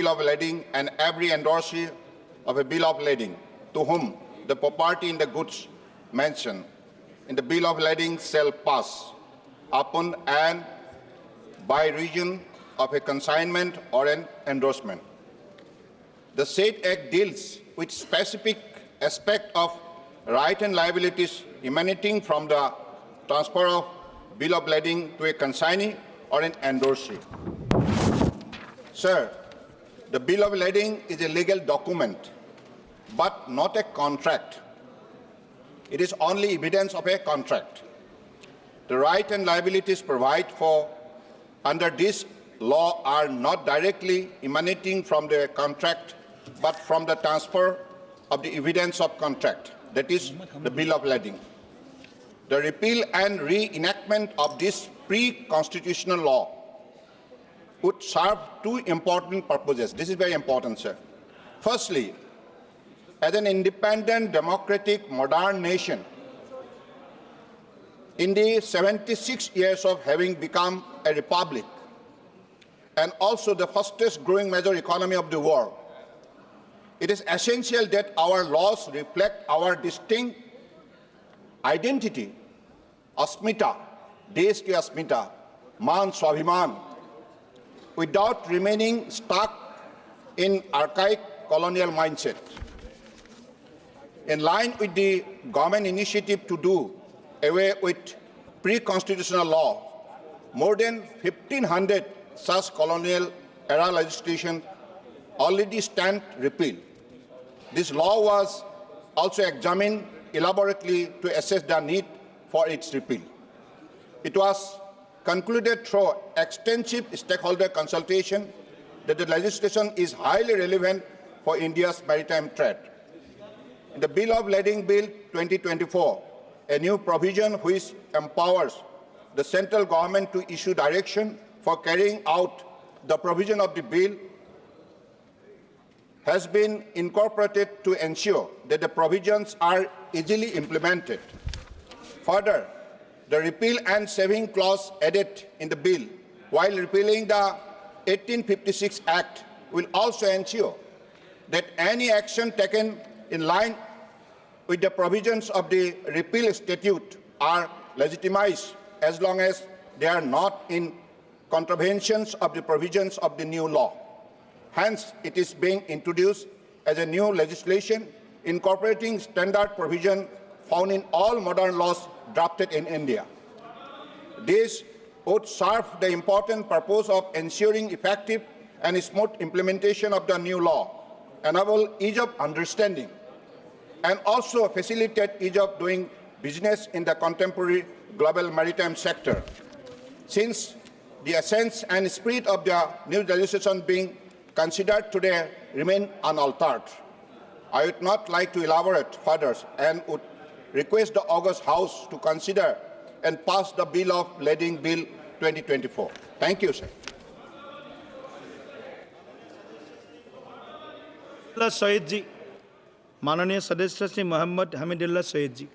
bill of lading and every endorsee of a bill of lading to whom the property in the goods mentioned in the bill of lading shall pass upon and by reason of a consignment or an endorsement. The said Act deals with specific aspect of right and liabilities emanating from the transfer of bill of lading to a consignee or an endorsee. Sir, the bill of lading is a legal document, but not a contract. It is only evidence of a contract. The right and liabilities provided for under this law are not directly emanating from the contract, but from the transfer of the evidence of contract, that is, the bill of lading. The repeal and reenactment of this pre-constitutional law would serve two important purposes. This is very important, sir. Firstly, as an independent, democratic, modern nation, in the 76 years of having become a republic, and also the fastest growing major economy of the world, it is essential that our laws reflect our distinct identity, asmita, desh ki asmita, man swabhiman, without remaining stuck in archaic colonial mindset. In line with the government initiative to do away with pre-constitutional law, more than 1,500 such colonial era legislation already stand repealed. This law was also examined elaborately to assess the need for its repeal. It was concluded through extensive stakeholder consultation that the legislation is highly relevant for India's maritime trade. In the Bill of Lading Bill 2024, a new provision which empowers the central government to issue direction for carrying out the provision of the bill has been incorporated to ensure that the provisions are easily implemented. Further, the repeal and saving clause added in the bill while repealing the 1856 Act will also ensure that any action taken in line with the provisions of the repeal statute are legitimized as long as they are not in contraventions of the provisions of the new law. Hence, it is being introduced as a new legislation incorporating standard provision found in all modern laws drafted in India. This would serve the important purpose of ensuring effective and smooth implementation of the new law, enable ease of understanding, and also facilitate ease of doing business in the contemporary global maritime sector. Since the essence and spirit of the new legislation being considered today remain unaltered, I would not like to elaborate further and would request the August House to consider and pass the Bill of Lading Bill 2024. Thank you, sir. Saeed ji, Mananiya Sadasya Shri Muhammad Hamidullah Saeed ji.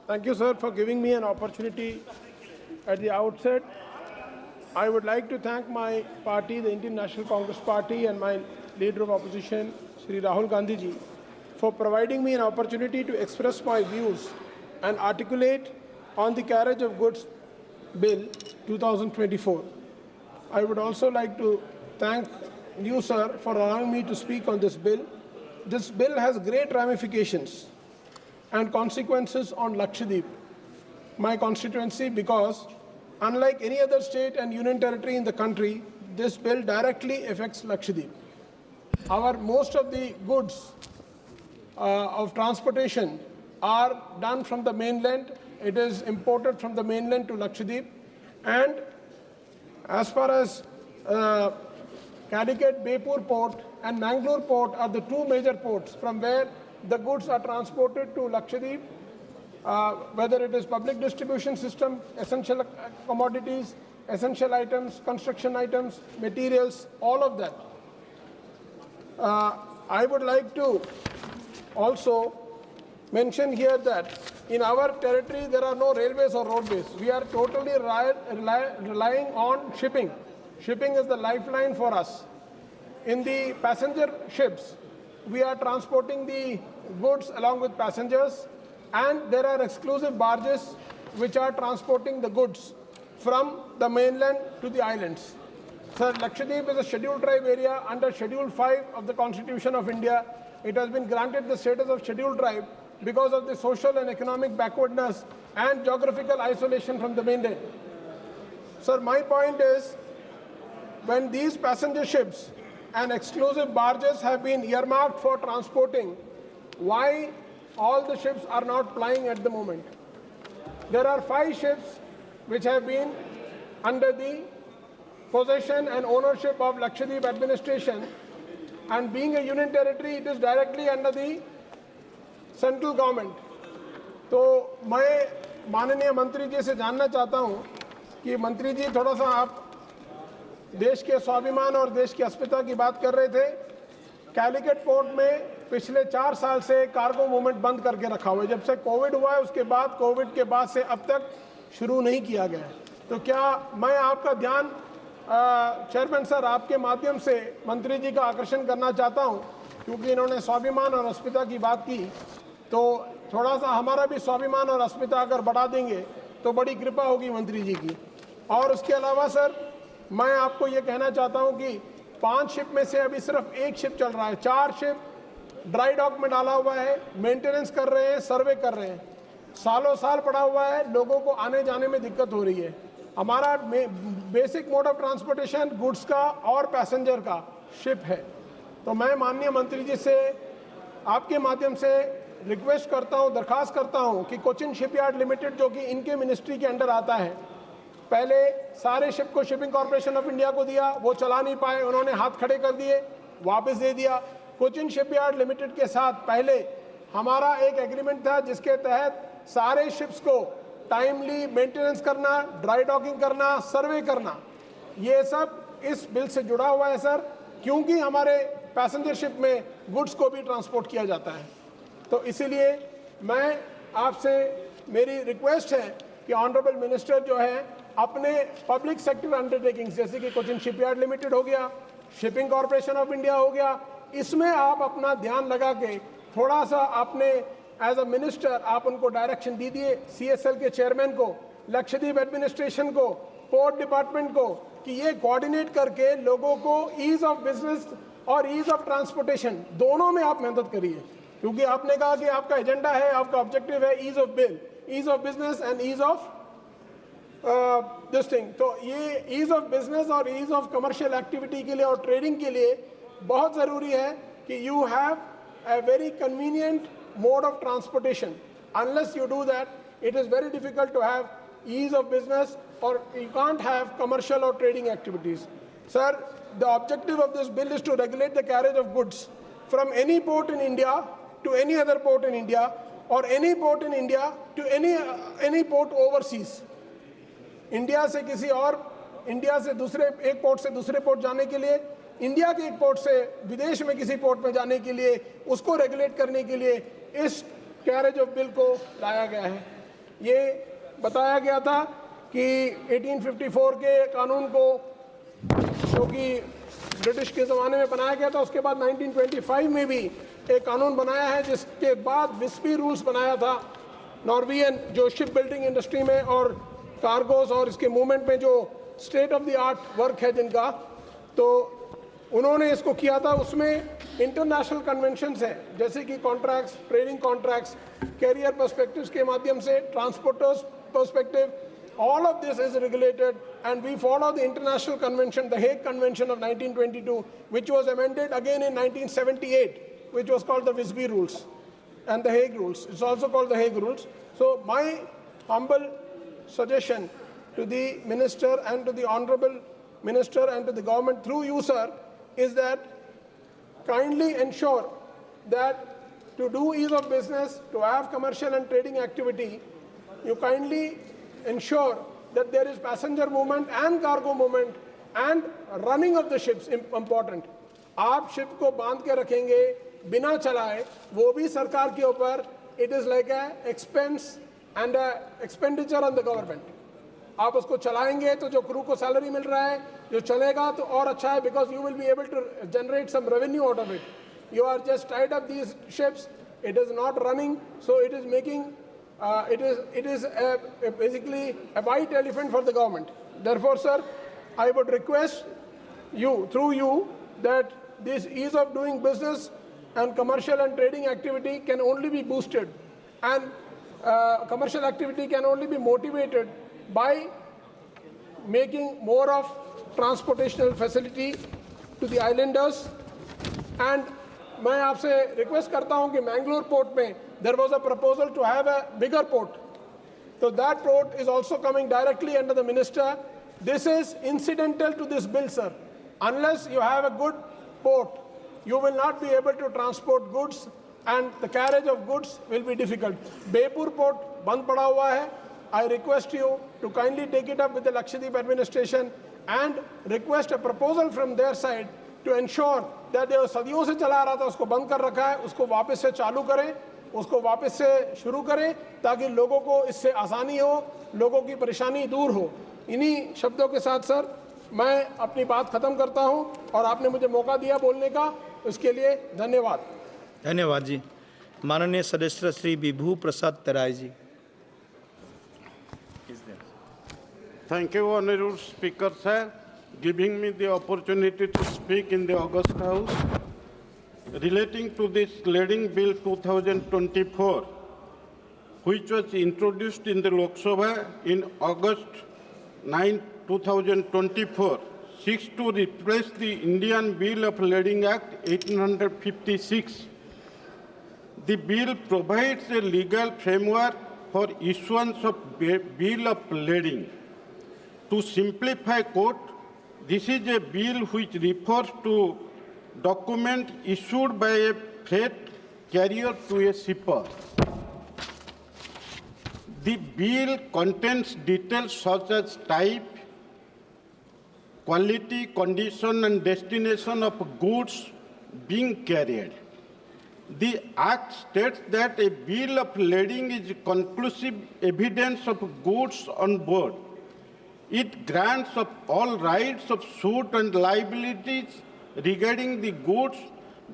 Thank you, sir, for giving me an opportunity at the outset. I would like to thank my party, the Indian National Congress Party, and my leader of opposition, Shri Rahul Gandhi ji, for providing me an opportunity to express my views and articulate on the Carriage of Goods Bill 2024. I would also like to thank you, sir, for allowing me to speak on this bill. This bill has great ramifications and consequences on Lakshadweep, my constituency, because unlike any other state and union territory in the country, this bill directly affects Lakshadweep. Most of the goods of transportation are done from the mainland. It is imported from the mainland to Lakshadweep. And as far as Calicut, Baipur port and Mangalore port are the two major ports from where the goods are transported to Lakshadweep, whether it is public distribution system, essential commodities, essential items, construction items, materials, all of that. I would like to also mention here that in our territory there are no railways or roadways. We are totally relying on shipping. Shipping is the lifeline for us. in the passenger ships, we are transporting the goods along with passengers, and there are exclusive barges which are transporting the goods from the mainland to the islands. Sir, Lakshadweep is a scheduled tribe area under Schedule 5 of the Constitution of India. It has been granted the status of scheduled tribe because of the social and economic backwardness and geographical isolation from the mainland. Sir, my point is, when these passenger ships and exclusive barges have been earmarked for transporting, why all the ships are not plying at the moment? There are 5 ships which have been under the possession and ownership of Lakshadweep administration, and being a union territory, it is directly under the central government. तो मैं माननीय मंत्री जी से जानना चाहता हूं कि मंत्री जी थोड़ा सा आप देश के स्वाभिमान और देश की अस्मिता की बात कर रहे थे। कैलिकट पोर्ट में पिछले 4 साल से कार्गो मूवमेंट बंद करके रखा हुआ है। जब से कोविड हुआ है उसके बाद, कोविड के बाद से अब तक शुरू नहीं किया गया है। तो क्या मैं आपका ध्यान चेयरमैन सर आपके माध्यम से मंत्री जी का आकर्षण करना चाहता हूं, क्योंकि इन्होंने स्वाभिमान और अस्मिता की बात की, तो थोड़ा सा हमारा भी स्वाभिमान और अस्मिता अगर बढ़ा देंगे तो बड़ी कृपा होगी मंत्री जी की। और उसके अलावा सर मैं आपको ये कहना चाहता हूं कि 5 शिप में से अभी सिर्फ 1 शिप चल रहा है, 4 शिप ड्राई डॉक में डाला हुआ है, मेंटेनेंस कर रहे हैं, सर्वे कर रहे हैं, सालों साल पड़ा हुआ है, लोगों को आने जाने में दिक्कत हो रही है। हमारा basic mode of transportation goods का और पैसेंजर का शिप है। तो मैं माननीय मंत्री जी से आपके माध्यम से रिक्वेस्ट करता हूं, दरखास्त करता हूं कि कोचिन शिपयार्ड लिमिटेड, जो कि इनके मिनिस्ट्री के अंडर आता है, पहले सारे शिप को शिपिंग कॉर्पोरेशन ऑफ इंडिया को दिया, वो चला नहीं पाए, उन्होंने हाथ खड़े कर दिए, वापस दे दिया। कोचिन शिपयार्ड लिमिटेड के साथ पहले हमारा एक एग्रीमेंट था जिसके तहत सारे शिप्स को टाइमली मेंटेनेंस करना, ड्राई डॉकिंग करना, सर्वे करना, ये सब इस बिल से जुड़ा हुआ है सर, क्योंकि हमारे पैसेंजर शिप में गुड्स को भी ट्रांसपोर्ट किया जाता है। तो इसीलिए मैं आपसे मेरी रिक्वेस्ट है कि ऑनरेबल मिनिस्टर जो है अपने पब्लिक सेक्टर अंडरटेकिंग्स जैसे कि कोचिन शिपयार्ड लिमिटेड हो गया, शिपिंग कॉर्पोरेशन ऑफ इंडिया हो गया, इसमें आप अपना ध्यान लगा के थोड़ा सा आपने एज अ मिनिस्टर आप उनको डायरेक्शन दीजिए, CSL के चेयरमैन को, लक्षद्वीप एडमिनिस्ट्रेशन को, पोर्ट डिपार्टमेंट को, कि ये कोऑर्डिनेट करके लोगों को ईज ऑफ बिजनेस और ईज ऑफ ट्रांसपोर्टेशन दोनों में आप मेहनत करिए, क्योंकि आपने कहा कि आपका एजेंडा है, आपका ऑब्जेक्टिव है ease of bill, ease of business and ease of this thing. तो ये ईज ऑफ बिजनेस और ईज ऑफ कमर्शियल एक्टिविटी के लिए और ट्रेडिंग के लिए बहुत ज़रूरी है कि you have a very convenient mode of transportation. Unless you do that, it is very difficult to have ease of business, or you can't have commercial or trading activities. Sir, the objective of this bill is to regulate the carriage of goods from any port in India to any other port in India, or any port in India to any port overseas. India से किसी और, India से दूसरे एक port से दूसरे port जाने के लिए, इंडिया के एक पोर्ट से विदेश में किसी पोर्ट में जाने के लिए, उसको रेगुलेट करने के लिए इस कैरेज ऑफ बिल को लाया गया है। ये बताया गया था कि 1854 के कानून को, जो कि ब्रिटिश के ज़माने में बनाया गया था, उसके बाद 1925 में भी एक कानून बनाया है, जिसके बाद विस्पी रूल्स बनाया था, नॉर्वियन जो शिप बिल्डिंग इंडस्ट्री में और कार्गोस और इसके मूवमेंट में जो state of the art work है जिनका, तो उन्होंने इसको किया था। उसमें इंटरनेशनल कन्वेंशंस हैं, जैसे कि contracts, trading contracts, carrier perspectives के माध्यम से, transporters perspective, all of this is regulated, and we follow the international convention, the Hague Convention of 1922, which was amended again in 1978, which was called the Visby Rules and the Hague Rules. It's also called the Hague Rules. So my humble suggestion to the minister and to the honorable minister and to the government through you, sir, is that kindly ensure that to do ease of business, to have commercial and trading activity, you kindly ensure that there is passenger movement and cargo movement and running of the ships important. आप ship को बांध के रखेंगे बिना चलाए, वो भी सरकार के ऊपर, it is like a expense and a expenditure on the government. आप उसको चलाएंगे तो जो क्रू को सैलरी मिल रहा है, जो चलेगा तो और अच्छा है, because you will be able to generate some revenue out of it. You are just tied up these ships, it is not running, so it is making, basically a white elephant for the government. Therefore, sir, I would request you, through you, that this ease of doing business and commercial and trading activity can only be boosted, and commercial activity can only be motivated by making more of transportational facility to the islanders. And मैं आपसे request करता हूं कि Mangalore port में there was a proposal to have a bigger port. So that port is also coming directly under the minister. This is incidental to this bill, sir. Unless you have a good port, you will not be able to transport goods, and the carriage of goods will be difficult. Bepur port band pada hua hai. I request you to kindly take it up with the Lakshadweep administration and request a proposal from their side to ensure that जो सदियों से चला रहा था उसको बंद कर रखा है, उसको वापस से चालू करें, उसको वापस से शुरू करें, ताकि लोगों को इससे आसानी हो, लोगों की परेशानी दूर हो। इन्हीं शब्दों के साथ सर मैं अपनी बात खत्म करता हूं, और आपने मुझे मौका दिया बोलने का, उसके लिए धन्यवाद। धन्यवाद जी। माननीय सदस्य श्री विभू प्रसाद तराई जी। Thank you, Honorable Speaker, sir, giving me the opportunity to speak in the August House relating to this Leading Bill 2024, which was introduced in the Lok Sabha in August 9, 2024, seeks to replace the Indian Bill of Lading Act 1856. The bill provides a legal framework for issuance of Bill of Lading. To simplify, quote, this is a bill which refers to document issued by a freight carrier to a shipper. The bill contains details such as type, quality, condition, and destination of goods being carried. The Act states that a bill of lading is conclusive evidence of goods on board. It grants of all rights of suit and liabilities regarding the goods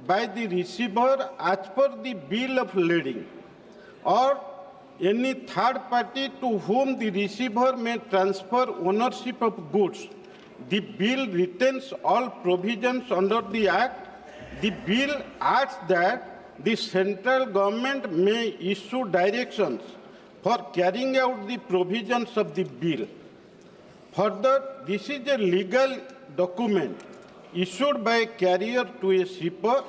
by the receiver as per the bill of lading, or any third party to whom the receiver may transfer ownership of goods. The bill retains all provisions under the Act. The bill adds that the central government may issue directions for carrying out the provisions of the bill. Further, this is a legal document issued by a carrier to a shipper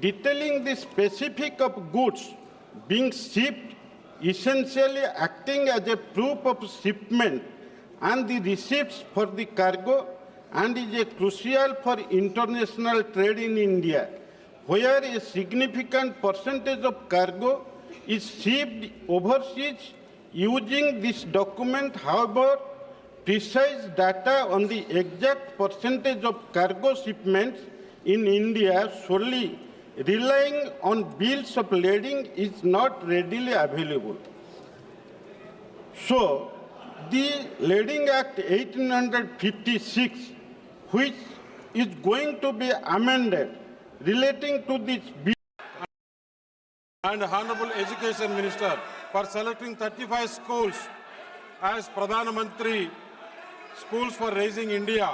detailing the specific of goods being shipped, essentially acting as a proof of shipment and the receipts for the cargo, and is a crucial for international trade in India, where a significant percentage of cargo is shipped overseas. Using this document, however, precise data on the exact percentage of cargo shipments in India solely relying on bills of lading is not readily available. So, the Lading Act 1856, which is going to be amended relating to this bill, and Honorable Education Minister for selecting 35 schools as Pradhan Mantri Schools for Raising India.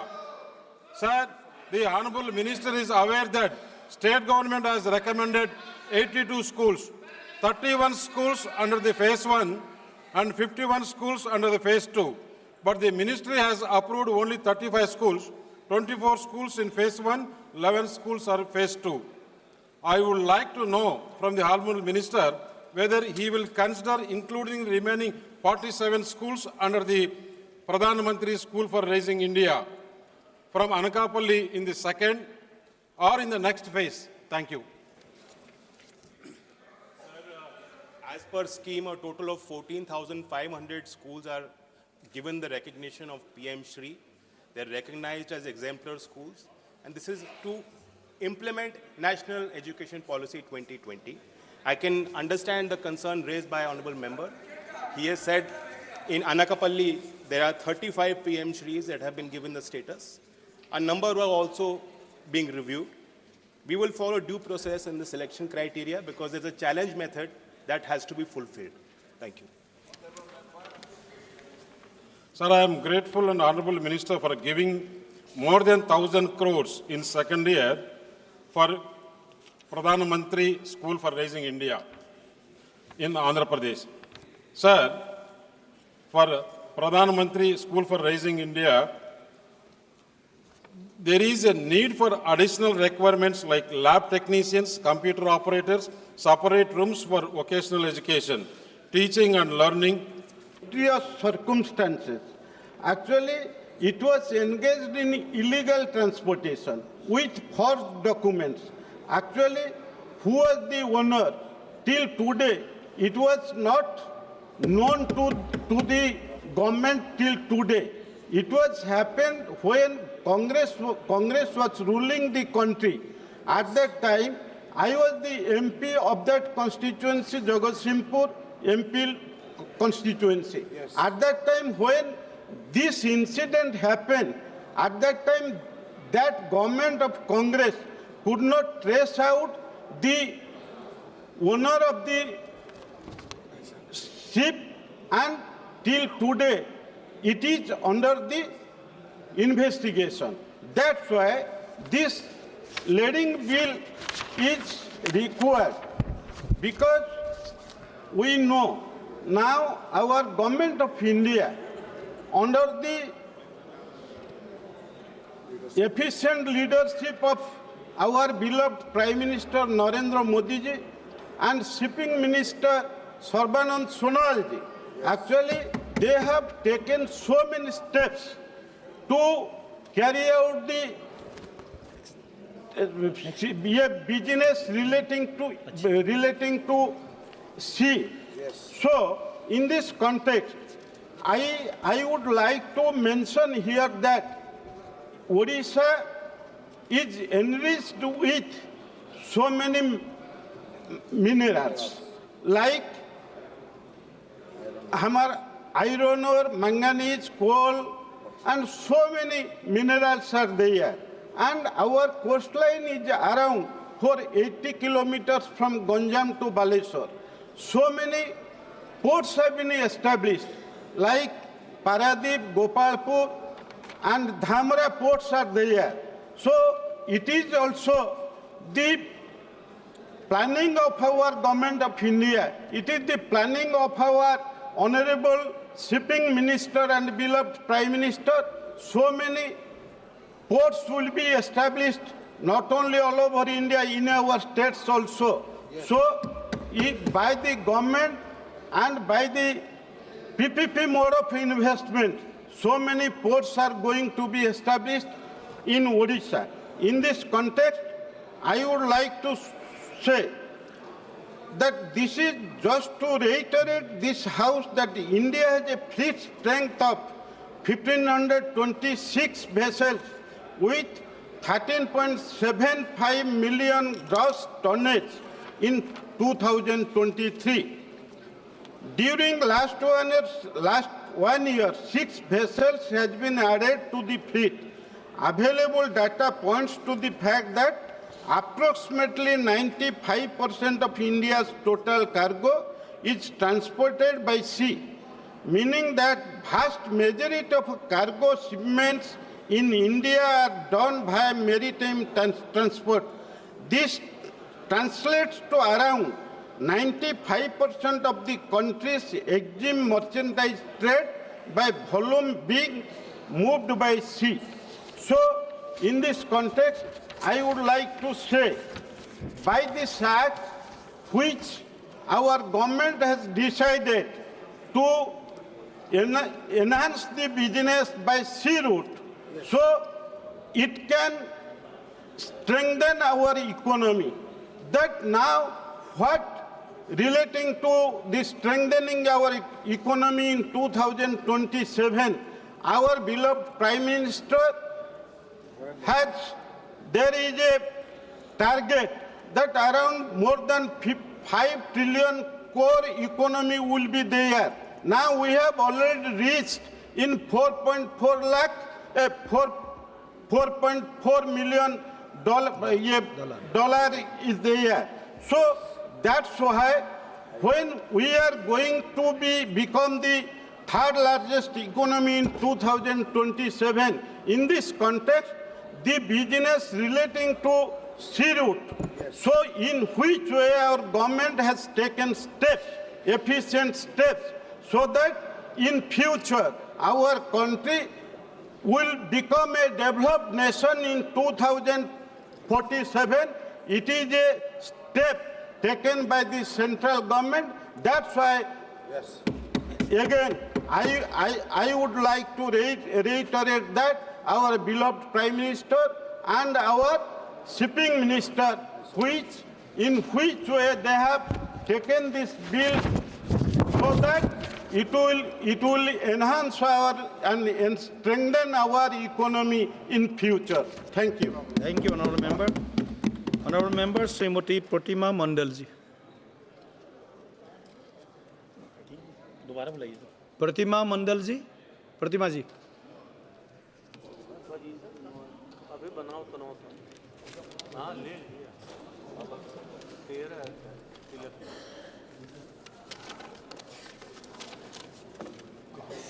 Sir, the Honorable Minister is aware that state government has recommended 82 schools, 31 schools under the phase 1 and 51 schools under the phase 2. But the ministry has approved only 35 schools, 24 schools in phase 1, 11 schools are phase 2. I would like to know from the Honorable Minister whether he will consider including the remaining 47 schools under the Pradhan Mantri School for Raising India from Anakapalli in the second or in the next phase. Thank you. As per scheme, a total of 14,500 schools are given the recognition of PM Shri. They're recognized as exemplar schools, and this is to implement National Education Policy 2020. I can understand the concern raised by Honorable Member. He has said In Anakapalli, there are 35 PM Shris that have been given the status. A number are also being reviewed. We will follow due process in the selection criteria because there's a challenge method that has to be fulfilled. Thank you. Sir, I am grateful and Honorable Minister for giving more than 1,000 crores in second year for Pradhan Mantri School for Raising India in Andhra Pradesh. Sir, for Pradhan Mantri School for Raising India, there is a need for additional requirements like lab technicians, computer operators, separate rooms for vocational education, teaching and learning. Circumstances. Actually, it was engaged in illegal transportation with false documents. Actually, who was the owner? Till today, it was not known to the government till today. It was happened when Congress was ruling the country. At that time, I was the MP of that constituency, Jagatsinghpur MP constituency. Yes. At that time, when this incident happened, at that time, that government of Congress could not trace out the owner of the ship, and till today, it is under the investigation. That's why this leading bill is required, because we know now our government of India, under the efficient leadership of our beloved Prime Minister Narendra Modi ji and Shipping Minister Sarbanand Sonal ji, actually they have taken so many steps to carry out the business relating to sea. Yes. So, in this context, I would like to mention here that Odisha is enriched with so many minerals, like iron ore, manganese, coal, and so many minerals are there. And our coastline is around 480 kilometers from Ganjam to Baleshwar. So many ports have been established, like Paradip, Gopalpur, and Dhamra ports are there. So it is also the planning of our government of India. It is the planning of our Honorable Shipping Minister and beloved Prime Minister. So many ports will be established, not only all over India, in our states also. Yes. So, if by the government and by the PPP mode of investment, so many ports are going to be established in Odisha. In this context, I would like to say that this is just to reiterate this House that India has a fleet strength of 1,526 vessels with 13.75 million gross tonnage in 2023. During last 1 year, 6 vessels has been added to the fleet. Available data points to the fact that approximately 95% of India's total cargo is transported by sea, meaning that vast majority of cargo shipments in India are done via maritime transport. This translates to around 95% of the country's EXIM merchandise trade by volume being moved by sea. So, in this context, I would like to say, by this act, which our government has decided to enhance the business by sea route, so it can strengthen our economy. That now, what relating to the strengthening our economy in 2027, our beloved Prime Minister has, there is a target that around more than 5 trillion core economy will be there Now we have already reached in 4.4 lakh, 4.4 million dollar is there. So that's why when we are going to become the third largest economy in 2027, in this context, the business relating to sea route. So in which way our government has taken steps, efficient steps, so that in future our country will become a developed nation in 2047. It is a step taken by the central government. That's why, yes, again, I would like to reiterate that our beloved Prime Minister and our Shipping Minister, in which way they have taken this bill so that it will enhance our and strengthen our economy in future. Thank you. Thank you, Honourable Member. Honourable Member, Srimati Pratima Mandalji. Pratima Mandalji. Pratima ji.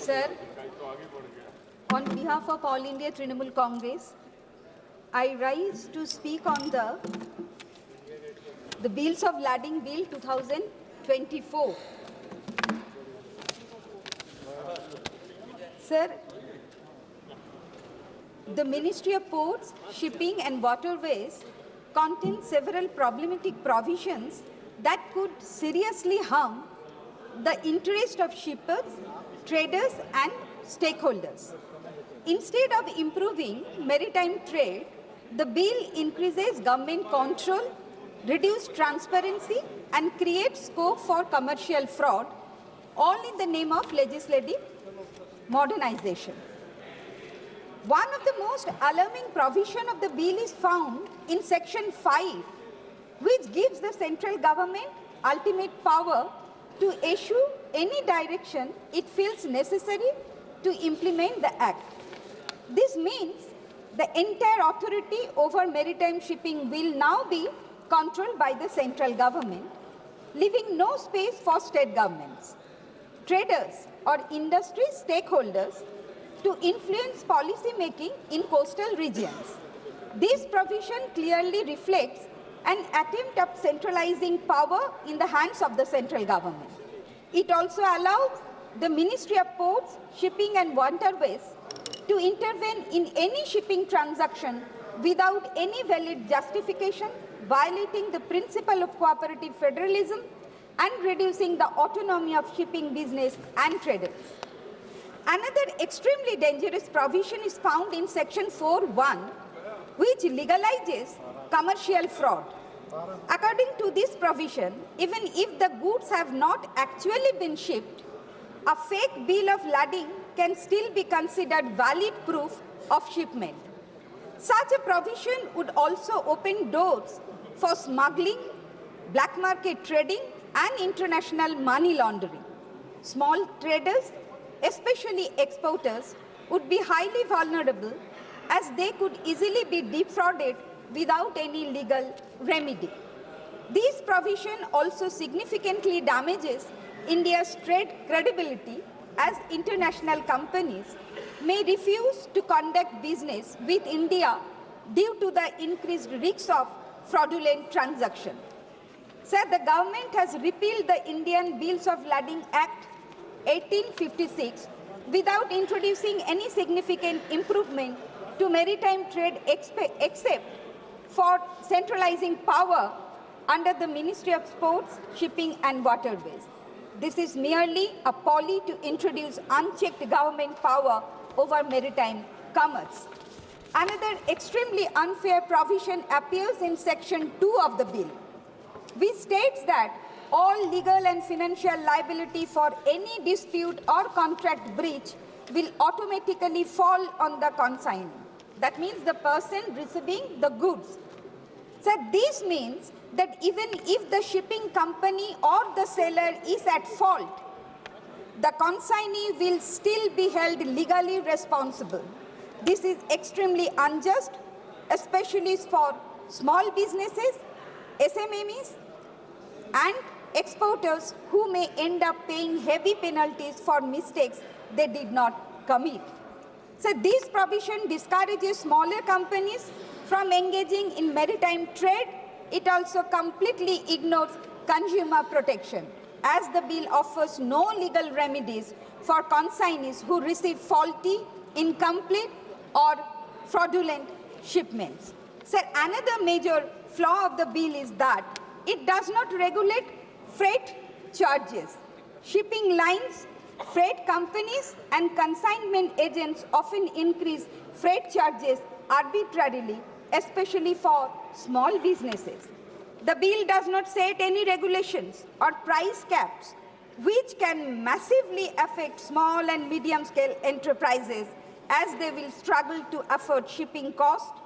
Sir, on behalf of All India Trinamool Congress, I rise to speak on the Bills of Lading Bill 2024. Sir, the Ministry of Ports, Shipping and Waterways contains several problematic provisions that could seriously harm the interest of shippers, traders and stakeholders. Instead of improving maritime trade, the bill increases government control, reduces transparency and creates scope for commercial fraud, all in the name of legislative modernization. One of the most alarming provisions of the bill is found in Section 5, which gives the central government ultimate power to issue any direction it feels necessary to implement the Act. This means the entire authority over maritime shipping will now be controlled by the central government, leaving no space for state governments, traders or industry stakeholders to influence policy making in coastal regions. This provision clearly reflects an attempt at centralizing power in the hands of the central government. It also allows the Ministry of Ports, Shipping and Waterways to intervene in any shipping transaction without any valid justification, violating the principle of cooperative federalism and reducing the autonomy of shipping business and traders. Another extremely dangerous provision is found in Section 4(1), which legalizes commercial fraud. According to this provision, even if the goods have not actually been shipped, a fake bill of lading can still be considered valid proof of shipment. Such a provision would also open doors for smuggling, black market trading, and international money laundering. Small traders, especially exporters, would be highly vulnerable as they could easily be defrauded without any legal remedy. This provision also significantly damages India's trade credibility as international companies may refuse to conduct business with India due to the increased risks of fraudulent transactions. Sir, the government has repealed the Indian Bills of Lading Act 1856 without introducing any significant improvement to maritime trade except for centralizing power under the Ministry of Ports, Shipping and Waterways. This is merely a ploy to introduce unchecked government power over maritime commerce. Another extremely unfair provision appears in Section 2 of the bill, which states that all legal and financial liability for any dispute or contract breach will automatically fall on the consignee. That means the person receiving the goods. So this means that even if the shipping company or the seller is at fault, the consignee will still be held legally responsible. This is extremely unjust, especially for small businesses, SMEs, and exporters who may end up paying heavy penalties for mistakes they did not commit. So this provision discourages smaller companies from engaging in maritime trade. It also completely ignores consumer protection, as the bill offers no legal remedies for consignees who receive faulty, incomplete, or fraudulent shipments. So another major flaw of the bill is that it does not regulate freight charges. Shipping lines, freight companies, and consignment agents often increase freight charges arbitrarily, especially for small businesses. The bill does not set any regulations or price caps, which can massively affect small and medium-scale enterprises as they will struggle to afford shipping costs.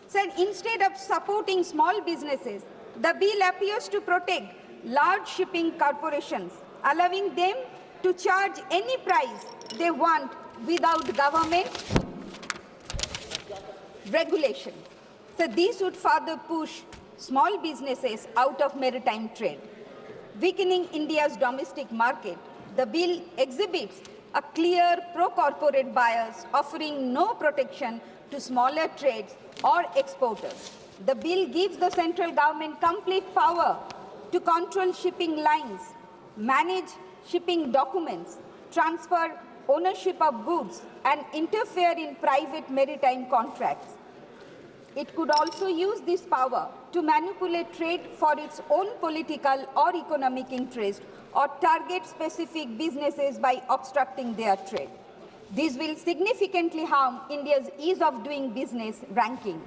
So instead of supporting small businesses, the bill appears to protect large shipping corporations, allowing them to charge any price they want without government regulation. So this would further push small businesses out of maritime trade. Weakening India's domestic market, the bill exhibits a clear pro-corporate bias, offering no protection to smaller trades or exporters. The bill gives the central government complete power to control shipping lines, manage shipping documents, transfer ownership of goods, and interfere in private maritime contracts. It could also use this power to manipulate trade for its own political or economic interest, or target specific businesses by obstructing their trade. This will significantly harm India's ease of doing business ranking,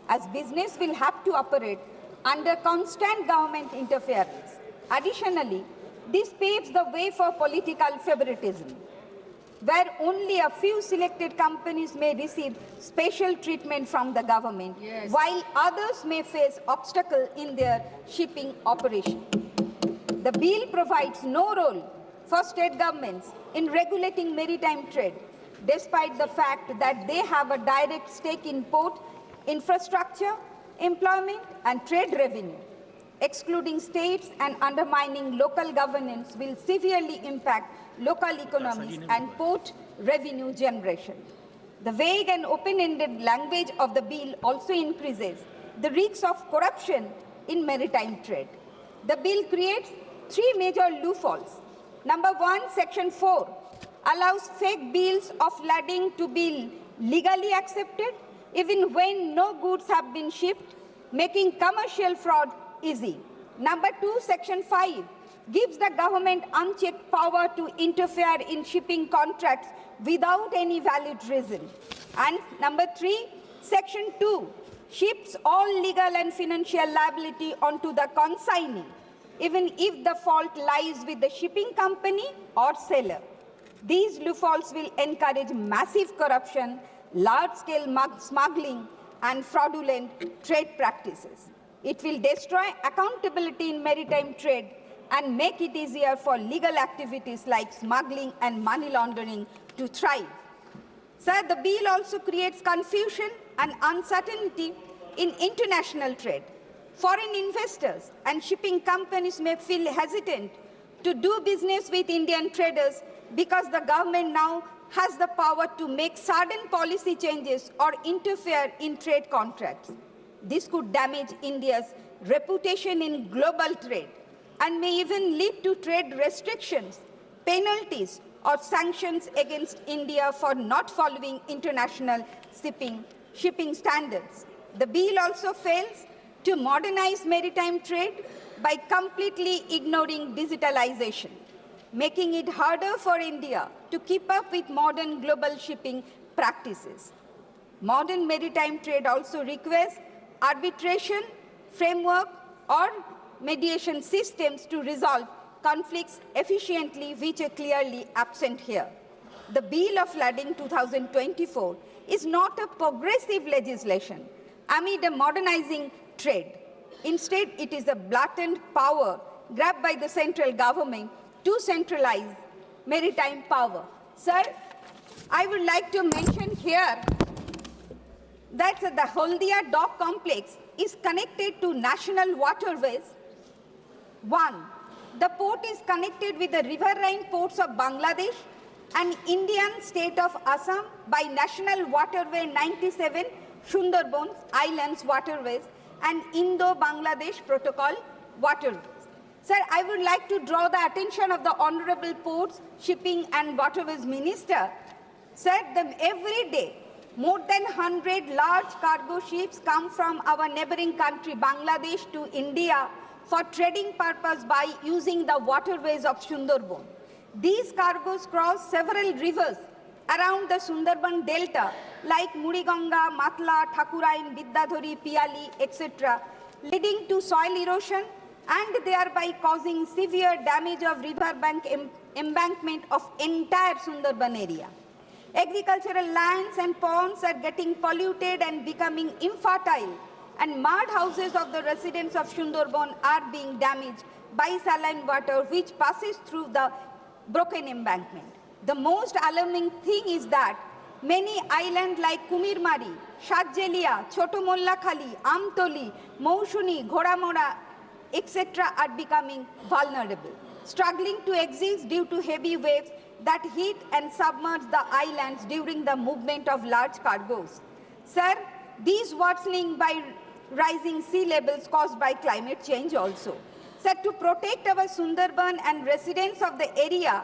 as business will have to operate under constant government interference. Additionally, this paves the way for political favoritism, where only a few selected companies may receive special treatment from the government, while others may face obstacles in their shipping operation. The bill provides no role for state governments in regulating maritime trade, despite the fact that they have a direct stake in port infrastructure, employment, and trade revenue. Excluding states and undermining local governance will severely impact local economies and port revenue generation. The vague and open-ended language of the bill also increases the risks of corruption in maritime trade. The bill creates three major loopholes. Number one, Section 4 allows fake bills of lading to be legally accepted even when no goods have been shipped, making commercial fraud easy. Number two, Section 5 gives the government unchecked power to interfere in shipping contracts without any valid reason. And number three, Section 2 shifts all legal and financial liability onto the consignee, even if the fault lies with the shipping company or seller. These loopholes will encourage massive corruption, large-scale smuggling, and fraudulent trade practices. It will destroy accountability in maritime trade and make it easier for legal activities like smuggling and money laundering to thrive. Sir, the bill also creates confusion and uncertainty in international trade. Foreign investors and shipping companies may feel hesitant to do business with Indian traders because the government now has the power to make sudden policy changes or interfere in trade contracts. This could damage India's reputation in global trade and may even lead to trade restrictions, penalties, or sanctions against India for not following international shipping standards. The bill also fails to modernize maritime trade by completely ignoring digitalization, making it harder for India to keep up with modern global shipping practices. Modern maritime trade also requires arbitration, framework, or mediation systems to resolve conflicts efficiently, which are clearly absent here. The Bill of Lading 2024 is not a progressive legislation amid a modernizing trade. Instead, it is a blatant power grabbed by the central government to centralize maritime power. Sir, I would like to mention here that the Haldia dock complex is connected to national waterways. 1. The port is connected with the riverine ports of Bangladesh and Indian state of Assam by National Waterway 97, Sundarban Islands Waterways and Indo-Bangladesh Protocol Waterways. Sir, I would like to draw the attention of the Honorable Ports, Shipping and Waterways Minister. Sir, every day, more than 100 large cargo ships come from our neighboring country, Bangladesh, to India for trading purpose by using the waterways of Sundarban. These cargoes cross several rivers around the Sundarban Delta, like Muriganga, Matla, Thakurain, Vidyadhari, Piali, etc., leading to soil erosion and thereby causing severe damage of riverbank embankment of entire Sundarban area. Agricultural lands and ponds are getting polluted and becoming infertile, and mud houses of the residents of Sundarban are being damaged by saline water which passes through the broken embankment. The most alarming thing is that many islands like Kumirmari, Shadjelia, Chotomollakhali, Amtoli, Moushuni, Ghoramora, etc. are becoming vulnerable, struggling to exist due to heavy waves that hit and submerge the islands during the movement of large cargoes. Sir, these worsening by rising sea levels caused by climate change also. Sir, to protect our Sundarban and residents of the area,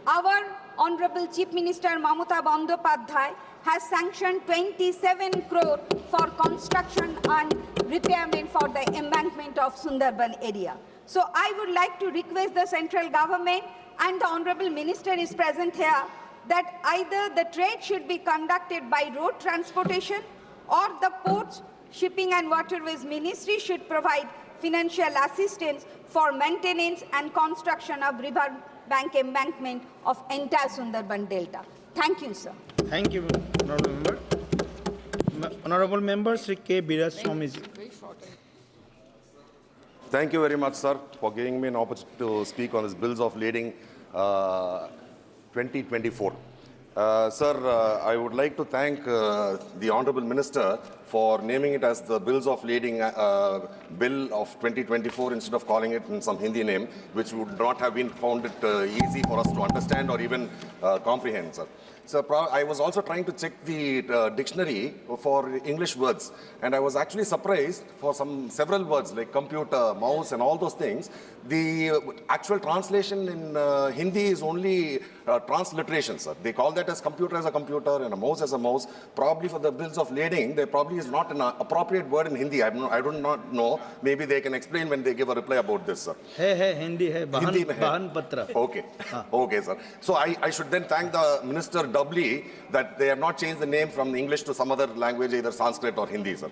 our Honorable Chief Minister Mamata Bandyopadhyay has sanctioned 27 crore for construction and repairment for the embankment of Sundarban area. So I would like to request the central government, and the Honorable Minister is present here, that either the trade should be conducted by road transportation or the Ports, Shipping and Waterways Ministry should provide financial assistance for maintenance and construction of river bank embankment of entire Sundarban Delta. Thank you, sir. Thank you, Honorable Member. Honorable Member, Sri K. Biraj Swamiji. Thank you very much, sir, for giving me an opportunity to speak on this Bills of Lading 2024. Sir, I would like to thank the Honorable Minister for naming it as the Bills of Lading Bill of 2024 instead of calling it in some Hindi name, which would not have been found it easy for us to understand or even comprehend, sir. So I was also trying to check the dictionary for English words, and I was actually surprised for several words like computer, mouse, and all those things. The actual translation in Hindi is only transliteration, sir. They call that as computer as a computer and a mouse as a mouse. Probably for the Bills of Lading, there probably is not an appropriate word in Hindi. I do not know. Maybe they can explain when they give a reply about this, sir. Hai Hindi hai, Bahan Patra. Okay, okay, sir. So I should then thank the Minister doubly that they have not changed the name from English to some other language, either Sanskrit or Hindi, sir.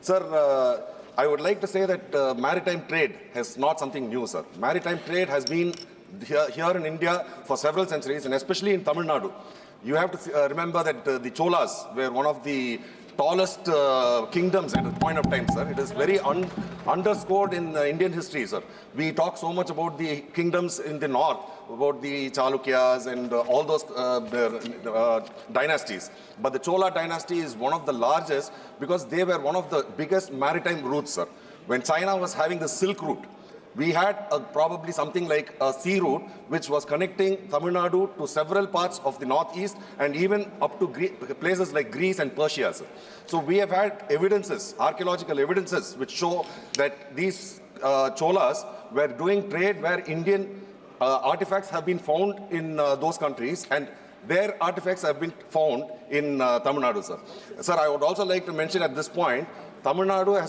Sir, I would like to say that maritime trade is not something new, sir. Maritime trade has been here in India for several centuries, and especially in Tamil Nadu. You have to remember that the Cholas were one of the tallest kingdoms at a point of time, sir. It is very underscored in Indian history, sir. We talk so much about the kingdoms in the north, about the Chalukyas and all those dynasties. But the Chola dynasty is one of the largest because they were one of the biggest maritime routes, sir. When China was having the Silk Route, we had probably something like a sea route which was connecting Tamil Nadu to several parts of the northeast and even up to places like Greece and Persia, sir. So we have had evidences, archaeological evidences, which show that these Cholas were doing trade where Indian artifacts have been found in those countries, and their artifacts have been found in Tamil Nadu, sir. Sir, I would also like to mention at this point, Tamil Nadu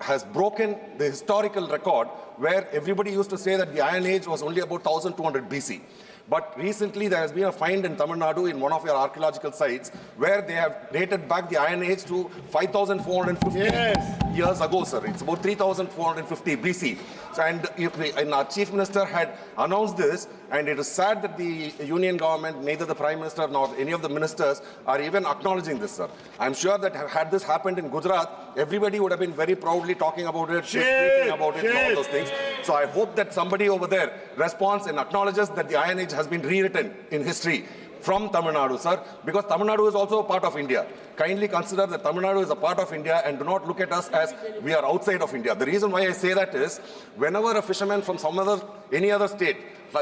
has broken the historical record where everybody used to say that the Iron Age was only about 1200 BC. But recently there has been a find in Tamil Nadu in one of your archaeological sites where they have dated back the Iron Age to 5450. Yes. years ago, sir. It's about 3,450 BC. So, and our Chief Minister had announced this, and it is sad that the Union government, neither the Prime Minister nor any of the ministers are even acknowledging this, sir. I'm sure that had this happened in Gujarat, everybody would have been very proudly talking about it, speaking about it, and all those things. So I hope that somebody over there responds and acknowledges that the Iron Age has been rewritten in history from Tamil Nadu, sir, because Tamil Nadu is also a part of India. Kindly consider that Tamil Nadu is a part of India and do not look at us as we are outside of India. The reason why I say that is, whenever a fisherman from any other state,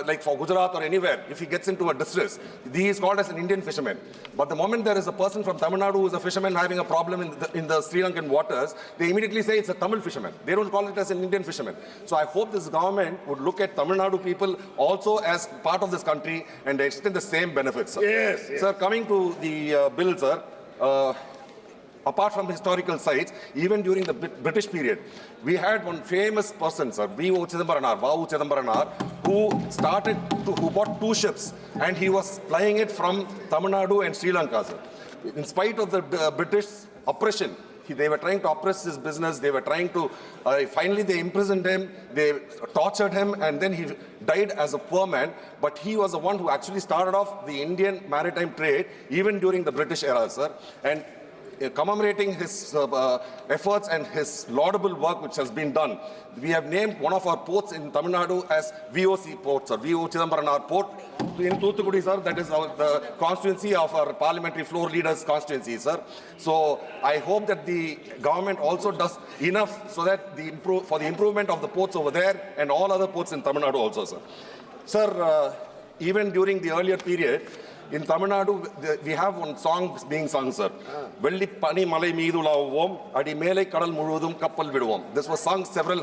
like for Gujarat or anywhere, if he gets into a distress, he is called as an Indian fisherman. But the moment there is a person from Tamil Nadu who is a fisherman having a problem in the Sri Lankan waters, they immediately say it's a Tamil fisherman. They don't call it as an Indian fisherman. So I hope this government would look at Tamil Nadu people also as part of this country and extend the same benefits, sir. Yes. Sir, coming to the bill, sir, apart from historical sites, even during the British period, we had one famous person, sir, Vau Chidambaranar, who bought 2 ships, and he was flying it from Tamil Nadu and Sri Lanka, sir. In spite of the British oppression, they were trying to oppress his business, they were trying to, finally they imprisoned him, they tortured him, and then he died as a poor man. But he was the one who actually started off the Indian maritime trade, even during the British era, sir. And commemorating his efforts and his laudable work which has been done, we have named one of our ports in Tamil Nadu as VOC Port, sir, Vau Chidambaranar Port in Thuthukudi, sir. That is the constituency of our parliamentary floor leaders' constituency, sir. So I hope that the government also does enough so that for the improvement of the ports over there and all other ports in Tamil Nadu also, sir. Sir, even during the earlier period, in Tamil Nadu, we have one song being sung, sir. Velli pani malai meedu lavuvom, adi melai kadal muzhudum kappal viduvom. This was sung several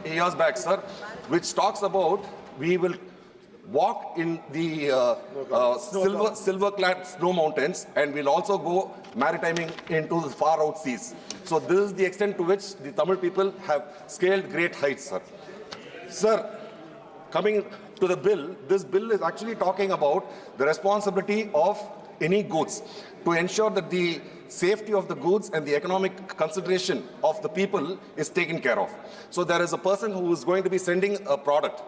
years back, sir, which talks about we will walk in the silver-clad snow mountains, and we'll also go maritiming into the far out seas. So this is the extent to which the Tamil people have scaled great heights, sir. Sir, coming to the bill, this bill is actually talking about the responsibility of any goods to ensure that the safety of the goods and the economic consideration of the people is taken care of. So there is a person who is going to be sending a product,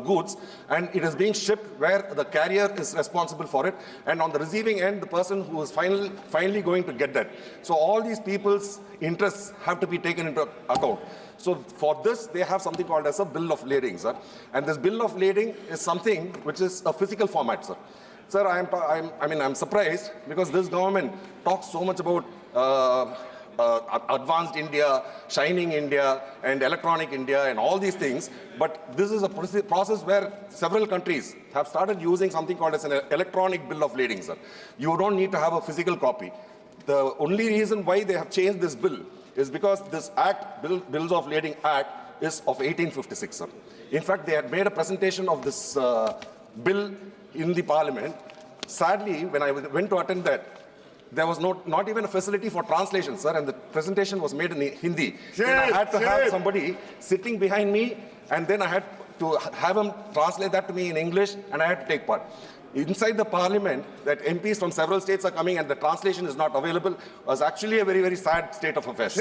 goods, and it is being shipped where the carrier is responsible for it, and on the receiving end, the person who is finally going to get that. So all these people's interests have to be taken into account. So for this, they have something called as a bill of lading, sir. And this bill of lading is something which is a physical format, sir. Sir, I'm surprised because this government talks so much about advanced India, shining India, and electronic India, and all these things. But this is a process where several countries have started using something called as an electronic bill of lading, sir. You don't need to have a physical copy. The only reason why they have changed this bill is because this act, Bills of Lading Act, is of 1856, sir. In fact, they had made a presentation of this bill in the parliament. Sadly, when I went to attend that, there was not even a facility for translation, sir, and the presentation was made in Hindi. Then I had to have somebody sitting behind me, and then I had to have him translate that to me in English, and I had to take part. Inside the parliament, that MPs from several states are coming and the translation is not available, was actually a very, very sad state of affairs.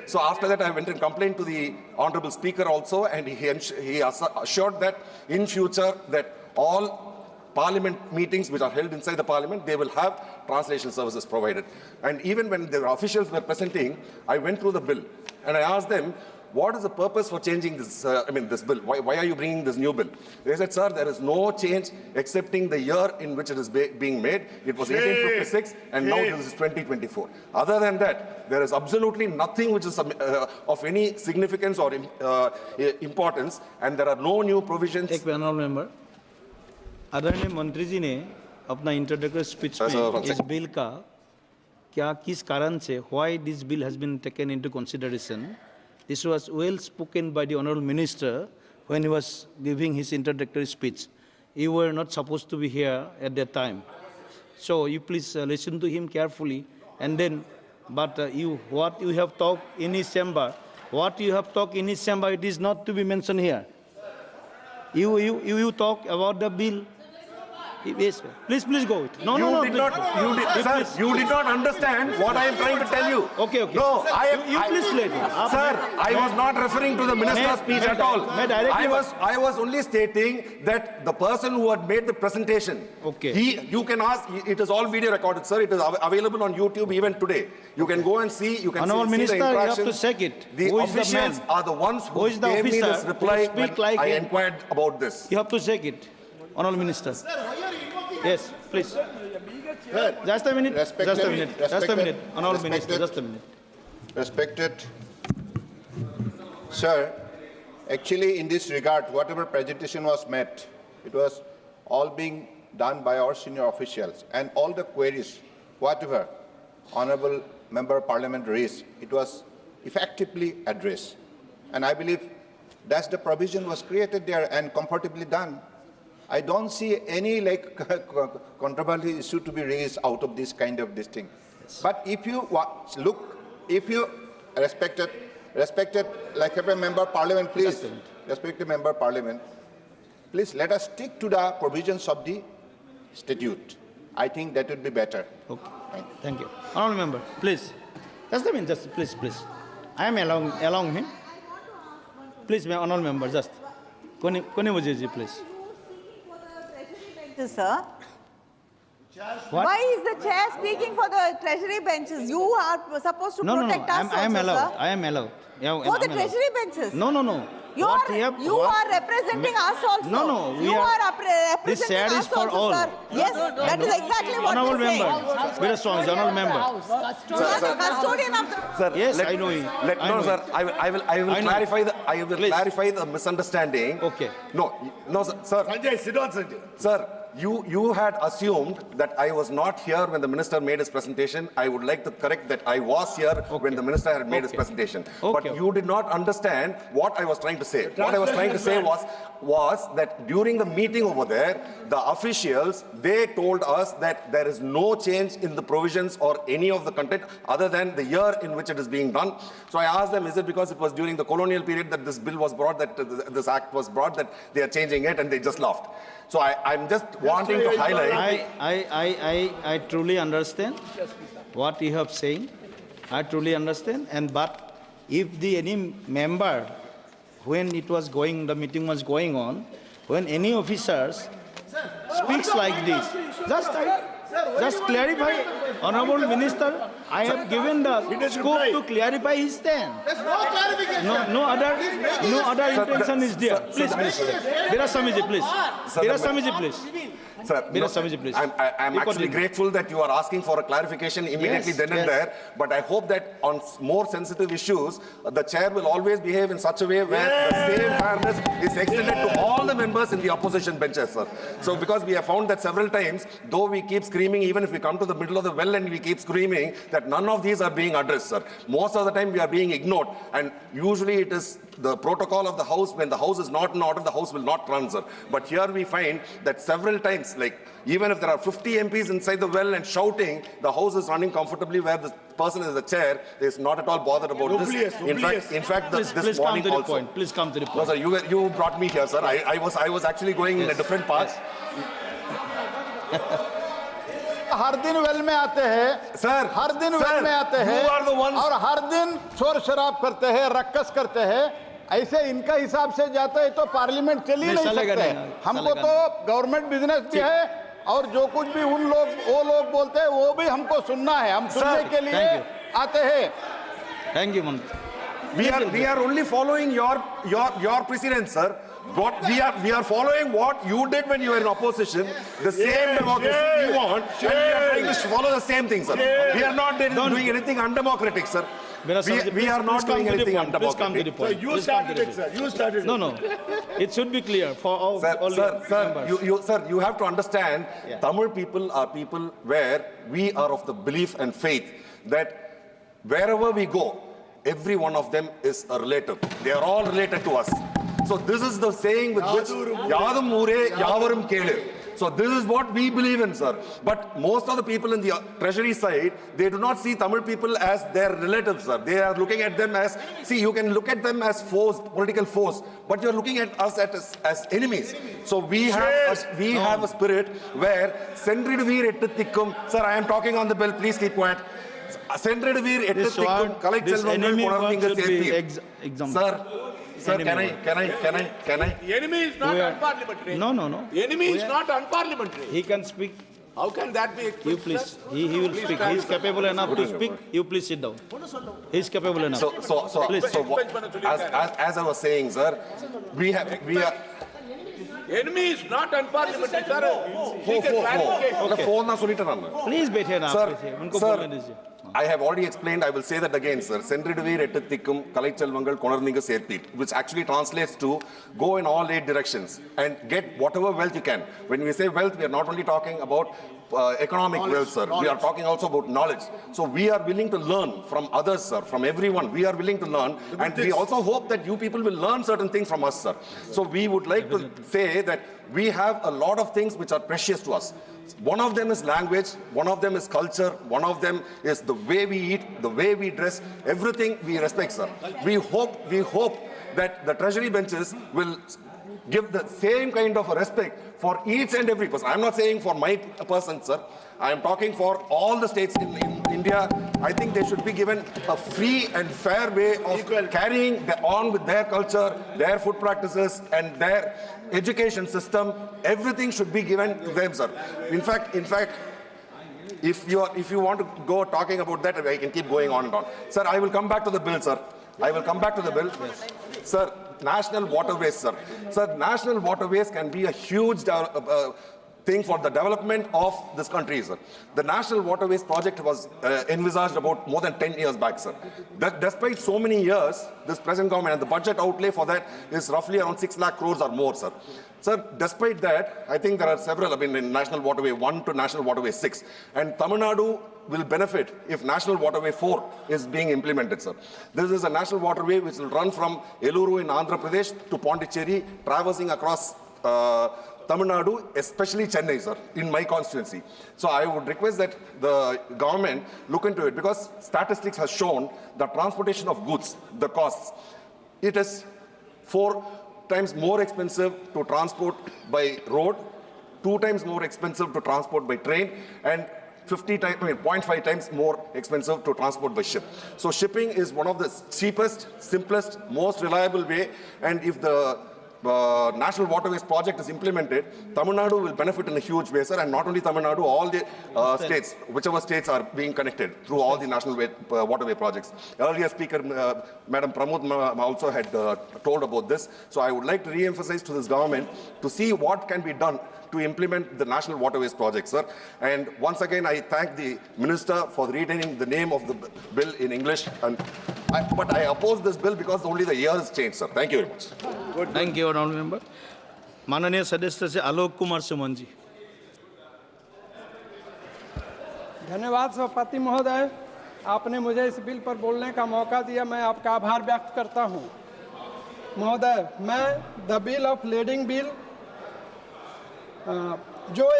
So after that, I went and complained to the Honorable Speaker also, and he assured that in future that all parliament meetings which are held inside the parliament, they will have translation services provided. And even when the officials were presenting, I went through the bill and I asked them, what is the purpose for changing this, this bill? Why are you bringing this new bill? They said, sir, there is no change excepting the year in which it is being made. It was 1856 and now this is 2024. Other than that, there is absolutely nothing which is of any significance or importance, and there are no new provisions. एक panel member आदरणीय मंत्री जी ने अपना introductory speech में इस bill का क्या किस कारण से why this bill has been taken into consideration. This was well spoken by the Honourable Minister when he was giving his introductory speech. You were not supposed to be here at that time. So you please listen to him carefully, and then, but what you have talked in his chamber, it is not to be mentioned here. You talk about the bill. Yes, please go. No, You no, did please. not, you did, Please, sir, please. you did not understand what I am trying to tell you. Okay. No, I am. You please play it. Sir, I was not referring to the minister's speech at all. I was only stating that the person who had made the presentation. Okay. You can ask. It is all video recorded, sir. It is available on YouTube even today. You can go and see. You can Honourable see Minister, the you have interactions. to check it. The Who is the officials man? are the ones Who who is the gave me officer this who reply speak when like I him? inquired about this. You have to check it. Honourable Minister. Yes, please. Just a minute. Honourable Minister, just a minute. Respected sir, actually in this regard, whatever presentation was made, it was all being done by our senior officials, and all the queries, whatever Honourable Member of Parliament raised, it was effectively addressed. And I believe that's the provision was created there and comfortably done. I don't see any controversial issue to be raised out of this kind of this thing. Yes. But if you look, if you respected like every member of parliament, please, respected member of parliament, please let us stick to the provisions of the statute. I think that would be better. Okay. Thank you. Honourable member, please. Just a minute, please. I am allowing him. Please, honourable member, just. Kone Mujiji, please. Sir. What? Why is the chair speaking for the treasury benches? You are supposed to protect us. I am also, allowed. sir. I am allowed. Yeah, For the treasury benches? No. You are representing us also. No. You are representing this chair us is for also, all. sir. Yes, that is exactly what Honourable you're saying. member, very strong, honourable member. Custodian of the... Sir, Yes, I know. No, sir. I will clarify the misunderstanding. Okay. No, sir. Sanjay, sit down, Sanjay. Sir, you had assumed that I was not here when the minister made his presentation. I would like to correct that I was here when the minister had made his presentation. But you did not understand what I was trying to say. What I was trying to say was that during the meeting over there, the officials, they told us that there is no change in the provisions or any of the content other than the year in which it is being done. So I asked them, is it because it was during the colonial period that this bill was brought, that this act was brought, that they are changing it, and they just laughed. So I'm just wanting to highlight. I truly understand what you have saying. I truly understand. But if any member, when the meeting was going on, when any officers speaks like this, just clarify, Honourable Minister, I have given the scope to clarify his stand. No other intention is there. Please. Biraswamiji, please. Sir, I'm actually grateful that you are asking for a clarification immediately then and there, but I hope that on more sensitive issues, the chair will always behave in such a way where the same fairness is extended to all the members in the opposition benches, sir. So because we have found that several times, though we keep screaming, even if we come to the middle of the well and we keep screaming, that none of these are being addressed, sir. Most of the time we are being ignored, and usually it is the protocol of the House. When the House is not in order, the House will not run, sir. But here we find that several times, like even if there are 50 MPs inside the well and shouting, the House is running comfortably where the person is the chair is not at all bothered about this. In fact, this morning also. Please come to the point. No, sir, you brought me here, sir. I was actually going in a different path. हर दिन well में आते हैं sir, हर दिन well में आते हैं और हर दिन शोर शराब करते हैं, रक्कस करते हैं, ऐसे इनका हिसाब से जाते हैं तो पार्लियामेंट चल ही नहीं सकते। हमको तो गवर्नमेंट बिजनेस भी है और जो कुछ भी वो लोग बोलते हैं वो भी हमको सुनना है, हम सुनने के लिए आते हैं। Thank you, Mantra. We are only following your precedent, sir. What we are following what you did when you were in opposition, the same democracy we want, and we are trying to follow the same thing, sir. We are not doing anything undemocratic, sir. We are not doing anything undemocratic. So you started it, sir. You started it. No. It should be clear for all members. Sir, you have to understand, Tamil people are people where we are of the belief and faith that wherever we go, every one of them is a relative. They are all related to us. So this is the saying with which Yadum Ure Yavarum Kele. So this is what we believe in, sir. But most of the people in the treasury side, they do not see Tamil people as their relatives, sir. They are looking at them as, see, you can look at them as foes, political foes, but you're looking at us as enemies. So we have a spirit where Sendriduveer ettu thikkum. Sir, I am talking on the bill. Please keep quiet. Sendriduveer ettu thikkum. Collect enemy word should be example. Sir, can I? The enemy is not unparliamentary. No. The enemy is not unparliamentary. He can speak. How can that be? You please. He will speak. He is capable enough to speak. You please sit down. He is capable enough. As I was saying, sir, we are. Enemy is not unparliamentary, sir. Please wait here now. Sir, I have already explained, I will say that again, sir. Sendriduveer ettu thikkum kalaiselvangal konarninga serpir, which actually translates to go in all 8 directions and get whatever wealth you can. When we say wealth, we are not only talking about economic wealth, sir. We are talking also about knowledge. So we are willing to learn from others, sir, from everyone. We are willing to learn, and we also hope that you people will learn certain things from us, sir. So we would like to say that we have a lot of things which are precious to us. One of them is language, one of them is culture, one of them is the way we eat, the way we dress, everything we respect, sir. We hope that the treasury benches will give the same kind of a respect for each and every person. I'm not saying for my person, sir. I am talking for all the states in India. I think they should be given a free and fair way of carrying on with their culture, their food practices, and their education system. Everything should be given to them, sir. In fact, if you want to go talking about that, I can keep going on and on. Sir, I will come back to the bill, sir. I will come back to the bill. Yes. Sir, national waterways, sir. Sir, national waterways can be a huge thing for the development of this country, sir. The National Waterways project was envisaged about more than 10 years back, sir. That despite so many years, this present government and the budget outlay for that is roughly around 6 lakh crores or more, sir. Sir, despite that, I think there are several, in National Waterway 1 to National Waterway 6. And Tamil Nadu will benefit if National Waterway 4 is being implemented, sir. This is a national waterway which will run from Eluru in Andhra Pradesh to Pondicherry, traversing across Tamil Nadu, especially Chennai, sir, in my constituency. So I would request that the government look into it, because statistics has shown the transportation of goods, the costs. It is 4 times more expensive to transport by road, 2 times more expensive to transport by train, and 0.5 times more expensive to transport by ship. So shipping is one of the cheapest, simplest, most reliable way, and if the National Waterways project is implemented, Tamil Nadu will benefit in a huge way, sir, and not only Tamil Nadu, all the states, whichever states are being connected through all the National Waterway projects. Earlier speaker, Madam Pramod also had told about this, so I would like to re-emphasize to this government to see what can be done to implement the National Waterways project, sir. And once again, I thank the Minister for retaining the name of the bill in English. But I oppose this bill because only the year has changed, sir. Thank you very much. Thank you, Honourable Member. माननीय सदस्य से आलोक कुमार सुमन जी. धन्यवाद सभापति महोदय, आपने मुझे इस bill पर बोलने का मौका दिया, मैं आपका आभार व्यक्त करता हूं। महोदय, मैं the bill of lading bill, जो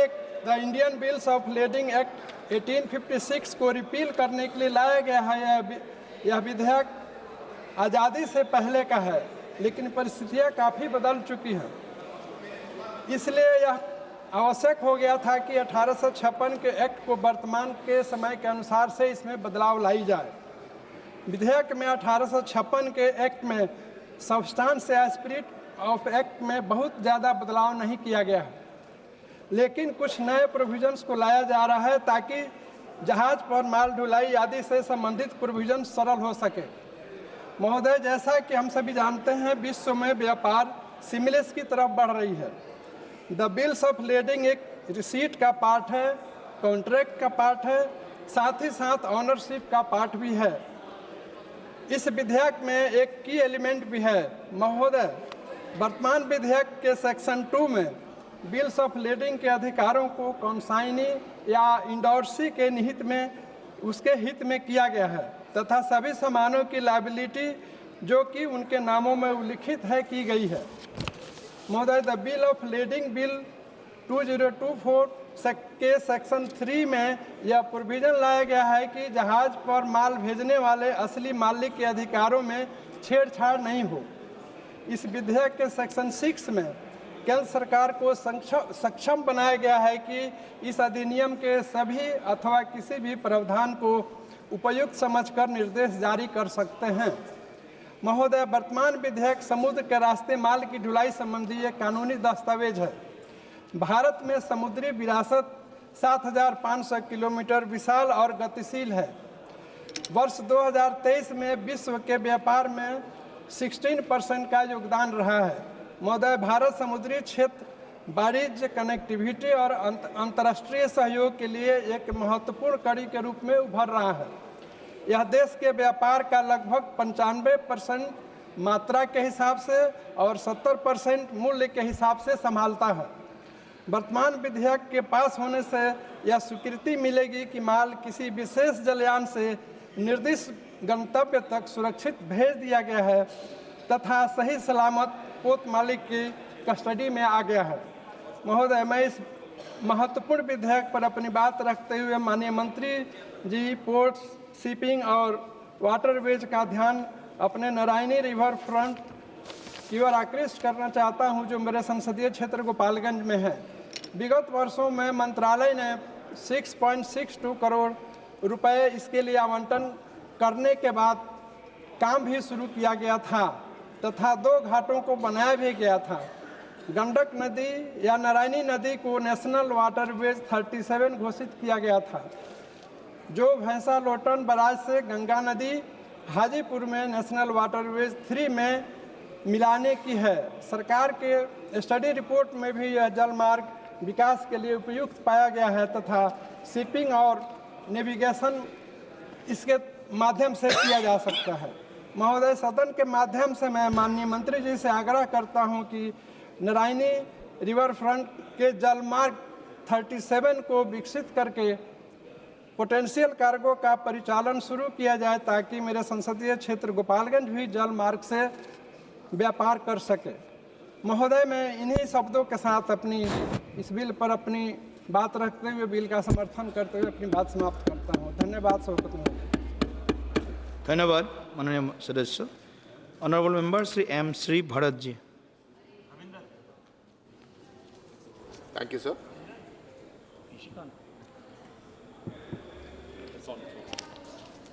the Indian bills of lading act 1856 को रिपील करने के लिए लाया गया है, यह विधेयक आज़ादी से पहले का है, लेकिन परिस्थितियाँ काफ़ी बदल चुकी हैं। इसलिए यह आवश्यक हो गया था कि 1856 के एक्ट को वर्तमान के समय के अनुसार से इसमें बदलाव लाई जाए। विधेयक में 1856 के एक्ट में सब्सटेंस या स्पिरिट ऑफ एक्ट में बहुत ज़्यादा बदलाव नहीं किया गया है, लेकिन कुछ नए प्रोविजंस को लाया जा रहा है ताकि जहाज पर माल ढुलाई आदि से संबंधित प्रोविजन सरल हो सके। महोदय, जैसा कि हम सभी जानते हैं, विश्व में व्यापार सिमिलेस की तरफ बढ़ रही है। द बिल्स ऑफ लेडिंग एक रिसीट का पार्ट है, कॉन्ट्रैक्ट का पार्ट है, साथ ही साथ ऑनरशिप का पार्ट भी है। इस विधेयक में एक की एलिमेंट भी है। महोदय, वर्तमान विधेयक के सेक्शन 2 में बिल्स ऑफ लेडिंग के अधिकारों को कॉन्साइनी या इंडोर्सी के निहित में उसके हित में किया गया है तथा सभी सामानों की लायबिलिटी जो कि उनके नामों में उल्लिखित है की गई है। महोदय, the bill of lading bill 2024 के सेक्शन 3 में यह प्रोविजन लाया गया है कि जहाज पर माल भेजने वाले असली मालिक के अधिकारों में छेड़छाड़ नहीं हो। इस विधेयक के सेक्शन 6 में केंद्र सरकार को सक्षम बनाया गया है कि इस अधिनियम के सभी अथवा किसी भी प्रावधान को उपयुक्त समझकर निर्देश जारी कर सकते हैं। महोदय, वर्तमान विधेयक समुद्र के रास्ते माल की ढुलाई संबंधी एक कानूनी दस्तावेज है। भारत में समुद्री विरासत 7,500 किलोमीटर विशाल और गतिशील है। वर्ष 2023 में विश्व के व्यापार में 16% का योगदान रहा है। महोदय, भारत समुद्री क्षेत्र वाणिज्य, कनेक्टिविटी और अंतर्राष्ट्रीय सहयोग के लिए एक महत्वपूर्ण कड़ी के रूप में उभर रहा है। यह देश के व्यापार का लगभग 95% मात्रा के हिसाब से और 70% मूल्य के हिसाब से संभालता है। वर्तमान विधेयक के पास होने से यह स्वीकृति मिलेगी कि माल किसी विशेष जलयान से निर्दिष्ट गंतव्य तक सुरक्षित भेज दिया गया है तथा सही सलामत पोत मालिक की कस्टडी में आ गया है। महोदय, मैं इस महत्वपूर्ण विधेयक पर अपनी बात रखते हुए माननीय मंत्री जी पोर्ट्स, शिपिंग और वाटरवेज का ध्यान अपने नारायणी रिवर फ्रंट की ओर आकृष्ट करना चाहता हूं, जो मेरे संसदीय क्षेत्र गोपालगंज में है। विगत वर्षों में मंत्रालय ने 6.62 करोड़ रुपए इसके लिए आवंटन करने के बाद काम भी शुरू किया गया था तथा 2 घाटों को बनाया भी गया था। गंडक नदी या नारायणी नदी को नेशनल वाटरवेज 37 घोषित किया गया था, जो भैंसा लोटन बराज से गंगा नदी हाजीपुर में नेशनल वाटरवेज 3 में मिलाने की है। सरकार के स्टडी रिपोर्ट में भी यह जल मार्ग विकास के लिए उपयुक्त पाया गया है तथा शिपिंग और नेविगेशन इसके माध्यम से किया जा सकता है। महोदय, सदन के माध्यम से मैं माननीय मंत्री जी से आग्रह करता हूं कि नारायणी रिवर फ्रंट के जल मार्ग 37 को विकसित करके पोटेंशियल कार्गो का परिचालन शुरू किया जाए ताकि मेरे संसदीय क्षेत्र गोपालगंज भी जल मार्ग से व्यापार कर सके। महोदय, मैं इन्हीं शब्दों के साथ अपनी इस बिल पर अपनी बात रखते हुए बिल का समर्थन करते हुए अपनी बात समाप्त करता हूँ। धन्यवाद सभापति महोदय। धन्यवाद माननीय सदस्य। Honourable member Shri M Shri Bharat ji. Thank you, sir.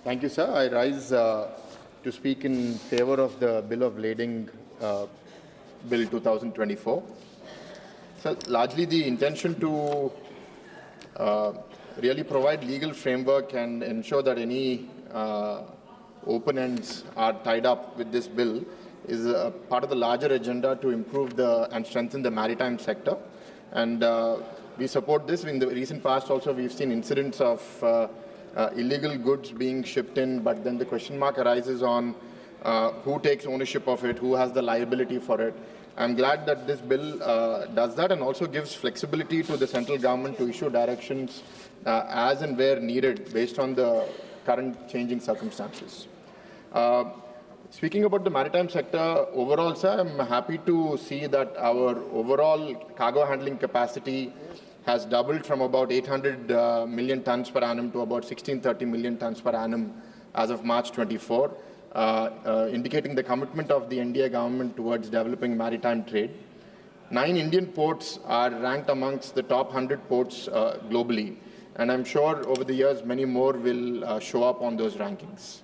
Thank you, sir. I rise to speak in favor of the Bill of Lading, Bill 2024. So, largely the intention to really provide legal framework and ensure that any open ends are tied up with this bill is a part of the larger agenda to improve and strengthen the maritime sector. And we support this. In the recent past also, we've seen incidents of illegal goods being shipped in, but then the question mark arises on who takes ownership of it, who has the liability for it. I'm glad that this bill does that and also gives flexibility to the central government to issue directions as and where needed based on the current changing circumstances. Speaking about the maritime sector overall, sir, I'm happy to see that our overall cargo handling capacity has doubled from about 800 million tons per annum to about 1630 million tons per annum as of March 24, indicating the commitment of the NDA government towards developing maritime trade. 9 Indian ports are ranked amongst the top 100 ports globally, and I'm sure over the years many more will show up on those rankings.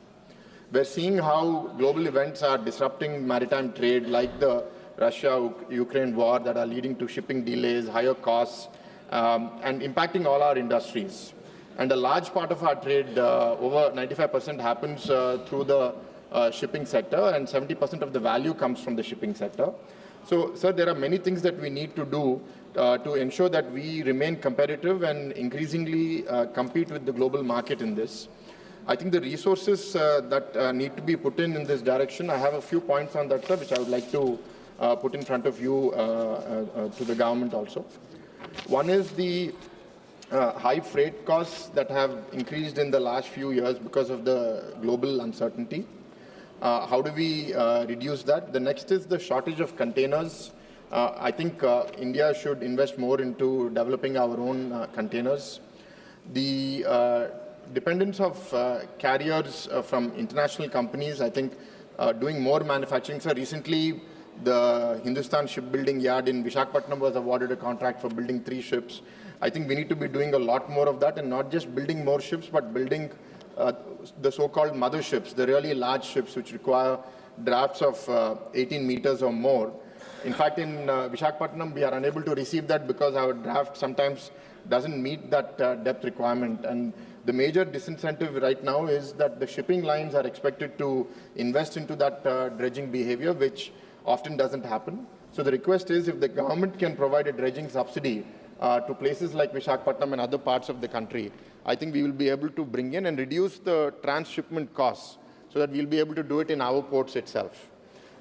We're seeing how global events are disrupting maritime trade, like the Russia-Ukraine war, that are leading to shipping delays, higher costs, and impacting all our industries. And a large part of our trade, over 95%, happens through the shipping sector, and 70% of the value comes from the shipping sector. So, sir, there are many things that we need to do to ensure that we remain competitive and increasingly compete with the global market in this. I think the resources that need to be put in this direction, I have a few points on that, sir, which I would like to put in front of you to the government also. One is the high freight costs that have increased in the last few years because of the global uncertainty. How do we reduce that? The next is the shortage of containers I think India should invest more into developing our own containers. The dependence of carriers from international companies, I think doing more manufacturing. So recently, the Hindustan Shipbuilding Yard in Visakhapatnam was awarded a contract for building 3 ships. I think we need to be doing a lot more of that, and not just building more ships, but building the so-called mother ships, the really large ships which require drafts of 18 meters or more. In fact, in Visakhapatnam, we are unable to receive that because our draft sometimes doesn't meet that depth requirement. And the major disincentive right now is that the shipping lines are expected to invest into that dredging behavior, which often doesn't happen. So the request is, if the government can provide a dredging subsidy to places like Visakhapatnam and other parts of the country, I think we will be able to bring in and reduce the transshipment costs so that we'll be able to do it in our ports itself.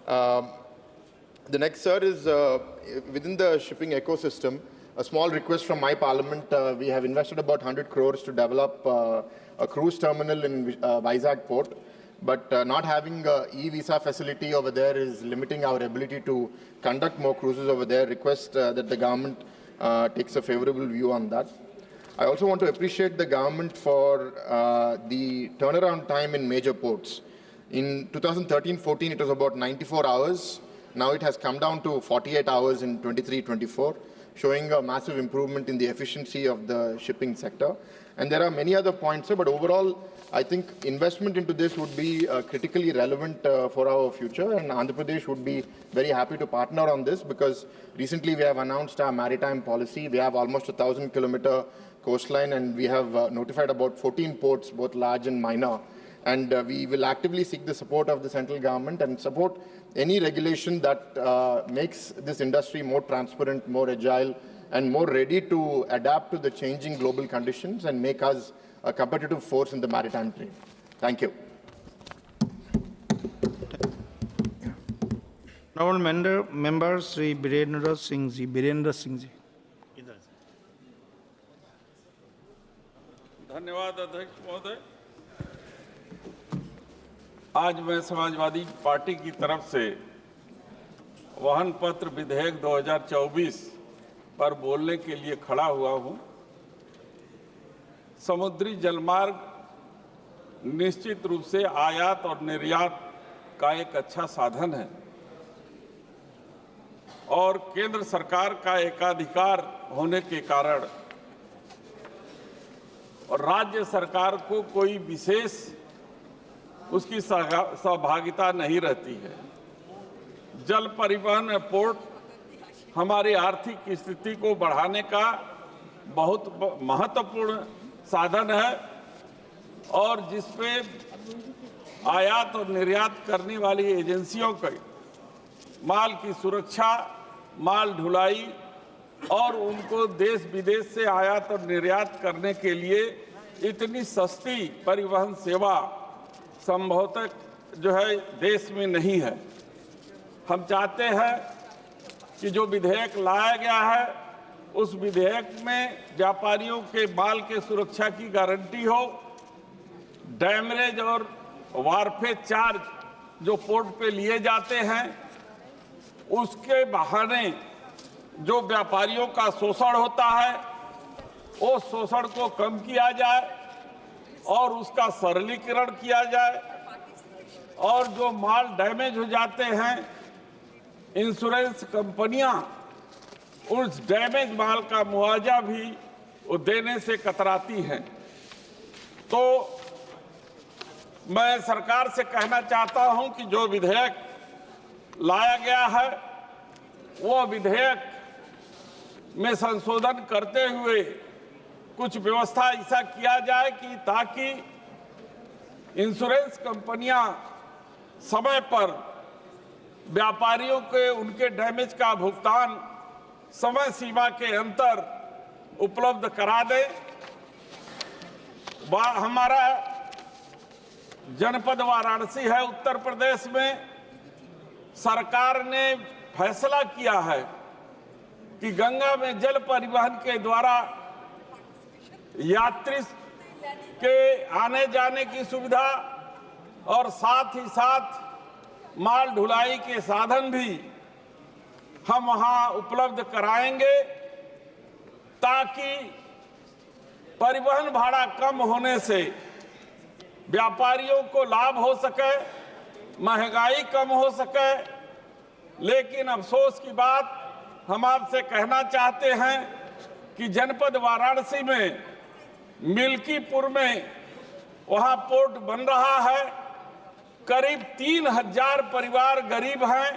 The next, sir, is within the shipping ecosystem, a small request from my parliament. We have invested about 100 crores to develop a cruise terminal in Vizag port, but not having an e-visa facility over there is limiting our ability to conduct more cruises over there. Request that the government takes a favorable view on that. I also want to appreciate the government for the turnaround time in major ports. In 2013-14, it was about 94 hours. Now it has come down to 48 hours in 23-24, showing a massive improvement in the efficiency of the shipping sector. And there are many other points, but overall, I think investment into this would be critically relevant for our future, and Andhra Pradesh would be very happy to partner on this, because recently we have announced our maritime policy. We have almost 1,000-kilometer coastline, and we have notified about 14 ports, both large and minor. And we will actively seek the support of the central government and support any regulation that makes this industry more transparent, more agile, and more ready to adapt to the changing global conditions and make us a competitive force in the maritime trade. Thank you. Honourable member Sri Birendra Singh ji. धन्यवाद अध्यक्ष महोदय। आज मैं Samajwadi party की तरफ से वाहन पत्र विधेयक 2024 पर बोलने के लिए खड़ा हुआ हूं। समुद्री जलमार्ग निश्चित रूप से आयात और निर्यात का एक अच्छा साधन है और केंद्र सरकार का एकाधिकार होने के कारण और राज्य सरकार को कोई विशेष उसकी सहभागिता नहीं रहती है। जल परिवहन पोर्ट हमारी आर्थिक स्थिति को बढ़ाने का बहुत महत्वपूर्ण साधन है और जिसपे आयात और निर्यात करने वाली एजेंसियों के माल की सुरक्षा, माल ढुलाई और उनको देश विदेश से आयात और निर्यात करने के लिए इतनी सस्ती परिवहन सेवा संभवतः जो है देश में नहीं है। हम चाहते हैं कि जो विधेयक लाया गया है उस विधेयक में व्यापारियों के माल के सुरक्षा की गारंटी हो, डैमरेज और वारफेज चार्ज जो पोर्ट पे लिए जाते हैं उसके बहाने जो व्यापारियों का शोषण होता है वो शोषण को कम किया जाए और उसका सरलीकरण किया जाए और जो माल डैमेज हो जाते हैं इंश्योरेंस कंपनियां उस डैमेज माल का मुआवजा भी वो देने से कतराती हैं। तो मैं सरकार से कहना चाहता हूं कि जो विधेयक लाया गया है वो विधेयक में संशोधन करते हुए कुछ व्यवस्था ऐसा किया जाए कि ताकि इंश्योरेंस कंपनियां समय पर व्यापारियों के उनके डैमेज का भुगतान समय सीमा के अंतर उपलब्ध करा दे। हमारा जनपद वाराणसी है उत्तर प्रदेश में, सरकार ने फैसला किया है कि गंगा में जल परिवहन के द्वारा यात्री के आने जाने की सुविधा और साथ ही साथ माल ढुलाई के साधन भी हम वहां उपलब्ध कराएंगे ताकि परिवहन भाड़ा कम होने से व्यापारियों को लाभ हो सके, महंगाई कम हो सके। लेकिन अफसोस की बात हम आपसे कहना चाहते हैं कि जनपद वाराणसी में मिल्कीपुर में वहां पोर्ट बन रहा है। करीब 3000 परिवार गरीब हैं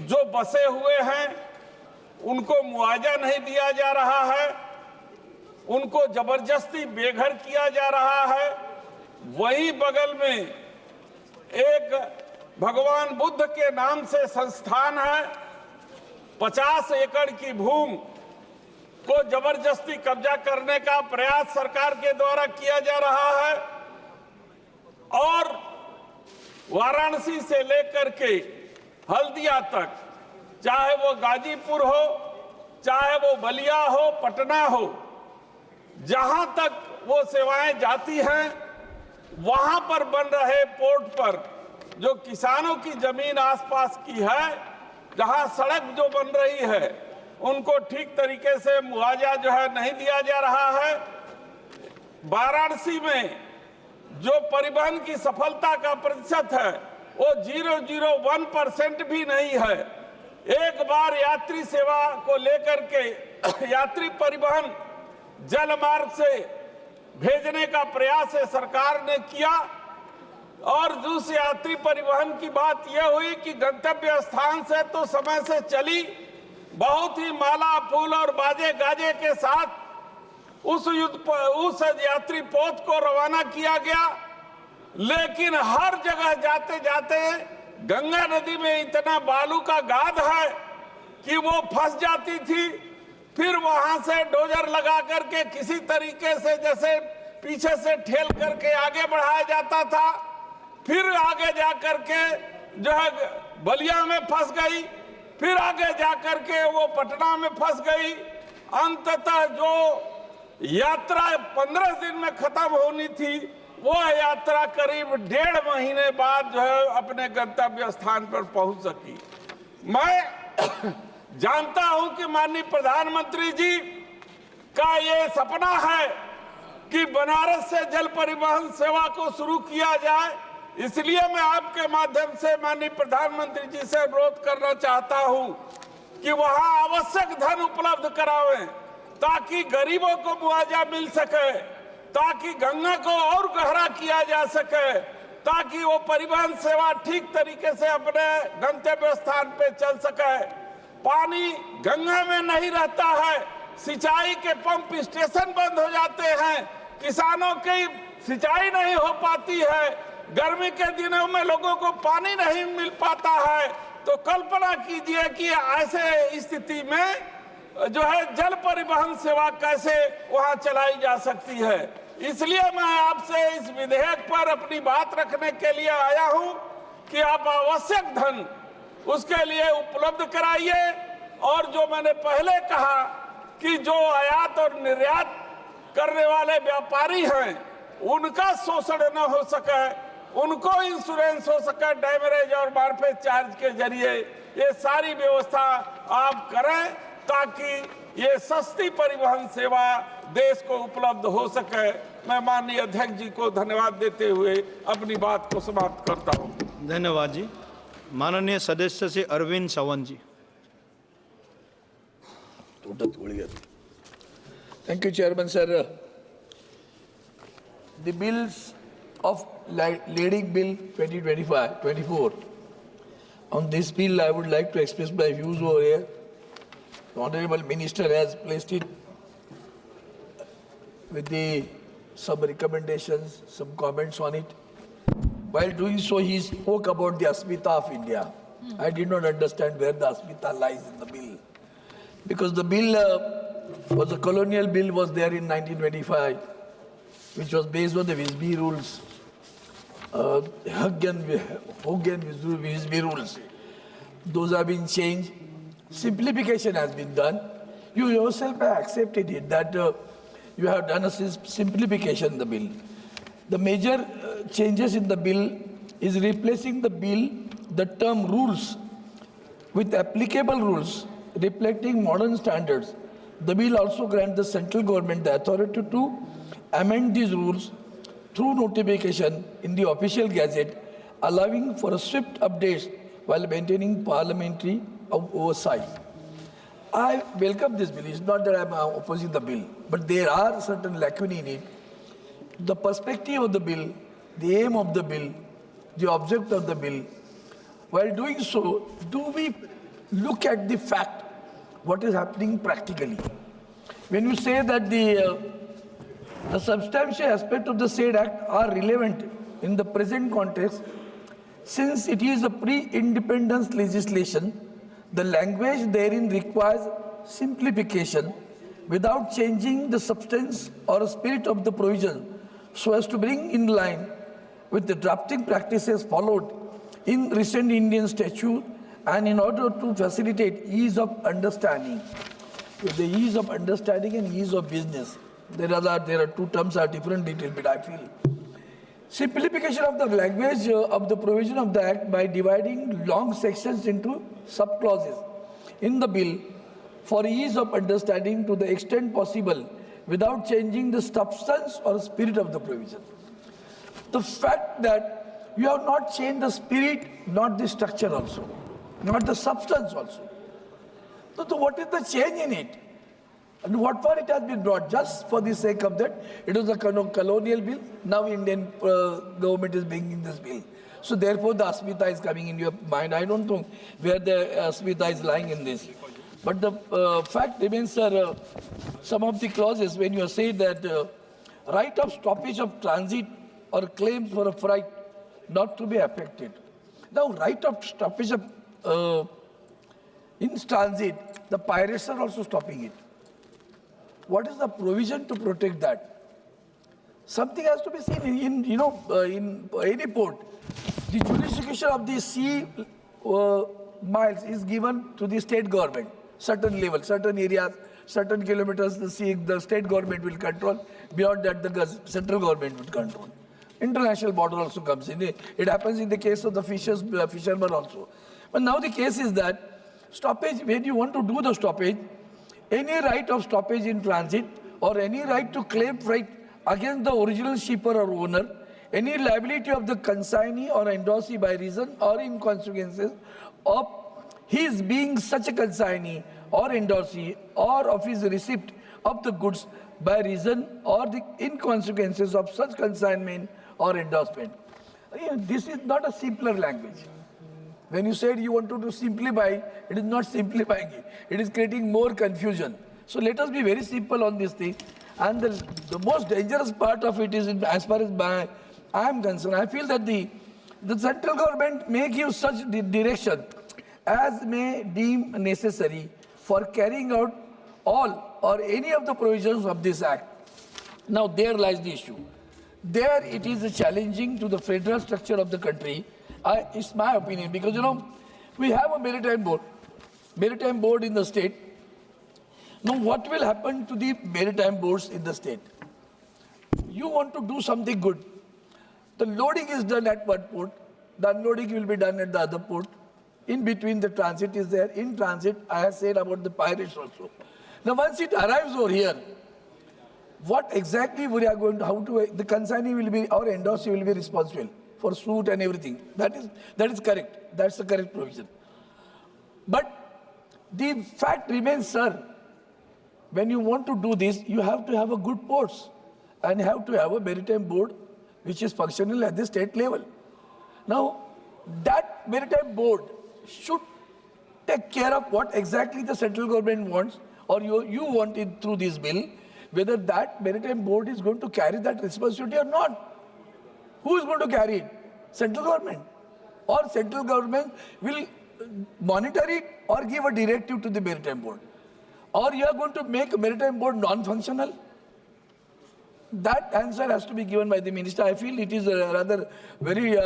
जो बसे हुए हैं, उनको मुआवजा नहीं दिया जा रहा है, उनको जबरदस्ती बेघर किया जा रहा है। वहीं बगल में एक भगवान बुद्ध के नाम से संस्थान है, 50 एकड़ की भूमि को जबरदस्ती कब्जा करने का प्रयास सरकार के द्वारा किया जा रहा है। और वाराणसी से लेकर के हल्दिया तक, चाहे वो गाजीपुर हो, चाहे वो बलिया हो, पटना हो, जहां तक वो सेवाएं जाती हैं, वहां पर बन रहे पोर्ट पर जो किसानों की जमीन आसपास की है, जहां सड़क जो बन रही है, उनको ठीक तरीके से मुआवजा जो है नहीं दिया जा रहा है। वाराणसी में जो परिवहन की सफलता का प्रतिशत है वो 0.01% भी नहीं है। एक बार यात्री सेवा को लेकर के यात्री परिवहन जल मार्ग से भेजने का प्रयास है सरकार ने किया, और उस यात्री परिवहन की बात यह हुई कि गंतव्य स्थान से तो समय से चली, बहुत ही माला फूल और बाजे गाजे के साथ उस यात्री पोत को रवाना किया गया। लेकिन हर जगह जाते जाते गंगा नदी में इतना बालू का गाद है कि वो फंस जाती थी। फिर वहां से डोजर लगा करके किसी तरीके से जैसे पीछे से ठेल करके आगे बढ़ाया जाता था। फिर आगे जा करके जो है बलिया में फंस गई, फिर आगे जा करके वो पटना में फंस गई। अंततः जो यात्रा 15 दिन में खत्म होनी थी, वो यात्रा करीब 1.5 महीने बाद जो है अपने गंतव्य स्थान पर पहुंच सकी। मैं जानता हूं कि माननीय प्रधानमंत्री जी का ये सपना है कि बनारस से जल परिवहन सेवा को शुरू किया जाए। इसलिए मैं आपके माध्यम से माननीय प्रधानमंत्री जी से अनुरोध करना चाहता हूं कि वहां आवश्यक धन उपलब्ध करावें ताकि गरीबों को मुआवजा मिल सके, ताकि गंगा को और गहरा किया जा सके, ताकि वो परिवहन सेवा ठीक तरीके से अपने गंतव्य स्थान पे चल सके। पानी गंगा में नहीं रहता है, सिंचाई के पंप स्टेशन बंद हो जाते हैं, किसानों की सिंचाई नहीं हो पाती है, गर्मी के दिनों में लोगों को पानी नहीं मिल पाता है। तो कल्पना कीजिए कि ऐसे स्थिति में जो है जल परिवहन सेवा कैसे वहां चलाई जा सकती है। इसलिए मैं आपसे इस विधेयक पर अपनी बात रखने के लिए आया हूं कि आप आवश्यक धन उसके लिए उपलब्ध कराइए, और जो मैंने पहले कहा कि जो आयात और निर्यात करने वाले व्यापारी हैं उनका शोषण न हो सके, उनको इंश्योरेंस हो सके डैमरेज और मार्फेज चार्ज के जरिए, ये सारी व्यवस्था आप करें ताकि ये सस्ती परिवहन सेवा देश को उपलब्ध हो सके। मैं माननीय अध्यक्ष जी को धन्यवाद देते हुए अपनी बात को समाप्त करता हूं। धन्यवाद जी। माननीय सदस्य से अरविंद सावंत जी। Thank you, Chairman sir. The bills of leading bill 2025-24. On this bill, I would like to express my views over here. The Honorable Minister has placed it with some recommendations, some comments on it. While doing so, he spoke about the Asmita of India. I did not understand where the Asmita lies in the bill. Because the bill was a colonial bill, was there in 1925, which was based on the Visby rules, Huggen Visby rules. Those have been changed. Simplification has been done. You yourself have accepted it, that you have done a simplification in the bill. The major changes in the bill is replacing the bill, the term rules, with applicable rules reflecting modern standards. The bill also grants the central government the authority to amend these rules through notification in the official gazette, allowing for a swift updates while maintaining parliamentary oversight. I welcome this bill. It's not that I'm opposing the bill, but there are certain lacunae in it. The perspective of the bill, the aim of the bill, the object of the bill. While doing so, do we look at the fact, what is happening practically? When you say that the substantial aspects of the said act are relevant in the present context, since it is a pre-independence legislation, the language therein requires simplification without changing the substance or spirit of the provision so as to bring in line with the drafting practices followed in recent Indian statute and in order to facilitate ease of understanding. With the ease of understanding and ease of business, there are two terms are different little bit, I feel. Simplification of the language of the provision of the Act by dividing long sections into sub-clauses in the bill for ease of understanding to the extent possible without changing the substance or spirit of the provision. The fact that you have not changed the spirit, not the structure also, not the substance also. So what is the change in it? And what for it has been brought? Just for the sake of that, it was a colonial bill. Now Indian government is bringing this bill. So therefore the asmita is coming in your mind. I don't know where the asmita is lying in this. But the fact remains, sir, some of the clauses when you say that right of stoppage of transit or claims for a freight not to be affected. Now right of stoppage of in transit, the pirates are also stopping it. What is the provision to protect that? Something has to be seen in in any port. The jurisdiction of the sea miles is given to the state government. Certain level, certain areas, certain kilometers, the state government will control. Beyond that, the central government will control. International border also comes in. It happens in the case of the fishermen also. But now the case is that stoppage, when you want to do the stoppage, any right of stoppage in transit or any right to claim freight against the original shipper or owner, any liability of the consignee or endorsee by reason or in consequences of his being such a consignee or endorsee or of his receipt of the goods by reason or the inconsequences of such consignment or endorsement. This is not a simpler language. When you said you want to simplify, it is not simplifying it. It is creating more confusion. So let us be very simple on this thing. And the most dangerous part of it is, as far as I am concerned, I feel that the central government may give such direction as may deem necessary for carrying out all or any of the provisions of this act. Now there lies the issue. There it is challenging to the federal structure of the country. It's my opinion, because we have a maritime board in the state. Now what will happen to the maritime boards in the state? You want to do something good. The loading is done at one port, the unloading will be done at the other port. In between the transit is there. In transit, I have said about the pirates also. Now once it arrives over here, what exactly we are going to, the consignee will be, or endorsee will be responsible for suit and everything. That is correct. That's the correct provision. But the fact remains, sir, when you want to do this, you have to have a good ports and have to have a maritime board which is functional at the state level. Now, that maritime board should take care of what exactly the central government wants, or you want it through this bill, whether that maritime board is going to carry that responsibility or not. Who is going to carry it? Central government. Or central government will monitor it or give a directive to the maritime board. Or you are going to make a maritime board non-functional. That answer has to be given by the minister. I feel it is a rather very,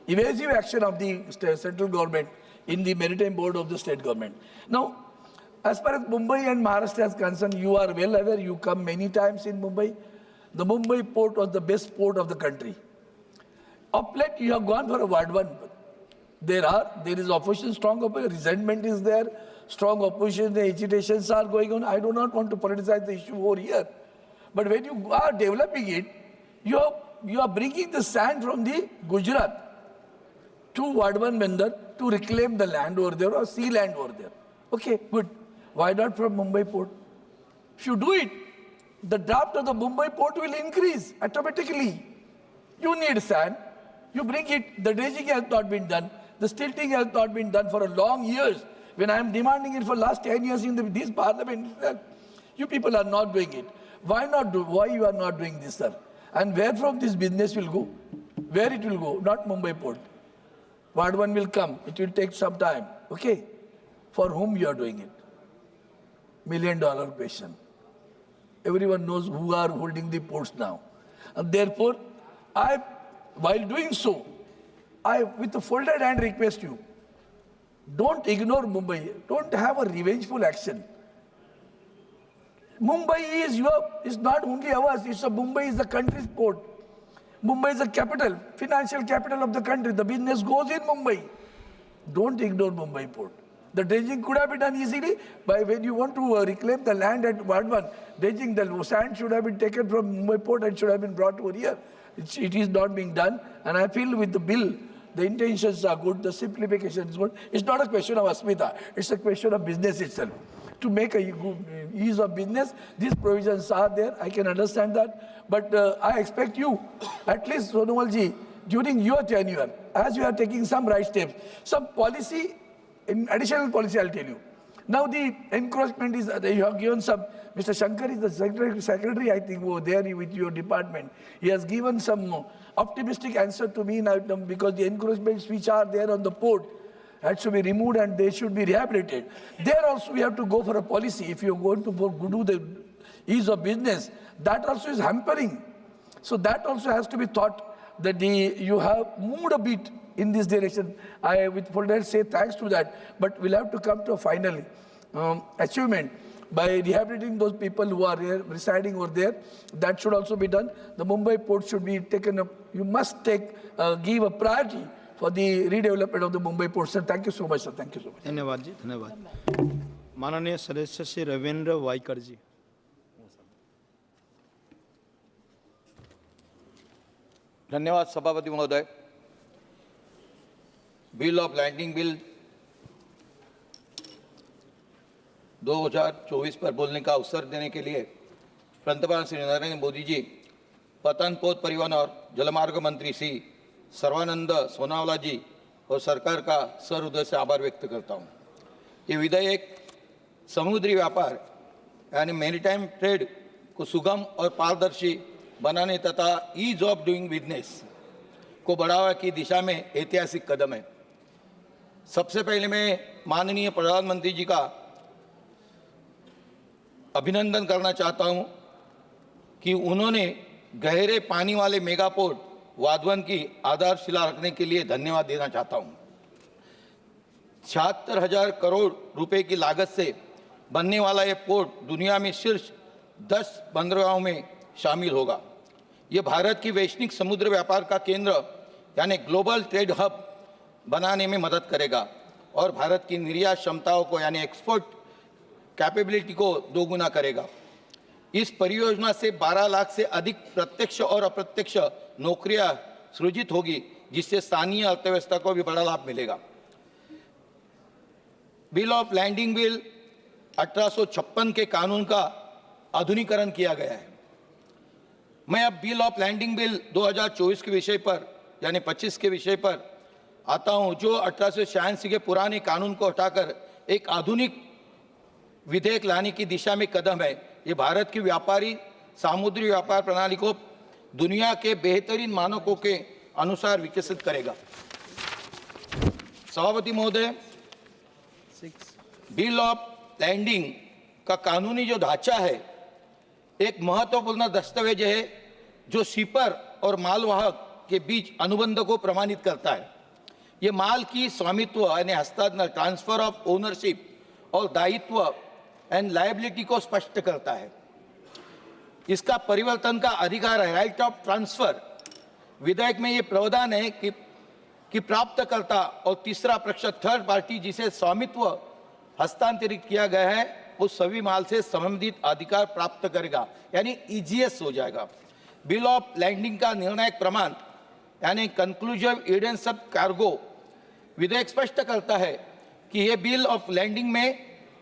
evasive action of the central government in the maritime board of the state government. Now, as far as Mumbai and Maharashtra is concerned, you are well aware, you come many times in Mumbai. The Mumbai port was the best port of the country. Of late, you have gone for a ward one. There is opposition, strong opposition, resentment is there, strong opposition, the agitations are going on. I do not want to politicize the issue over here. But when you are developing it, you are bringing the sand from the Gujarat to Vadvan Bandar to reclaim the land over there or sea land over there. Okay, good. Why not from Mumbai port? If you do it, the draft of the Mumbai port will increase automatically. You need sand, you bring it, the dredging has not been done, the stilting has not been done for a long years. When I am demanding it for last 10 years in this parliament, you people are not doing it. Why you are not doing this, sir? And where from this business will go? Where it will go? Not Mumbai port. Vadvan will come, it will take some time, okay? For whom you are doing it? $1 million question. Everyone knows who are holding the ports now. And therefore, while doing so, I, with a folded hand, request you, don't ignore Mumbai. Don't have a revengeful action. Mumbai is not only ours, Mumbai is the country's port. Mumbai is the capital, financial capital of the country. The business goes in Mumbai. Don't ignore Mumbai port. The dredging could have been done easily by when you want to reclaim the land at Vadvan. Dredging, the sand should have been taken from Mumbai port and should have been brought over here. It is not being done. And I feel with the bill, the intentions are good, the simplification is good. It's not a question of Asmita. It's a question of business itself. To make a ease of business, these provisions are there. I can understand that. But I expect you, at least Sonowalji, during your tenure, as you are taking some right steps, some policy, additional policy I'll tell you. Now the encroachment is, you have given some, Mr. Shankar is the secretary, I think, over there with your department. He has given some optimistic answer to me now because the encroachments which are there on the port had to be removed and they should be rehabilitated. There also we have to go for a policy. If you're going to do the ease of business, that also is hampering. So that also has to be thought that you have moved a bit in this direction. I, with full delight, say thanks to that. But we'll have to come to a final achievement by rehabilitating those people who are here, residing over there. That should also be done. The Mumbai port should be taken up. You must give a priority for the redevelopment of the Mumbai port. Sir, thank you so much, sir. Thank you so much. धन्यवाद जी, धन्यवाद. माननीय सदस्य श्री रविंद्र वाइकर जी. धन्यवाद सभापति महोदय. Bill of landing bill 2024 पर बोलने का अवसर देने के लिए पंतप्रधान श्री नरेंद्र मोदी जी, पतन पोत परिवहन और जलमार्ग मंत्री श्री सर्वानंद सोनावाला जी और सरकार का सहृदय से आभार व्यक्त करता हूं. ये विधेयक समुद्री व्यापार यानी मैरीटाइम ट्रेड को सुगम और पारदर्शी बनाने तथा ईज ऑफ डूइंग बिजनेस को बढ़ावा की दिशा में ऐतिहासिक कदम है. सबसे पहले मैं माननीय प्रधानमंत्री जी का अभिनंदन करना चाहता हूं कि उन्होंने गहरे पानी वाले मेगा पोर्ट वाधवन की आधारशिला रखने के लिए धन्यवाद देना चाहता हूं. 76,000 करोड़ रुपए की लागत से बनने वाला ये पोर्ट दुनिया में शीर्ष 10 बंदरगाहों में शामिल होगा. ये भारत की वैश्विक समुद्र व्यापार का केंद्र यानी ग्लोबल ट्रेड हब बनाने में मदद करेगा और भारत की निर्यात क्षमताओं को यानी एक्सपोर्ट कैपेबिलिटी को दोगुना करेगा. इस परियोजना से 12 लाख से अधिक प्रत्यक्ष और अप्रत्यक्ष नौकरियां सृजित होगी, जिससे स्थानीय अर्थव्यवस्था को भी बड़ा लाभ मिलेगा. बिल ऑफ लैंडिंग बिल 1856 के कानून का आधुनिकीकरण किया गया है. मैं अब बिल ऑफ लैंडिंग बिल 2024 के विषय पर यानी 25 के विषय पर आता हूं, जो 1886 के पुराने कानून को हटाकर एक आधुनिक विधेयक लाने की दिशा में कदम है. ये भारत की व्यापारी समुद्री व्यापार प्रणाली को दुनिया के बेहतरीन मानकों के अनुसार विकसित करेगा. सभापति महोदय, बिल ऑफ लैंडिंग का कानूनी जो ढांचा है एक महत्वपूर्ण दस्तावेज है जो शिपर और मालवाहक के बीच अनुबंध को प्रमाणित करता है. ये माल की स्वामित्व यानी हस्तांतरण, ट्रांसफर ऑफ ओनरशिप और दायित्व एंड लायबिलिटी को स्पष्ट करता है. इसका परिवर्तन का अधिकार है, राइट ऑफ ट्रांसफर. विधेयक में ये प्रावधान है कि कि प्राप्तकर्ता और तीसरा पक्ष थर्ड पार्टी जिसे स्वामित्व हस्तांतरित किया गया है वो सभी माल से संबंधित अधिकार प्राप्त करेगा, यानी ईजीएस हो जाएगा। बिल ऑफ लैंडिंग का निर्णायक प्रमाण यानी कंक्लूसिव एविडेंस ऑफ कार्गो विधेयक स्पष्ट करता है कि यह बिल ऑफ लैंडिंग में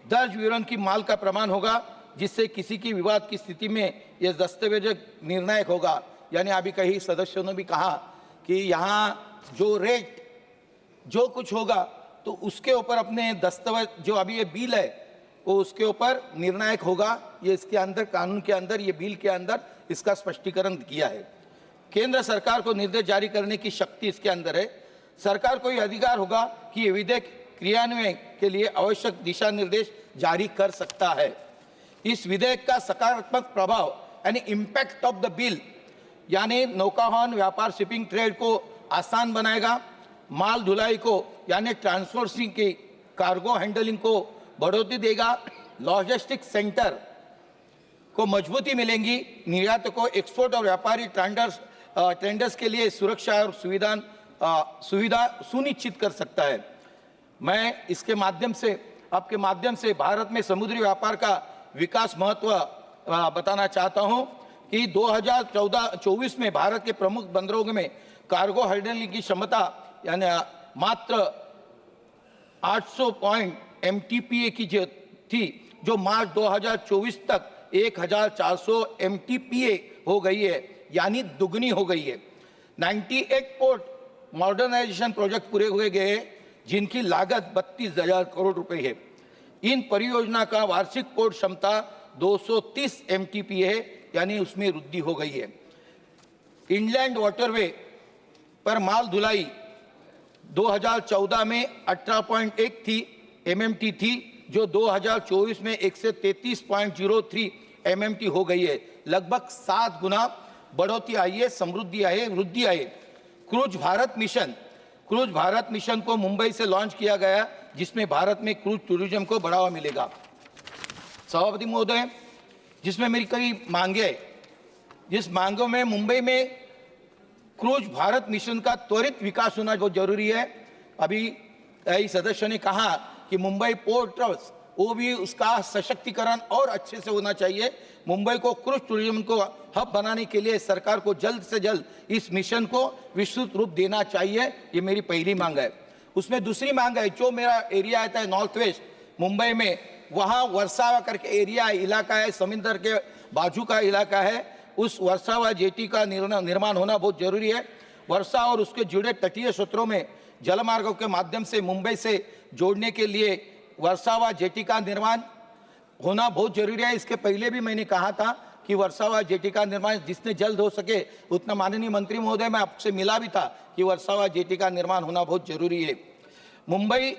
दर्ज विवरण की माल का प्रमाण होगा, जिससे किसी की विवाद की स्थिति में यह दस्तावेज निर्णायक होगा। यानी अभी कई सदस्यों ने भी कहा कि यहाँ जो रेट जो कुछ होगा तो उसके ऊपर अपने दस्तावेज जो अभी ये बिल है वो उसके ऊपर निर्णायक होगा। ये इसके अंदर कानून के अंदर ये बिल के अंदर इसका स्पष्टीकरण किया है। केंद्र सरकार को निर्देश जारी करने की शक्ति इसके अंदर है। सरकार को यह अधिकार होगा कि ये विधेयक क्रियान्वयन के लिए आवश्यक दिशा निर्देश जारी कर सकता है। इस विधेयक का सकारात्मक प्रभाव यानी इम्पैक्ट ऑफ द बिल यानी नौकावाहन व्यापार शिपिंग ट्रेड को आसान बनाएगा, माल ढुलाई को यानी ट्रांसपोर्टिंग की कार्गो हैंडलिंग को बढ़ोतरी देगा, लॉजिस्टिक सेंटर को मजबूती मिलेंगी, निर्यातकों एक्सपोर्ट और व्यापारी ट्रेंडर्स के लिए सुरक्षा और सुविधा सुनिश्चित कर सकता है। मैं इसके माध्यम से आपके माध्यम से भारत में समुद्री व्यापार का विकास महत्व बताना चाहता हूं कि 2014-24 में भारत के प्रमुख बंदरों में कार्गो हैंडलिंग की क्षमता यानी मात्र 800 MTPA की जो थी, जो मार्च 2024 तक 1400 MTPA हो गई है, यानी दुगनी हो गई है। 98 पोर्ट मॉडर्नाइजेशन प्रोजेक्ट पूरे हुए गए जिनकी लागत 32,000 करोड़ रुपए है। इन परियोजना का वार्षिक पोर्ट क्षमता 230 MTPA है, यानी उसमें वृद्धि हो गई है। इनलैंड वाटरवे पर माल ढुलाई 2014 में 18.1 थी MMT थी, जो 2024 में 133.03 MMT हो गई है। लगभग 7 गुना बढ़ोतरी आई है, समृद्धि आई है, वृद्धि आई है। क्रूज भारत मिशन को मुंबई से लॉन्च किया गया, जिसमें भारत में क्रूज टूरिज्म को बढ़ावा मिलेगा। सभापति महोदय, जिसमें मेरी कई मांगे, जिस मांगों में मुंबई में क्रूज भारत मिशन का त्वरित विकास होना बहुत जरूरी है। अभी कई सदस्यों ने कहा कि मुंबई पोर्ट ट्रस्ट वो भी उसका सशक्तिकरण और अच्छे से होना चाहिए। मुंबई को क्रूज टूरिज्म को हब बनाने के लिए सरकार को जल्द से जल्द इस मिशन को विस्तृत रूप देना चाहिए, ये मेरी पहली मांग है। उसमें दूसरी मांग है, जो मेरा एरिया आता है नॉर्थ वेस्ट मुंबई में, वहाँ वर्सावा करके एरिया इलाका है, समुद्र के बाजू का इलाका है, उस वर्सावा जेटी का निर्माण होना बहुत जरूरी है। वर्षा और उसके जुड़े तटीय क्षेत्रों में जलमार्गों के माध्यम से मुंबई से जोड़ने के लिए वर्सावा जेटी का निर्माण होना बहुत जरूरी है। इसके पहले भी मैंने कहा था कि वर्सावा जेटी का निर्माण जितने जल्द हो सके उतना, माननीय मंत्री महोदय मैं आपसे मिला भी था कि वर्सावा जेटी का निर्माण होना बहुत जरूरी है। मुंबई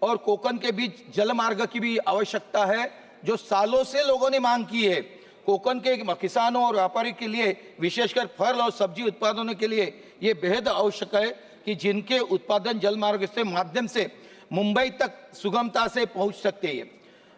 और कोकण के बीच जलमार्ग की भी आवश्यकता है, जो सालों से लोगों ने मांग की है। कोकण के किसानों और व्यापारी के लिए, विशेषकर फल और सब्जी उत्पादनों के लिए ये बेहद आवश्यक है कि जिनके उत्पादन जलमार्ग से माध्यम से मुंबई तक सुगमता से पहुंच सकते हैं।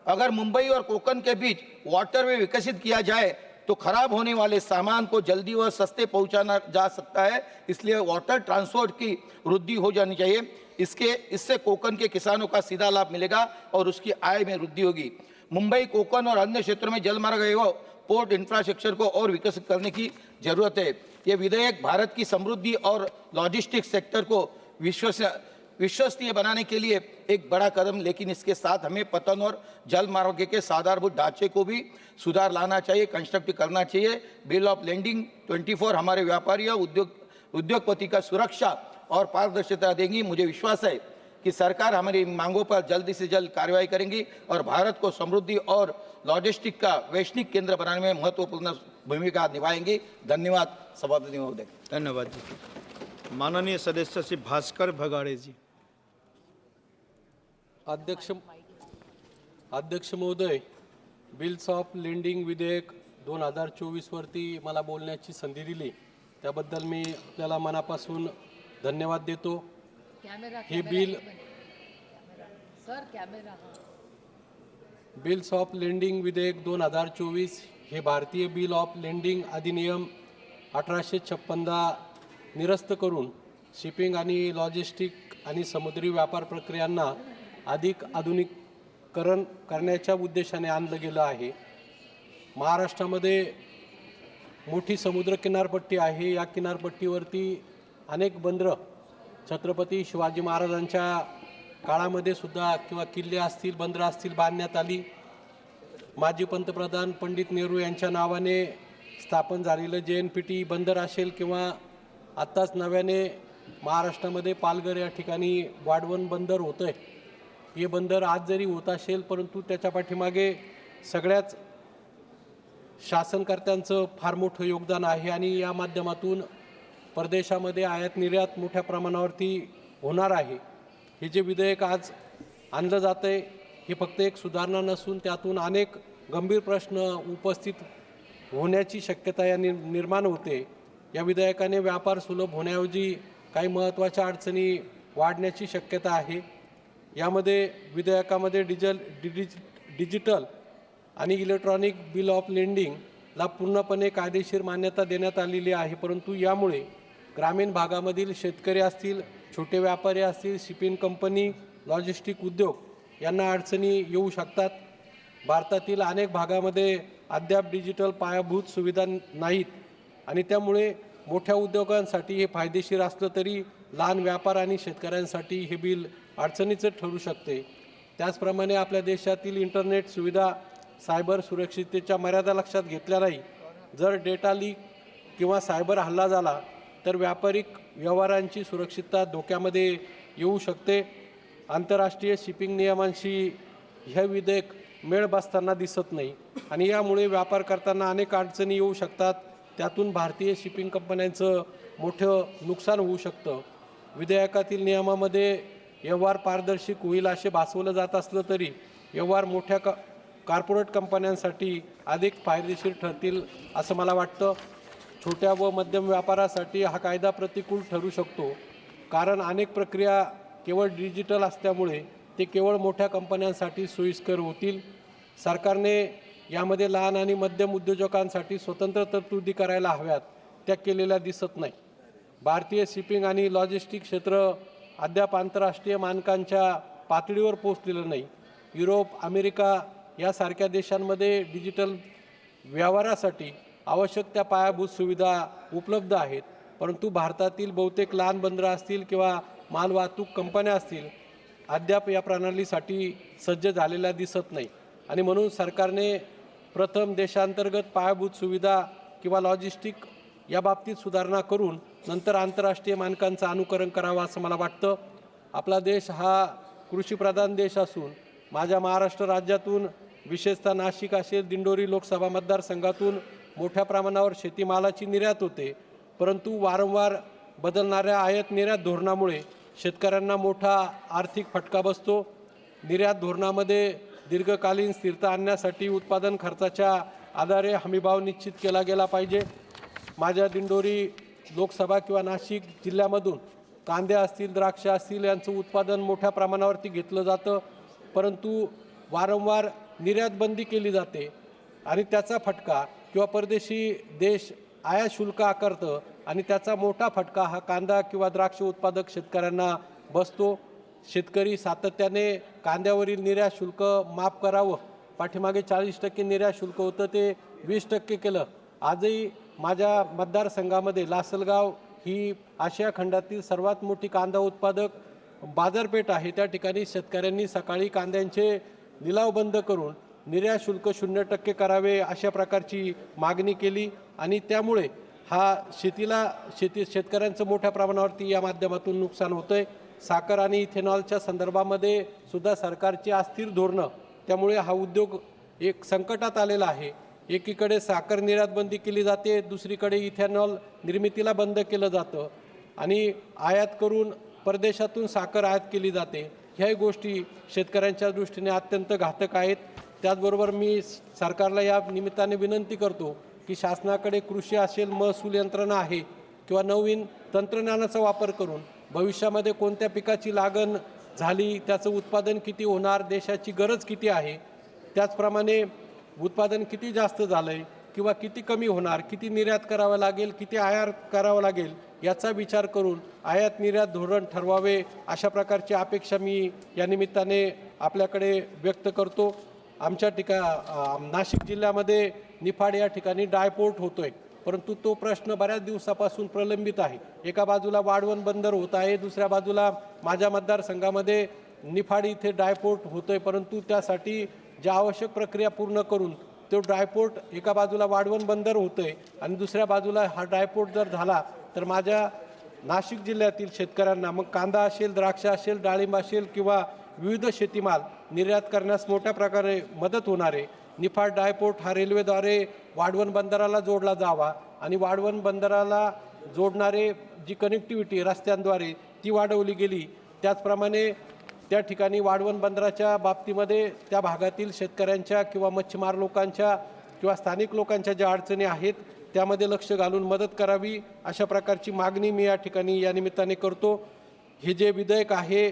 अगर मुंबई और कोकण के बीच वाटरवे विकसित किया जाए तो खराब होने वाले सामान को जल्दी व सस्ते पहुंचाना जा सकता है, इसलिए वाटर ट्रांसपोर्ट की वृद्धि हो जानी चाहिए। इससे कोकण के किसानों का सीधा लाभ मिलेगा और उसकी आय में वृद्धि होगी। मुंबई, कोकण और अन्य क्षेत्रों में जलमार्ग एवं पोर्ट इंफ्रास्ट्रक्चर को और विकसित करने की जरूरत है। यह विधेयक भारत की समृद्धि और लॉजिस्टिक्स सेक्टर को विश्वसनीय बनाने के लिए एक बड़ा कदम, लेकिन इसके साथ हमें पतन और जल मार्ग के आधारभूत ढांचे को भी सुधार लाना चाहिए, कंस्ट्रक्ट करना चाहिए। बिल ऑफ लैंडिंग 24 हमारे व्यापारियों उद्योगपति का सुरक्षा और पारदर्शिता देंगी। मुझे विश्वास है कि सरकार हमारी मांगों पर जल्दी से जल्द कार्रवाई करेंगी और भारत को समृद्धि और लॉजिस्टिक का वैश्विक केंद्र बनाने में महत्वपूर्ण भूमिका निभाएंगी। धन्यवाद सभापति महोदय। धन्यवाद जी। माननीय सदस्य श्री भास्कर भगाड़े जी। अध्यक्ष महोदय, बिल्स ऑफ लेंडिंग विधेयक 2024 वरती मला बोलण्याची संधी दिली त्याबद्दल मी आपल्याला मनापासून धन्यवाद देतो। हे बिल्स ऑफ लेंडिंग विधेयक 2024 हे भारतीय बिल ऑफ लेंडिंग अधिनियम 1856 निरस्त करून शिपिंग आणि लॉजिस्टिक आणि समुद्री व्यापार प्रक्रियांना अधिक आधुनिकीकरण करण्याच्या उद्देशाने आणलं गेलं आहे. महाराष्ट्रामध्ये मोठी समुद्र किनारपट्टी आहे. या किनारपट्टीवरती अनेक बंदरं छत्रपती शिवाजी महाराजांच्या काळामध्ये सुद्धा किंवा किल्ले असतील, बंदरं असतील बांधण्यात आली. माजी पंतप्रधान पंडित नेहरू यांच्या नावाने स्थापन झालेलं JNPT बंदर असेल किंवा आत्ताच नव्याने महाराष्ट्रामध्ये पालघर या ठिकाणी वाढवण बंदर होतं आहे. हे बंदर आज जरी होत असेल परंतु त्याच्या पाठीमागे सगळ्याच शासनकर्त्यांचं फार मोठं योगदान आहे आणि या माध्यमातून परदेशामध्ये आयात निर्यात मोठ्या प्रमाणावरती होणार आहे. हे जे विधेयक आज आणलं जातं आहे हे फक्त एक सुधारणा नसून त्यातून अनेक गंभीर प्रश्न उपस्थित होण्याची शक्यता या निर्माण होते. या विधेयकाने व्यापार सुलभ होण्याऐवजी काही महत्त्वाच्या अडचणी वाढण्याची शक्यता आहे. यामध्ये विधेयकामध्ये डिजिटल आणि इलेक्ट्रॉनिक बिल ऑफ लेंडिंगला पूर्णपणे कायदेशीर मान्यता देण्यात आलेली आहे. परंतु यामुळे ग्रामीण भागामधील शेतकरी असतील, छोटे व्यापारी असतील, शिपिंग कंपनी, लॉजिस्टिक उद्योग यांना अडचणी येऊ शकतात. भारतातील अनेक भागामध्ये अद्याप डिजिटल पायाभूत सुविधा नाहीत आणि त्यामुळे मोठ्या उद्योगांसाठी हे फायदेशीर असलं तरी लहान व्यापार आणि शेतकऱ्यांसाठी हे बिल अडचणीचं ठरू शकते. त्याचप्रमाणे आपल्या देशातील इंटरनेट सुविधा सायबर सुरक्षिततेच्या मर्यादा लक्षात घेतल्या नाही. जर डेटा लीक किंवा सायबर हल्ला झाला तर व्यापारिक व्यवहारांची सुरक्षितता धोक्यामध्ये येऊ शकते. आंतरराष्ट्रीय शिपिंग नियमांशी हे विधेयक मेळ बसताना दिसत नाही आणि यामुळे व्यापार करताना अनेक अडचणी येऊ शकतात. त्यातून भारतीय शिपिंग कंपन्यांचं मोठं नुकसान होऊ शकतं. विधेयकातील नियमामध्ये व्यवहार पारदर्शक होईल असे भासवलं जात असलं तरी व्यवहार मोठ्या कॉर्पोरेट कंपन्यांसाठी अधिक फायदेशीर ठरतील असं मला वाटतं. छोट्या व मध्यम व्यापारासाठी हा कायदा प्रतिकूल ठरू शकतो कारण अनेक प्रक्रिया केवळ डिजिटल असल्यामुळे ते केवळ मोठ्या कंपन्यांसाठी सोयीस्कर होतील. सरकारने यामध्ये लहान आणि मध्यम उद्योजकांसाठी स्वतंत्र तरतुदी करायला हव्यात, त्या केलेल्या दिसत नाही. भारतीय शिपिंग आणि लॉजिस्टिक क्षेत्र अद्याप आंतरराष्ट्रीय मानकांच्या पातळीवर पोहोचलेलं नाही. युरोप, अमेरिका यासारख्या देशांमध्ये डिजिटल व्यवहारासाठी आवश्यक त्या पायाभूत सुविधा उपलब्ध आहेत. परंतु भारतातील बहुतेक लहान बंदरं असतील किंवा मालवाहतूक कंपन्या असतील अद्याप या प्रणालीसाठी सज्ज झालेल्या दिसत नाही आणि म्हणून सरकारने प्रथम देशांतर्गत पायाभूत सुविधा किंवा लॉजिस्टिक या बाबतीत सुधारणा करून नंतर आंतरराष्ट्रीय मानकांचं अनुकरण करावं असं मला वाटतं. आपला देश हा कृषीप्रधान देश असून माझ्या महाराष्ट्र राज्यातून विशेषतः नाशिक असेल, दिंडोरी लोकसभा मतदारसंघातून मोठ्या प्रमाणावर शेतीमालाची निर्यात होते. परंतु वारंवार बदलणाऱ्या आयात निर्यात धोरणामुळे शेतकऱ्यांना मोठा आर्थिक फटका बसतो. निर्यात धोरणामध्ये दीर्घकालीन स्थिरता आणण्यासाठी उत्पादन खर्चाच्या आधारे हमीभाव निश्चित केला गेला पाहिजे. माझ्या दिंडोरी लोकसभा किंवा नाशिक जिल्ह्यामधून कांदे असतील, द्राक्ष असतील यांचं उत्पादन मोठ्या प्रमाणावरती घेतलं जातं. परंतु वारंवार निर्यात बंदी केली जाते आणि त्याचा फटका किंवा परदेशी देश आयात शुल्क आकारतं आणि त्याचा मोठा फटका हा कांदा किंवा द्राक्ष उत्पादक शेतकऱ्यांना बसतो. शेतकरी सातत्याने कांद्यावरील निर्यात शुल्क माफ करावं, पाठीमागे 40% निर्यात शुल्क होतं ते 20% केलं. आजही माझ्या मतदारसंघामध्ये लासलगाव ही आशिया खंडातील सर्वात मोठी कांदा उत्पादक बाजारपेठ आहे. त्या ठिकाणी शेतकऱ्यांनी सकाळी कांद्यांचे लिलाव बंद करून निर्यात शुल्क 0% करावे अशा प्रकारची मागणी केली आणि त्यामुळे हा शेतकऱ्यांचं मोठ्या प्रमाणावरती या माध्यमातून नुकसान होतंय. साखर आणि इथेनॉलच्या संदर्भामध्ये सुद्धा सरकारची अस्थिर धोरणं त्यामुळे हा उद्योग एक संकटात आलेला आहे. एकीकडे साखर निर्यात बंदी केली जाते, दुसरीकडे इथेनॉल निर्मितीला बंद केलं जातं आणि आयात करून परदेशातून साखर आयात केली जाते. ह्या गोष्टी शेतकऱ्यांच्या दृष्टीने अत्यंत घातक आहेत. त्याचबरोबर मी सरकारला या निमित्ताने विनंती करतो की शासनाकडे कृषी असेल, महसूल यंत्रणा आहे किंवा नवीन तंत्रज्ञानाचा वापर करून भविष्यामध्ये कोणत्या पिकाची लागण झाली, त्याचं उत्पादन किती होणार, देशाची गरज किती आहे, त्याचप्रमाणे उत्पादन किती जास्त झालं आहे किंवा किती कमी होणार, किती निर्यात करावं लागेल, किती आयात करावं लागेल याचा विचार करून आयात निर्यात धोरण ठरवावे अशा प्रकारची अपेक्षा मी या निमित्ताने आपल्याकडे व्यक्त करतो. आमच्या नाशिक जिल्ह्यामध्ये निफाड या ठिकाणी ड्रायपोर्ट होतोय, परंतु तो प्रश्न बऱ्याच दिवसापासून प्रलंबित आहे. एका बाजूला वाढवण बंदर होत आहे, दुसऱ्या बाजूला माझ्या मतदारसंघामध्ये निफाड इथे ड्रायपोर्ट होतोय, परंतु त्यासाठी ज्या आवश्यक प्रक्रिया पूर्ण करून तो ड्रायपोर्ट एका बाजूला वाढवण बंदर होतोय आणि दुसऱ्या बाजूला हा ड्रायपोर्ट जर झाला तर माझ्या नाशिक जिल्ह्यातील शेतकऱ्यांना मग कांदा असेल, द्राक्ष असेल, डाळिंब असेल किंवा विविध शेतीमाल निर्यात करण्यास मोठ्या प्रकारे मदत होणार आहे. निफाड ड्रायपोर्ट हा रेल्वेद्वारे वाढवण बंदराला जोडला जावा आणि वाढवण बंदराला जोडणारे जी कनेक्टिव्हिटी रस्त्यांद्वारे ती वाढवली गेली. त्याचप्रमाणे त्या ठिकाणी वाढवण बंदराच्या बाबतीमध्ये त्या भागातील शेतकऱ्यांच्या किंवा मच्छीमार लोकांच्या किंवा स्थानिक लोकांच्या ज्या अडचणी आहेत त्यामध्ये लक्ष घालून मदत करावी अशा प्रकारची मागणी मी या ठिकाणी या निमित्ताने करतो. हे जे विधेयक आहे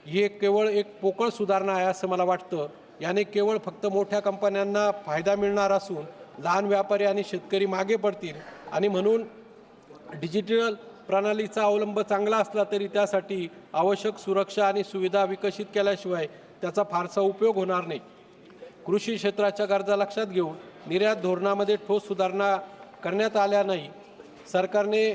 हे केवळ एक पोकळ सुधारणा आहे असं मला वाटतं. याने केवळ फक्त मोठ्या कंपन्यांना फायदा मिळणार असून लहान व्यापारी आणि शेतकरी मागे पडतील आणि म्हणून डिजिटल प्रणालीचा अवलंब चांगला असला तरी त्यासाठी आवश्यक सुरक्षा आणि सुविधा विकसित केल्याशिवाय त्याचा फारसा उपयोग होणार नाही. कृषी क्षेत्राच्या गरजा लक्षात घेऊन निर्यात धोरणामध्ये ठोस सुधारणा करण्यात आल्या नाही. सरकारने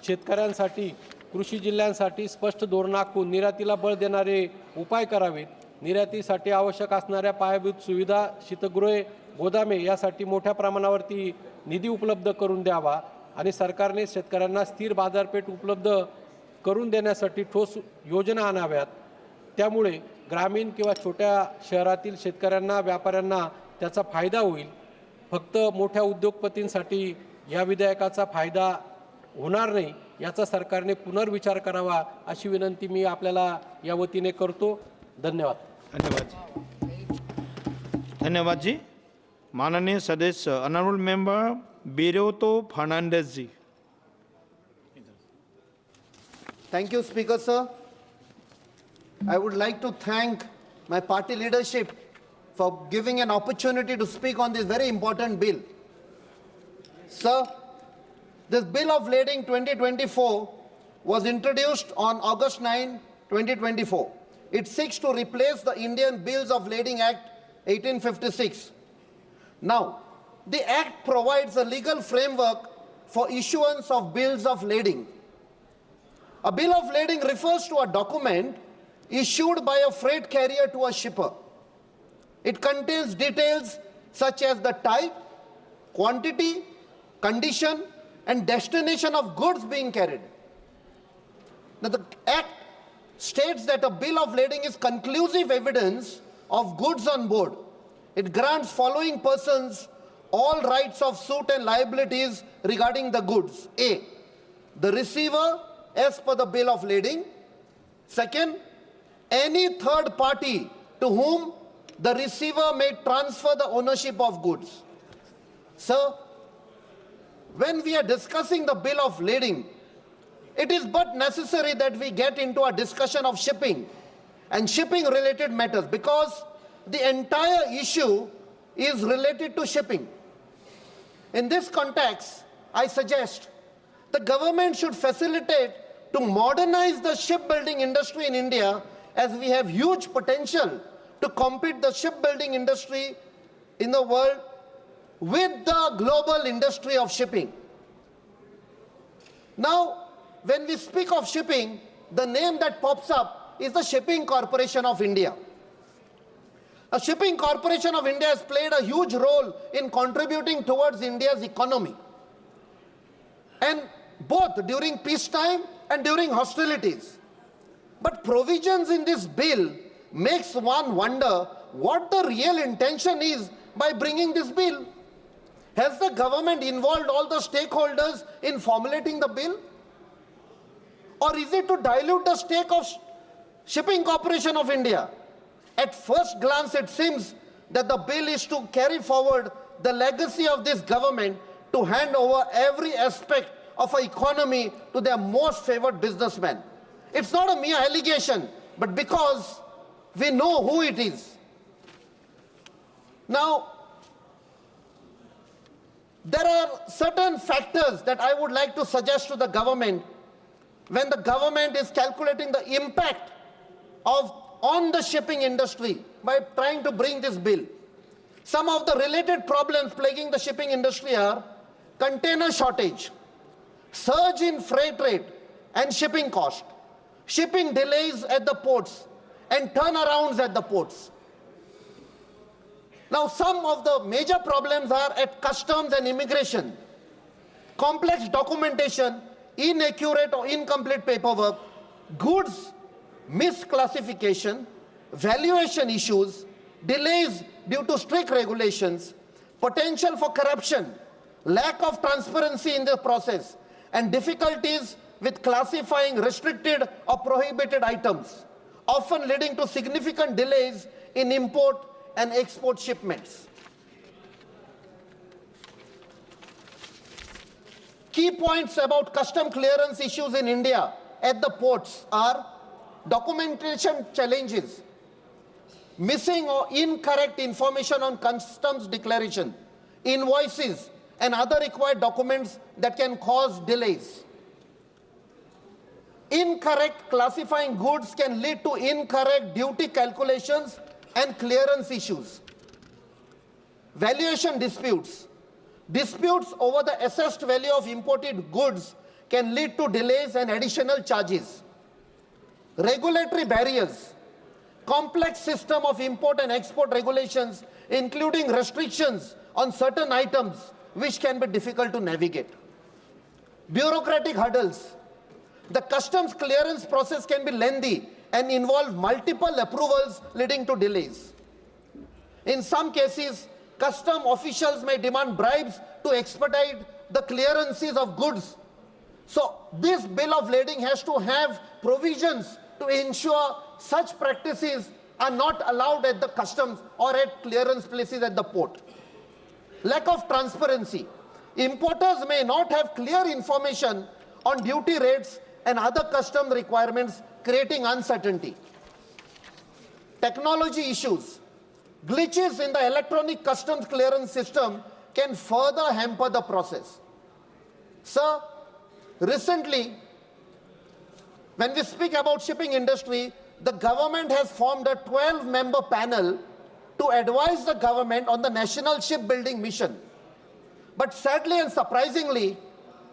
शेतकऱ्यांसाठी कृषी जिल्ह्यांसाठी स्पष्ट धोरण आखून निर्यातीला बळ देणारे उपाय करावेत. निर्यातीसाठी आवश्यक असणाऱ्या पायाभूत सुविधा, शीतगृहे, गोदामे यासाठी मोठ्या प्रमाणावरती निधी उपलब्ध करून द्यावा आणि सरकारने शेतकऱ्यांना स्थिर बाजारपेठ उपलब्ध करून देण्यासाठी ठोस योजना आणाव्यात. त्यामुळे ग्रामीण किंवा छोट्या शहरातील शेतकऱ्यांना, व्यापाऱ्यांना त्याचा फायदा होईल. फक्त मोठ्या उद्योगपतींसाठी या विधेयकाचा फायदा होणार नाही याचा सरकारने पुनर्विचार करावा अशी विनंती मी आपल्याला या वतीने करतो. धन्यवाद. धन्यवाद जी. माननीय सदस्य honourable member Viriato Fernandes ji. Thank you, Speaker, sir. I would like to thank my party leadership for giving an opportunity to speak on this very important bill. Sir, this Bill of Lading 2024 was introduced on August 9, 2024. It seeks to replace the Indian Bills of Lading Act 1856. Now, the Act provides a legal framework for issuance of bills of lading. A bill of lading refers to a document issued by a freight carrier to a shipper. It contains details such as the type, quantity, condition, and destination of goods being carried. Now, the Act states that a bill of lading is conclusive evidence of goods on board. It grants following persons all rights of suit and liabilities regarding the goods. A, the receiver as per the bill of lading. Second, any third party to whom the receiver may transfer the ownership of goods. Sir, when we are discussing the bill of lading, it is but necessary that we get into a discussion of shipping and shipping related matters because the entire issue is related to shipping. In this context, I suggest the government should facilitate to modernize the shipbuilding industry in India as we have huge potential to compete the shipbuilding industry in the world with the global industry of shipping. Now, when we speak of shipping, the name that pops up is the Shipping Corporation of India. The Shipping Corporation of India has played a huge role in contributing towards India's economy. And both during peacetime and during hostilities. But provisions in this bill makes one wonder what the real intention is by bringing this bill. Has the government involved all the stakeholders in formulating the bill? Or is it to dilute the stake of Shipping Corporation of India? At first glance, it seems that the bill is to carry forward the legacy of this government to hand over every aspect of our economy to their most favored businessmen. It's not a mere allegation, but because we know who it is. Now, there are certain factors that I would like to suggest to the government when the government is calculating the impact on the shipping industry by trying to bring this bill. Some of the related problems plaguing the shipping industry are container shortage, surge in freight rate and shipping cost, shipping delays at the ports, and turnarounds at the ports. Now, some of the major problems are at customs and immigration. Complex documentation, inaccurate or incomplete paperwork, goods misclassification, valuation issues, delays due to strict regulations, potential for corruption, lack of transparency in the process, and difficulties with classifying restricted or prohibited items, often leading to significant delays in import and export shipments. Key points about custom clearance issues in India at the ports are documentation challenges, missing or incorrect information on customs declaration, invoices, and other required documents that can cause delays. Incorrect classifying goods can lead to incorrect duty calculations and clearance issues. Valuation disputes. Disputes over the assessed value of imported goods can lead to delays and additional charges. Regulatory barriers. Complex system of import and export regulations, including restrictions on certain items, which can be difficult to navigate. Bureaucratic hurdles. The customs clearance process can be lengthy and involve multiple approvals, leading to delays. In some cases, custom officials may demand bribes to expedite the clearances of goods. So this bill of lading has to have provisions to ensure such practices are not allowed at the customs or at clearance places at the port. Lack of transparency. Importers may not have clear information on duty rates and other custom requirements, creating uncertainty. Technology issues. Glitches in the electronic customs clearance system can further hamper the process. Sir, recently, when we speak about shipping industry, the government has formed a 12-member panel to advise the government on the national shipbuilding mission. But sadly and surprisingly,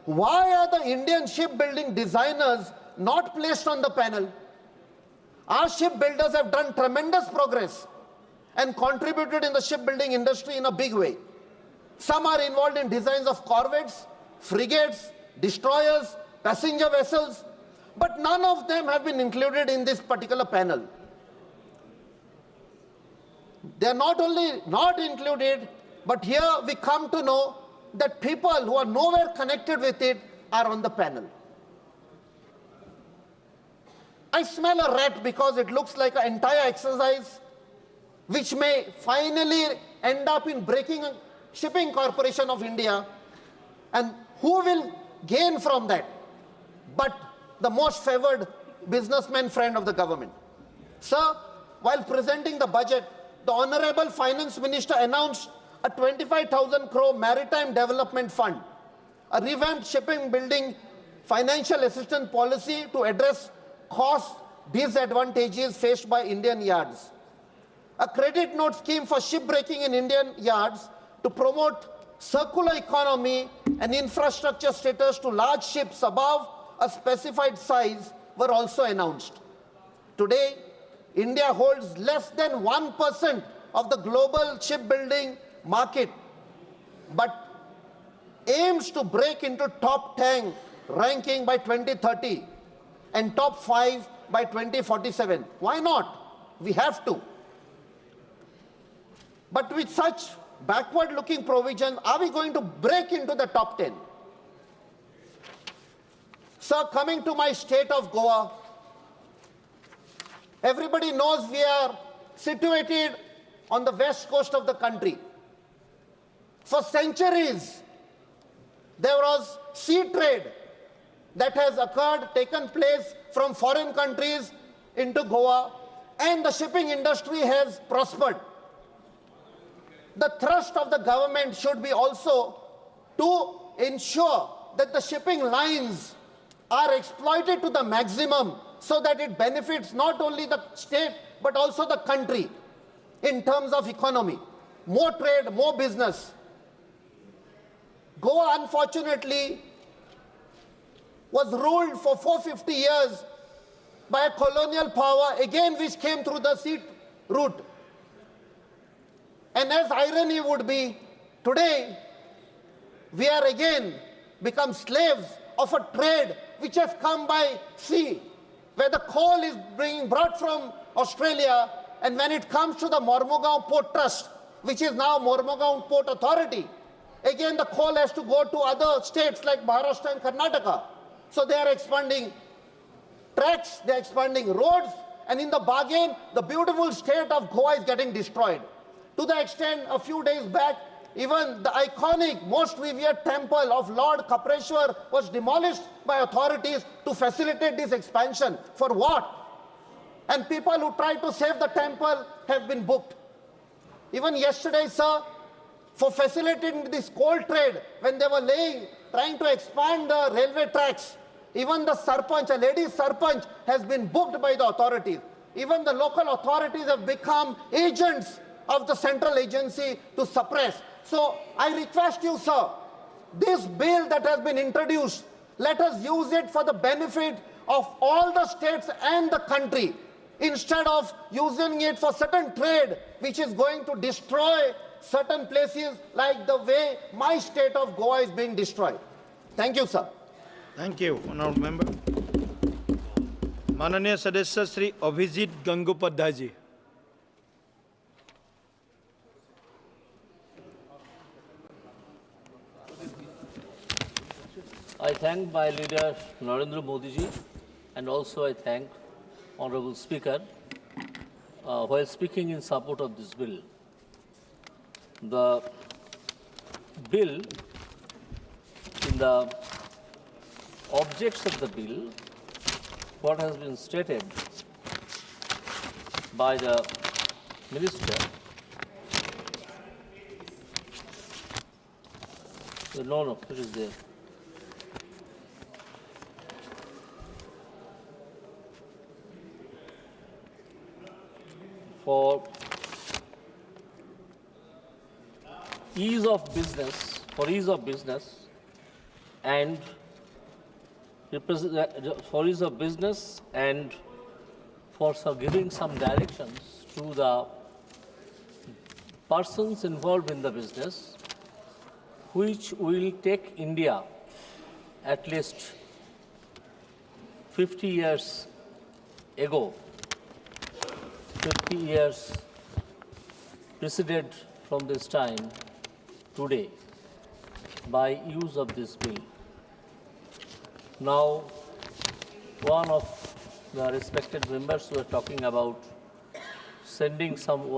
why are the Indian shipbuilding designers not placed on the panel? Our shipbuilders have done tremendous progress and contributed in the shipbuilding industry in a big way. Some are involved in designs of corvettes, frigates, destroyers, passenger vessels, but none of them have been included in this particular panel. They are not only not included, but here we come to know that people who are nowhere connected with it are on the panel. I smell a rat because it looks like an entire exercise which may finally end up in breaking Shipping Corporation of India, and who will gain from that but the most favored businessman friend of the government. Sir, while presenting the budget, the Honorable Finance Minister announced a 25,000 crore Maritime Development Fund, a revamped shipping building financial assistance policy to address cost disadvantages faced by Indian yards, a credit note scheme for shipbreaking in Indian yards to promote circular economy and infrastructure status to large ships above a specified size were also announced. Today, India holds less than 1% of the global shipbuilding market, but aims to break into top 10 ranking by 2030 and top 5 by 2047. Why not? We have to. But with such backward-looking provision, are we going to break into the top 10? Sir, coming to my state of Goa, everybody knows we are situated on the west coast of the country. For centuries, there was sea trade that has occurred, taken place from foreign countries into Goa, and the shipping industry has prospered. The thrust of the government should be also to ensure that the shipping lines are exploited to the maximum so that it benefits not only the state but also the country in terms of economy. More trade, more business. Goa, unfortunately, was ruled for 450 years by a colonial power, again which came through the sea route. And as irony would be, today we are again become slaves of a trade which has come by sea, where the coal is being brought from Australia, and when it comes to the Mormugao Port Trust, which is now Mormugao Port Authority, again the coal has to go to other states like Maharashtra and Karnataka. So they are expanding tracks, they are expanding roads, and in the bargain, the beautiful state of Goa is getting destroyed. To the extent, a few days back, even the iconic, most revered temple of Lord Kapreshwar was demolished by authorities to facilitate this expansion. For what? And people who tried to save the temple have been booked. Even yesterday, sir, for facilitating this coal trade, when they were trying to expand the railway tracks, even the sarpanch, a lady sarpanch, has been booked by the authorities. Even the local authorities have become agents of the central agency to suppress. So I request you, sir, this bill that has been introduced, let us use it for the benefit of all the states and the country, instead of using it for certain trade which is going to destroy certain places like the way my state of Goa is being destroyed. Thank you, sir. Thank you, honourable member. Mananiya Sadasya Shri Abhijit Gangopadhyay ji. I thank my leader Narendra Modi ji, and also I thank Honourable Speaker while speaking in support of this bill. The bill, in the objects of the bill, what has been stated by the Minister, no, it is there. For ease of business, and for giving some directions to the persons involved in the business, which will take India at least 50 years ago. 50 years preceded from this time today by use of this bill. Now, one of the respected members were talking about sending some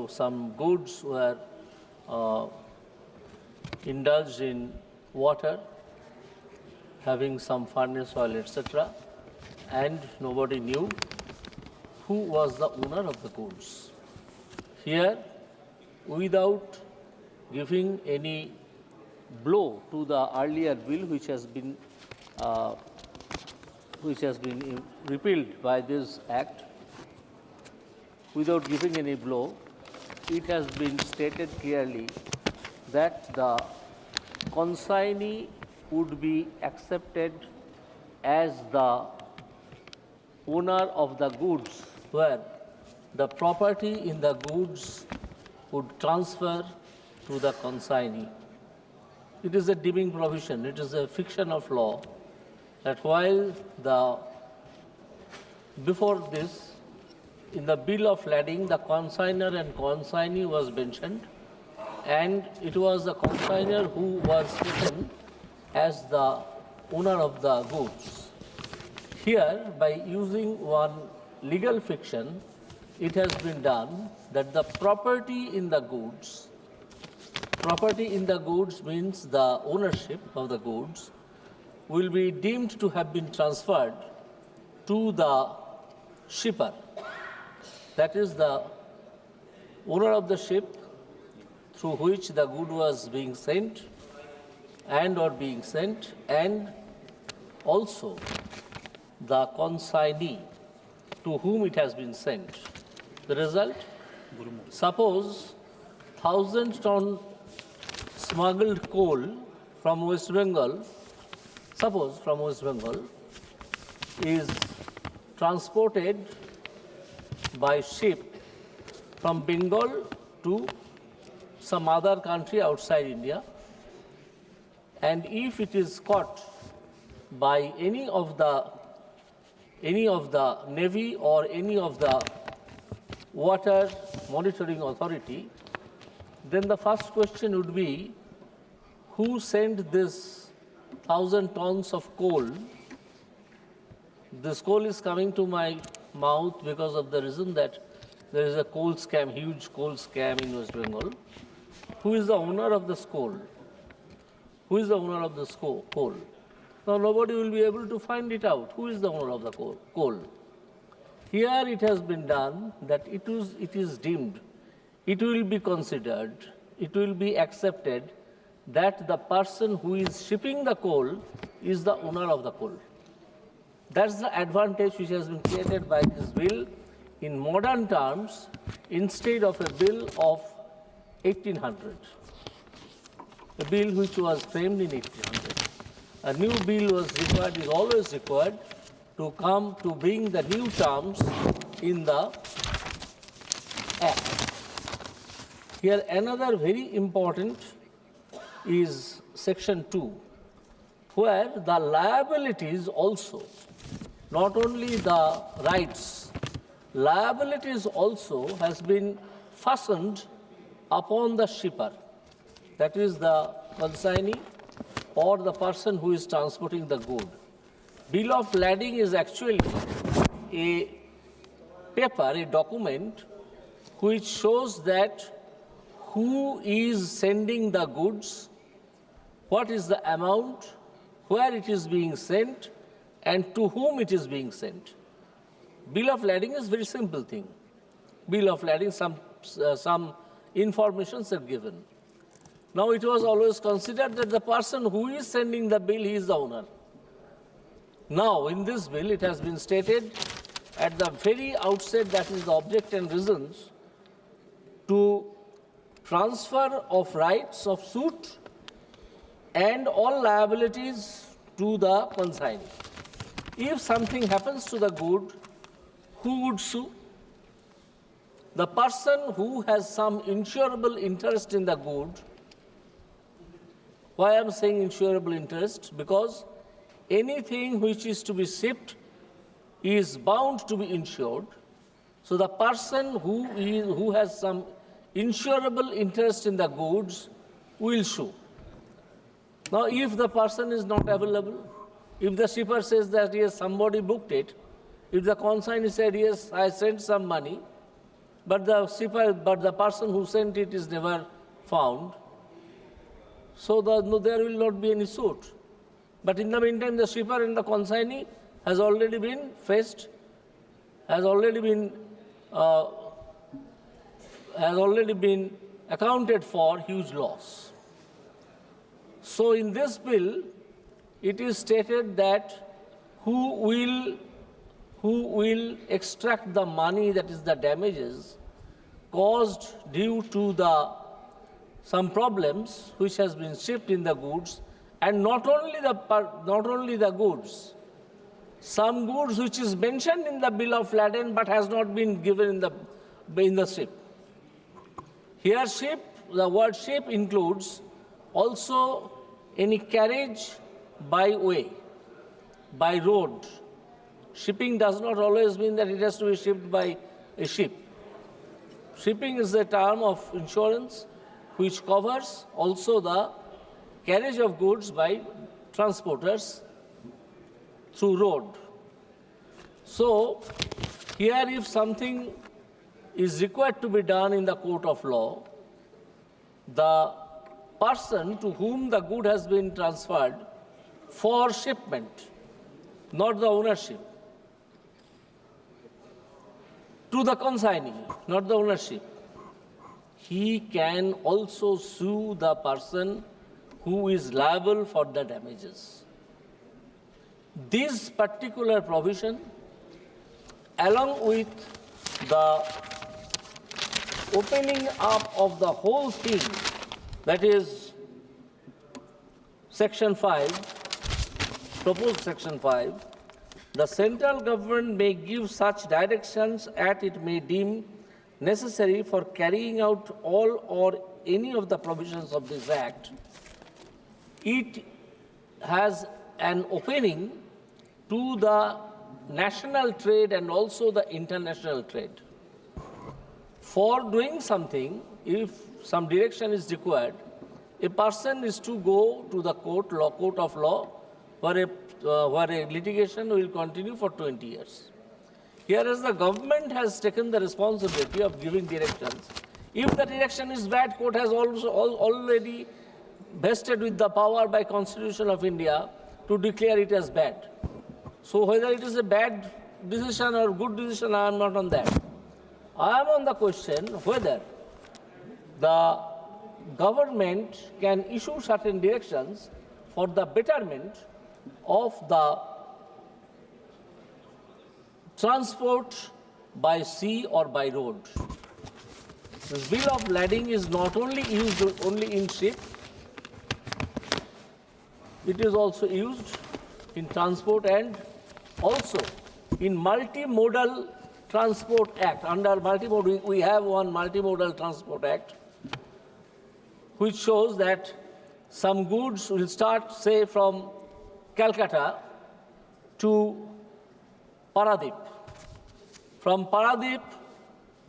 some goods were indulged in water, having some furnace oil, etc., and nobody knew who was the owner of the goods. Here, without giving any blow to the earlier bill which has been repealed by this act, without giving any blow, it has been stated clearly that the consignee would be accepted as the owner of the goods, where the property in the goods would transfer to the consignee. It is a deeming provision, it is a fiction of law, that while before this, in the bill of lading, the consignor and consignee was mentioned, and it was the consignor who was taken as the owner of the goods. Here, by using one legal fiction, it has been done that the property in the goods means the ownership of the goods will be deemed to have been transferred to the shipper. That is the owner of the ship through which the good was being sent, and or being sent, and also the consignee to whom it has been sent. The result? Suppose 1,000-ton smuggled coal from West Bengal, suppose from West Bengal, is transported by ship from Bengal to some other country outside India, and if it is caught by any of the Navy or any of the water monitoring authority, then the first question would be, who sent this 1,000 tons of coal? This coal is coming to my mouth because of the reason that there is a coal scam, huge coal scam in West Bengal. Who is the owner of this coal? Who is the owner of this coal? Now nobody will be able to find it out. Who is the owner of the coal? Here it has been done that it is deemed, it will be considered, it will be accepted that the person who is shipping the coal is the owner of the coal. That's the advantage which has been created by this bill in modern terms instead of a bill of 1800, a bill which was framed in 1800. A new bill was required, is always required, to come to bring the new terms in the Act. Here another very important is Section 2, where the liabilities also, not only the rights, liabilities also has been fastened upon the shipper, that is the consignee or the person who is transporting the good. Bill of lading is actually a paper, a document, which shows that who is sending the goods, what is the amount, where it is being sent, and to whom it is being sent. Bill of lading is a very simple thing. Bill of lading, some informations are given. Now it was always considered that the person who is sending the bill, he is the owner. Now in this bill it has been stated at the very outset, that is the object and reasons, to transfer of rights of suit and all liabilities to the consignee. If something happens to the good, who would sue? The person who has some insurable interest in the good. Why I am saying insurable interest? Because anything which is to be shipped is bound to be insured. So the person who has some insurable interest in the goods will sue. Now if the person is not available, if the shipper says that yes, somebody booked it, if the consignee said yes, I sent some money, but the person who sent it is never found, so there will not be any suit. But in the meantime, the shipper and the consignee has already been faced, has already been accounted for huge loss. So in this bill, it is stated that who will extract the money, that is the damages caused due to some problems which has been shipped in the goods, and not only the goods, some goods which is mentioned in the bill of lading but has not been given in the ship. Here ship, the word ship includes also any carriage by way, by road. Shipping does not always mean that it has to be shipped by a ship. Shipping is a term of insurance which covers also the carriage of goods by transporters through road. So here if something is required to be done in the court of law, the person to whom the good has been transferred for shipment, not the ownership, to the consignee, not the ownership, he can also sue the person who is liable for the damages. This particular provision, along with the opening up of the whole thing, that is Section 5, proposed Section 5, the central government may give such directions as it may deem necessary for carrying out all or any of the provisions of this Act. It has an opening to the national trade and also the international trade. For doing something, if some direction is required, a person is to go to the court of law, where a litigation will continue for 20 years. Whereas the government has taken the responsibility of giving directions. If the direction is bad, court has also already vested with the power by Constitution of India to declare it as bad. So whether it is a bad decision or good decision, I am not on that. I am on the question whether the government can issue certain directions for the betterment of the transport by sea or by road. This bill of lading is not only used only in ship, it is also used in transport and also in multimodal transport act. Under multimodal, we have one multimodal transport act, which shows that some goods will start, say, from Calcutta to Paradip, from Paradip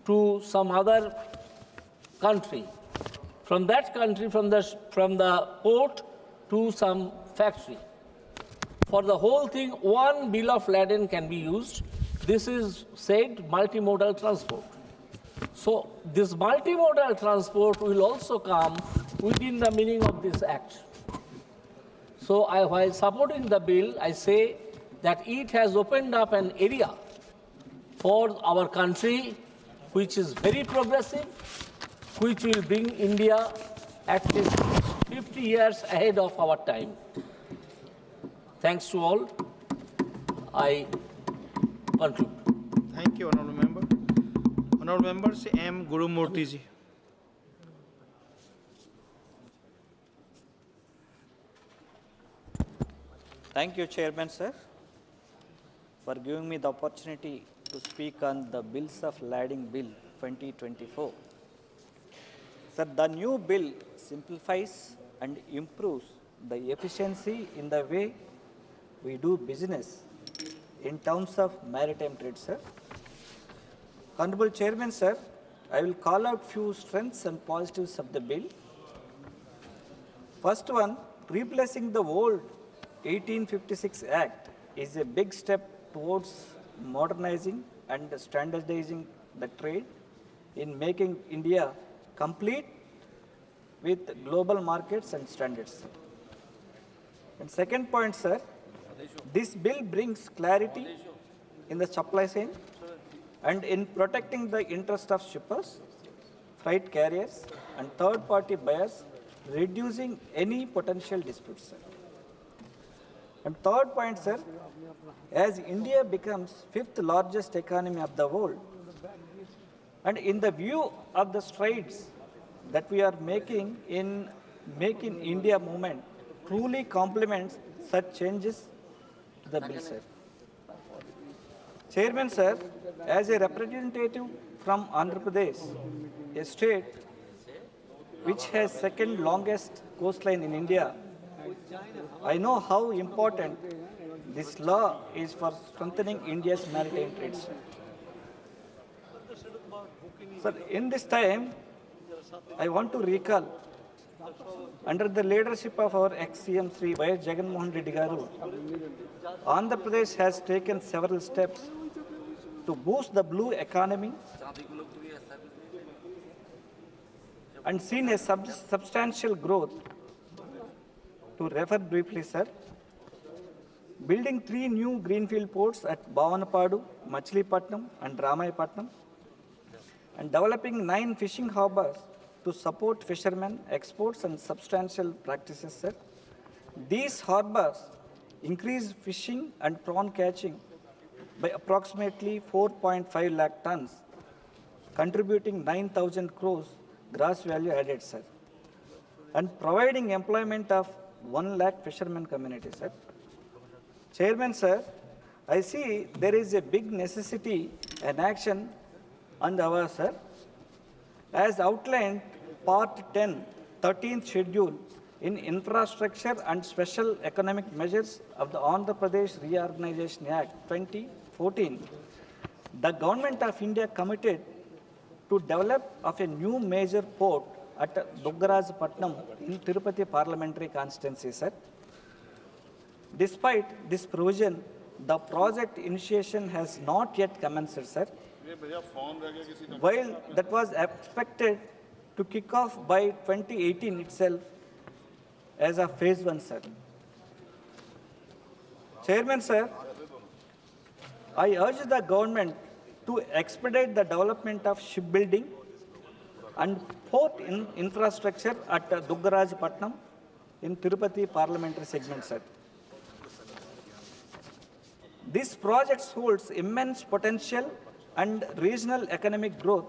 to some other country, from that country, from the port to some factory. For the whole thing, one bill of lading can be used. This is said multimodal transport. So this multimodal transport will also come within the meaning of this act. So while supporting the bill, I say that it has opened up an area for our country which is very progressive, which will bring India at least 50 years ahead of our time. Thanks to all. I conclude. Thank you, Honourable Member. Honourable Members, M. Gurumurthy ji. Thank you, Chairman, sir, for giving me the opportunity to speak on the Bills of Lading Bill 2024. Sir, the new bill simplifies and improves the efficiency in the way we do business in terms of maritime trade, sir. Honorable Chairman, sir, I will call out few strengths and positives of the bill. First one, replacing the old 1856 Act is a big step towards modernizing and standardizing the trade in making India complete with global markets and standards. And second point, sir, this bill brings clarity in the supply chain and in protecting the interest of shippers, freight carriers, and third-party buyers, reducing any potential disputes, sir. And third point, sir, as India becomes fifth largest economy of the world, and in the view of the strides that we are making in making India movement, truly complements such changes to the bill, sir. Chairman, sir, as a representative from Andhra Pradesh, a state which has second longest coastline in India, I know how important this law is for strengthening India's maritime trade. Sir, in this time, I want to recall, under the leadership of our ex-CM Sri Y. Jagan Mohan Reddy Garu, Andhra Pradesh has taken several steps to boost the blue economy and seen a substantial growth. To refer briefly, sir, building 3 new greenfield ports at Bhavanapadu, Machilipatnam and Ramayapatnam, and developing 9 fishing harbors to support fishermen, exports and substantial practices, sir. These harbors increase fishing and prawn catching by approximately 4.5 lakh tons, contributing 9,000 crores gross value added, sir, and providing employment of 1 lakh fishermen community, sir. Chairman, sir, I see there is a big necessity and action on our, sir. As outlined, Part 10, 13th Schedule in Infrastructure and Special Economic Measures of the Andhra Pradesh Reorganization Act 2014, the Government of India committed to develop of a new major port at Duggarajpatnam in Tirupati Parliamentary Constituency, sir. Despite this provision, the project initiation has not yet commenced, sir. While that was expected to kick off by 2018 itself as a phase 1, sir. Chairman, sir, I urge the government to expedite the development of shipbuilding and port infrastructure at Duggarajpatnam in Tirupati Parliamentary segment, sir. This project holds immense potential and regional economic growth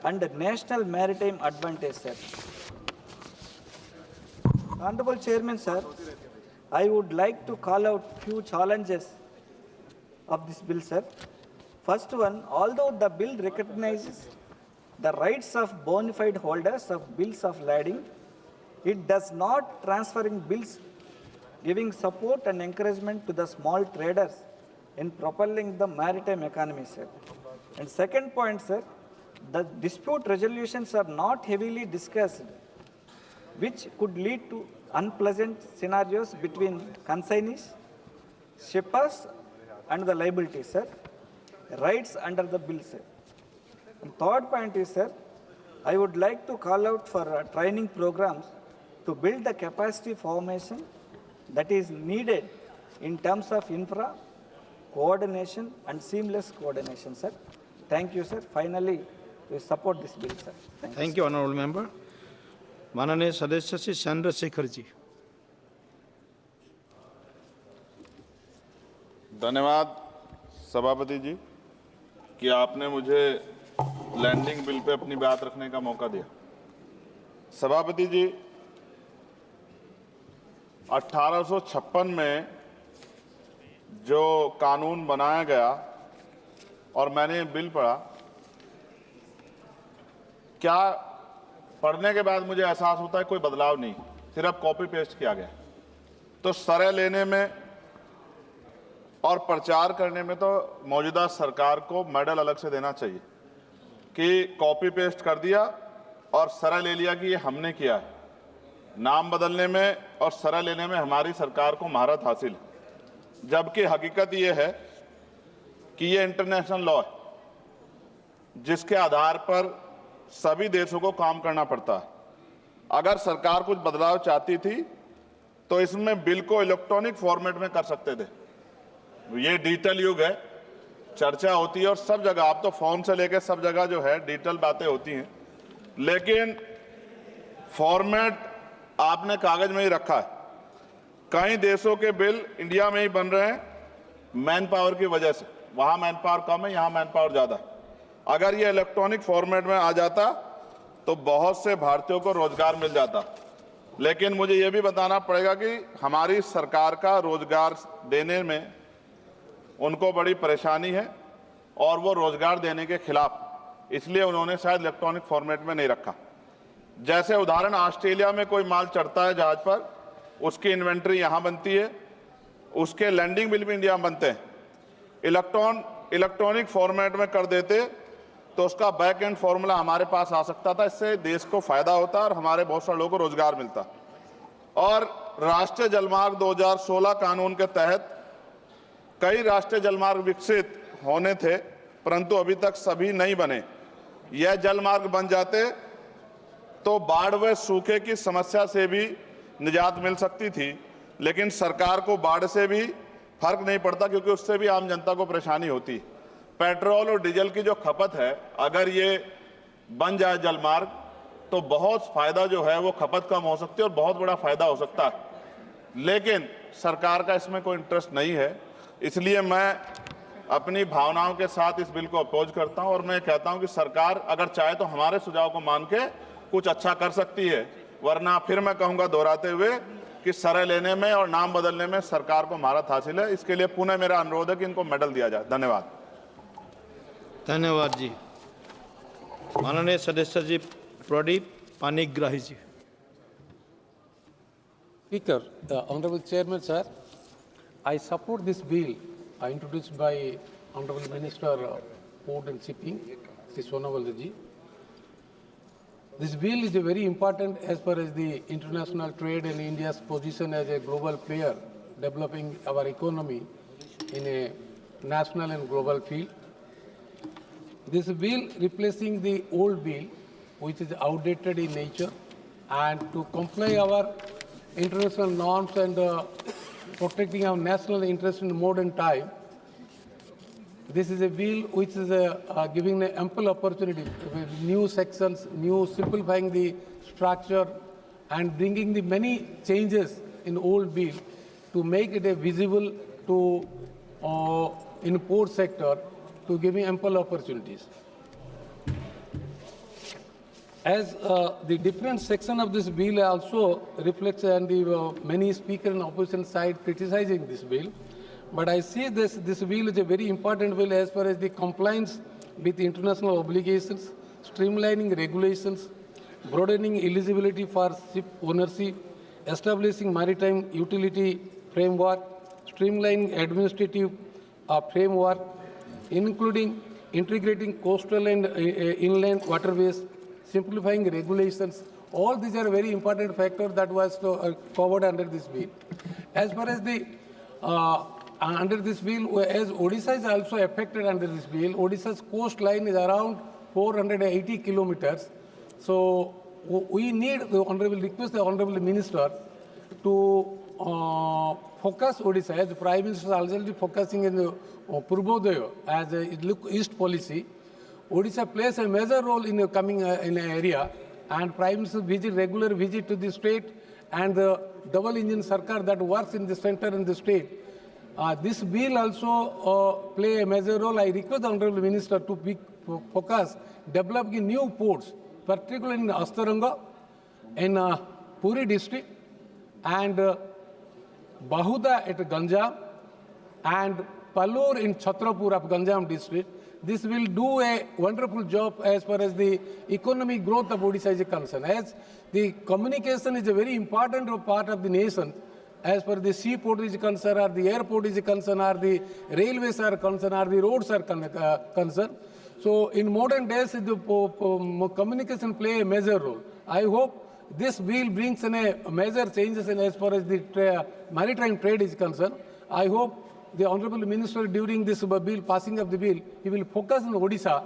and national maritime advantage, sir. Honorable Chairman, sir, I would like to call out few challenges of this bill, sir. First one, although the bill recognizes the rights of bona fide holders of bills of lading, it does not transferring bills giving support and encouragement to the small traders in propelling the maritime economy, sir. And second point, sir, the dispute resolutions are not heavily discussed, which could lead to unpleasant scenarios between consignees, shippers, and the liability, sir. Rights under the bill, sir. And third point is, sir, I would like to call out for training programs to build the capacity formation that is needed in terms of infra, coordination and seamless coordination, sir. Thank you, sir. Finally, we support this bill, sir. Thank you, Honourable Member. माननीय सदस्य श्री चंद्रशेखर जी. धन्यवाद सभापति जी कि आपने मुझे landing bill pay अपनी बात रखने का मौका दिया. सभापति जी, 1856 में जो कानून बनाया गया और मैंने बिल पढ़ा, क्या पढ़ने के बाद मुझे एहसास होता है कोई बदलाव नहीं, सिर्फ कॉपी पेस्ट किया गया. तो सरह लेने में और प्रचार करने में तो मौजूदा सरकार को मेडल अलग से देना चाहिए कि कॉपी पेस्ट कर दिया और सरह ले लिया कि ये हमने किया है. नाम बदलने में और सरह लेने में हमारी सरकार को महारत हासिल है, जबकि हकीकत ये है कि ये इंटरनेशनल लॉ है जिसके आधार पर सभी देशों को काम करना पड़ता है. अगर सरकार कुछ बदलाव चाहती थी तो इसमें बिल को इलेक्ट्रॉनिक फॉर्मेट में कर सकते थे. ये डिजिटल युग है, चर्चा होती है और सब जगह, आप तो फोन से लेकर सब जगह जो है डिजिटल बातें होती हैं, लेकिन फॉर्मेट आपने कागज में ही रखा है. कई देशों के बिल इंडिया में ही बन रहे हैं मैन पावर की वजह से. वहां मैन पावर कम है, यहां मैन पावर ज्यादा है. अगर ये इलेक्ट्रॉनिक फॉर्मेट में आ जाता तो बहुत से भारतीयों को रोजगार मिल जाता. लेकिन मुझे ये भी बताना पड़ेगा कि हमारी सरकार का रोजगार देने में उनको बड़ी परेशानी है और वो रोजगार देने के खिलाफ, इसलिए उन्होंने शायद इलेक्ट्रॉनिक फॉर्मेट में नहीं रखा. जैसे उदाहरण, ऑस्ट्रेलिया में कोई माल चढ़ता है जहाज पर, उसकी इन्वेंट्री यहां बनती है, उसके लैंडिंग बिल भी इंडिया में बनते हैं. इलेक्ट्रॉनिक फॉर्मेट में कर देते तो उसका बैक एंड फॉर्मूला हमारे पास आ सकता था. इससे देश को फायदा होता और हमारे बहुत सारे लोगों को रोजगार मिलता. और राष्ट्रीय जलमार्ग 2016 कानून के तहत कई राष्ट्रीय जलमार्ग विकसित होने थे, परंतु अभी तक सभी नहीं बने. यह जलमार्ग बन जाते तो बाढ़ व सूखे की समस्या से भी निजात मिल सकती थी, लेकिन सरकार को बाढ़ से भी फर्क नहीं पड़ता क्योंकि उससे भी आम जनता को परेशानी होती. पेट्रोल और डीजल की जो खपत है, अगर ये बन जाए जलमार्ग तो बहुत फायदा जो है वो खपत कम हो सकती है और बहुत बड़ा फायदा हो सकता है। लेकिन सरकार का इसमें कोई इंटरेस्ट नहीं है, इसलिए मैं अपनी भावनाओं के साथ इस बिल को अपोज करता हूं और मैं कहता हूं कि सरकार अगर चाहे तो हमारे सुझाव को मान के कुछ अच्छा कर सकती है, वरना फिर मैं कहूंगा दोहराते हुए कि सरे लेने में और नाम बदलने में सरकार को महारत हासिल है। इसके लिए पुनः मेरा अनुरोध है कि इनको मेडल दिया जाए। धन्यवाद। धन्यवाद जी। माननीय सदस्य जी प्रदीप पानीग्राही जी। Speaker, Honorable Chairman, sir, I support this bill introduced by Honorable Minister Port and Shipping, Sri Sonovalji. This bill is very important as far as the international trade and India's position as a global player, developing our economy in a national and global field. This bill replacing the old bill, which is outdated in nature, and to comply our international norms and protecting our national interest in modern time. This is a bill which is giving an ample opportunity with new sections, new simplifying the structure and bringing the many changes in old bill to make it a visible to in port sector to giving ample opportunities. As the different section of this bill also reflects and the many speakers on opposition side criticizing this bill, but I see this bill is a very important bill as far as the compliance with international obligations, streamlining regulations, broadening eligibility for ship ownership, establishing maritime utility framework, streamlining administrative framework, including integrating coastal and inland waterways, simplifying regulations. All these are very important factors that was covered under this bill. As far as the under this bill, as Odisha is also affected under this bill, Odisha's coastline is around 480 kilometers. So we need the honorable request the honorable minister to focus Odisha, as the Prime Minister is already focusing in the Purbodaya as a East policy. Odisha plays a major role in coming in an area, and Prime Minister regular visit to the state and the double engine sarkar that works in the center and the state. This bill also play a major role. I request the Honorable Minister to focus developing new ports, particularly in Astaranga, in Puri district, and Bahuda at Ganjam, and Palur in Chhatrapur of Ganjam district. This will do a wonderful job as far as the economic growth of Odisha is concerned. As the communication is a very important part of the nation, as per the seaport is concerned, or the airport is concerned, or the railways are concerned, or the roads are concerned. So in modern days, the communication play a major role. I hope this bill brings in a major changes in as far as the maritime trade is concerned. I hope the Honorable Minister during this bill, passing of the bill, he will focus on Odisha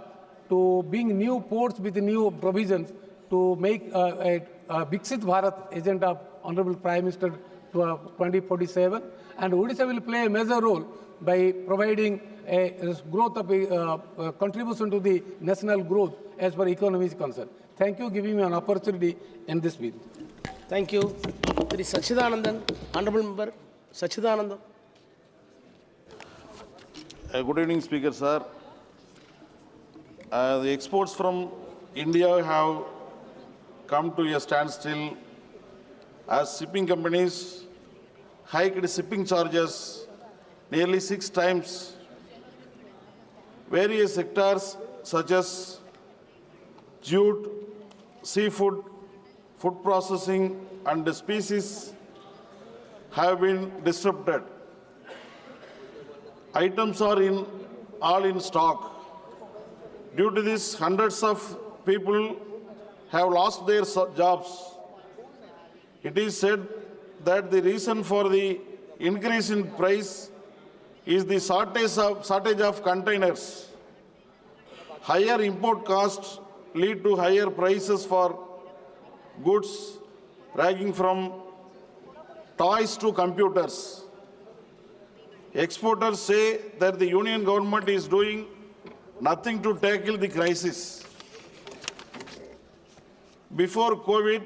to bring new ports with new provisions to make a Viksit Bharat agenda of Honorable Prime Minister 2047. And Odisha will play a major role by providing a growth of contribution to the national growth as far as economy is concerned. Thank you for giving me an opportunity in this bill. Thank you. Sri Sachidanandan, Honorable Member Sachidanandan. Good evening, Speaker, sir. The exports from India have come to a standstill as shipping companies hiked shipping charges nearly 6 times. Various sectors such as jute, seafood, food processing and species have been disrupted. Items are all in stock. Due to this, hundreds of people have lost their jobs. It is said that the reason for the increase in price is the shortage of containers. Higher import costs lead to higher prices for goods ranging from toys to computers. Exporters say that the Union government is doing nothing to tackle the crisis. before COVID,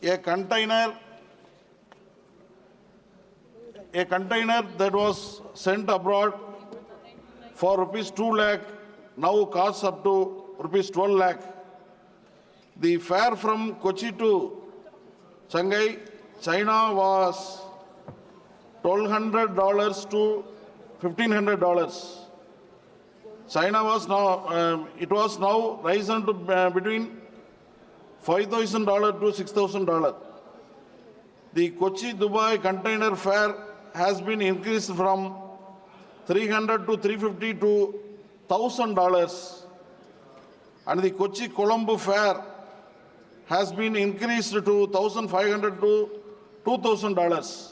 a container that was sent abroad for rupees 2 lakh now costs up to rupees 12 lakh. The fare from Kochi to Shanghai, China was $1,200 to $1,500. China was now, it was now risen to between $5,000 to $6,000. The Kochi-Dubai container fare has been increased from $300 to $350 to $1,000, and the Kochi-Colombo fare has been increased to $1,500 to $2,000.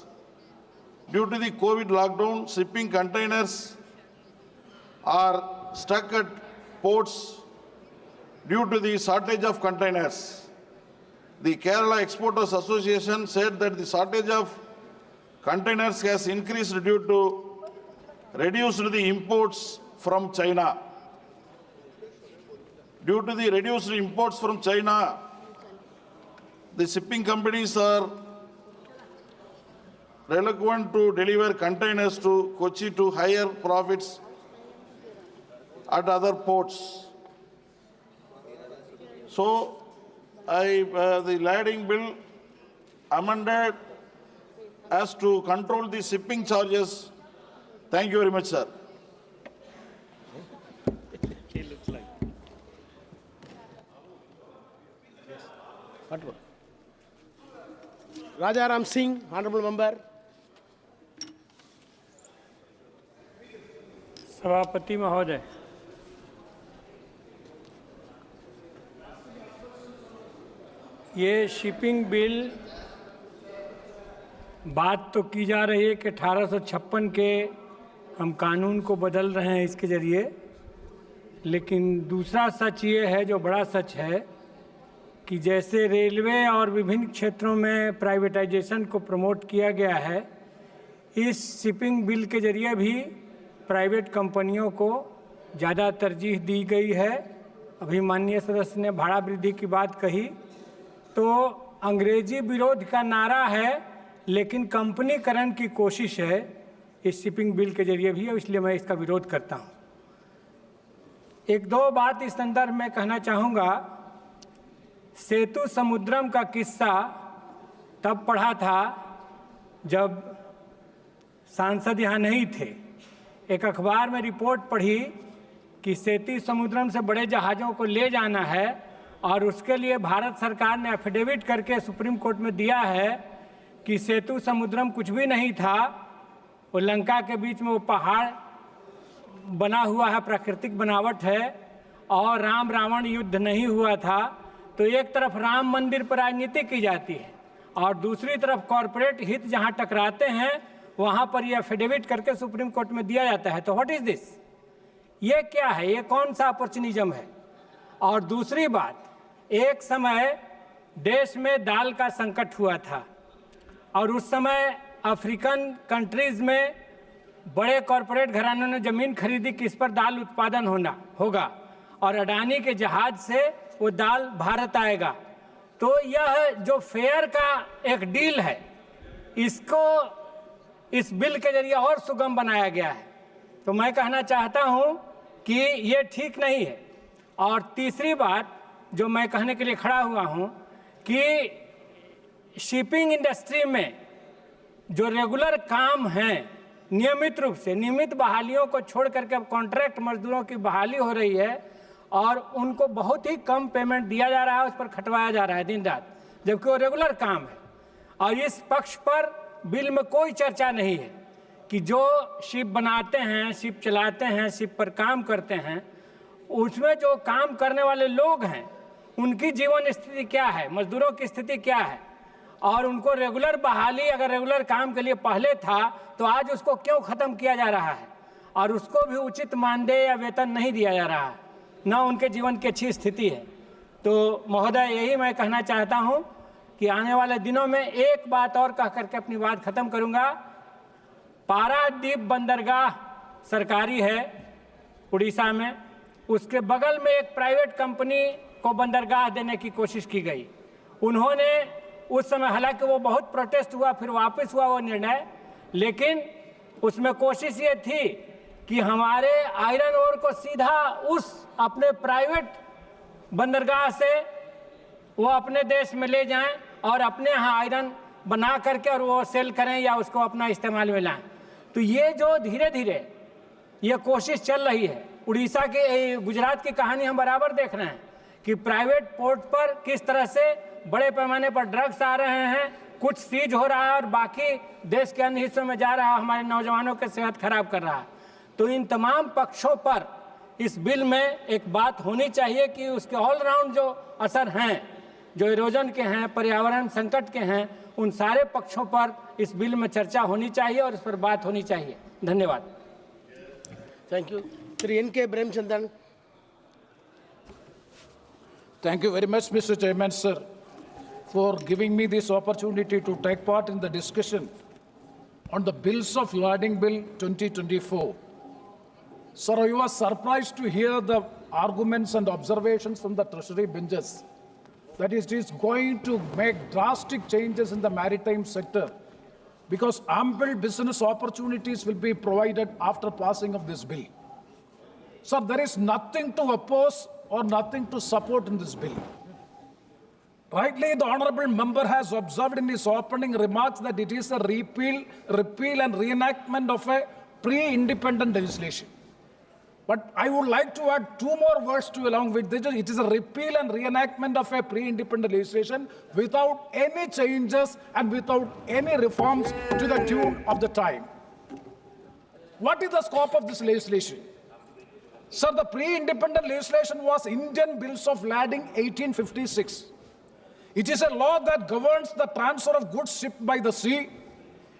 Due to the COVID lockdown, shipping containers are stuck at ports due to the shortage of containers. The Kerala Exporters Association said that the shortage of containers has increased due to reduced the imports from China. Due to the reduced imports from China, the shipping companies are reluctant to deliver containers to Kochi to higher profits at other ports. So, the Liability bill amended as to control the shipping charges. Thank you very much, sir. Raja Ram Singh, Honorable Member. सभापति महोदय, ये shipping bill बात तो की जा रही है कि 1856 के हम कानून को बदल रहे हैं इसके ज़रिए, लेकिन दूसरा सच ये है जो बड़ा सच है कि जैसे रेलवे और विभिन्न क्षेत्रों में प्राइवेटाइजेशन को प्रमोट किया गया है, इस शिपिंग बिल के ज़रिए भी प्राइवेट कंपनियों को ज़्यादा तरजीह दी गई है। अभी माननीय सदस्य ने भाड़ा वृद्धि की बात कही, तो अंग्रेजी विरोध का नारा है, लेकिन कंपनीकरण की कोशिश है इस शिपिंग बिल के जरिए भी, इसलिए मैं इसका विरोध करता हूं। एक दो बात इस संदर्भ में कहना चाहूँगा। सेतु समुद्रम का किस्सा तब पढ़ा था जब सांसद यहाँ नहीं थे। एक अखबार में रिपोर्ट पढ़ी कि सेतु समुद्रम से बड़े जहाज़ों को ले जाना है और उसके लिए भारत सरकार ने एफिडेविट करके सुप्रीम कोर्ट में दिया है कि सेतु समुद्रम कुछ भी नहीं था, वो लंका के बीच में वो पहाड़ बना हुआ है, प्राकृतिक बनावट है, और राम रावण युद्ध नहीं हुआ था। तो एक तरफ राम मंदिर पर राजनीति की जाती है और दूसरी तरफ कॉरपोरेट हित जहां टकराते हैं वहां पर ये एफिडेविट करके सुप्रीम कोर्ट में दिया जाता है। तो व्हाट इज दिस? ये क्या है? ये कौन सा अपॉर्चुनिज्म है? और दूसरी बात, एक समय देश में दाल का संकट हुआ था और उस समय अफ्रीकन कंट्रीज में बड़े कॉरपोरेट घरानों ने जमीन खरीदी कि इस पर दाल उत्पादन होगा और अडानी के जहाज से वो दाल भारत आएगा। तो यह जो फेयर का एक डील है, इसको इस बिल के जरिए और सुगम बनाया गया है। तो मैं कहना चाहता हूं कि ये ठीक नहीं है। और तीसरी बात जो मैं कहने के लिए खड़ा हुआ हूं कि शिपिंग इंडस्ट्री में जो रेगुलर काम हैं, नियमित रूप से नियमित बहालियों को छोड़ करके अब कॉन्ट्रैक्ट मजदूरों की बहाली हो रही है और उनको बहुत ही कम पेमेंट दिया जा रहा है, उस पर खटवाया जा रहा है दिन रात, जबकि वो रेगुलर काम है। और इस पक्ष पर बिल में कोई चर्चा नहीं है कि जो शिप बनाते हैं, शिप चलाते हैं, शिप पर काम करते हैं, उसमें जो काम करने वाले लोग हैं उनकी जीवन स्थिति क्या है, मजदूरों की स्थिति क्या है, और उनको रेगुलर बहाली अगर रेगुलर काम के लिए पहले था तो आज उसको क्यों खत्म किया जा रहा है और उसको भी उचित मानदेय या वेतन नहीं दिया जा रहा है, न उनके जीवन की अच्छी स्थिति है। तो महोदय, यही मैं कहना चाहता हूं कि आने वाले दिनों में एक बात और कह करके अपनी बात खत्म करूंगा। पारादीप बंदरगाह सरकारी है उड़ीसा में, उसके बगल में एक प्राइवेट कंपनी को बंदरगाह देने की कोशिश की गई। उन्होंने उस समय, हालांकि वो बहुत प्रोटेस्ट हुआ, फिर वापस हुआ वो निर्णय, लेकिन उसमें कोशिश ये थी कि हमारे आयरन ओर को सीधा उस अपने प्राइवेट बंदरगाह से वो अपने देश में ले जाएं और अपने यहाँ आयरन बना करके और वो सेल करें या उसको अपना इस्तेमाल में लाएं। तो ये जो धीरे धीरे ये कोशिश चल रही है, उड़ीसा के, गुजरात की कहानी हम बराबर देख रहे हैं कि प्राइवेट पोर्ट पर किस तरह से बड़े पैमाने पर ड्रग्स आ रहे हैं, कुछ सीज हो रहा है और बाकी देश के अन्य हिस्सों में जा रहा है, हमारे नौजवानों की सेहत खराब कर रहा है। तो इन तमाम पक्षों पर इस बिल में एक बात होनी चाहिए कि उसके ऑलराउंड जो असर हैं, जो इरोजन के हैं, पर्यावरण संकट के हैं, उन सारे पक्षों पर इस बिल में चर्चा होनी चाहिए और इस पर बात होनी चाहिए। धन्यवाद। Thank you. Shri N.K. Brahmachandran. Thank you very much, Mr. Chairman, sir, for giving me this opportunity to take part in the discussion on the bills of Lading Bill 2024. Sir, I was surprised to hear the arguments and observations from the Treasury benches that it is going to make drastic changes in the maritime sector because ample business opportunities will be provided after passing of this bill. Sir, there is nothing to oppose or nothing to support in this bill. Rightly, the honorable member has observed in his opening remarks that it is a repeal and reenactment of a pre-independent legislation. But I would like to add two more words to along with this. It is a repeal and reenactment of a pre-independent legislation without any changes and without any reforms to the tune of the time. What is the scope of this legislation? Sir, the pre-independent legislation was Indian Bills of Lading 1856. It is a law that governs the transfer of goods shipped by the sea.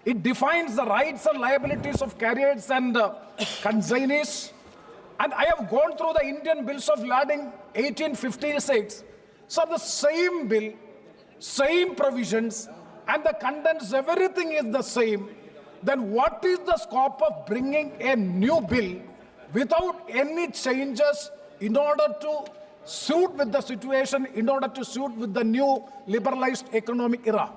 It defines the rights and liabilities of carriers and consignees. And I have gone through the Indian Bills of Lading 1856. So the same bill, same provisions, and the contents, everything is the same. Then what is the scope of bringing a new bill without any changes in order to suit with the situation, in order to suit with the new liberalized economic era?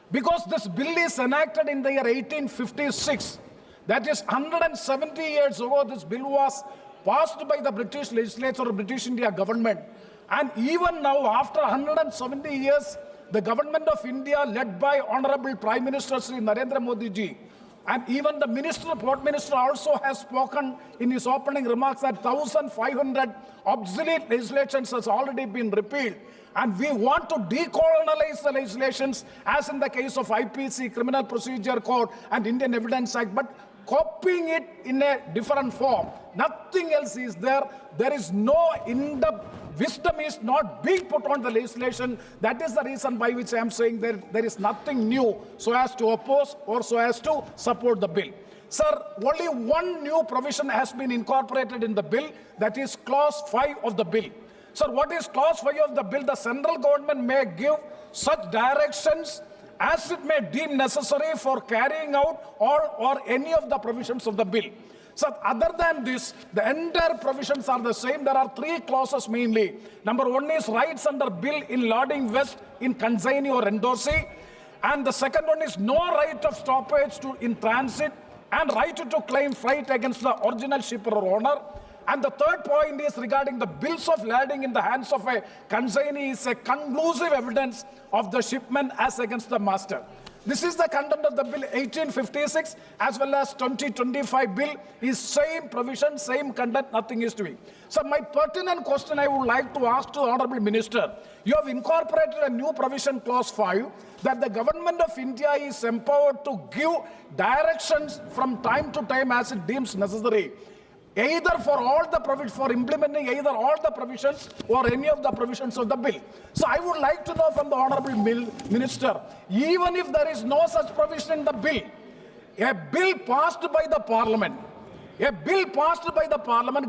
Because this bill is enacted in the year 1856. That is 170 years ago, this bill was passed by the British legislature or British India government. And even now, after 170 years, the government of India, led by Honorable Prime Minister Sri Narendra Modi ji, and even the minister, Port Minister also has spoken in his opening remarks that 1,500 obsolete legislations has already been repealed. And we want to decolonialize the legislations as in the case of IPC, Criminal Procedure Code and Indian Evidence Act, but copying it in a different form. Nothing else is there. There is no in-depth wisdom is not being put on the legislation. That is the reason by which I am saying there is nothing new so as to oppose or so as to support the bill. Sir, only one new provision has been incorporated in the bill, that is Clause 5 of the bill. Sir, what is Clause 5 of the bill? The central government may give such directions as it may deem necessary for carrying out or any of the provisions of the bill. So other than this, the entire provisions are the same. There are three clauses mainly. Number one is rights under bill in loading west in consignee or endorsee. And the second one is no right of stoppage in transit and right to claim freight against the original shipper or owner. And the third point is regarding the bills of lading in the hands of a consignee is a conclusive evidence of the shipment as against the master. This is the content of the bill 1856 as well as 2025 bill is same provision, same content, nothing is doing. So my pertinent question I would like to ask to the Honorable Minister, you have incorporated a new provision, Clause 5, that the government of India is empowered to give directions from time to time as it deems necessary, either for all the provisions, for implementing either all the provisions or any of the provisions of the bill. So I would like to know from the Honorable Minister, even if there is no such provision in the bill, a bill passed by the Parliament,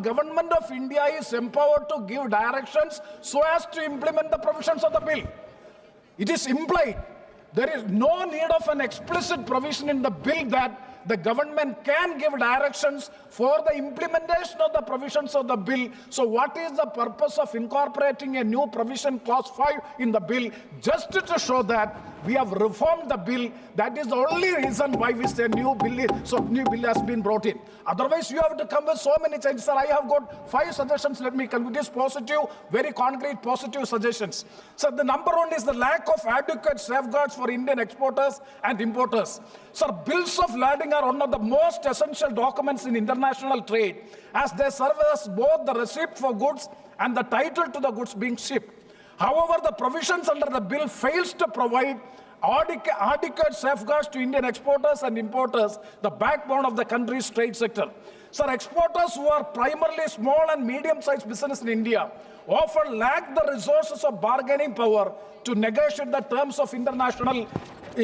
Government of India is empowered to give directions so as to implement the provisions of the bill. It is implied. There is no need of an explicit provision in the bill that the government can give directions for the implementation of the provisions of the bill. So what is the purpose of incorporating a new provision, clause 5 in the bill? Just to show that we have reformed the bill. That is the only reason why we say new bill has been brought in. Otherwise, you have to come with so many changes. Sir, I have got 5 suggestions. Let me conclude this positive, very concrete, positive suggestions. So the number 1 is the lack of adequate safeguards for Indian exporters and importers. Sir, bills of lading are one of the most essential documents in international trade, as they serve as both the receipt for goods and the title to the goods being shipped. However, the provisions under the bill fails to provide adequate safeguards to Indian exporters and importers, the backbone of the country's trade sector. Sir, exporters who are primarily small and medium-sized business in India often lack the resources of bargaining power to negotiate the terms of international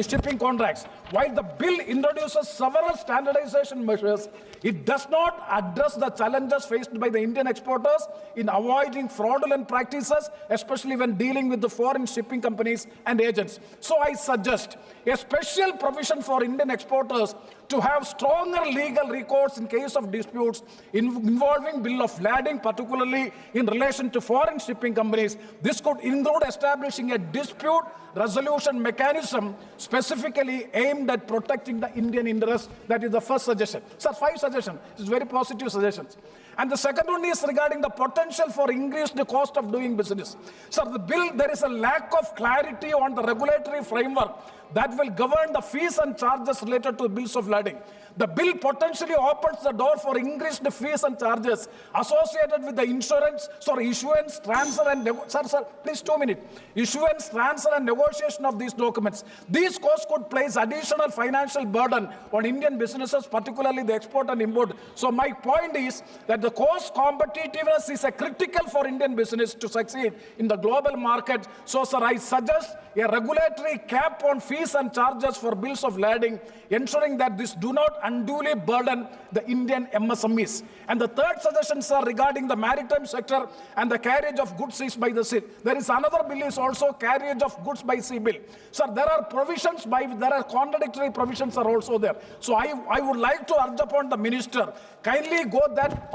shipping contracts. While the bill introduces several standardization measures, it does not address the challenges faced by the Indian exporters in avoiding fraudulent practices, especially when dealing with the foreign shipping companies and agents. So I suggest a special provision for Indian exporters to have stronger legal recourse in case of disputes involving bill of lading, particularly in relation to foreign shipping companies. This could include establishing a dispute resolution mechanism specifically aimed at protecting the Indian interest. That is the first suggestion. Sir, 5 suggestions. It's very positive suggestions. And the second one is regarding the potential for increased cost of doing business. Sir, the bill, there is a lack of clarity on the regulatory framework that will govern the fees and charges related to bills of lading. The bill potentially opens the door for increased fees and charges associated with the issuance, transfer and please 2 minutes. Issuance, transfer and negotiation of these documents. These costs could place additional financial burden on Indian businesses, particularly the export and import. So my point is that the cost competitiveness is a critical for Indian business to succeed in the global market. So sir, I suggest a regulatory cap on fees and charges for bills of lading, ensuring that this do not unduly burden the Indian MSMEs. And the third suggestion, sir, regarding the maritime sector and the carriage of goods seized by the sea. There is another bill is also carriage of goods by sea bill. Sir, there are provisions there are contradictory provisions are also there. So I would like to urge upon the minister, kindly go that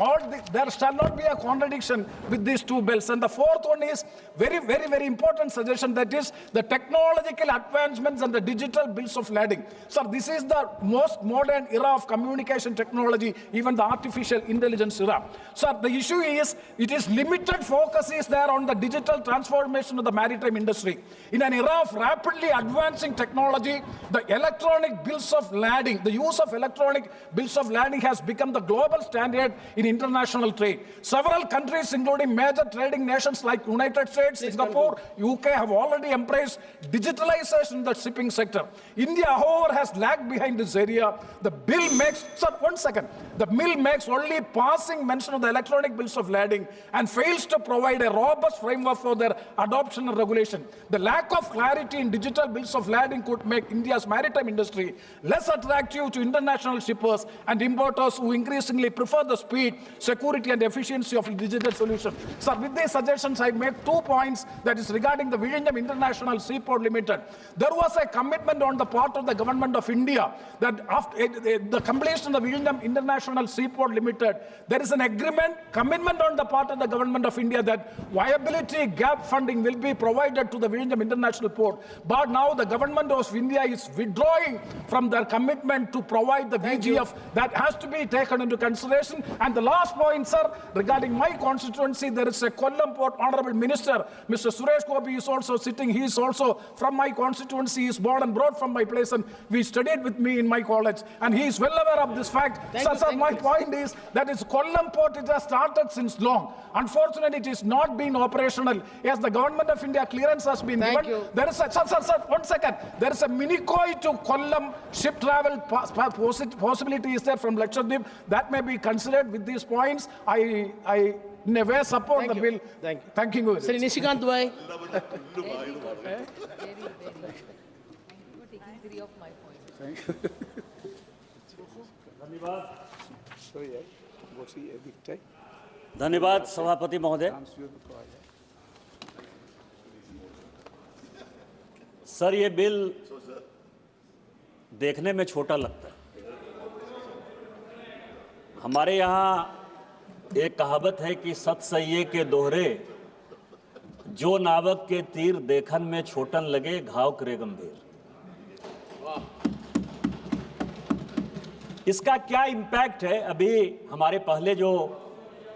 there shall not be a contradiction with these 2 bills. And the fourth one is very important suggestion, that is the technological advancements and the digital bills of lading. Sir, this is the most modern era of communication technology, even the artificial intelligence era. Sir, the issue is, it is limited focus is there on the digital transformation of the maritime industry. In an era of rapidly advancing technology, the electronic bills of lading, the use of electronic bills of lading has become the global standard in international trade. Several countries, including major trading nations like United States, Singapore, UK, have already embraced digitalization in the shipping sector. India, however, has lagged behind this area. The bill makes, sir, 1 second. The bill makes only passing mention of the electronic bills of lading and fails to provide a robust framework for their adoption and regulation. The lack of clarity in digital bills of lading could make India's maritime industry less attractive to international shippers and importers who increasingly prefer the speed, security and efficiency of a digital solution. Sir, with these suggestions, I make 2 points, that is regarding the Vizhinjam International Seaport Limited. There was a commitment on the part of the government of India that after the completion of the Vizhinjam International Seaport Limited, there is an commitment on the part of the government of India that viability gap funding will be provided to the Vizhinjam International Port. But now the government of India is withdrawing from their commitment to provide the VGF. That has to be taken into consideration. And the last point, sir, regarding my constituency, there is a Kollam Port Honorable Minister, Mr. Suresh Gopi is also sitting. He is also from my constituency. He is born and brought from my place, and we studied with me in my college. And he is well aware of this fact. Sir, my point is that is Kollam Port, it has started since long. Unfortunately, it is not been operational. Yes, the government of India clearance has been given. There is a, sir, 1 second. There is a Minikoi to Kollam ship travel possibility is there from Lakshadweep. That may be considered. With these points, I in a way support the bill. Thank you. Sir, Nishikant Bhai. धन्यवाद सभापति महोदय। Sir, ये bill देखने में छोटा लगता है, हमारे यहाँ एक कहावत है कि सत सइये के दोहरे, जो नावक के तीर देखन में छोटन लगे, घाव करे गंभीर। इसका क्या इम्पैक्ट है? अभी हमारे पहले जो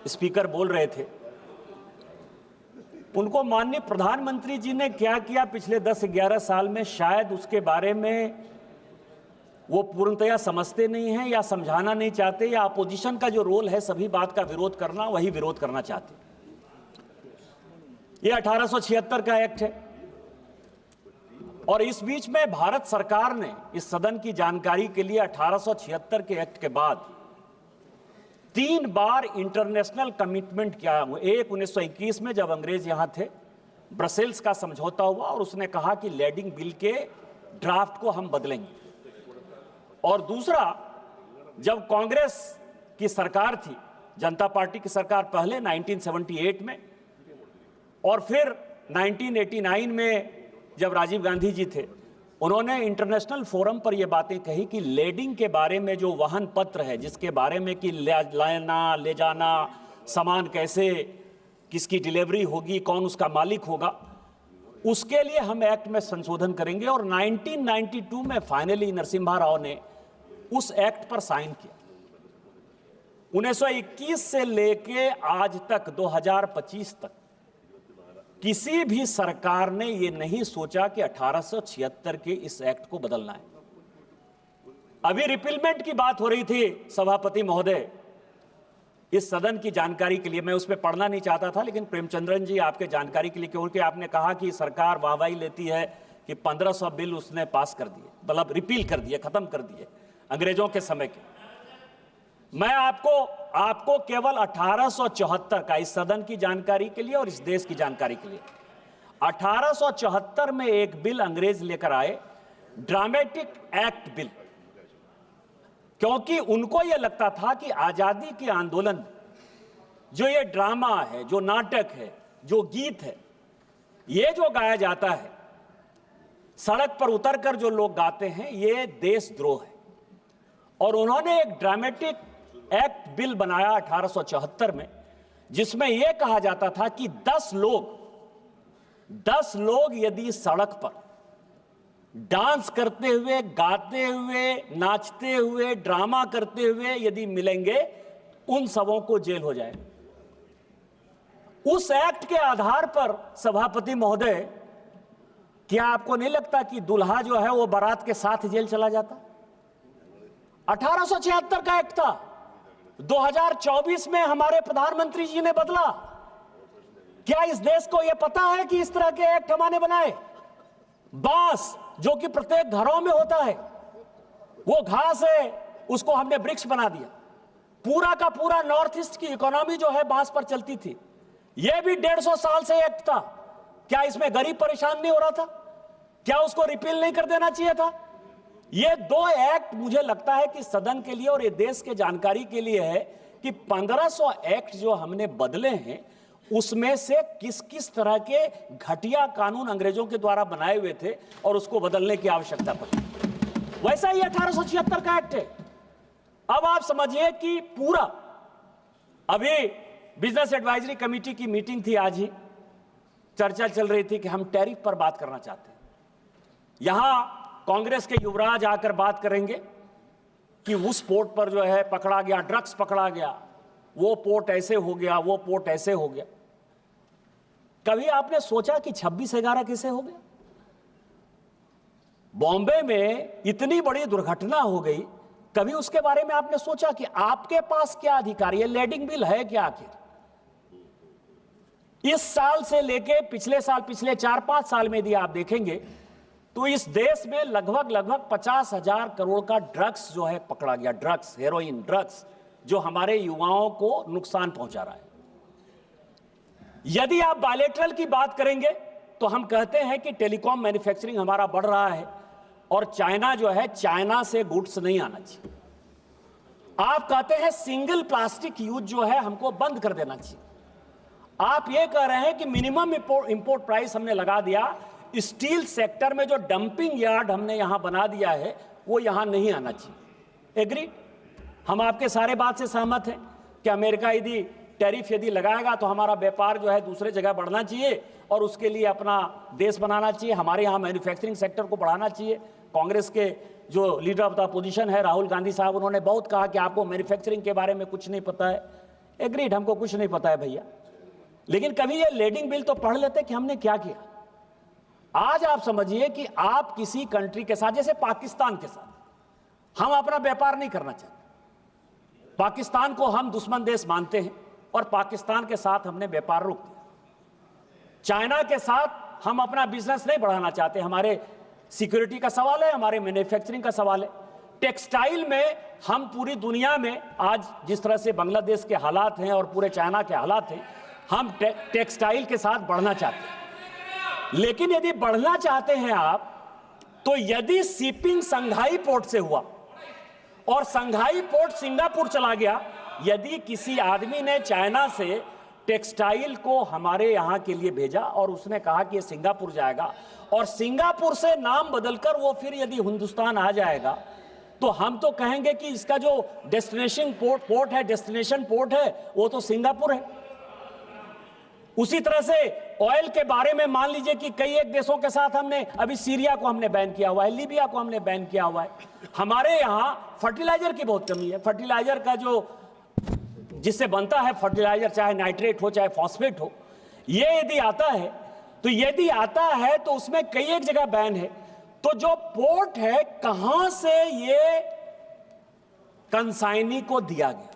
स्पीकर बोल रहे थे, उनको माननीय प्रधानमंत्री जी ने क्या किया पिछले 10-11 साल में, शायद उसके बारे में वो पूर्णतया समझते नहीं हैं या समझाना नहीं चाहते, या अपोजिशन का जो रोल है सभी बात का विरोध करना, वही विरोध करना चाहते। ये 1876 का एक्ट है, और इस बीच में भारत सरकार ने इस सदन की जानकारी के लिए 1876 के एक्ट के बाद 3 बार इंटरनेशनल कमिटमेंट किया। एक 1921 में जब अंग्रेज यहां थे, ब्रसेल्स का समझौता हुआ और उसने कहा कि लैंडिंग बिल के ड्राफ्ट को हम बदलेंगे। और दूसरा, जब कांग्रेस की सरकार थी, जनता पार्टी की सरकार पहले 1978 में, और फिर 1989 में जब राजीव गांधी जी थे, उन्होंने इंटरनेशनल फोरम पर यह बातें कही कि लैंडिंग के बारे में जो वाहन पत्र है, जिसके बारे में कि लाना ले जाना, सामान कैसे, किसकी डिलीवरी होगी, कौन उसका मालिक होगा, उसके लिए हम एक्ट में संशोधन करेंगे। और 1992 में फाइनली नरसिम्हा राव ने उस एक्ट पर साइन किया। 1921 से लेके आज तक 2025 तक किसी भी सरकार ने यह नहीं सोचा कि 1876 के इस एक्ट को बदलना है। अभी रिपीलमेंट की बात हो रही थी सभापति महोदय, इस सदन की जानकारी के लिए, मैं उस पर पढ़ना नहीं चाहता था, लेकिन प्रेमचंद्रन जी आपके जानकारी के लिए, क्योंकि आपने कहा कि सरकार वाहवाही लेती है कि 1500 बिल उसने पास कर दिए, मतलब रिपील कर दिए, खत्म कर दिए अंग्रेजों के समय के। मैं आपको केवल 1874 का, इस सदन की जानकारी के लिए और इस देश की जानकारी के लिए, 1874 में एक बिल अंग्रेज लेकर आए, ड्रामेटिक एक्ट बिल, क्योंकि उनको यह लगता था कि आजादी के आंदोलन में जो ये ड्रामा है, जो नाटक है, जो गीत है, ये जो गाया जाता है, सड़क पर उतरकर जो लोग गाते हैं, ये देशद्रोह है। और उन्होंने एक ड्रामेटिक एक्ट बिल बनाया 1874 में, जिसमें यह कहा जाता था कि 10 लोग यदि सड़क पर डांस करते हुए, गाते हुए, नाचते हुए, ड्रामा करते हुए यदि मिलेंगे, उन सबों को जेल हो जाए। उस एक्ट के आधार पर सभापति महोदय, क्या आपको नहीं लगता कि दुल्हा जो है वो बारात के साथ जेल चला जाता? 1876 का एक्ट था, 2024 में हमारे प्रधानमंत्री जी ने बदला। क्या इस देश को यह पता है कि इस तरह के एक्ट हमने बनाए? बांस जो कि प्रत्येक घरों में होता है, वो घास है, उसको हमने वृक्ष बना दिया। पूरा का पूरा नॉर्थ ईस्ट की इकोनॉमी जो है बांस पर चलती थी। यह भी 150 साल से एक्ट था। क्या इसमें गरीब परेशान नहीं हो रहा था? क्या उसको रिपील नहीं कर देना चाहिए था? ये 2 एक्ट मुझे लगता है कि सदन के लिए और ये देश के जानकारी के लिए है कि 1500 एक्ट जो हमने बदले हैं, उसमें से किस किस तरह के घटिया कानून अंग्रेजों के द्वारा बनाए हुए थे और उसको बदलने की आवश्यकता पड़ी। वैसा ही 1876 का एक्ट है। अब आप समझिए कि पूरा, अभी बिजनेस एडवाइजरी कमेटी की मीटिंग थी, आज ही चर्चा चल रही थी कि हम टैरिफ पर बात करना चाहते हैं। यहां कांग्रेस के युवराज आकर बात करेंगे कि उस पोर्ट पर जो है पकड़ा गया, ड्रग्स पकड़ा गया, वो पोर्ट ऐसे हो गया, वो पोर्ट ऐसे हो गया। कभी आपने सोचा कि 26/11 कैसे हो गया? बॉम्बे में इतनी बड़ी दुर्घटना हो गई, कभी उसके बारे में आपने सोचा कि आपके पास क्या अधिकार? ये लैंडिंग बिल है क्या आखिर? इस साल से लेके पिछले साल, पिछले 4-5 साल में यदि आप देखेंगे तो इस देश में लगभग 50,000 करोड़ का ड्रग्स जो है पकड़ा गया। ड्रग्स, हेरोइन ड्रग्स, जो हमारे युवाओं को नुकसान पहुंचा रहा है। यदि आप बायलैटरल की बात करेंगे तो हम कहते हैं कि टेलीकॉम मैन्युफैक्चरिंग हमारा बढ़ रहा है और चाइना जो है, चाइना से गुड्स नहीं आना चाहिए। आप कहते हैं सिंगल प्लास्टिक यूज जो है हमको बंद कर देना चाहिए। आप ये कह रहे हैं कि मिनिमम इंपोर्ट प्राइस हमने लगा दिया। स्टील सेक्टर में जो डंपिंग यार्ड हमने यहां बना दिया है, वो यहां नहीं आना चाहिए। एग्री? हम आपके सारे बात से सहमत हैं कि अमेरिका यदि टैरिफ यदि लगाएगा तो हमारा व्यापार जो है दूसरे जगह बढ़ना चाहिए और उसके लिए अपना देश बनाना चाहिए, हमारे यहाँ मैन्युफैक्चरिंग सेक्टर को बढ़ाना चाहिए। कांग्रेस के जो लीडर ऑफ द अपोजिशन है राहुल गांधी साहब, उन्होंने बहुत कहा कि आपको मैन्युफैक्चरिंग के बारे में कुछ नहीं पता है। एग्रीड, हमको कुछ नहीं पता है भैया, लेकिन कभी ये लेडिंग बिल तो पढ़ लेते कि हमने क्या किया। आज आप समझिए कि आप किसी कंट्री के साथ, जैसे पाकिस्तान के साथ हम अपना व्यापार नहीं करना चाहते, पाकिस्तान को हम दुश्मन देश मानते हैं और पाकिस्तान के साथ हमने व्यापार रोक दिया। चाइना के साथ हम अपना बिजनेस नहीं बढ़ाना चाहते, हमारे सिक्योरिटी का सवाल है, हमारे मैन्युफैक्चरिंग का सवाल है। टेक्सटाइल में हम पूरी दुनिया में आज जिस तरह से बांग्लादेश के हालात हैं और पूरे चाइना के हालात हैं, हम टेक्सटाइल के साथ बढ़ना चाहते हैं। लेकिन यदि बढ़ना चाहते हैं आप, तो यदि शिपिंग संघाई पोर्ट से हुआ और संघाई पोर्ट सिंगापुर चला गया, यदि किसी आदमी ने चाइना से टेक्सटाइल को हमारे यहां के लिए भेजा और उसने कहा कि ये सिंगापुर जाएगा और सिंगापुर से नाम बदलकर वो फिर यदि हिंदुस्तान आ जाएगा, तो हम तो कहेंगे कि इसका जो डेस्टिनेशन पोर्ट है, डेस्टिनेशन पोर्ट है, वो तो सिंगापुर है। उसी तरह से ऑयल के बारे में मान लीजिए कि कई एक देशों के साथ हमने, अभी सीरिया को हमने बैन किया हुआ है, लीबिया को हमने बैन किया हुआ है। हमारे यहां फर्टिलाइजर की बहुत कमी है। फर्टिलाइजर का जो जिससे बनता है फर्टिलाइजर, चाहे नाइट्रेट हो चाहे फॉस्फेट हो, ये यदि आता है तो उसमें कई एक जगह बैन है। तो जो पोर्ट है, कहां से ये कंसाइनी को दिया गया,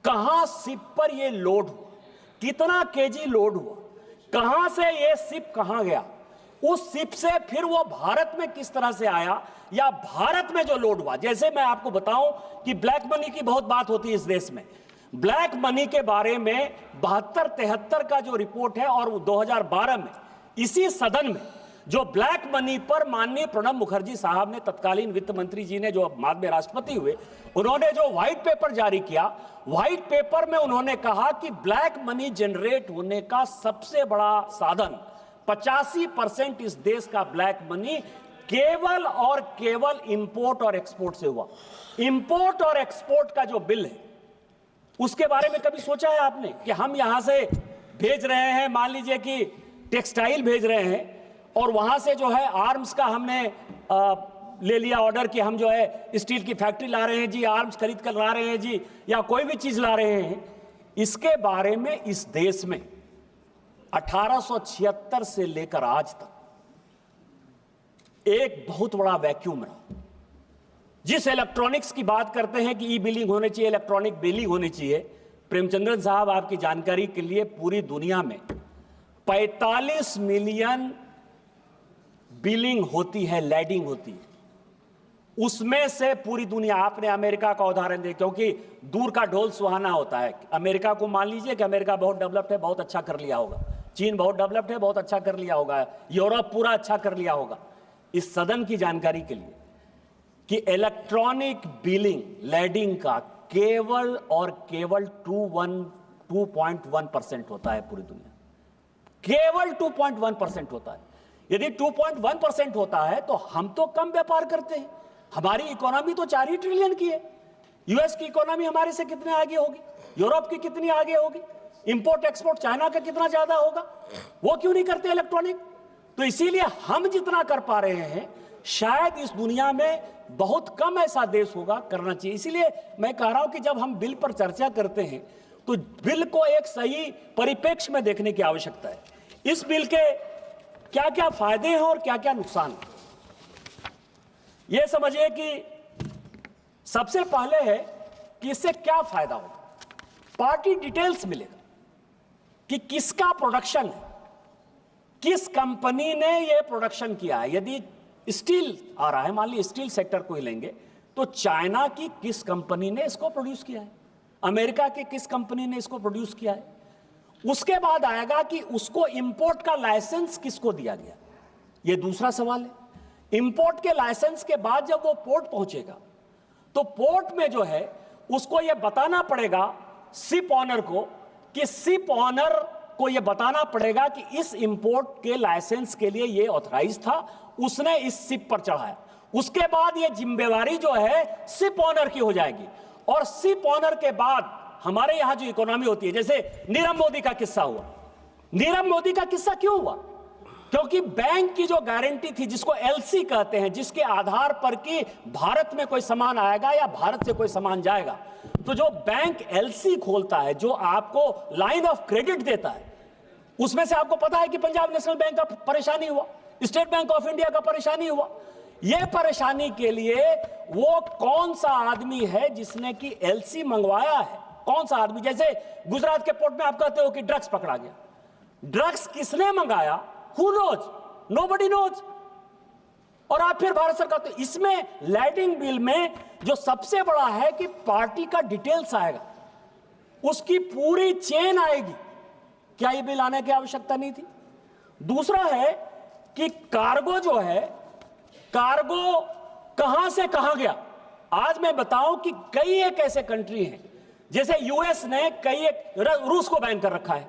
कहां शिप पर ये लोड हुआ, कितना केजी लोड हुआ, कहां से ये शिप कहां गया, उस शिप से फिर वो भारत में किस तरह से आया, या भारत में जो लोड हुआ। जैसे मैं आपको बताऊं कि ब्लैक मनी की बहुत बात होती है इस देश में। ब्लैक मनी के बारे में 72-73 का जो रिपोर्ट है, और 2012 में इसी सदन में जो ब्लैक मनी पर माननीय प्रणब मुखर्जी साहब ने, तत्कालीन वित्त मंत्री जी ने, जो बाद में राष्ट्रपति हुए, उन्होंने जो व्हाइट पेपर जारी किया, व्हाइट पेपर में उन्होंने कहा कि ब्लैक मनी जनरेट होने का सबसे बड़ा साधन 85% इस देश का ब्लैक मनी केवल और केवल इंपोर्ट और एक्सपोर्ट से हुआ। इंपोर्ट और एक्सपोर्ट का जो बिल है, उसके बारे में कभी सोचा है आपने कि हम यहां से भेज रहे हैं, मान लीजिए कि टेक्सटाइल भेज रहे हैं, और वहां से जो है आर्म्स का हमने ले लिया ऑर्डर कि हम जो है स्टील की फैक्ट्री ला रहे हैं जी, आर्म्स खरीद कर ला रहे हैं जी, या कोई भी चीज ला रहे हैं। इसके बारे में इस देश में 1876 से लेकर आज तक एक बहुत बड़ा वैक्यूम रहा। जिस इलेक्ट्रॉनिक्स की बात करते हैं कि ई बिलिंग होनी चाहिए, इलेक्ट्रॉनिक बिलिंग होनी चाहिए, प्रेमचंद्रन साहब आपकी जानकारी के लिए पूरी दुनिया में 45 मिलियन बिलिंग होती है, लैडिंग होती है। उसमें से पूरी दुनिया, आपने अमेरिका का उदाहरण देखा, क्योंकि दूर का ढोल सुहाना होता है। अमेरिका को मान लीजिए कि अमेरिका बहुत डेवलप्ड है, बहुत अच्छा कर लिया होगा, चीन बहुत डेवलप्ड है, बहुत अच्छा कर लिया होगा, यूरोप पूरा अच्छा कर लिया होगा। इस सदन की जानकारी के लिए कि इलेक्ट्रॉनिक बिलिंग, लैडिंग का केवल और केवल 2.1% होता है पूरी दुनिया, केवल 2.1% होता है। यदि 2.1% होता है तो हम तो कम व्यापार करते हैं। हमारी इकोनॉमी तो 4 ही ट्रिलियन की है। यूएस की इकोनॉमी हमारे से कितने आगे होगी, यूरोप की कितनी आगे होगी, इंपोर्ट एक्सपोर्ट चाइना का कितना ज्यादा होगा। वो क्यों नहीं करते इलेक्ट्रॉनिक? तो इसीलिए हम जितना कर पा रहे हैं, शायद इस दुनिया में बहुत कम ऐसा देश होगा करना चाहिए। इसीलिए मैं कह रहा हूं कि जब हम बिल पर चर्चा करते हैं तो बिल को एक सही परिप्रेक्ष्य में देखने की आवश्यकता है। इस बिल के क्या क्या फायदे हैं और क्या क्या नुकसान हैं, यह समझिए कि सबसे पहले है कि इससे क्या फायदा होगा। पार्टी डिटेल्स मिलेगा कि किसका प्रोडक्शन है, किस कंपनी ने यह प्रोडक्शन किया है। यदि स्टील आ रहा है, मान लीजिए स्टील सेक्टर को ही लेंगे, तो चाइना की किस कंपनी ने इसको प्रोड्यूस किया है, अमेरिका की किस कंपनी ने इसको प्रोड्यूस किया है। उसके बाद आएगा कि उसको इंपोर्ट का लाइसेंस किसको दिया गया, यह दूसरा सवाल है। इंपोर्ट के लाइसेंस के बाद जब वो पोर्ट पहुंचेगा, तो पोर्ट में जो है उसको यह बताना पड़ेगा शिप ऑनर को, कि शिप ऑनर को यह बताना पड़ेगा कि इस इंपोर्ट के लाइसेंस के लिए यह ऑथराइज था, उसने इस शिप पर चढ़ाया। उसके बाद यह जिम्मेवारी जो है शिप ऑनर की हो जाएगी, और शिप ऑनर के बाद हमारे यहां जो इकोनॉमी होती है, जैसे नीरव मोदी का किस्सा हुआ। नीरव मोदी का किस्सा क्यों हुआ? क्योंकि बैंक की जो गारंटी थी, जिसको एलसी कहते हैं, जिसके आधार पर कि भारत में कोई सामान आएगा या भारत से कोई सामान जाएगा, तो जो बैंक एलसी खोलता है, जो आपको लाइन ऑफ क्रेडिट देता है, उसमें से आपको पता है कि पंजाब नेशनल बैंक का परेशानी हुआ, स्टेट बैंक ऑफ इंडिया का परेशानी हुआ। यह परेशानी के लिए वो कौन सा आदमी है जिसने कि एलसी मंगवाया है? कौन सा आदमी? जैसे गुजरात के पोर्ट में आप कहते हो कि ड्रग्स पकड़ा गया, ड्रग्स किसने मंगाया? Who knows? Nobody knows. और आप फिर भारत सरकार, तो इसमें लैंडिंग बिल में जो सबसे बड़ा है कि पार्टी का डिटेल्स आएगा, उसकी पूरी चेन आएगी। क्या ये बिल आने की आवश्यकता नहीं थी? दूसरा है कि कार्गो जो है, कार्गो कहां से कहां गया। आज मैं बताऊं कि कई एक ऐसे कंट्री हैं, जैसे यूएस ने कई एक, रूस को बैन कर रखा है।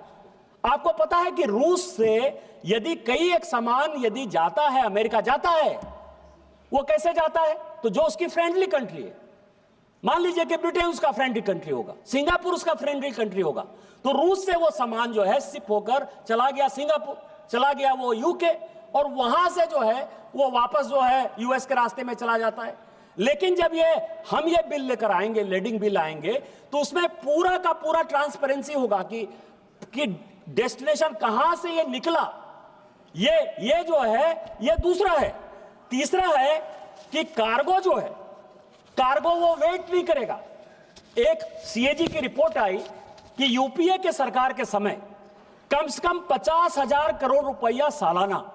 आपको पता है कि रूस से यदि कई एक सामान यदि जाता है, अमेरिका जाता है, वो कैसे जाता है? तो जो उसकी फ्रेंडली कंट्री है, मान लीजिए कि ब्रिटेन उसका फ्रेंडली कंट्री होगा, सिंगापुर उसका फ्रेंडली कंट्री होगा, तो रूस से वो सामान जो है शिप होकर चला गया सिंगापुर, चला गया वो यूके, और वहां से जो है वो वापस जो है यूएस के रास्ते में चला जाता है। लेकिन जब हम ये बिल लेकर आएंगे, लैंडिंग बिल आएंगे, तो उसमें पूरा का पूरा ट्रांसपेरेंसी होगा कि डेस्टिनेशन कहां से ये निकला। ये जो है, ये दूसरा है। तीसरा है कि कार्गो जो है, कार्गो वो वेट नहीं करेगा। एक सीएजी की रिपोर्ट आई कि यूपीए के सरकार के समय कम से कम 50,000 करोड़ रुपया सालाना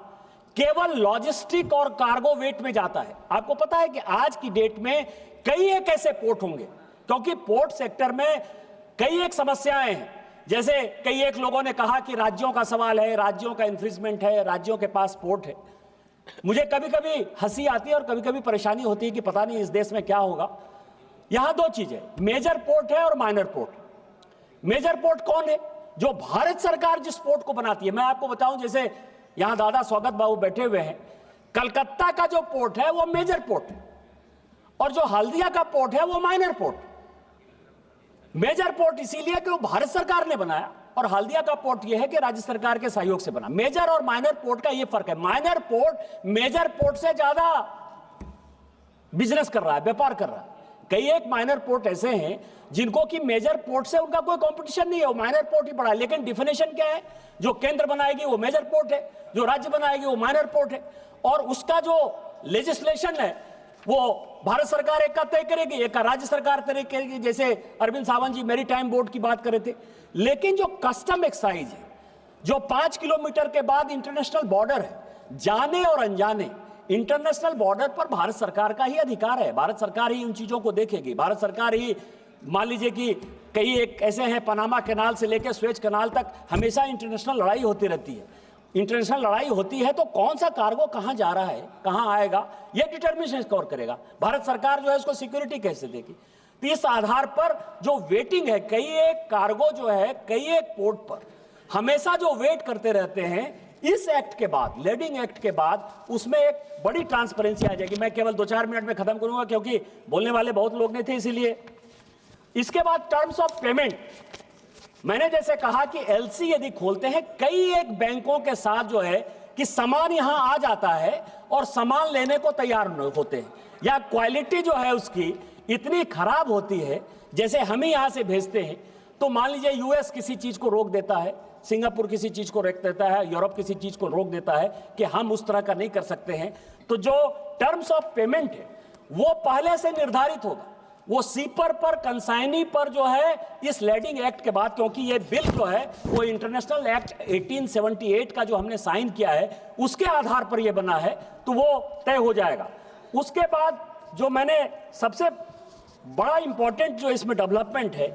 केवल लॉजिस्टिक और कार्गो वेट में जाता है। आपको पता है कि आज की डेट में कई एक ऐसे पोर्ट होंगे, क्योंकि पोर्ट सेक्टर में कई एक समस्याएं हैं। जैसे कई एक लोगों ने कहा कि राज्यों का सवाल है, राज्यों का इन्फ्रिंजमेंट है, राज्यों के पास पोर्ट है। मुझे कभी कभी हंसी आती है और कभी कभी परेशानी होती है कि पता नहीं इस देश में क्या होगा। यहां दो चीजें, मेजर पोर्ट है और माइनर पोर्ट। मेजर पोर्ट कौन है? जो भारत सरकार जिस पोर्ट को बनाती है। मैं आपको बताऊं, जैसे यहां दादा स्वागत बाबू बैठे हुए हैं, कलकत्ता का जो पोर्ट है वो मेजर पोर्ट है, और जो हल्दिया का पोर्ट है वो माइनर पोर्ट। मेजर पोर्ट इसीलिए कि वो भारत सरकार ने बनाया, और हल्दिया का पोर्ट यह है कि राज्य सरकार के सहयोग से बना। मेजर और माइनर पोर्ट का यह फर्क है। माइनर पोर्ट मेजर पोर्ट से ज्यादा बिजनेस कर रहा है, व्यापार कर रहा है। कई एक माइनर पोर्ट ऐसे हैं जिनको कि मेजर पोर्ट से उनका कोई कंपटीशन नहीं है, वो माइनर पोर्ट ही पड़ा है। लेकिन डिफिनेशन क्या है? जो केंद्र बनाएगी वो मेजर पोर्ट है, जो राज्य बनाएगी वो माइनर पोर्ट है, और उसका जो लेजिस्लेशन है वो भारत सरकार एक का तय करेगी, एक का राज्य सरकार तय करेगी। जैसे अरविंद सावंत जी मैरीटाइम बोर्ड की बात कर रहे थे। लेकिन जो कस्टम एक्साइज है, जो 5 किलोमीटर के बाद इंटरनेशनल बॉर्डर है, जाने और अनजाने इंटरनेशनल बॉर्डर पर भारत सरकार का ही अधिकार है। भारत सरकार ही उन चीजों को देखेगी। भारत सरकार ही, मान लीजिए कि कई एक ऐसे हैं, पनामा कैनाल से लेकर स्वेज कैनाल तक हमेशा इंटरनेशनल लड़ाई होती रहती है। इंटरनेशनल लड़ाई होती है तो कौन सा कार्गो कहां जा रहा है, कहां आएगा, यह डिटर्मिनेशन कौन करेगा? भारत सरकार जो है उसको सिक्योरिटी कैसे देगी? तो इस आधार पर जो वेटिंग है, कई एक कार्गो जो है कई एक पोर्ट पर हमेशा जो वेट करते रहते हैं, इस एक्ट के बाद, लैंडिंग एक्ट के बाद, उसमें एक बड़ी ट्रांसपेरेंसी आ जाएगी। मैं केवल 2-4 मिनट में खत्म करूंगा क्योंकि बोलने वाले बहुत लोग नहीं थे, इसीलिए। इसके बाद टर्म्स ऑफ पेमेंट, मैंने जैसे कहा कि एलसी यदि खोलते हैं, कई एक बैंकों के साथ जो है कि सामान यहां आ जाता है और सामान लेने को तैयार होते हैं, या क्वालिटी जो है उसकी इतनी खराब होती है, जैसे हम ही यहां से भेजते हैं, तो मान लीजिए यूएस किसी चीज को रोक देता है, सिंगापुर किसी चीज को रोक देता है, यूरोप किसी चीज को रोक देता है कि हम उस तरह का नहीं कर सकते हैं, तो जो टर्म्स ऑफ पेमेंट है वो पहले से निर्धारित होगा। वो सीपर पर, कंसाइनी पर जो है इस लैंडिंग एक्ट के बाद, क्योंकि ये बिल जो है वो इंटरनेशनल एक्ट 1878 का जो हमने साइन किया है उसके आधार पर ये बना है, तो वो तय हो जाएगा। उसके बाद जो मैंने सबसे बड़ा इंपॉर्टेंट जो इसमें डेवलपमेंट है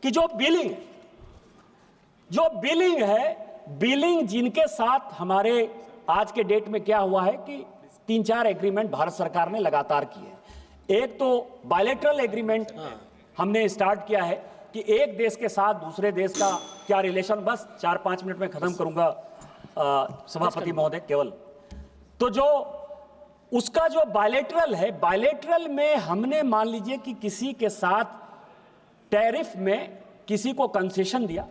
कि जो बिलिंग है, बिलिंग जिनके साथ हमारे आज के डेट में क्या हुआ है कि 3-4 एग्रीमेंट भारत सरकार ने लगातार किए हैं। एक तो बायलैटरल एग्रीमेंट हमने स्टार्ट किया है कि एक देश के साथ दूसरे देश का क्या रिलेशन, बस 4-5 मिनट में खत्म करूंगा सभापति महोदय केवल। तो जो उसका जो बायलैटरल है, बायलैटरल में हमने मान लीजिए कि किसी के साथ टैरिफ में किसी को कंसेशन दिया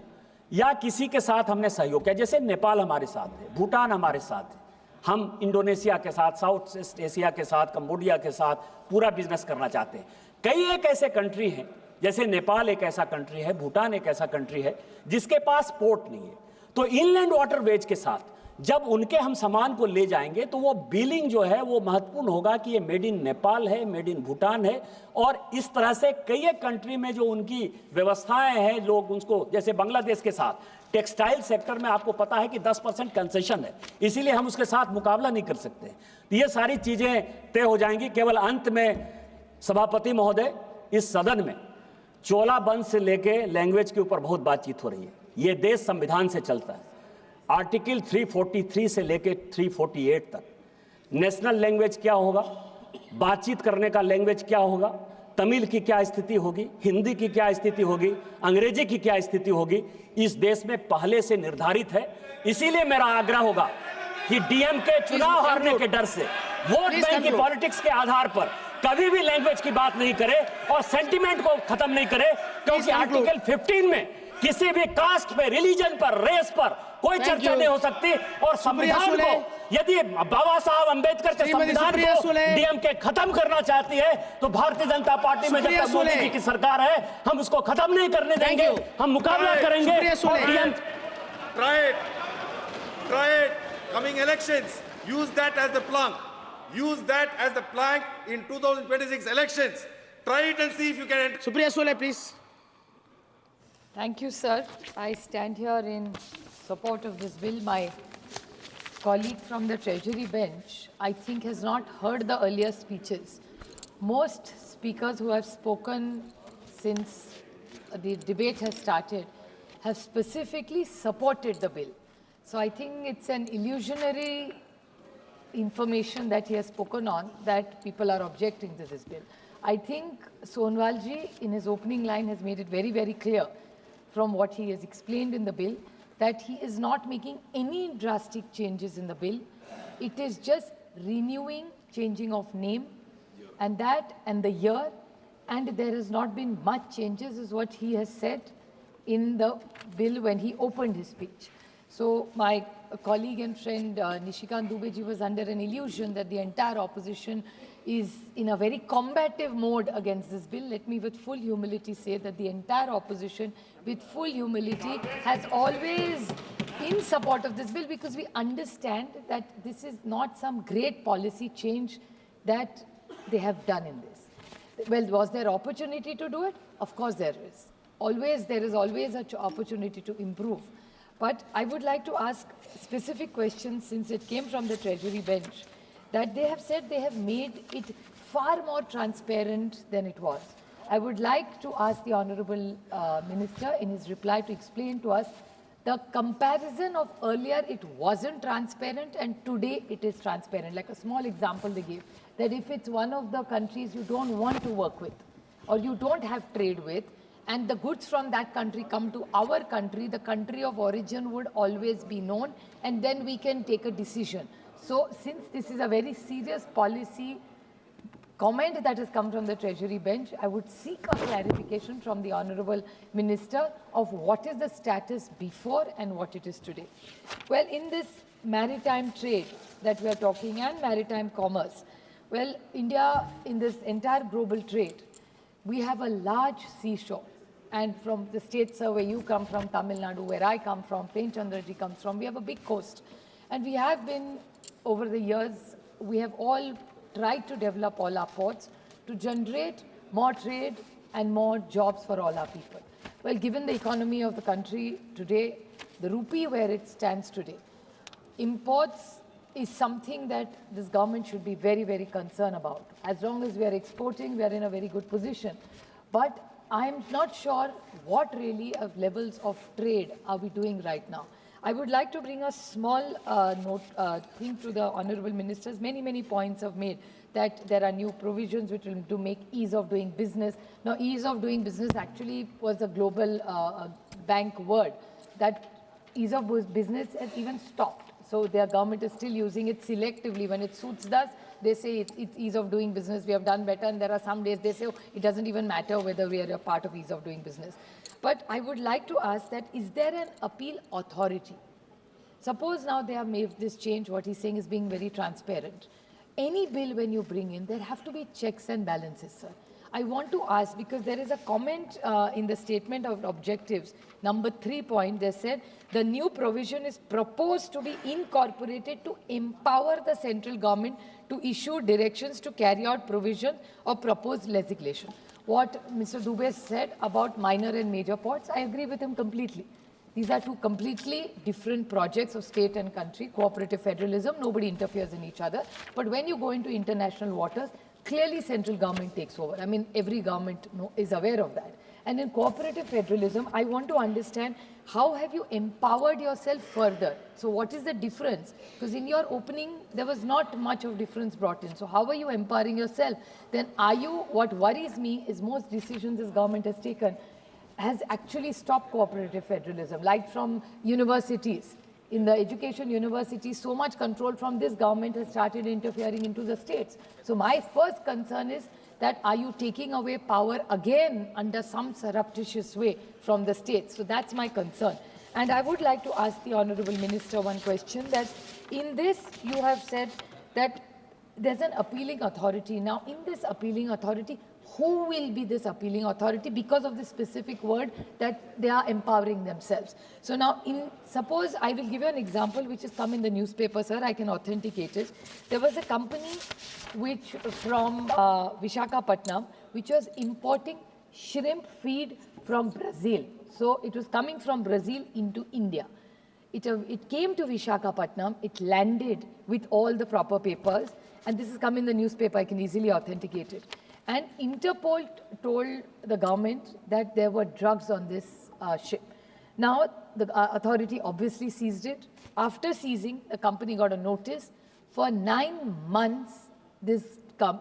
या किसी के साथ हमने सहयोग किया, जैसे नेपाल हमारे साथ है, भूटान हमारे साथ है, हम इंडोनेशिया के साथ, साउथ ईस्ट एशिया के साथ, कंबोडिया के साथ पूरा बिजनेस करना चाहते हैं। कई एक ऐसे कंट्री हैं, जैसे नेपाल एक ऐसा कंट्री है, भूटान एक ऐसा कंट्री है जिसके पास पोर्ट नहीं है। तो इनलैंड वाटरवेज के साथ जब उनके हम सामान को ले जाएंगे तो वो बिलिंग जो है वो महत्वपूर्ण होगा कि ये मेड इन नेपाल है, मेड इन भूटान है। और इस तरह से कई एक कंट्री में जो उनकी व्यवस्थाएं हैं, लोग उसको, जैसे बांग्लादेश के साथ टेक्सटाइल सेक्टर में आपको पता है कि 10% कंसेशन है, इसीलिए हम उसके साथ मुकाबला नहीं कर सकते। तो ये सारी चीजें तय हो जाएंगी। केवल अंत में सभापति महोदय, इस सदन में चोला बंद से लेके लैंग्वेज के ऊपर बहुत बातचीत हो रही है। ये देश संविधान से चलता है, आर्टिकल 343 से लेके 348 तक। नेशनल लैंग्वेज क्या होगा, बातचीत करने का लैंग्वेज क्या होगा, तमिल की क्या स्थिति होगी, हिंदी की क्या स्थिति होगी, अंग्रेजी की क्या स्थिति होगी, इस देश में पहले से निर्धारित है। इसीलिए मेरा आग्रह होगा कि डीएमके चुनाव हारने के डर से वोट बैंक की पॉलिटिक्स के आधार पर कभी भी लैंग्वेज की बात नहीं करे और सेंटिमेंट को खत्म नहीं करे, क्योंकि आर्टिकल 15 में किसी भी कास्ट पे, रिलीजन पर, रेस पर कोई चर्चा नहीं हो सकती। और संविधान को, यदि बाबा साहब अंबेडकर के संविधान को डीएमके खत्म करना चाहती है तो भारतीय जनता पार्टी में जब तक मोदी जी की सरकार है हम उसको खत्म नहीं करने देंगे, हम मुकाबला करेंगे। Try it. Coming elections, use that as the plank. Use that as the plank in 2026 elections. Try it and see if you can. Supriya Sule, please. Thank you, sir. I stand here in support of this bill. My colleague from the Treasury bench, I think, has not heard the earlier speeches. Most speakers who have spoken since the debate has started have specifically supported the bill. So I think it's an illusionary information that he has spoken on, that people are objecting to this bill. I think Sonwalji, in his opening line, has made it very, very clear from what he has explained in the bill that he is not making any drastic changes in the bill. It is just renewing, changing of name, and that and the year, and there has not been much changes, is what he has said in the bill when he opened his speech. So my colleague and friend Nishikant Dubeji was under an illusion that the entire opposition is in a very combative mode against this bill. Let me with full humility say that the entire opposition with full humility has always in support of this bill, because we understand that this is not some great policy change that they have done in this. Well, was there opportunity to do it? Of course there is. There is always an opportunity to improve. But I would like to ask specific questions, since it came from the Treasury bench, that they have said they have made it far more transparent than it was. I would like to ask the Honourable Minister in his reply to explain to us the comparison of earlier it wasn't transparent and today it is transparent. Like a small example they gave, that if it's one of the countries you don't want to work with or you don't have trade with, and the goods from that country come to our country, the country of origin would always be known, and then we can take a decision. So since this is a very serious policy comment that has come from the Treasury bench, I would seek a clarification from the Honourable Minister of what is the status before and what it is today. Well, in this maritime trade that we are talking and maritime commerce, well, India, in this entire global trade, we have a large seashore. And from the states where you come from, Tamil Nadu, where I come from, Plain Chandraji comes from, we have a big coast. And we have been, over the years, we have all tried to develop all our ports to generate more trade and more jobs for all our people. Well, given the economy of the country today, the rupee where it stands today, imports is something that this government should be very, very concerned about. As long as we are exporting, we are in a very good position. But I'm not sure what really of levels of trade are we doing right now. I would like to bring a small thing to the Honourable Ministers. Many, many points have made that there are new provisions which will to make ease of doing business. Now, ease of doing business actually was a global bank word. That ease of business has even stopped. So their government is still using it selectively. When it suits us, they say it's ease of doing business, we have done better, and there are some days they say, oh, it doesn't even matter whether we are a part of ease of doing business. But I would like to ask that, is there an appeal authority? Suppose now they have made this change, what he's saying is being very transparent. Any bill when you bring in, there have to be checks and balances, sir. I want to ask, because there is a comment in the statement of objectives, number 3 point, they said, the new provision is proposed to be incorporated to empower the central government to issue directions to carry out provision of proposed legislation. What Mr. Dubey said about minor and major ports, I agree with him completely. These are two completely different projects of state and country, cooperative federalism, nobody interferes in each other. But when you go into international waters, clearly central government takes over. I mean, every government is aware of that. And in cooperative federalism, I want to understand, how have you empowered yourself further? So what is the difference? Because in your opening, there was not much of difference brought in. So how are you empowering yourself? Then are you, what worries me is most decisions this government has taken has actually stopped cooperative federalism, like from universities. In the education universities, so much control from this government has started interfering into the states. So my first concern is that, are you taking away power again under some surreptitious way from the states? So that's my concern. And I would like to ask the Honourable Minister one question, that in this you have said that there's an appealing authority. Now, in this appealing authority, who will be this appealing authority, because of the specific word that they are empowering themselves? So now, suppose I will give you an example which has come in the newspaper, sir, I can authenticate it. There was a company which from Visakhapatnam, which was importing shrimp feed from Brazil. So it was coming from Brazil into India. It came to Visakhapatnam, it landed with all the proper papers, and this has come in the newspaper, I can easily authenticate it. And Interpol told the government that there were drugs on this ship. Now, the authority obviously seized it. After seizing, the company got a notice. For 9 months, this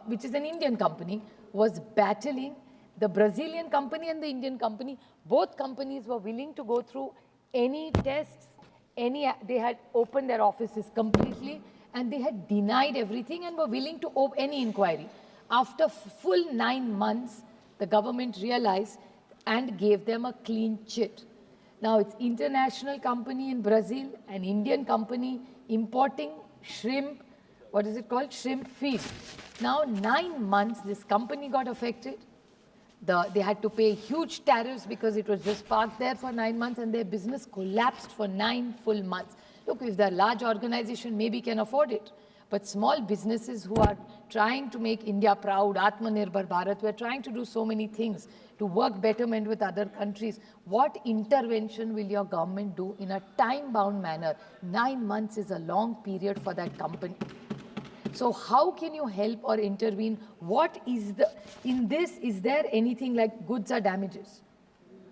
which is an Indian company, was battling the Brazilian company and the Indian company. Both companies were willing to go through any tests, they had opened their offices completely, and they had denied everything and were willing to open any inquiry. After full 9 months, the government realized and gave them a clean chit. Now, it's international company in Brazil, an Indian company importing shrimp, what is it called? Shrimp feed. Now, 9 months, this company got affected. They had to pay huge tariffs because it was just parked there for 9 months, and their business collapsed for 9 full months. Look, if they're a large organization, maybe can afford it. But small businesses who are trying to make India proud, Atmanirbhar Bharat, we're trying to do so many things to work betterment with other countries. What intervention will your government do in a time-bound manner? 9 months is a long period for that company. So how can you help or intervene? What is in this, is there anything like goods or damages?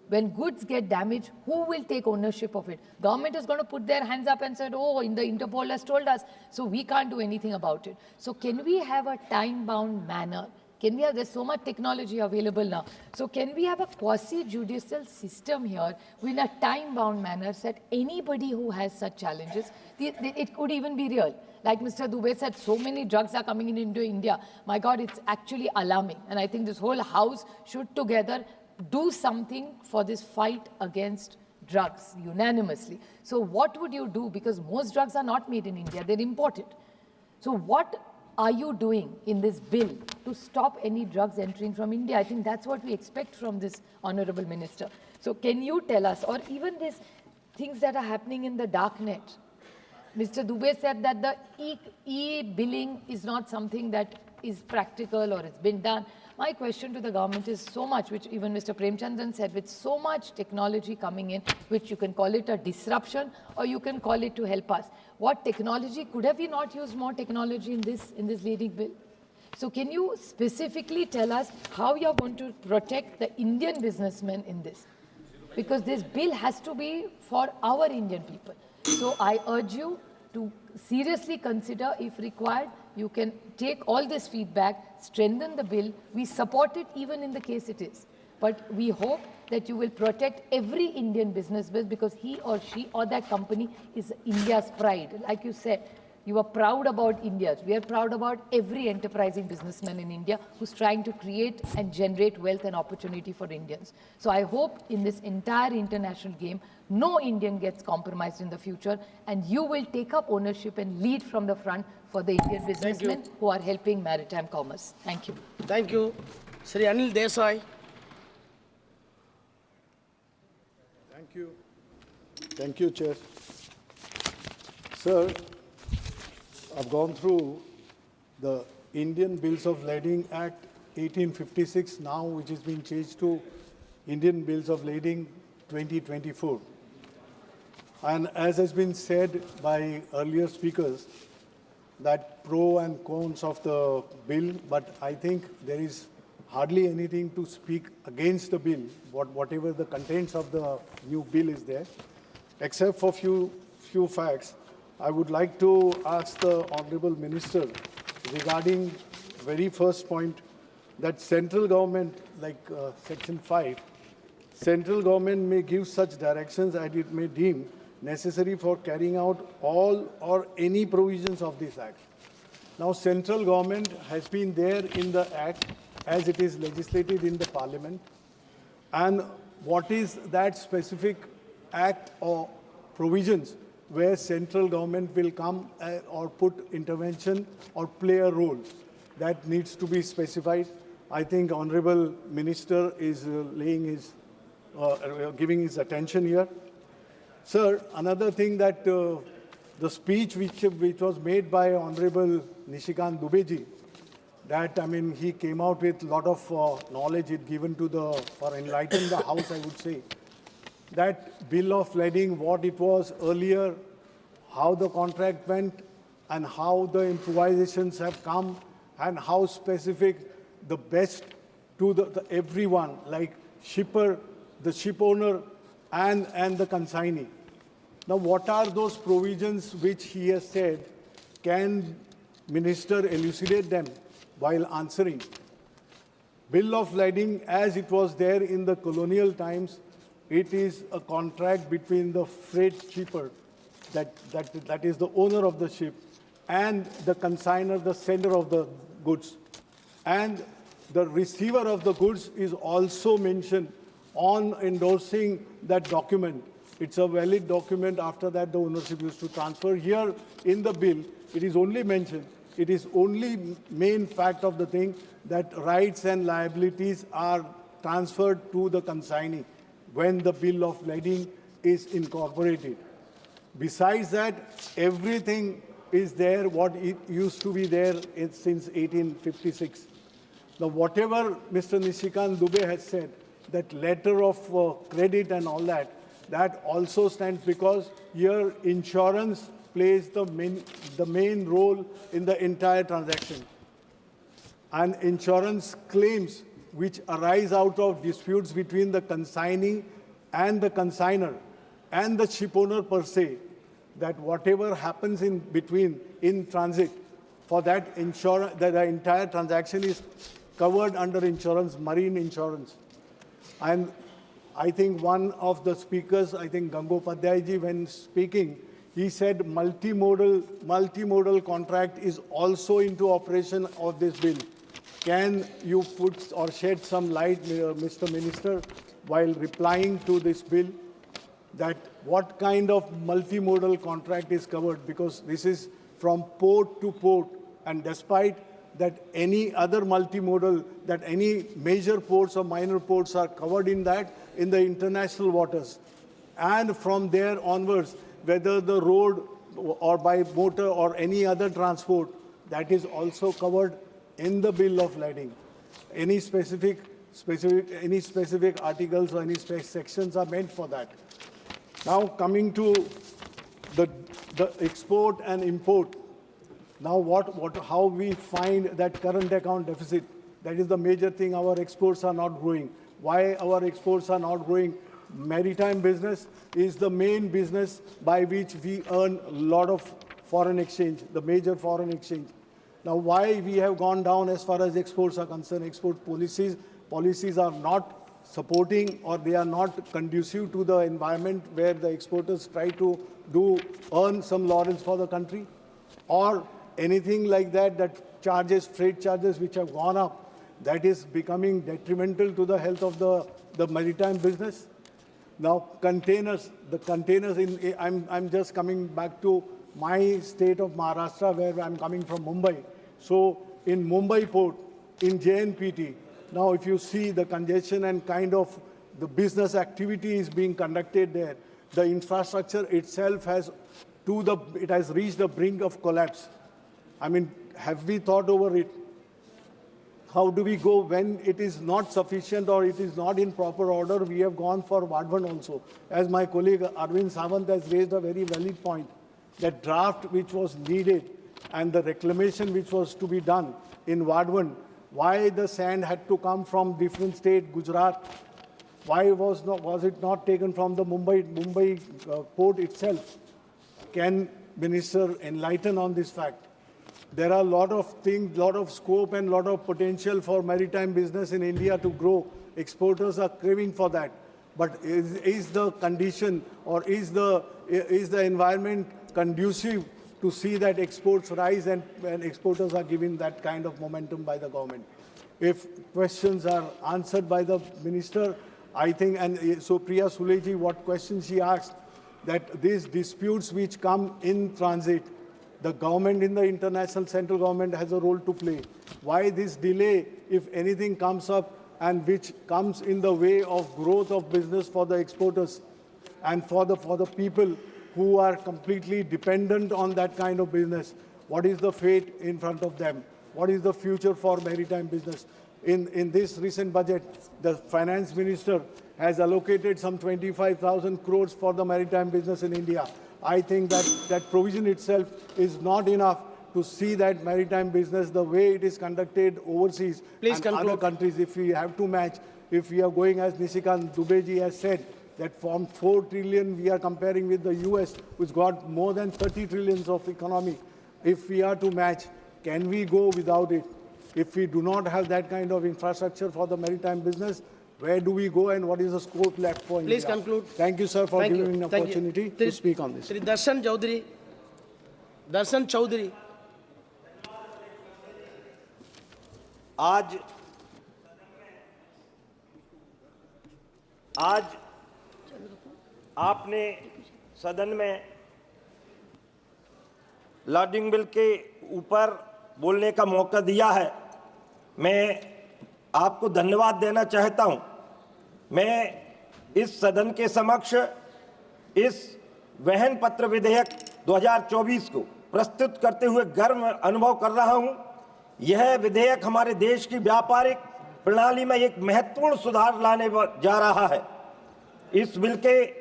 When goods get damaged, who will take ownership of it? Government is going to put their hands up and said, oh, the Interpol has told us, so we can't do anything about it. So can we have a time-bound manner? Can we have, there's so much technology available now. So can we have a quasi-judicial system here in a time-bound manner so that anybody who has such challenges, it could even be real. Like Mr. Dubey said, so many drugs are coming into India. My God, it's actually alarming. And I think this whole house should together do something for this fight against drugs unanimously. So what would you do? Because most drugs are not made in India, they're imported. So what are you doing in this bill to stop any drugs entering from India? I think that's what we expect from this Honorable Minister. So can you tell us, or even these things that are happening in the dark net? Mr. Dubey said that the e-billing is not something that is practical or it's been done. My question to the government is, so much, which even Mr. Premchandran said, with so much technology coming in, which you can call it a disruption or you can call it to help us. What technology, could have we not used more technology in this leading bill? So can you specifically tell us how you're going to protect the Indian businessmen in this? Because this bill has to be for our Indian people. So I urge you to seriously consider, if required, you can take all this feedback, strengthen the bill. We support it even in the case it is. But we hope that you will protect every Indian business because he or she or that company is India's pride. Like you said, you are proud about India. We are proud about every enterprising businessman in India who's trying to create and generate wealth and opportunity for Indians. So I hope in this entire international game, no Indian gets compromised in the future, and you will take up ownership and lead from the front for the Indian businessmen who are helping maritime commerce. Thank you. Thank you. Sri Anil Desai. Thank you. Thank you, Chair. Sir, I've gone through the Indian Bills of Lading Act 1856 now, which has been changed to Indian Bills of Lading 2024. And as has been said by earlier speakers, that pro and cons of the bill, but I think there is hardly anything to speak against the bill, whatever the contents of the new bill is there, except for few facts. I would like to ask the Honorable Minister regarding very first point that central government, like Section 5, central government may give such directions as it may deem necessary for carrying out all or any provisions of this Act. Now, central government has been there in the Act as it is legislated in the Parliament. And what is that specific Act or provisions where central government will come or put intervention or play a role? That needs to be specified. I think Honorable Minister is giving his attention here. Sir, another thing that the speech which was made by Honorable Nishikant Dubeji, that, I mean, he came out with a lot of knowledge it given to or enlightened the House, I would say. That bill of lading, what it was earlier, how the contract went, and how the improvisations have come, and how specific the best to everyone, like shipper, the ship owner, and the consignee. Now, what are those provisions which he has said? Can Minister elucidate them while answering? Bill of lading, as it was there in the colonial times, it is a contract between the freight shipper, that is the owner of the ship, and the consignor, the sender of the goods. And the receiver of the goods is also mentioned on endorsing that document. It's a valid document. After that, the ownership is to transfer. Here in the bill, it is only mentioned, it is only main fact of the thing that rights and liabilities are transferred to the consignee when the bill of lading is incorporated. Besides that, everything is there what it used to be there since 1856. Now, whatever Mr. Nishikant Dubey has said, that letter of credit and all that, that also stands because here insurance plays the main role in the entire transaction. And insurance claims which arise out of disputes between the consignee and the consignor and the ship owner per se, that whatever happens in between in transit, for that insurance, the entire transaction is covered under insurance, marine insurance. And I think one of the speakers, I think Gangopadhyay ji, when speaking, he said multimodal contract is also into operation of this bill. Can you put or shed some light, Mr. Minister, while replying to this bill, that what kind of multimodal contract is covered? Because this is from port to port, and despite that any other multimodal, that any major ports or minor ports are covered in that, in the international waters. And from there onwards, whether the road or by motor or any other transport, that is also covered in the bill of lading. Any specific articles or any sections are meant for that. Now, coming to the export and import. Now, how we find that current account deficit? That is the major thing. Our exports are not growing. Why our exports are not growing? Maritime business is the main business by which we earn a lot of foreign exchange, the major foreign exchange. Now, why we have gone down as far as exports are concerned? Export policies are not supporting or they are not conducive to the environment where the exporters try to earn some laurels for the country, or anything like that, that charges, freight charges which have gone up, that is becoming detrimental to the health of the maritime business. Now, containers, I'm just coming back to my state of Maharashtra, where I'm coming from Mumbai. So in Mumbai port, in JNPT, now if you see the congestion and kind of the business activity is being conducted there, the infrastructure itself has reached the brink of collapse. I mean, have we thought over it? How do we go when it is not sufficient or it is not in proper order? We have gone for Vadvan also. As my colleague Arvind Sawant has raised a very valid point, that draft which was needed and the reclamation which was to be done in Vadvan, why the sand had to come from different state, Gujarat? Why was it not taken from the Mumbai port itself? Can Minister enlighten on this fact? There are a lot of things, lot of scope and lot of potential for maritime business in India to grow. Exporters are craving for that. But is the condition or is the environment conducive to see that exports rise and exporters are given that kind of momentum by the government? If questions are answered by the minister, I think, and so Priya Suleji, what question she asked, that these disputes which come in transit, the government in the international central government has a role to play. Why this delay, if anything comes up and which comes in the way of growth of business for the exporters and for the people who are completely dependent on that kind of business? What is the fate in front of them? What is the future for maritime business? In this recent budget, the finance minister has allocated some 25,000 crores for the maritime business in India. I think that provision itself is not enough to see that maritime business the way it is conducted overseas and other countries. If we have to match, if we are going as Nishikant Dubeji has said, that from 4 trillion we are comparing with the US, which got more than 30 trillions of economy. If we are to match, can we go without it? If we do not have that kind of infrastructure for the maritime business, where do we go and what is the scope left for India? Please conclude. Thank you, sir, for giving me an opportunity to speak on this. Shri Darshan Chaudhary. Darshan Chaudhary. आज आपने सदन में lodging bill के ऊपर बोलने का मौका दिया है। मैं आपको धन्यवाद देना चाहता हूं। मैं इस सदन के समक्ष इस वहन पत्र विधेयक 2024 को प्रस्तुत करते हुए गर्व अनुभव कर रहा हूं। यह विधेयक हमारे देश की व्यापारिक प्रणाली में एक महत्वपूर्ण सुधार लाने जा रहा है। इस बिल के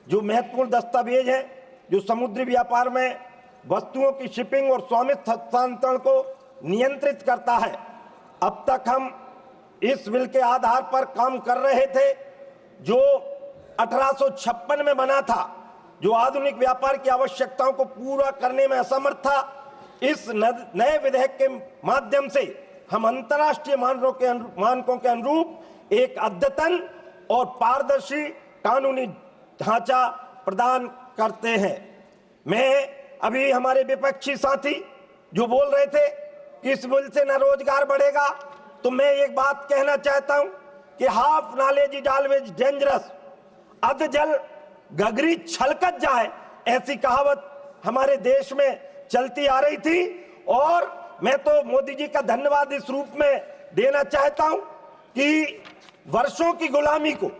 जो महत्वपूर्ण दस्तावेज है, जो समुद्री व्यापार में वस्तुओं की शिपिंग और स्वामित्व हस्तांतरण को नियंत्रित करता है। अब तक हम इस बिल के आधार पर काम कर रहे थे, जो 1856 में बना था, जो आधुनिक व्यापार की आवश्यकताओं को पूरा करने में असमर्थ था। इस नए विधेयक के माध्यम से हम अंतर्राष्ट्रीय मानकों के अनुरूप एक अद्यतन और पारदर्शी कानूनी ढांचा प्रदान करते हैं। मैं अभी हमारे विपक्षी साथी जो बोल रहे थे कि इस बिल से न रोजगार बढ़ेगा, तो मैं एक बात कहना चाहता हूं कि half knowledge is always dangerous. अध जल गगरी छलकत जाए, ऐसी कहावत हमारे देश में चलती आ रही थी। और मैं तो मोदी जी का धन्यवाद इस रूप में देना चाहता हूं कि वर्षों की गुलामी को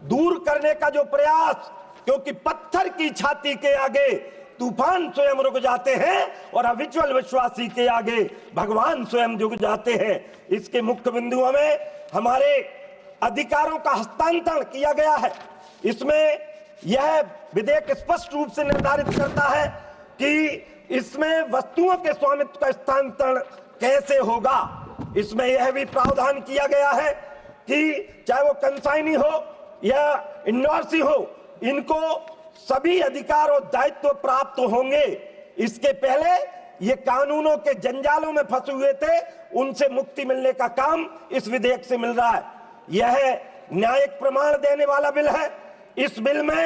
दूर करने का जो प्रयास, क्योंकि पत्थर की छाती के आगे तूफान स्वयं रुक जाते हैं और अविचल विश्वासी के आगे भगवान स्वयं झुक जाते हैं। इसके मुख्य बिंदुओं में हमारे अधिकारों का हस्तांतरण किया गया है। इसमें यह विधेयक स्पष्ट रूप से निर्धारित करता है कि इसमें वस्तुओं के स्वामित्व का हस्तांतरण कैसे होगा। इसमें यह भी प्रावधान किया गया है कि चाहे वो कंसाइनी हो या इंडोर्सी हो, इनको सभी अधिकार और दायित्व प्राप्त होंगे। इसके पहले ये कानूनों के जंजालों में फंसे हुए थे, उनसे मुक्ति मिलने का काम इस विधेयक से मिल रहा है। यह न्यायिक प्रमाण देने वाला बिल है। इस बिल में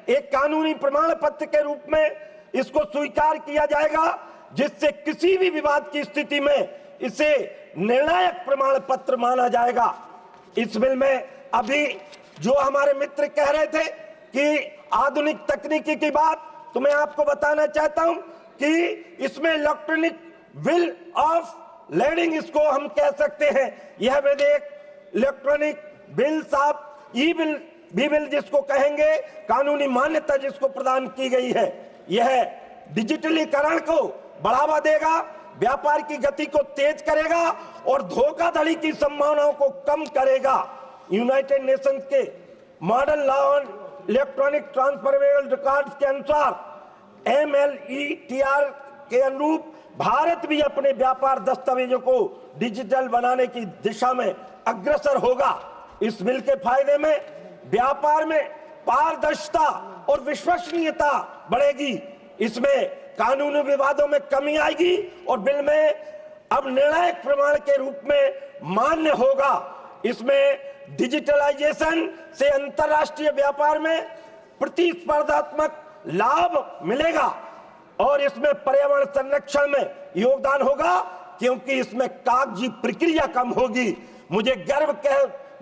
एक कानूनी प्रमाण पत्र के रूप में इसको स्वीकार किया जाएगा, जिससे किसी भी विवाद की स्थिति में इसे निर्णायक प्रमाण पत्र माना जाएगा। इस बिल में अभी जो हमारे मित्र कह रहे थे कि आधुनिक तकनीकी की बात, तो मैं आपको बताना चाहता हूं कि इसमें इलेक्ट्रॉनिक विल ऑफ लैंडिंग इसको हम कह सकते हैं। यह विधेयक electronic bills of E bill जिसको कहेंगे, कानूनी मान्यता जिसको प्रदान की गई है, यह डिजिटलीकरण को बढ़ावा देगा, व्यापार की गति को तेज करेगा और धोखाधड़ी की संभावनाओं को कम करेगा। यूनाइटेड नेशंस के modern law on electronic transferable records के अनुसार MLETR के अनुरूप भारत भी अपने व्यापार दस्तावेजों को डिजिटल बनाने की दिशा में अग्रसर होगा। इस बिल के फायदे में व्यापार में पारदर्शिता और विश्वसनीयता बढ़ेगी। इसमें कानूनी विवादों में कमी आएगी और बिल में अब निर्णायक प्रमाण के रूप में मान्य होगा। इसमें डिजिटलाइजेशन से अंतर्राष्ट्रीय व्यापार में प्रतिस्पर्धात्मक लाभ मिलेगा और इसमें पर्यावरण संरक्षण में योगदान होगा, क्योंकि इसमें कागजी प्रक्रिया कम होगी। मुझे गर्व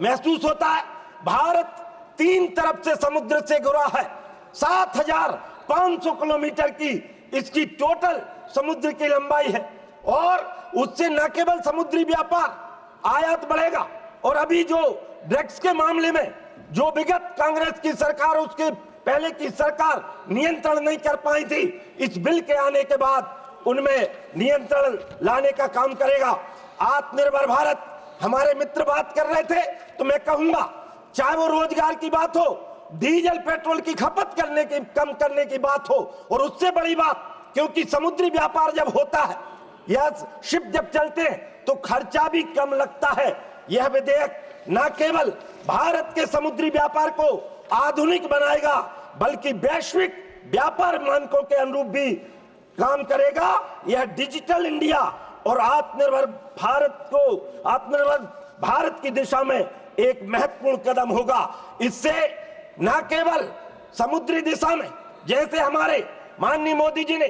महसूस होता है, भारत 3 तरफ से समुद्र से घिरा है। 7,500 किलोमीटर की इसकी टोटल समुद्र की लंबाई है और उससे न केवल समुद्री व्यापार आयात बढ़ेगा, और अभी जो ड्रग्स के मामले में जो विगत कांग्रेस की सरकार, उसके पहले की सरकार नियंत्रण नहीं कर पाई थी, इस बिल के आने के बाद उनमें नियंत्रण लाने का काम करेगा। आत्मनिर्भर भारत, हमारे मित्र बात कर रहे थे, तो मैं कहूंगा चाहे वो रोजगार की बात हो, डीजल पेट्रोल की खपत कम करने की बात हो, और उससे बड़ी बात, क्योंकि समुद्री व्यापार जब होता है या शिप जब चलते हैं तो खर्चा भी कम लगता है। यह विधेयक न केवल भारत के समुद्री व्यापार को आधुनिक बनाएगा, बल्कि वैश्विक व्यापार मानकों के अनुरूप भी काम करेगा। यह डिजिटल इंडिया और आत्मनिर्भर भारत की दिशा में एक महत्वपूर्ण कदम होगा। इससे न केवल समुद्री दिशा में, जैसे हमारे माननीय मोदी जी ने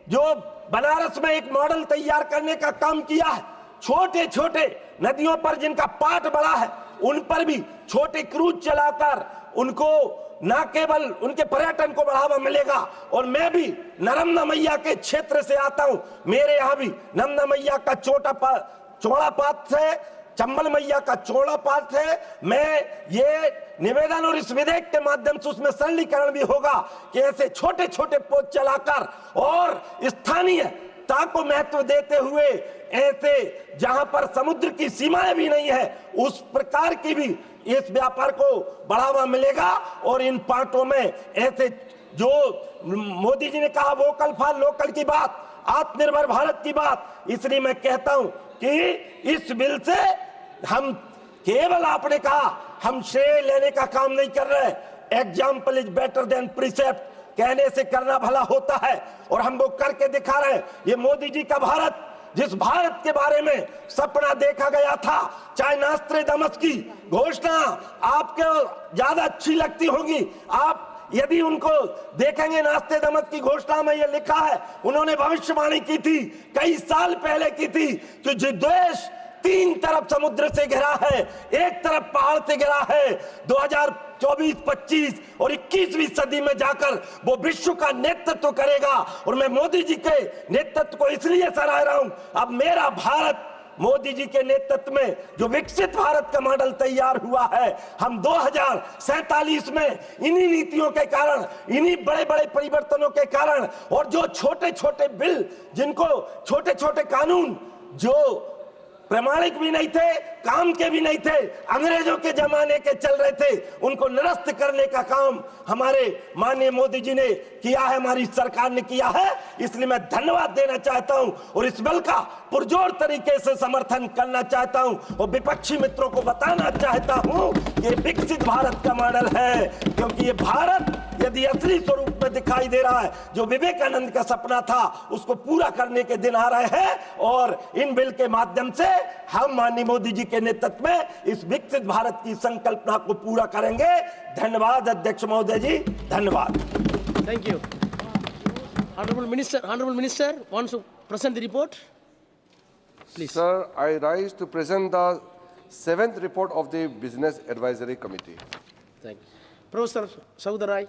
जो बनारस में एक मॉडल तैयार करने का काम किया है, छोटे छोटे नदियों पर जिनका पाट बड़ा है, उन पर भी छोटे क्रूज चलाकर उनको न केवल उनके पर्यटन को बढ़ावा मिलेगा। और मैं भी नर्मदा मैया के क्षेत्र से आता हूं, मेरे यहाँ भी नर्मदा मैया का चौड़ा पाठ है, चंबल मैया का चौड़ा पाठ है। मैं ये निवेदन और इस विधेयक के माध्यम से उसमें सरलीकरण भी होगा कि ऐसे छोटे छोटे पोत चलाकर और स्थानीयता को महत्व देते हुए ऐसे जहां पर समुद्र की सीमाएं भी नहीं है, उस प्रकार की भी इस व्यापार को बढ़ावा मिलेगा। और इन पार्टों में ऐसे जो मोदी जी ने कहा वोकल फॉर लोकल की बात, आत्मनिर्भर भारत की बात, इसलिए मैं कहता हूं कि इस बिल से हम केवल, आपने कहा, हम श्रेय लेने का काम नहीं कर रहे। Example is better than precept, कहने से करना भला होता है और हम वो करके दिखा रहे हैं। ये मोदी जी का भारत, जिस भारत के बारे में सपना देखा गया था, चाहे नास्ट्रेडमस की घोषणा आपको ज्यादा अच्छी लगती होगी, आप यदि उनको देखेंगे, नास्ट्रेडमस की घोषणा में ये लिखा है, उन्होंने भविष्यवाणी की थी, कई साल पहले की थी, कि जो देश 3 तरफ समुद्र से घिरा है, एक तरफ पहाड़ से घिरा है, 2024, 25 और 21वीं सदी में जाकर वो विश्व का नेतृत्व करेगा। और मैं मोदी जी के नेतृत्व को इसलिए सराह रहा हूं, अब मेरा भारत मोदी जी के नेतृत्व में जो विकसित भारत का मॉडल तैयार हुआ है, हम 2047 में इन्हीं नीतियों के कारण, इन्हीं बड़े बड़े परिवर्तनों के कारण, और जो छोटे छोटे बिल, जिनको छोटे छोटे कानून जो प्रामाणिक भी नहीं थे, काम के भी नहीं थे, अंग्रेजों के जमाने के चल रहे थे, उनको निरस्त करने का काम हमारे माननीय मोदी जी ने किया है, हमारी सरकार ने किया है। इसलिए मैं धन्यवाद देना चाहता हूं और इस बिल का पुरजोर तरीके से समर्थन करना चाहता हूं और विपक्षी मित्रों को बताना चाहता हूं कि विकसित भारत का मॉडल है, क्योंकि ये भारत यदि असली स्वरूप में दिखाई दे रहा है, जो विवेकानंद का सपना था उसको पूरा करने के दिन आ रहे हैं और इन बिल के माध्यम से हम माननीय मोदी जी के नेतृत्व में इस विकसित भारत की संकल्पना को पूरा करेंगे। धन्यवाद अध्यक्ष महोदय जी, धन्यवाद। Thank you. Honorable Minister wants to present the report. Please. Sir, I rise to present the 7th report of the Business Advisory Committee. Thank you. Professor Saudarai.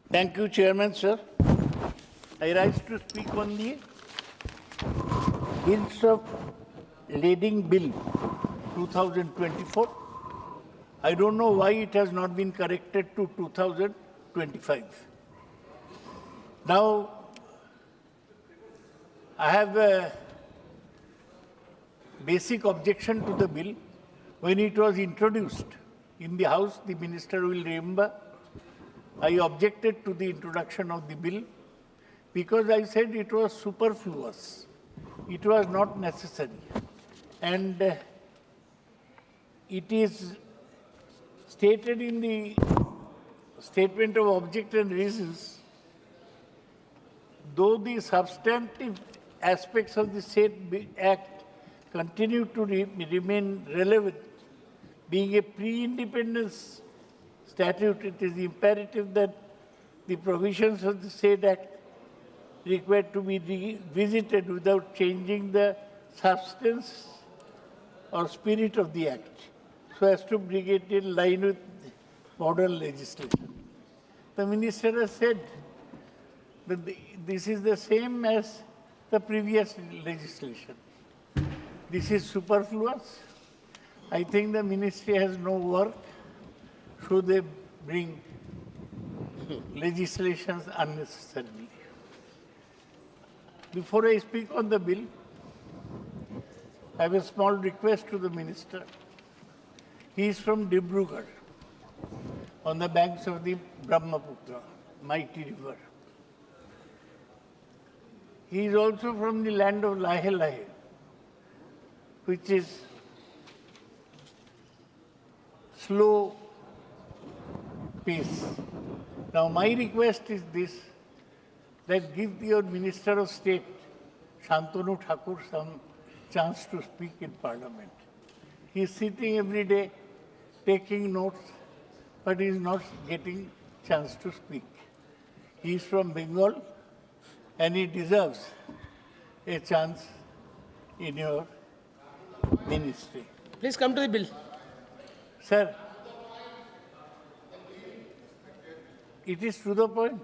Thank you, Chairman, sir. I rise to speak on the Bills of Lading Bill 2024. I don't know why it has not been corrected to 2025. Now, I have a basic objection to the bill. When it was introduced in the House, the Minister will remember, I objected to the introduction of the bill because I said it was superfluous. It was not necessary. And it is stated in the statement of object and reasons, though the substantive aspects of the said Act continue to remain relevant, being a pre-independence statute, it is imperative that the provisions of the said Act required to be revisited without changing the substance or spirit of the Act, so as to bring it in line with modern legislation. The Minister has said that this is the same as the previous legislation. This is superfluous. I think the Ministry has no work. Should they bring legislations unnecessarily? Before I speak on the bill, I have a small request to the Minister. He is from Dibrugarh, on the banks of the Brahmaputra, mighty river. He is also from the land of Lahe Lahe, which is slow pace. Now, my request is this, that give your Minister of State, Shantanu Thakur, some chance to speak in Parliament. He is sitting every day, taking notes, but he is not getting chance to speak. He is from Bengal, and he deserves a chance in your ministry. Please come to the bill. Sir, it is to the point.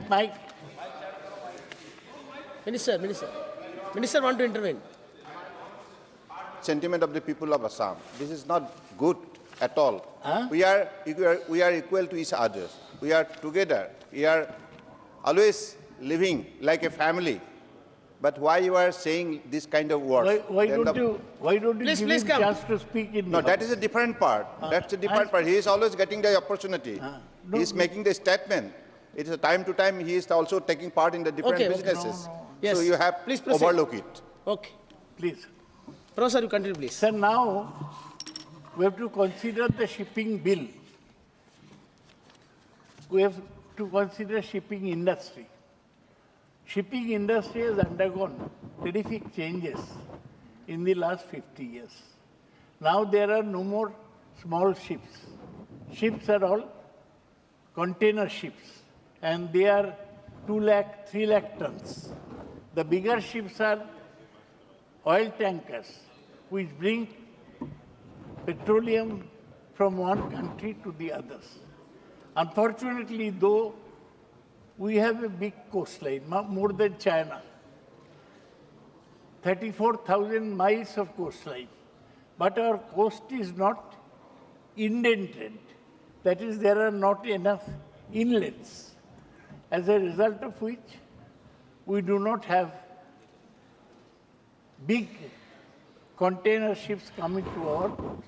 Mike. Minister want to intervene. Sentiment of the people of Assam. This is not good at all. We are equal to each other. We are together. We are always living like a family. But why you are saying this kind of words? Why don't you give him chance to speak in No, that is a different part. That's a different part. He is always getting the opportunity. He is making the statement. It is time to time he is also taking part in the different businesses. Yes. So you have overlook it. Okay. Please. Professor, you continue, please. Sir, now we have to consider the shipping bill. We have to consider shipping industry. Shipping industry has undergone terrific changes in the last 50 years. Now there are no more small ships. Ships are all container ships, and they are 2 lakh, 3 lakh tons. The bigger ships are oil tankers, which bring petroleum from one country to the others. Unfortunately, though, we have a big coastline, more than China. 34,000 miles of coastline. But our coast is not indented. That is, there are not enough inlets. As a result of which, we do not have big container ships coming to our ports.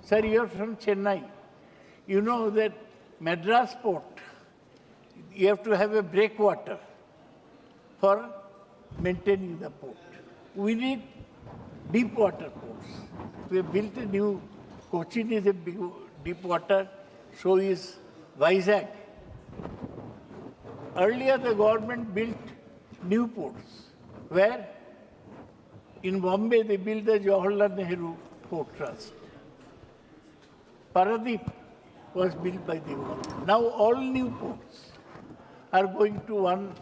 Sir, you are from Chennai. You know that Madras port, you have to have a breakwater for maintaining the port. we need deep water ports. We have built a new, Cochin is a big deep water, so is Vizag. Earlier the government built new ports, where in Bombay they built the Jawaharlal Nehru Port Trust. Paradip was built by the government. Now all new ports are going to one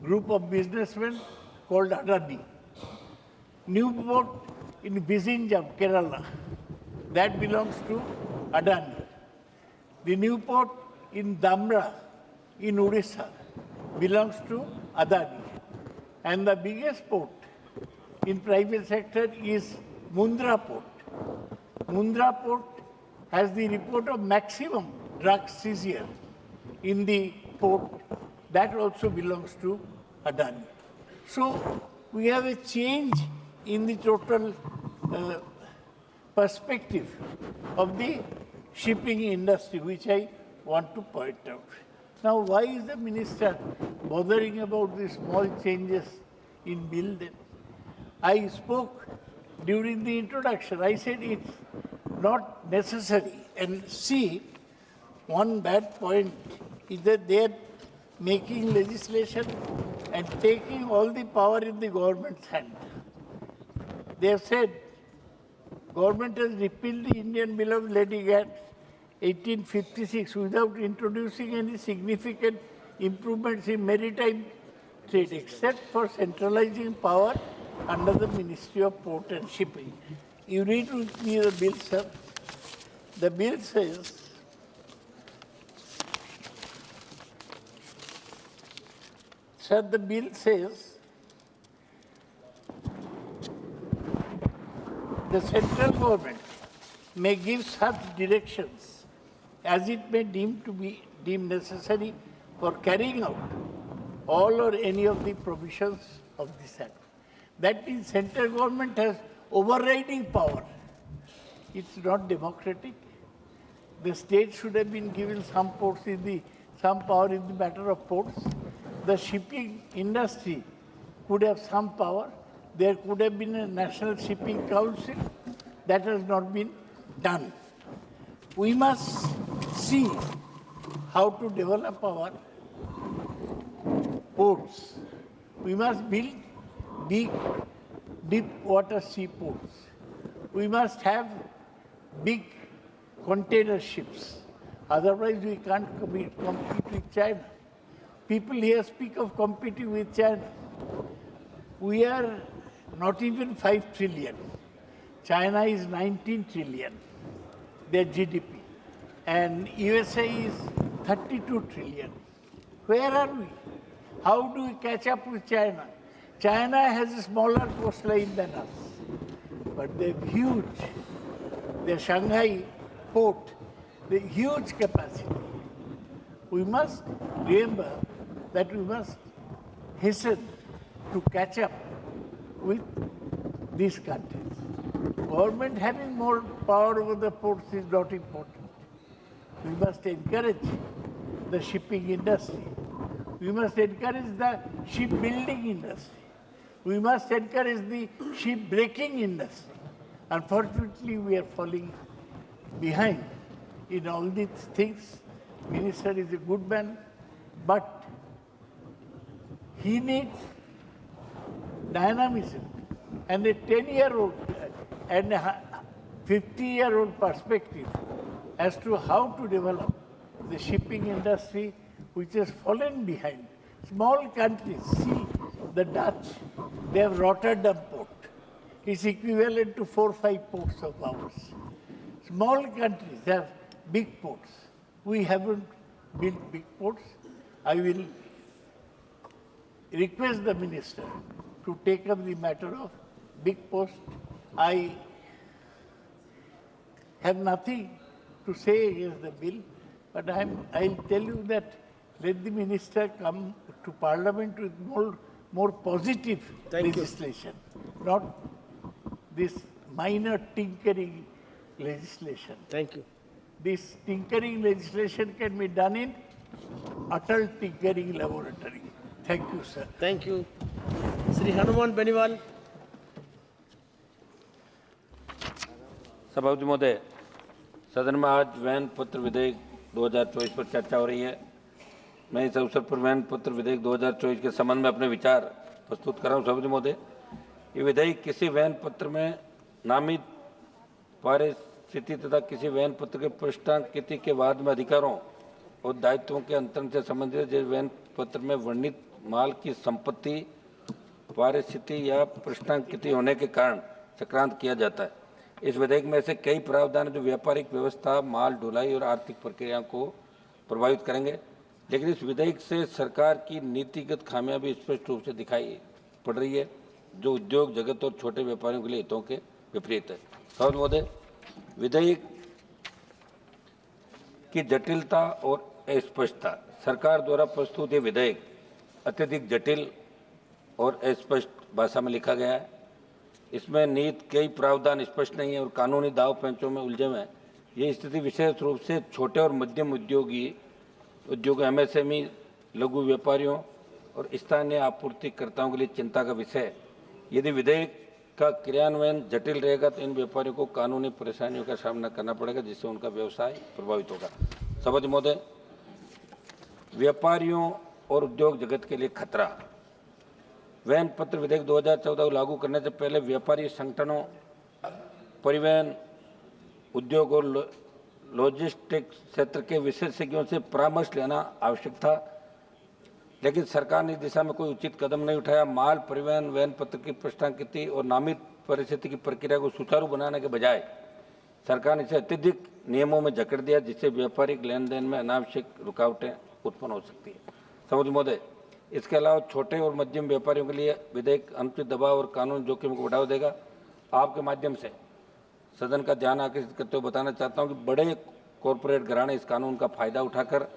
group of businessmen called Adani. New port in Vizinjam, Kerala, that belongs to Adani. The new port in Dhamra, in Odisha, belongs to Adani. And the biggest port in private sector is Mundra Port. Mundra Port has the report of maximum drug seizure in the port. That also belongs to Adani. So we have a change in the total perspective of the shipping industry, which I want to point out. Now, why is the minister bothering about the small changes in bill then? I spoke during the introduction. I said it's not necessary. And see, one bad point is that they are making legislation and taking all the power in the government's hand. They have said government has repealed the Indian Bill of Lading Act 1856 without introducing any significant improvements in maritime trade, except for centralizing power under the Ministry of Port and Shipping. You read with me the bill, sir. The bill says, sir, the bill says, the central government may give such directions as it may deem necessary for carrying out all or any of the provisions of this Act. That means central government has overriding power. It's not democratic. The state should have been given some power in the matter of ports. The shipping industry could have some power. There could have been a National Shipping Council. That has not been done. We must see how to develop our ports. We must build big, deep water seaports. We must have big container ships. Otherwise, we can't compete with China. People here speak of competing with China. We are not even 5 trillion. China is 19 trillion, their GDP. And USA is 32 trillion. Where are we? How do we catch up with China? China has a smaller coastline than us, but they're huge. Their Shanghai port, the huge capacity. We must remember that we must hasten to catch up with these countries. Government having more power over the ports is not important. We must encourage the shipping industry. We must encourage the shipbuilding industry. We must encourage the shipbreaking industry. Unfortunately, we are falling behind in all these things. Minister is a good man, but he needs dynamism and a 10-year-old and a 50-year-old perspective as to how to develop the shipping industry, which has fallen behind. Small countries, see the Dutch, they have Rotterdam port. It's equivalent to 4 or 5 ports of ours. Small countries have big ports. We haven't built big ports. I will request the minister to take up the matter of big ports. I have nothing to say against the bill, but I'll tell you that let the minister come to Parliament with more positive legislation, not this minor tinkering legislation. Thank you. This tinkering legislation can be done in Atal Tinkering Laboratory. Thank you, sir. Thank you. Shri Hanuman Beniwal. सभापति महोदय, सदन में आज van पत्र विधेयक 2024 पर चर्चा हो रही है। मैं इस अवसर पर वैन पत्र विधेयक 2024 के संबंध में अपने विचार प्रस्तुत कर रहा हूँ। सभापति महोदय, ये विधेयक किसी वैन पत्र में नामित पारिस्थिति तथा किसी वैन पत्र के पृष्ठांकित के बाद में अधिकारों और दायित्वों के अंतरण से संबंधित जिस वैन पत्र में वर्णित माल की संपत्ति पारिस्थिति या पृष्ठांकित होने के कारण संक्रांत किया जाता है। इस विधेयक में से कई प्रावधान जो व्यापारिक व्यवस्था, माल ढुलाई और आर्थिक प्रक्रियाओं को प्रभावित करेंगे, लेकिन इस विधेयक से सरकार की नीतिगत खामियां भी स्पष्ट रूप से दिखाई पड़ रही है, जो उद्योग जगत और छोटे व्यापारियों के लिए हितों के विपरीत है। सभापति महोदय, विधेयक की जटिलता और अस्पष्टता। सरकार द्वारा प्रस्तुत ये विधेयक अत्यधिक जटिल और अस्पष्ट भाषा में लिखा गया है। इसमें निहित कई प्रावधान स्पष्ट नहीं है और कानूनी दाव पेंचों में उलझे हुए हैं। ये स्थिति विशेष रूप से छोटे और मध्यम उद्योग एमएसएमई, लघु व्यापारियों और स्थानीय आपूर्तिकर्ताओं के लिए चिंता का विषय है। यदि विधेयक का क्रियान्वयन जटिल रहेगा तो इन व्यापारियों को कानूनी परेशानियों का सामना करना पड़ेगा, जिससे उनका व्यवसाय प्रभावित होगा। सभापति महोदय, व्यापारियों और उद्योग जगत के लिए खतरा। वैन पत्र विधेयक 2014 को लागू करने से पहले व्यापारी संगठनों, परिवहन उद्योग और लॉजिस्टिक्स क्षेत्र के विशेषज्ञों से परामर्श लेना आवश्यक था, लेकिन सरकार ने इस दिशा में कोई उचित कदम नहीं उठाया। माल परिवहन वैन पत्र की पृष्ठांकित और नामित परिस्थिति की प्रक्रिया को सुचारू बनाने के बजाय सरकार ने इसे अत्यधिक नियमों में जकड़ दिया, जिससे व्यापारिक लेन देन में अनावश्यक रुकावटें उत्पन्न हो सकती है। सभापति महोदय, इसके अलावा छोटे और मध्यम व्यापारियों के लिए विधेयक अनुचित दबाव और कानून जोखिम को बढ़ावा देगा। आपके माध्यम से सदन का ध्यान आकर्षित करते हुए बताना चाहता हूं कि बड़े कॉरपोरेट घराने इस कानून का फायदा उठाकर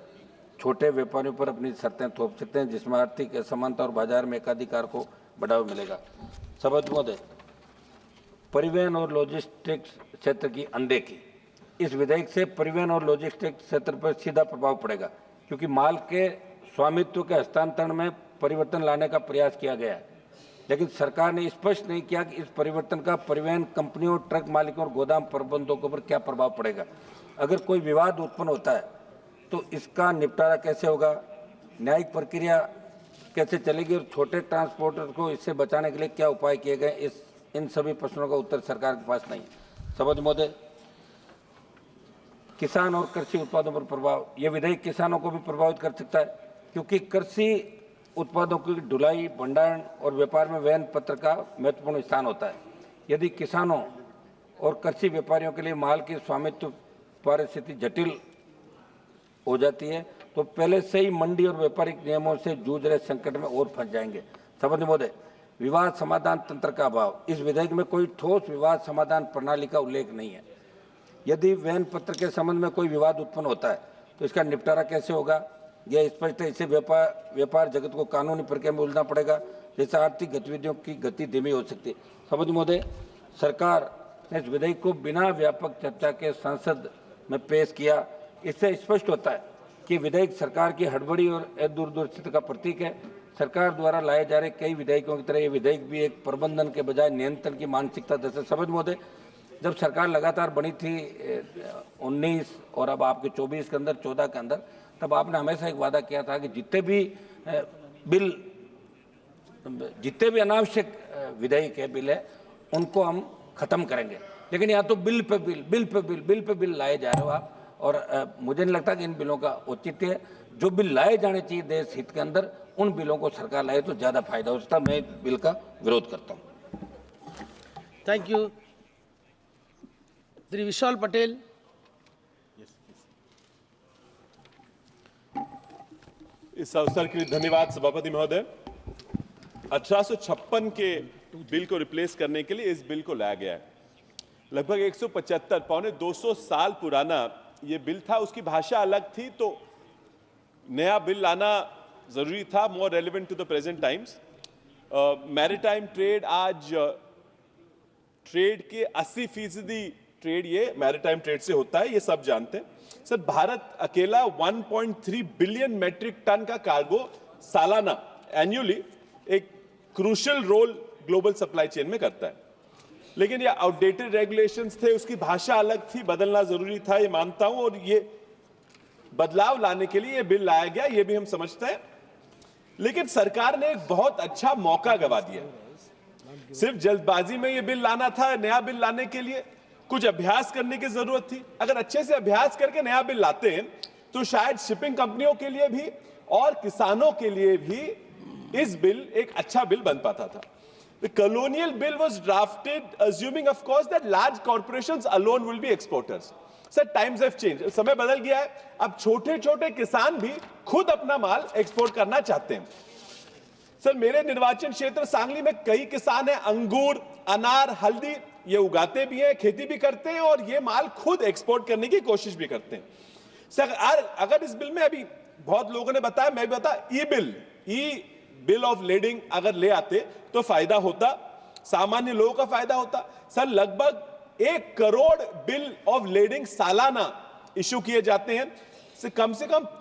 छोटे व्यापारियों पर अपनी शर्तें थोप सकते हैं, जिसमें आर्थिक असमानता और बाजार में एकाधिकार को बढ़ावा मिलेगा। सभापति महोदय, परिवहन और लॉजिस्टिक्स क्षेत्र की अनदेखी। इस विधेयक से परिवहन और लॉजिस्टिक्स क्षेत्र पर सीधा प्रभाव पड़ेगा, क्योंकि माल के स्वामित्व के हस्तांतरण में परिवर्तन लाने का प्रयास किया गया है, लेकिन सरकार ने स्पष्ट नहीं किया कि इस परिवर्तन का परिवहन कंपनियों, ट्रक मालिकों और गोदाम प्रबंधकों पर क्या प्रभाव पड़ेगा। अगर कोई विवाद उत्पन्न होता है तो इसका निपटारा कैसे होगा, न्यायिक प्रक्रिया कैसे चलेगी और छोटे ट्रांसपोर्टर को इससे बचाने के लिए क्या उपाय किए गए, इन सभी प्रश्नों का उत्तर सरकार के पास नहीं है। सभापति महोदय, किसान और कृषि उत्पादों पर प्रभाव। यह विधेयक किसानों को भी प्रभावित कर सकता है, क्योंकि कृषि उत्पादों की ढुलाई, भंडारण और व्यापार में वैन पत्र का महत्वपूर्ण स्थान होता है। यदि किसानों और कृषि व्यापारियों के लिए माल की स्वामित्व परिस्थिति जटिल हो जाती है तो पहले से ही मंडी और व्यापारिक नियमों से जूझ रहे संकट में और फंस जाएंगे। सभापति महोदय, विवाद समाधान तंत्र का अभाव। इस विधेयक में कोई ठोस विवाद समाधान प्रणाली का उल्लेख नहीं है। यदि वैन पत्र के संबंध में कोई विवाद उत्पन्न होता है तो इसका निपटारा कैसे होगा, यह स्पष्ट है। इससे व्यापार जगत को कानूनी प्रक्रिया में उलझना पड़ेगा, जिससे आर्थिक गतिविधियों की गति धीमी हो सकती है। सभापति महोदय, सरकार ने इस विधेयक को बिना व्यापक चर्चा के संसद में पेश किया। इससे स्पष्ट होता है कि विधेयक सरकार की हड़बड़ी और दूरदर्शिता का प्रतीक है। सरकार द्वारा लाए जा रहे कई विधेयकों की तरह ये विधेयक भी एक प्रबंधन के बजाय नियंत्रण की मानसिकता दर्शाता है। सभापति महोदय, जब सरकार लगातार बनी थी 19 और अब आपके 24 के अंदर, 14 के अंदर, तब आपने हमेशा एक वादा किया था कि जितने भी अनावश्यक विधेयक है, बिल है, उनको हम खत्म करेंगे। लेकिन यहाँ तो बिल पे बिल लाए जा रहे हो आप, और मुझे नहीं लगता कि इन बिलों का औचित्य है। जो बिल लाए जाने चाहिए देश हित के अंदर, उन बिलों को सरकार लाए तो ज्यादा फायदा हो सकता है। मैं बिल का विरोध करता हूँ। Thank you. श्री विशाल पटेल। इस अवसर के लिए धन्यवाद सभापति महोदय। 1856 के बिल को रिप्लेस करने के लिए इस बिल को लाया गया है। लगभग 175 पौने 200 साल पुराना ये बिल था। उसकी भाषा अलग थी, तो नया बिल लाना जरूरी था, more relevant to the present times. Maritime trade आज ट्रेड के 80% ट्रेड ये मैरिटाइम ट्रेड से होता है, ये सब जानते हैं। सर, भारत अकेला 1.3 बिलियन मेट्रिक टन का कार्गो सालाना एन्युअली एक crucial role global supply chain में करता है। लेकिन ये आउटडेटेड रेगुलेशंस थे, उसकी भाषा अलग थी, बदलना जरूरी था, ये मानता हूं, और ये बदलाव लाने के लिए ये बिल लाया गया, ये भी हम समझते हैं। लेकिन सरकार ने एक बहुत अच्छा मौका गवा दिया। सिर्फ जल्दबाजी में ये बिल लाना था, नया बिल लाने के लिए कुछ अभ्यास करने की जरूरत थी। अगर अच्छे से अभ्यास करके नया बिल लाते हैं तो शायद शिपिंग कंपनियों के लिए भी और किसानों के लिए भी इस बिल एक अच्छा बिल बन पाता था। The colonial bill was drafted assuming of course that large corporations alone will be exporters. Sir, times have changed. समय बदल गया है, अब छोटे छोटे किसान भी खुद अपना माल एक्सपोर्ट करना चाहते हैं। सर, मेरे निर्वाचन क्षेत्र सांगली में कई किसान हैं, अंगूर, अनार, हल्दी ये उगाते भी हैं, खेती भी करते हैं और ये माल खुद एक्सपोर्ट करने की कोशिश भी करते हैं। सर, अगर इस बिल में अभी बहुत लोगों ने बताया, मैं भी बता, ई बिल ऑफ लेडिंग अगर ले आते तो फायदा होता, सामान्य लोगों का फायदा होता। सर, लगभग 1 करोड़ बिल ऑफ लेडिंग सालाना इशू किए जाते हैं, से कम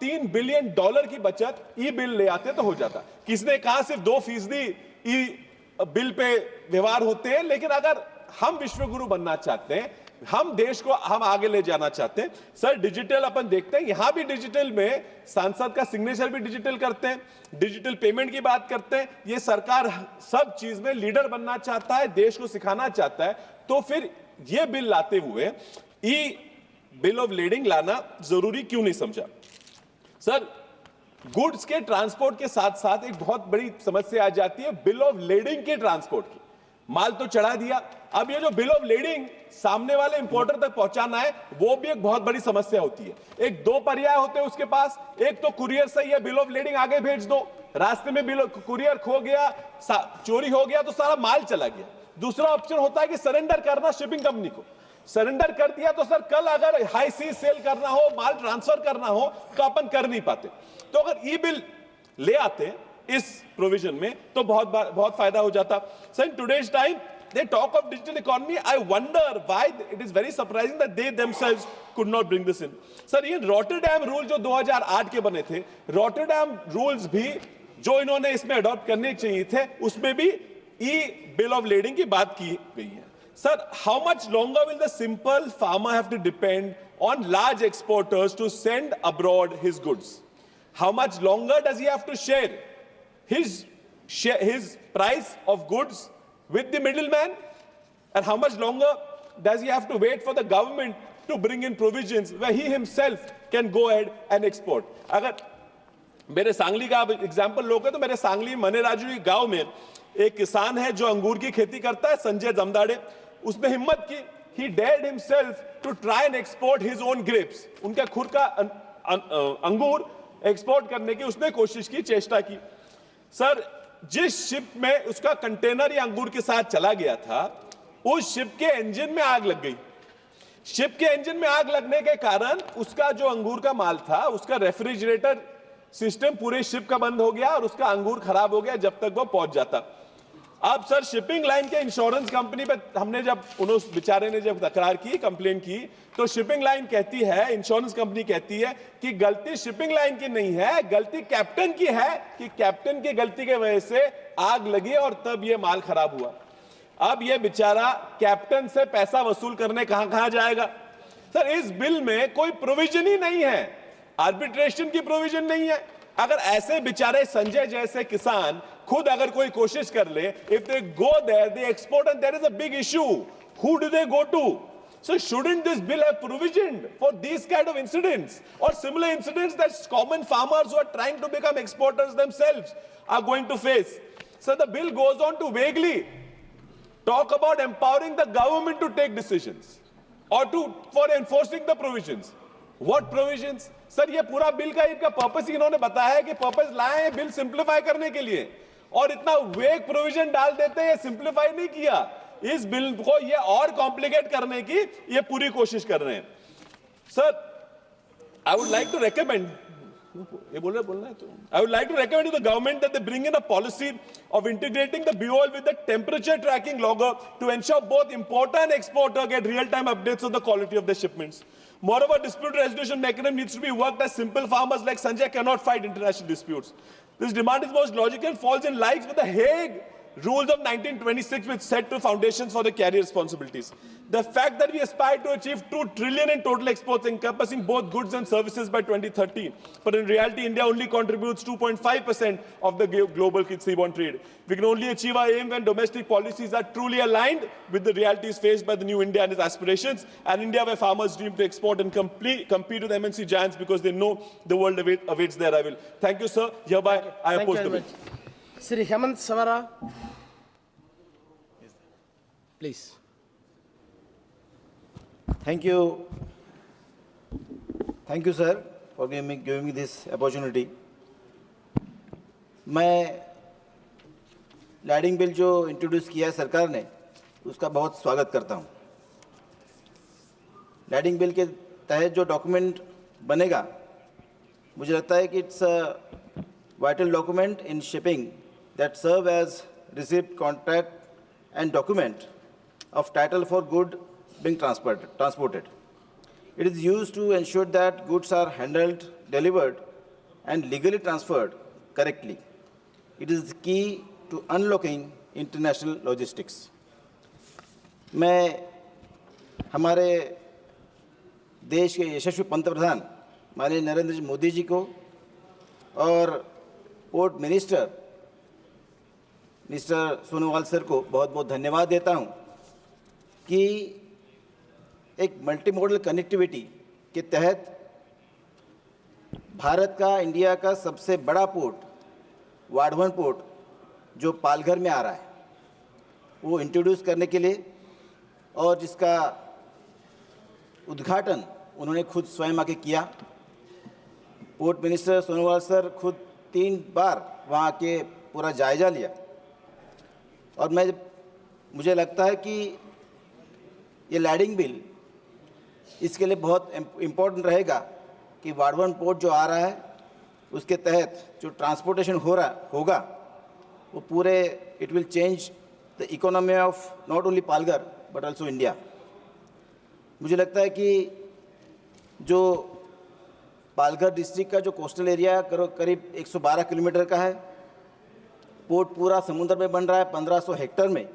3 बिलियन डॉलर की बचत ई बिल ले आते तो हो जाता। किसने कहा सिर्फ 2% ई बिल पे व्यवहार होते हैं, लेकिन अगर हम विश्वगुरु बनना चाहते हैं, हम देश को हम आगे ले जाना चाहते हैं। सर, डिजिटल अपन देखते हैं, यहां भी डिजिटल में सांसद का सिग्नेचर भी डिजिटल करते हैं, डिजिटल पेमेंट की बात करते हैं। ये सरकार सब चीज में लीडर बनना चाहता है, देश को सिखाना चाहता है, तो फिर ये बिल लाते हुए ई बिल ऑफ लेडिंग लाना जरूरी क्यों नहीं समझा? सर, गुड्स के ट्रांसपोर्ट के साथ साथ एक बहुत बड़ी समस्या आ जाती है बिल ऑफ लेडिंग के ट्रांसपोर्ट की। माल तो चढ़ा दिया, अब ये जो बिल ऑफ लेडिंग सामने वाले इंपोर्टर तक पहुंचाना है, वो भी एक बहुत बड़ी समस्या होती है। एक 2 पर्याय होते हैं उसके पास, एक तो कुरियर सही है, बिल ऑफ लेडिंग आगे भेज दो, रास्ते में कुरियर खो गया, चोरी हो गया तो सारा माल चला गया। दूसरा ऑप्शन होता है कि सरेंडर करना शिपिंग कंपनी को। सरेंडर कर दिया तो सर कल अगर हाई सी सेल करना हो, माल ट्रांसफर करना हो तो अपन कर नहीं पाते। तो अगर ई बिल ले आते इस प्रोविजन में तो बहुत फायदा हो जाता। Sir, in today's time they talk of digital economy. I wonder why it is very surprising that they themselves could not bring this in. Sir, ये रॉटरडैम रूल जो 2008 के बने थे, रॉटरडैम रूल्स भी जो इन्होंने इसमें अडॉप्ट करने चाहिए थे, उसमें भी ई बिल ऑफ लेडिंग की बात की गई है। Sir, how much longer will the simple farmer have to depend on large exporters to send abroad his goods? How much longer does he have to share his price of goods with the middleman? And how much longer does he have to wait for the government to bring in provisions where he himself can go ahead and export? अगर मेरे सांगली का example लोगे तो मेरे सांगली मनेराजू गांव में एक किसान है जो अंगूर की खेती करता है, संजय जमदाड़े। उसने हिम्मत की, he dared himself to try and export his own grapes. उनका खुद का अंगूर एक्सपोर्ट करने की उसने कोशिश की, चेष्टा की। सर, जिस शिप में उसका कंटेनर या अंगूर के साथ चला गया था, उस शिप के इंजन में आग लग गई। शिप के इंजन में आग लगने के कारण उसका जो अंगूर का माल था, उसका रेफ्रिजरेटर सिस्टम पूरे शिप का बंद हो गया और उसका अंगूर खराब हो गया जब तक वो पहुंच जाता। अब सर, शिपिंग लाइन के इंश्योरेंस कंपनी पे हमने जब उस बेचारे ने जब तकरार की, कंप्लेन की, तो शिपिंग लाइन कहती है, इंश्योरेंस कंपनी कहती है कि गलती शिपिंग लाइन की नहीं है, गलती कैप्टन की है, कि कैप्टन की गलती की वजह से आग लगी और तब ये माल खराब हुआ। अब ये बेचारा कैप्टन से पैसा वसूल करने कहां जाएगा? सर, इस बिल में कोई प्रोविजन ही नहीं है, आर्बिट्रेशन की प्रोविजन नहीं है। अगर ऐसे बेचारे संजय जैसे किसान खुद अगर कोई कोशिश कर ले, if they go there, they export and there is a big issue, who do they go to? So shouldn't this bill have provisioned for these kind of incidents or similar incidents that common farmers who are trying to become exporters themselves are going to face? So the bill goes on to vaguely talk about empowering the government to take decisions or for enforcing the provisions. What provisions? Sir, ये पूरा bill का इनका purpose ही इन्होंने बताया है कि purpose लाए हैं बिल सिंप्लीफाई करने के लिए, और इतना वेग प्रोविजन डाल देते हैं, ये नहीं किया। इस बिल को ये और कॉम्प्लिकेट करने की ये पूरी कोशिश कर रहे हैं। Sir, I would like to recommend, ये बोलना है तो I would like to recommend to the government that they bring in a policy of integrating the BOL with the temperature tracking logger to ensure both importer and exporter get real-time updates on the quality of their shipments. Moreover, dispute resolution mechanism needs to be worked as simple farmers like Sanjay cannot fight international disputes. This demand is most logical, falls in line with the Hague rules of 1926 which set the foundations for the carrier responsibilities. The fact that we aspire to achieve 2 trillion in total exports encompassing both goods and services by 2030, but in reality India only contributes 2.5% of the global seaborne trade. We can only achieve our aim when domestic policies are truly aligned with the realities faced by the new India and its aspirations, and India where farmers dream to export and compete with MNC giants because they know the world awaits their arrival. Thank you, sir. Hereby, I oppose the bill. Sri Hemant Savara, please. Thank you. Thank you, sir, for giving me this opportunity. मैं lading bill जो introduce किया है सरकार ने, उसका बहुत स्वागत करता हूँ। लैडिंग बिल के तहत जो डॉक्यूमेंट बनेगा, मुझे लगता है कि it's a vital document in shipping that serve as receipt, contract and document of title for good being transported. It is used to ensure that goods are handled, delivered and legally transferred correctly. It is the key to unlocking international logistics. मैं हमारे देश के यशस्वी पंतप्रधान माननीय नरेंद्र मोदी जी को और port minister mister Sonowal sir को बहुत बहुत धन्यवाद देता हूं कि एक मल्टी मॉडल कनेक्टिविटी के तहत भारत का, इंडिया का सबसे बड़ा पोर्ट वाधवन पोर्ट जो पालघर में आ रहा है, वो इंट्रोड्यूस करने के लिए, और जिसका उद्घाटन उन्होंने खुद स्वयं आके किया। पोर्ट मिनिस्टर सोनोवाल सर खुद 3 बार वहाँ के पूरा जायजा लिया, और मुझे लगता है कि ये लैडिंग बिल इसके लिए बहुत इम्पोर्टेंट रहेगा कि वाधवन पोर्ट जो आ रहा है उसके तहत जो ट्रांसपोर्टेशन होगा वो पूरे it will change the economy of not only Palghar but also India. मुझे लगता है कि जो पालघर डिस्ट्रिक्ट का जो कोस्टल एरिया करीब 112 किलोमीटर का है, पोर्ट पूरा समुद्र में बन रहा है 1500 हेक्टेयर में।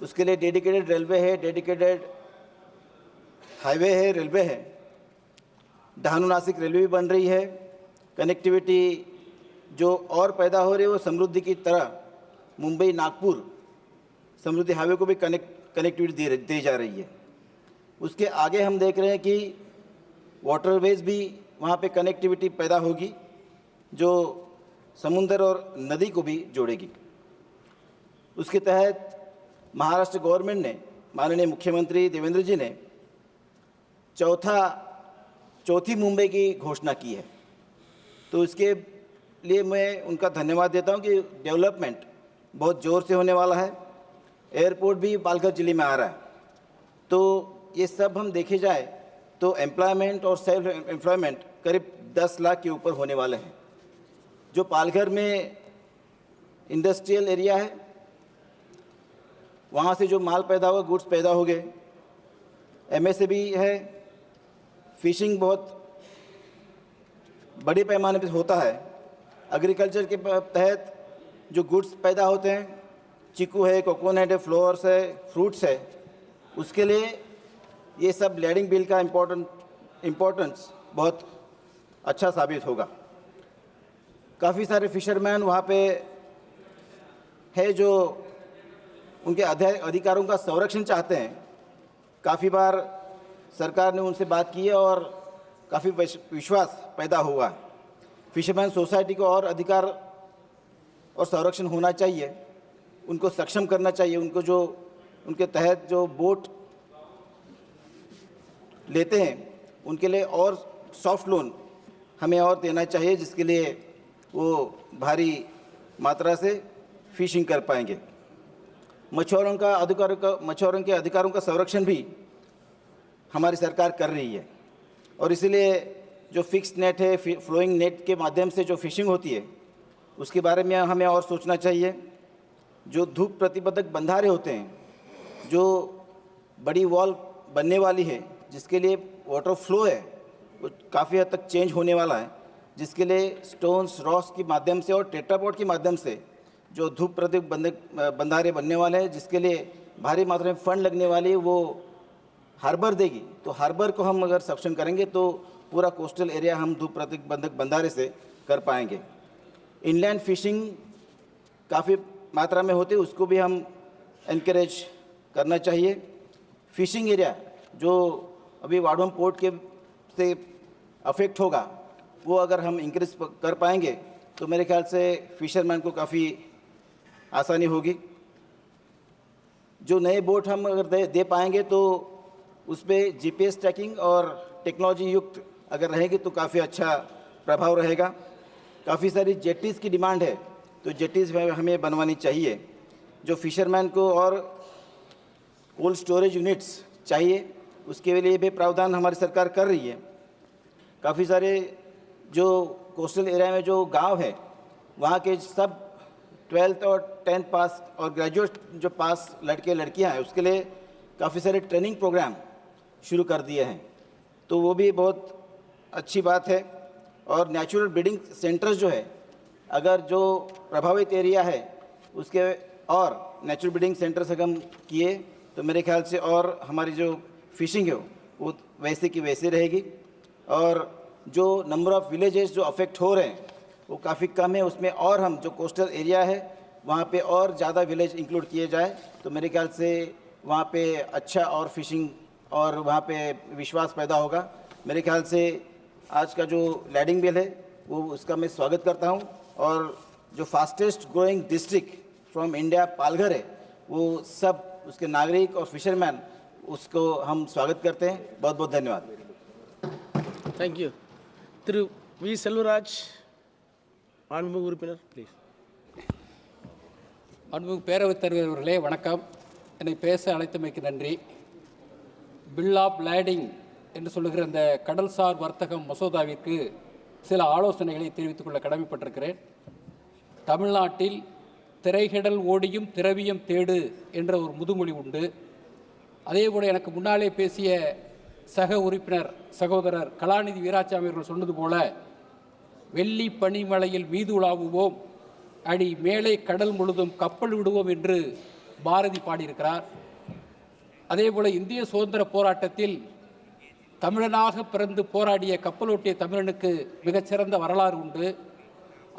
उसके लिए डेडिकेटेड रेलवे है, डेडिकेटेड हाईवे है, रेलवे है। डहाणू नासिक रेलवे भी बन रही है। कनेक्टिविटी जो और पैदा हो रही है वो समृद्धि की तरह मुंबई नागपुर समृद्धि हाईवे को भी कनेक्टिविटी दी जा रही है। उसके आगे हम देख रहे हैं कि वाटरवेज भी वहाँ पे कनेक्टिविटी पैदा होगी जो समुद्र और नदी को भी जोड़ेगी। उसके तहत महाराष्ट्र गवर्नमेंट ने, माननीय मुख्यमंत्री देवेंद्र जी ने चौथी मुंबई की घोषणा की है। तो इसके लिए मैं उनका धन्यवाद देता हूं कि डेवलपमेंट बहुत ज़ोर से होने वाला है। एयरपोर्ट भी पालघर जिले में आ रहा है। तो ये सब हम देखे जाए तो एम्प्लॉयमेंट और सेल्फ एम्प्लॉयमेंट करीब 10 लाख के ऊपर होने वाले हैं। जो पालघर में इंडस्ट्रियल एरिया है, वहाँ से जो माल पैदा हुआ, गुड्स पैदा हो गए। एमएसएमई है, फिशिंग बहुत बड़े पैमाने पर होता है। एग्रीकल्चर के तहत जो गुड्स पैदा होते हैं, चीकू है, कोकोनट है, फ्लावर्स है, फ्रूट्स है, उसके लिए ये सब लैडिंग बिल का इम्पोर्टेंस बहुत अच्छा साबित होगा। काफ़ी सारे फिशरमैन वहाँ पे है जो उनके अधिकारों का संरक्षण चाहते हैं। काफ़ी बार सरकार ने उनसे बात की है और काफ़ी विश्वास पैदा हुआ है। फिशरमैन सोसाइटी को और अधिकार और संरक्षण होना चाहिए, उनको सक्षम करना चाहिए। उनको जो उनके तहत जो बोट लेते हैं उनके लिए और सॉफ्ट लोन हमें और देना चाहिए, जिसके लिए वो भारी मात्रा से फिशिंग कर पाएंगे। मछुआरों के अधिकारों का संरक्षण भी हमारी सरकार कर रही है, और इसीलिए जो फिक्स्ड नेट है, फ्लोइंग नेट के माध्यम से जो फिशिंग होती है उसके बारे में हमें और सोचना चाहिए। जो धूप प्रतिबंधक बंधारे होते हैं, जो बड़ी वॉल बनने वाली है, जिसके लिए वाटर फ्लो है वो काफ़ी हद तक चेंज होने वाला है, जिसके लिए स्टोन्स, रॉक्स के माध्यम से और टेट्रापॉड के माध्यम से जो धूप प्रतिबंधक बंधारे बनने वाले हैं, जिसके लिए भारी मात्रा में फंड लगने वाली है, वो हार्बर देगी। तो हार्बर को हम अगर सक्षम करेंगे तो पूरा कोस्टल एरिया हम धूप प्रतिबंधक बंधारे से कर पाएंगे। इनलैंड फिशिंग काफ़ी मात्रा में होती है, उसको भी हम एनकरेज करना चाहिए। फिशिंग एरिया जो अभी वाडोम पोर्ट के से अफेक्ट होगा, वो अगर हम इंक्रीज कर पाएंगे तो मेरे ख्याल से फिशरमैन को काफ़ी आसानी होगी। जो नए बोट हम अगर दे पाएंगे तो उस पर GPS ट्रैकिंग और टेक्नोलॉजी युक्त अगर रहेगी तो काफ़ी अच्छा प्रभाव रहेगा। काफ़ी सारी जेटीज़ की डिमांड है, तो जेटीज़ हमें बनवानी चाहिए। जो फिशरमैन को और कोल्ड स्टोरेज यूनिट्स चाहिए, उसके लिए भी प्रावधान हमारी सरकार कर रही है। काफ़ी सारे जो कोस्टल एरिया में जो गांव है, वहाँ के सब 12th और 10th पास और ग्रेजुएट जो पास लड़के लड़कियां हैं, उसके लिए काफ़ी सारे ट्रेनिंग प्रोग्राम शुरू कर दिए हैं, तो वो भी बहुत अच्छी बात है। और नेचुरल ब्रीडिंग सेंटर्स जो है, अगर जो प्रभावित एरिया है उसके और नेचुरल ब्रीडिंग सेंटर्स अगर हम किए तो मेरे ख्याल से और हमारी जो फिशिंग है वो वैसे की वैसे रहेगी। और जो नंबर ऑफ़ विलेजेस जो अफेक्ट हो रहे हैं वो काफ़ी कम है, उसमें और हम जो कोस्टल एरिया है वहाँ पे और ज़्यादा विलेज इंक्लूड किए जाए तो मेरे ख्याल से वहाँ पे अच्छा और फिशिंग और वहाँ पे विश्वास पैदा होगा। मेरे ख्याल से आज का जो लैंडिंग बिल है वो उसका मैं स्वागत करता हूँ। और जो fastest growing district from India Palghar है, वो सब उसके नागरिक और फिशरमैन उसको हम स्वागत करते हैं। बहुत बहुत धन्यवाद। Thank you. Thiru V Selvaraj, மாண்புமிகு உறுப்பினர், ப்ளீஸ். மாண்புமிகு பேரவைத் தலைவர் அவர்களே, வணக்கம். என்னை பேச அழைத்தமைக்கு நன்றி. பில் ஆஃப் லேண்டிங் என்று சொல்லுகிற இந்த கடல்சார் வர்த்தகம் மசோதாவிற்கு சில ஆலோசனைகளை தெரிவித்துக் கொள்ள கடமைப்பட்டிருக்கிறேன். தமிழ்நாட்டில் திரைகடல் ஓடியும் திரவியம் தேடு என்ற ஒரு முதுமொழி உண்டு. அதேபோல் எனக்கு முன்னாலே பேசிய சக உறுப்பினர் சகோதரர் கலாநிதி வீராசாமி அவர்கள் சொன்னது போல, வெள்ளி பனிமலையில் மீது உலாவுவோம், அடி மேலே கடல் முழுதும் கப்பல் விடுவோம் என்று பாரதி பாடியிருக்கிறார். அதேபோல் இந்திய சுதந்திர போராட்டத்தில் தமிழனாக பிறந்து போராடிய கப்பலோட்டிய தமிழனுக்கு மிகச்சிறந்த வரலாறு உண்டு.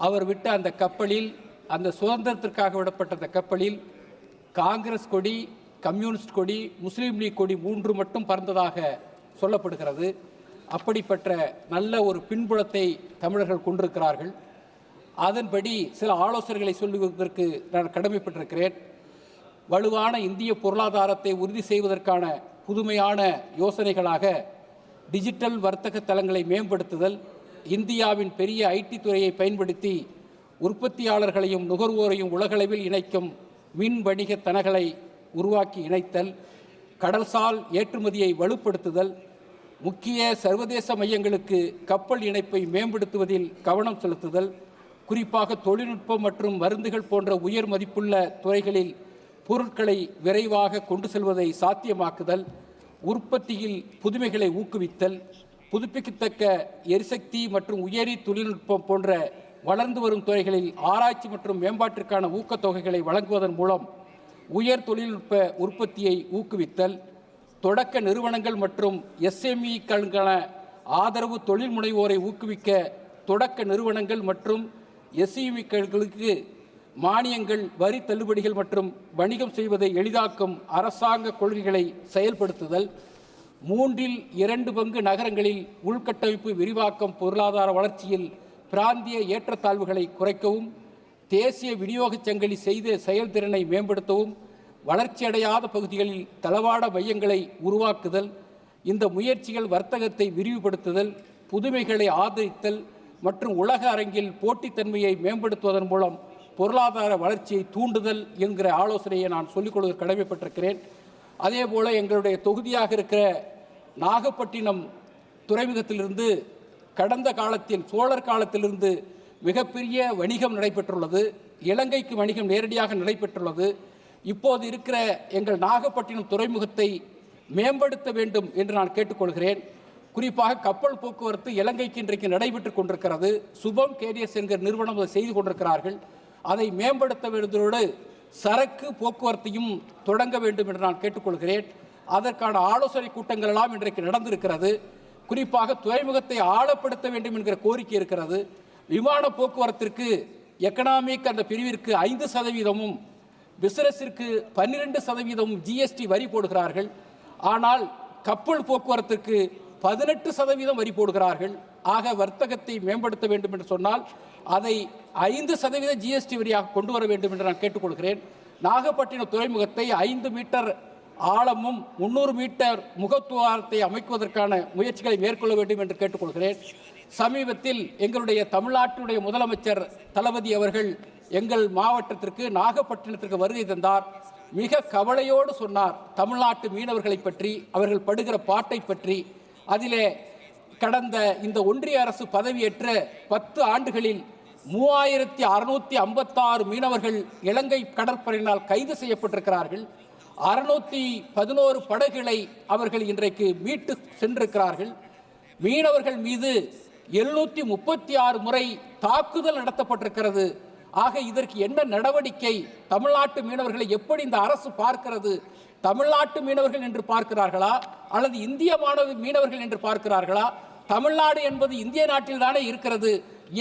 அவர் விட்ட அந்த கப்பலில், அந்த சுதந்திரத்திற்காக விடப்பட்ட அந்த கப்பலில் காங்கிரஸ் கொடி, கம்யூனிஸ்ட் கொடி, முஸ்லீம் லீக் கொடி 3 மட்டும் பறந்ததாக சொல்லப்படுகிறது. அப்படிப்பட்ட நல்ல ஒரு பின்புலத்தை தமிழர்கள் கொண்டிருக்கிறார்கள். அதன்படி சில ஆலோசனைகளை சொல்லுவதற்கு நான் கடமைப்பட்டிருக்கிறேன். வலுவான இந்திய பொருளாதாரத்தை உறுதி செய்வதற்கான புதுமையான யோசனைகளாக டிஜிட்டல் வர்த்தக தளங்களை மேம்படுத்துதல், இந்தியாவின் பெரிய ஐடி துறையை பயன்படுத்தி உற்பத்தியாளர்களையும் நுகர்வோரையும் உலகளவில் இணைக்கும் மின் வணிக தனங்களை உருவாக்கி இணைத்தல், கடல்சார் ஏற்றுமதியை வலுப்படுத்துதல், முக்கிய சர்வதேச மையங்களுக்கு கப்பல் இணைப்பை மேம்படுத்துவதில் கவனம் செலுத்துதல், குறிப்பாக தொழில்நுட்பம் மற்றும் மருந்துகள் போன்ற உயர் மதிப்புள்ள துறைகளில் பொருட்களை விரைவாக கொண்டு செல்வதை சாத்தியமாக்குதல், உற்பத்தியில் புதுமைகளை ஊக்குவித்தல், புதுப்பிக்கத்தக்க எரிசக்தி மற்றும் உயரி தொழில்நுட்பம் போன்ற வளர்ந்து வரும் துறைகளில் ஆராய்ச்சி மற்றும் மேம்பாட்டிற்கான ஊக்கத்தொகைகளை வழங்குவதன் மூலம் உயர் தொழில்நுட்ப உற்பத்தியை ஊக்குவித்தல், தொடக்க நிறுவனங்கள் மற்றும் SME-க்களுக்கான ஆதரவு, தொழில் முனைவோரை ஊக்குவிக்க தொடக்க நிறுவனங்கள் மற்றும் SME-க்களுக்கு மானியங்கள், வரி தள்ளுபடிகள் மற்றும் வணிகம் செய்வதை எளிதாக்கும் அரசாங்க கொள்கைகளை செயல்படுத்துதல், 2/3 நகரங்களில் உள்கட்டமைப்பு விரிவாக்கம் பொருளாதார வளர்ச்சியில் பிராந்திய ஏற்றத்தாழ்வுகளை குறைக்கவும், தேசிய விநியோக சங்கிலி செய்த செயல்திறனை மேம்படுத்தவும், வளர்ச்சியடையாத பகுதிகளில் தளவாட மையங்களை உருவாக்குதல், இந்த முயற்சிகள் வர்த்தகத்தை விரிவுபடுத்துதல், புதுமைகளை ஆதரித்தல் மற்றும் உலக அரங்கில் போட்டித்தன்மையை மேம்படுத்துவதன் மூலம் பொருளாதார வளர்ச்சியை தூண்டுதல் என்கிற ஆலோசனையை நான் சொல்லிக்கொள்வதற்கு கடமைப்பட்டிருக்கிறேன். அதே போல எங்களுடைய தொகுதியாக இருக்கிற நாகப்பட்டினம் துறைமுகத்திலிருந்து கடந்த காலத்தில், சோழர் காலத்திலிருந்து மிகப்பெரிய வணிகம் நடைபெற்றுள்ளது. இலங்கைக்கு வணிகம் நேரடியாக நடைபெற்றுள்ளது. இப்போது இருக்கிற எங்கள் நாகப்பட்டினம் துறைமுகத்தை மேம்படுத்த வேண்டும் என்று நான் கேட்டுக்கொள்கிறேன். குறிப்பாக கப்பல் போக்குவரத்து இலங்கைக்கு இன்றைக்கு நடைபெற்றுக் கொண்டிருக்கிறது. சுபம் கேரியர்ஸ் என்கிற நிறுவனம் அதை செய்து கொண்டிருக்கிறார்கள். அதை மேம்படுத்த வேண்டியதோடு சரக்கு போக்குவரத்தையும் தொடங்க வேண்டும் என்று நான் கேட்டுக்கொள்கிறேன். அதற்கான ஆலோசனை கூட்டங்கள் எல்லாம் இன்றைக்கு நடந்திருக்கிறது. குறிப்பாக துறைமுகத்தை ஆழப்படுத்த வேண்டும் என்கிற கோரிக்கை இருக்கிறது. விமான போக்குவரத்திற்கு எக்கனாமிக் அந்த பிரிவிற்கு 5%, பிசினஸிற்கு 12% ஜிஎஸ்டி வரி போடுகிறார்கள். ஆனால் கப்பல் போக்குவரத்திற்கு 18% வரி போடுகிறார்கள். ஆக வர்த்தகத்தை மேம்படுத்த வேண்டும் என்று சொன்னால் அதை 5% ஜிஎஸ்டி வரியாக கொண்டு வர வேண்டும் என்று நான் கேட்டுக்கொள்கிறேன். நாகப்பட்டினம் துறைமுகத்தை 5 மீட்டர் ஆழமும் 300 மீட்டர் முகத்துவாரத்தை அமைக்குவதற்கான முயற்சிகளை மேற்கொள்ள வேண்டும் என்று கேட்டுக்கொள்கிறேன். சமீபத்தில் எங்களுடைய தமிழ்நாட்டுடைய முதலமைச்சர் தளபதி அவர்கள் எங்கள் மாவட்டத்திற்கு நாகப்பட்டினத்திற்கு வருகை தந்தார். மிக கவலையோடு சொன்னார் தமிழ்நாட்டு மீனவர்களை பற்றி, அவர்கள் படுகிற பாட்டை பற்றி. அதிலே கடந்த இந்த ஒன்றிய அரசு பதவியேற்ற 10 ஆண்டுகளில் 3656 மீனவர்கள் இலங்கை கடற்படையினால் கைது செய்யப்பட்டிருக்கிறார்கள். 611 படகுகளை அவர்கள் இன்றைக்கு மீட்டு சென்றிருக்கிறார்கள். மீனவர்கள் மீது 736 முறை தாக்குதல் நடத்தப்பட்டிருக்கிறது. ஆக இதற்கு என்ன நடவடிக்கை? தமிழ்நாட்டு மீனவர்களை எப்படி இந்த அரசு பார்க்கிறது? தமிழ்நாட்டு மீனவர்கள் என்று பார்க்கிறார்களா அல்லது இந்திய மீனவர்கள் என்று பார்க்கிறார்களா? தமிழ்நாடு என்பது இந்திய நாட்டில் தானே இருக்கிறது.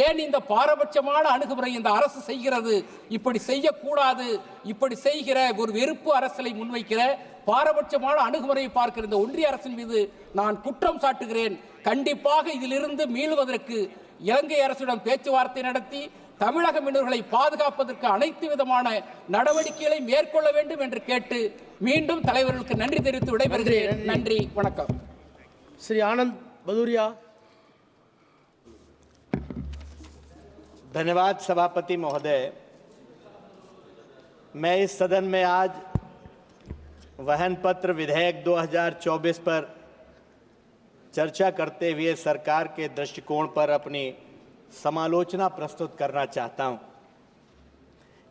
ஏன் இந்த பாரபட்சமான அணுகுமுறை இந்த அரசு செய்கிறது? இப்படி செய்யக்கூடாது. இப்படி செய்கிற ஒரு வெறுப்பு அரசியலை முன்வைக்கிற பாரபட்சமான அணுகுமுறையை பார்க்கிற இந்த ஒன்றிய அரசின் மீது நான் குற்றம் சாட்டுகிறேன். கண்டிப்பாக இதிலிருந்து மீளுவதற்கு இலங்கை அரசிடம் பேச்சுவார்த்தை நடத்தி தமிழக மீனவர்களை பாதுகாப்பதற்கு அனைத்து விதமான நடவடிக்கைகளை மேற்கொள்ள வேண்டும் என்று கேட்டு மீண்டும் தலைவர்களுக்கு நன்றி தெரிவித்து விடைபெறுகிறேன். நன்றி, வணக்கம். श्री आनंद भदौरिया। धन्यवाद सभापति महोदय। मैं इस सदन में आज वहन पत्र विधेयक 2024 पर चर्चा करते हुए सरकार के दृष्टिकोण पर अपनी समालोचना प्रस्तुत करना चाहता हूं।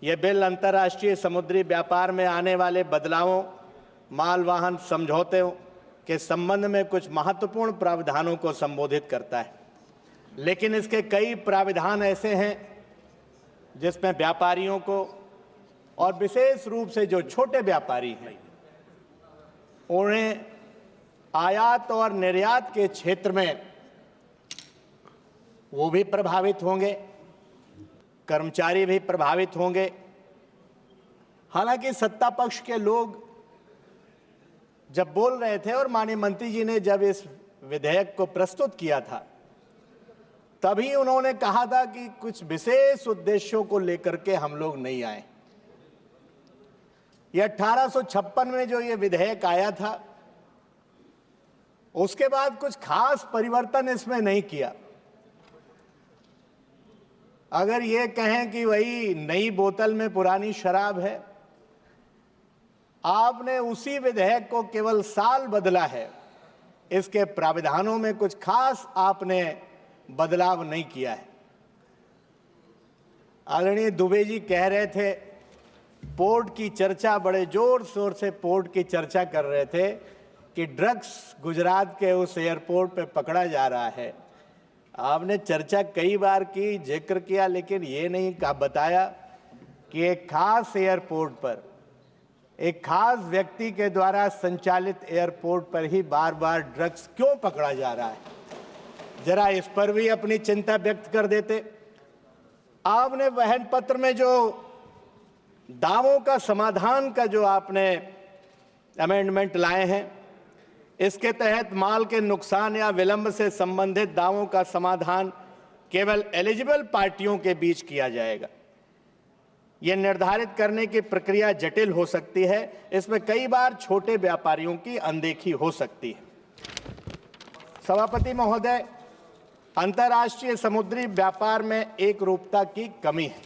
यह बिल अंतर्राष्ट्रीय समुद्री व्यापार में आने वाले बदलावों, मालवाहन समझौतों के संबंध में कुछ महत्वपूर्ण प्रावधानों को संबोधित करता है, लेकिन इसके कई प्रावधान ऐसे हैं जिसमें व्यापारियों को और विशेष रूप से जो छोटे व्यापारी हैं उन्हें आयात और निर्यात के क्षेत्र में वो भी प्रभावित होंगे, कर्मचारी भी प्रभावित होंगे। हालांकि सत्ता पक्ष के लोग जब बोल रहे थे और माननीय मंत्री जी ने जब इस विधेयक को प्रस्तुत किया था तभी उन्होंने कहा था कि कुछ विशेष उद्देश्यों को लेकर के हम लोग नहीं आए। यह 1856 में जो ये विधेयक आया था उसके बाद कुछ खास परिवर्तन इसमें नहीं किया। अगर ये कहें कि वही नई बोतल में पुरानी शराब है, आपने उसी विधेयक को केवल साल बदला है, इसके प्रावधानों में कुछ खास आपने बदलाव नहीं किया है। आदरणीय दुबे जी कह रहे थे पोर्ट की चर्चा, बड़े जोर शोर से पोर्ट की चर्चा कर रहे थे कि ड्रग्स गुजरात के उस एयरपोर्ट पे पकड़ा जा रहा है। आपने चर्चा कई बार की, जिक्र किया, लेकिन ये नहीं बताया कि एक खास एयरपोर्ट पर एक खास व्यक्ति के द्वारा संचालित एयरपोर्ट पर ही बार बार ड्रग्स क्यों पकड़ा जा रहा है। जरा इस पर भी अपनी चिंता व्यक्त कर देते। आपने वहन पत्र में जो दावों का समाधान का जो आपने अमेंडमेंट लाए हैं, इसके तहत माल के नुकसान या विलंब से संबंधित दावों का समाधान केवल एलिजिबल पार्टियों के बीच किया जाएगा। यह निर्धारित करने की प्रक्रिया जटिल हो सकती है, इसमें कई बार छोटे व्यापारियों की अनदेखी हो सकती है। सभापति महोदय, अंतर्राष्ट्रीय समुद्री व्यापार में एक रूपता की कमी है।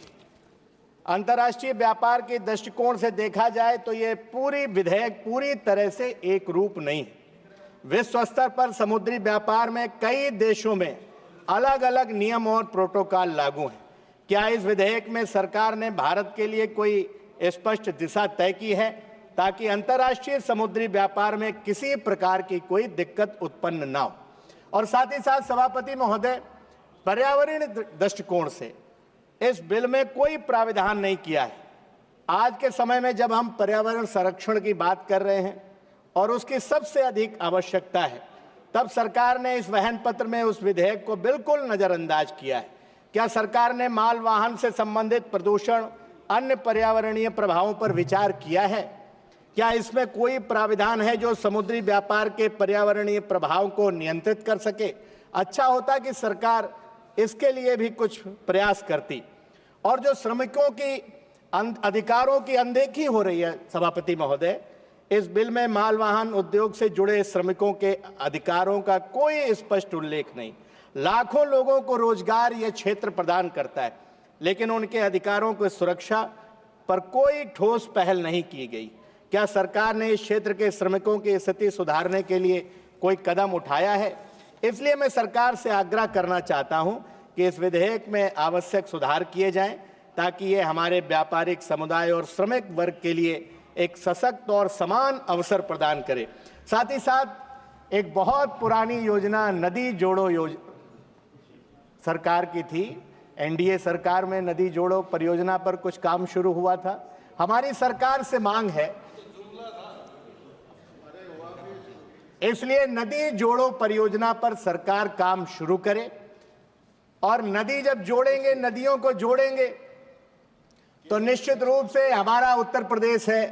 अंतर्राष्ट्रीय व्यापार के दृष्टिकोण से देखा जाए तो यह पूरी विधेयक पूरी तरह से एक रूप नहीं है। विश्व स्तर पर समुद्री व्यापार में कई देशों में अलग अलग नियम और प्रोटोकॉल लागू हैं। क्या इस विधेयक में सरकार ने भारत के लिए कोई स्पष्ट दिशा तय की है ताकि अंतर्राष्ट्रीय समुद्री व्यापार में किसी प्रकार की कोई दिक्कत उत्पन्न ना हो? और साथ ही साथ सभापति महोदय, पर्यावरणीय दृष्टिकोण से इस बिल में कोई प्राविधान नहीं किया है। आज के समय में जब हम पर्यावरण संरक्षण की बात कर रहे हैं और उसकी सबसे अधिक आवश्यकता है, तब सरकार ने इस वहन पत्र में उस विधेयक को बिल्कुल नजरअंदाज किया है। क्या सरकार ने माल वाहन से संबंधित प्रदूषण, अन्य पर्यावरणीय प्रभावों पर विचार किया है? क्या इसमें कोई प्राविधान है जो समुद्री व्यापार के पर्यावरणीय प्रभाव को नियंत्रित कर सके? अच्छा होता कि सरकार इसके लिए भी कुछ प्रयास करती। और जो श्रमिकों की अधिकारों की अनदेखी हो रही है सभापति महोदय, इस बिल में माल वाहन उद्योग से जुड़े श्रमिकों के अधिकारों का कोई स्पष्ट उल्लेख नहीं। लाखों लोगों को रोजगार यह क्षेत्र प्रदान करता है, लेकिन उनके अधिकारों की सुरक्षा पर कोई ठोस पहल नहीं की गई। क्या सरकार ने इस क्षेत्र के श्रमिकों की स्थिति सुधारने के लिए कोई कदम उठाया है? इसलिए मैं सरकार से आग्रह करना चाहता हूं कि इस विधेयक में आवश्यक सुधार किए जाएं, ताकि ये हमारे व्यापारिक समुदाय और श्रमिक वर्ग के लिए एक सशक्त और समान अवसर प्रदान करे। साथ ही साथ एक बहुत पुरानी योजना नदी जोड़ो योजना सरकार की थी। एनडीए सरकार में नदी जोड़ो परियोजना पर कुछ काम शुरू हुआ था। हमारी सरकार से मांग है, इसलिए नदी जोड़ो परियोजना पर सरकार काम शुरू करे। और नदी जब जोड़ेंगे, नदियों को जोड़ेंगे, तो निश्चित रूप से हमारा उत्तर प्रदेश है,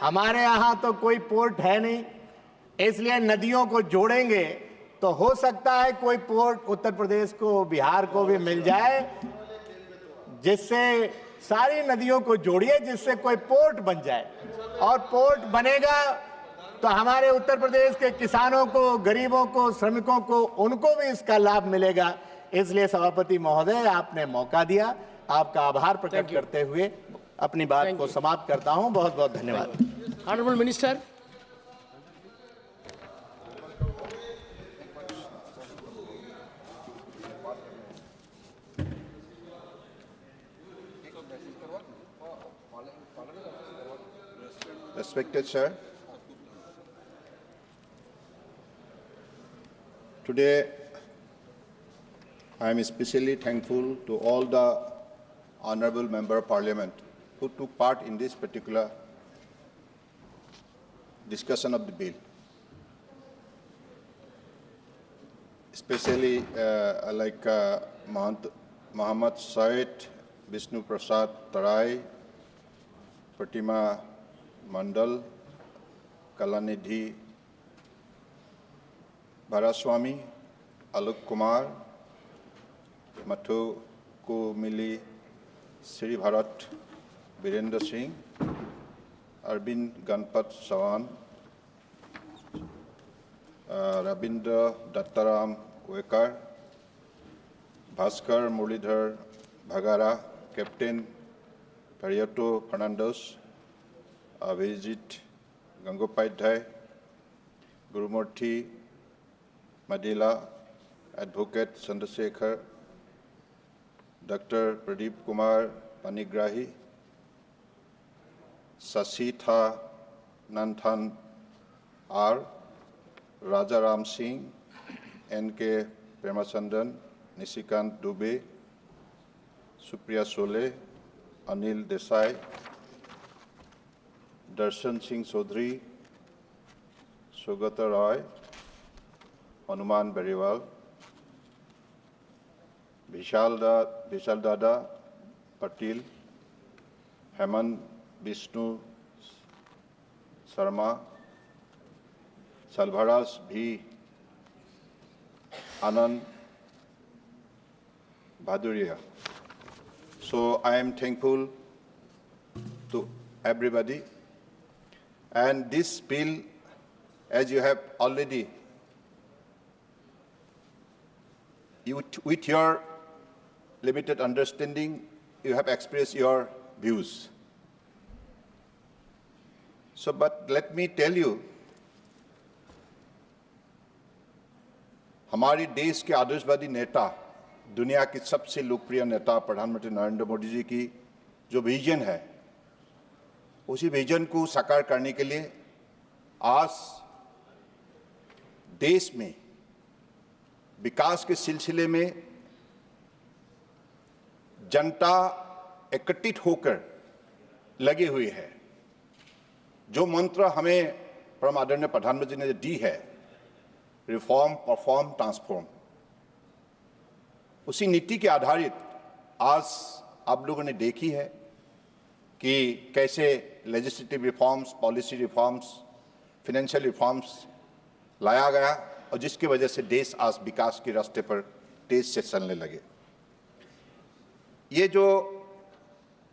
हमारे यहाँ तो कोई पोर्ट है नहीं, इसलिए नदियों को जोड़ेंगे तो हो सकता है कोई पोर्ट उत्तर प्रदेश को, बिहार को भी मिल जाए, जिससे सारी नदियों को जोड़िए, जिससे कोई पोर्ट बन जाए। और पोर्ट बनेगा तो हमारे उत्तर प्रदेश के किसानों को, गरीबों को, श्रमिकों को, उनको भी इसका लाभ मिलेगा। इसलिए सभापति महोदय, आपने मौका दिया, आपका आभार प्रकट करते हुए अपनी बात को समाप्त करता हूं। बहुत बहुत धन्यवाद। Honorable Minister. Respected Sir, today I am especially thankful to all the Honorable Member of Parliament who took part in this particular discussion of the bill. Especially Mohammad Said, Vishnu Prasad Tarai, Pratima Mandal, Kalanidhi Bharaswamy, Alok Kumar, Mathu Kumili, Sri Bharat Virendra Singh, Arvind Ganpat Sawan, Rabindra Dattaram Wekar, Bhaskar Muralidhar Bhagara, Captain Pariyato Fernandes, Avijit Gangopadhyay, Gurumurthy Madila, Advocate Chandrasekhar, Dr. Pradeep Kumar Panigrahi, Sasitha Nanthan R, Rajaram Singh, N.K. Premachandran, Nishikant Dubey, Supriya Sole, Anil Desai, Darshan Singh Chaudhary, Sugata Roy, Hanuman Beriwal, Vishal Dada Patil, Hemant Vishnu Sharma, Salbharas V. Anand Bhaduria. So I am thankful to everybody. And this bill, as you have already, with your limited understanding, you have expressed your views. So, but let me tell you, हमारे देश के आदर्शवादी नेता, दुनिया के सबसे लोकप्रिय नेता प्रधानमंत्री नरेंद्र मोदी जी की जो विजन है, उसी विजन को साकार करने के लिए आज देश में विकास के सिलसिले में जनता एकत्रित होकर लगी हुई है। जो मंत्र हमें परम आदरणीय प्रधानमंत्री ने दी है, रिफॉर्म, परफॉर्म, ट्रांसफॉर्म, उसी नीति के आधारित आज आप लोगों ने देखी है कि कैसे legislative reforms, policy reforms, financial reforms लाया गया और जिसकी वजह से देश आज विकास के रास्ते पर तेज से चलने लगे। ये जो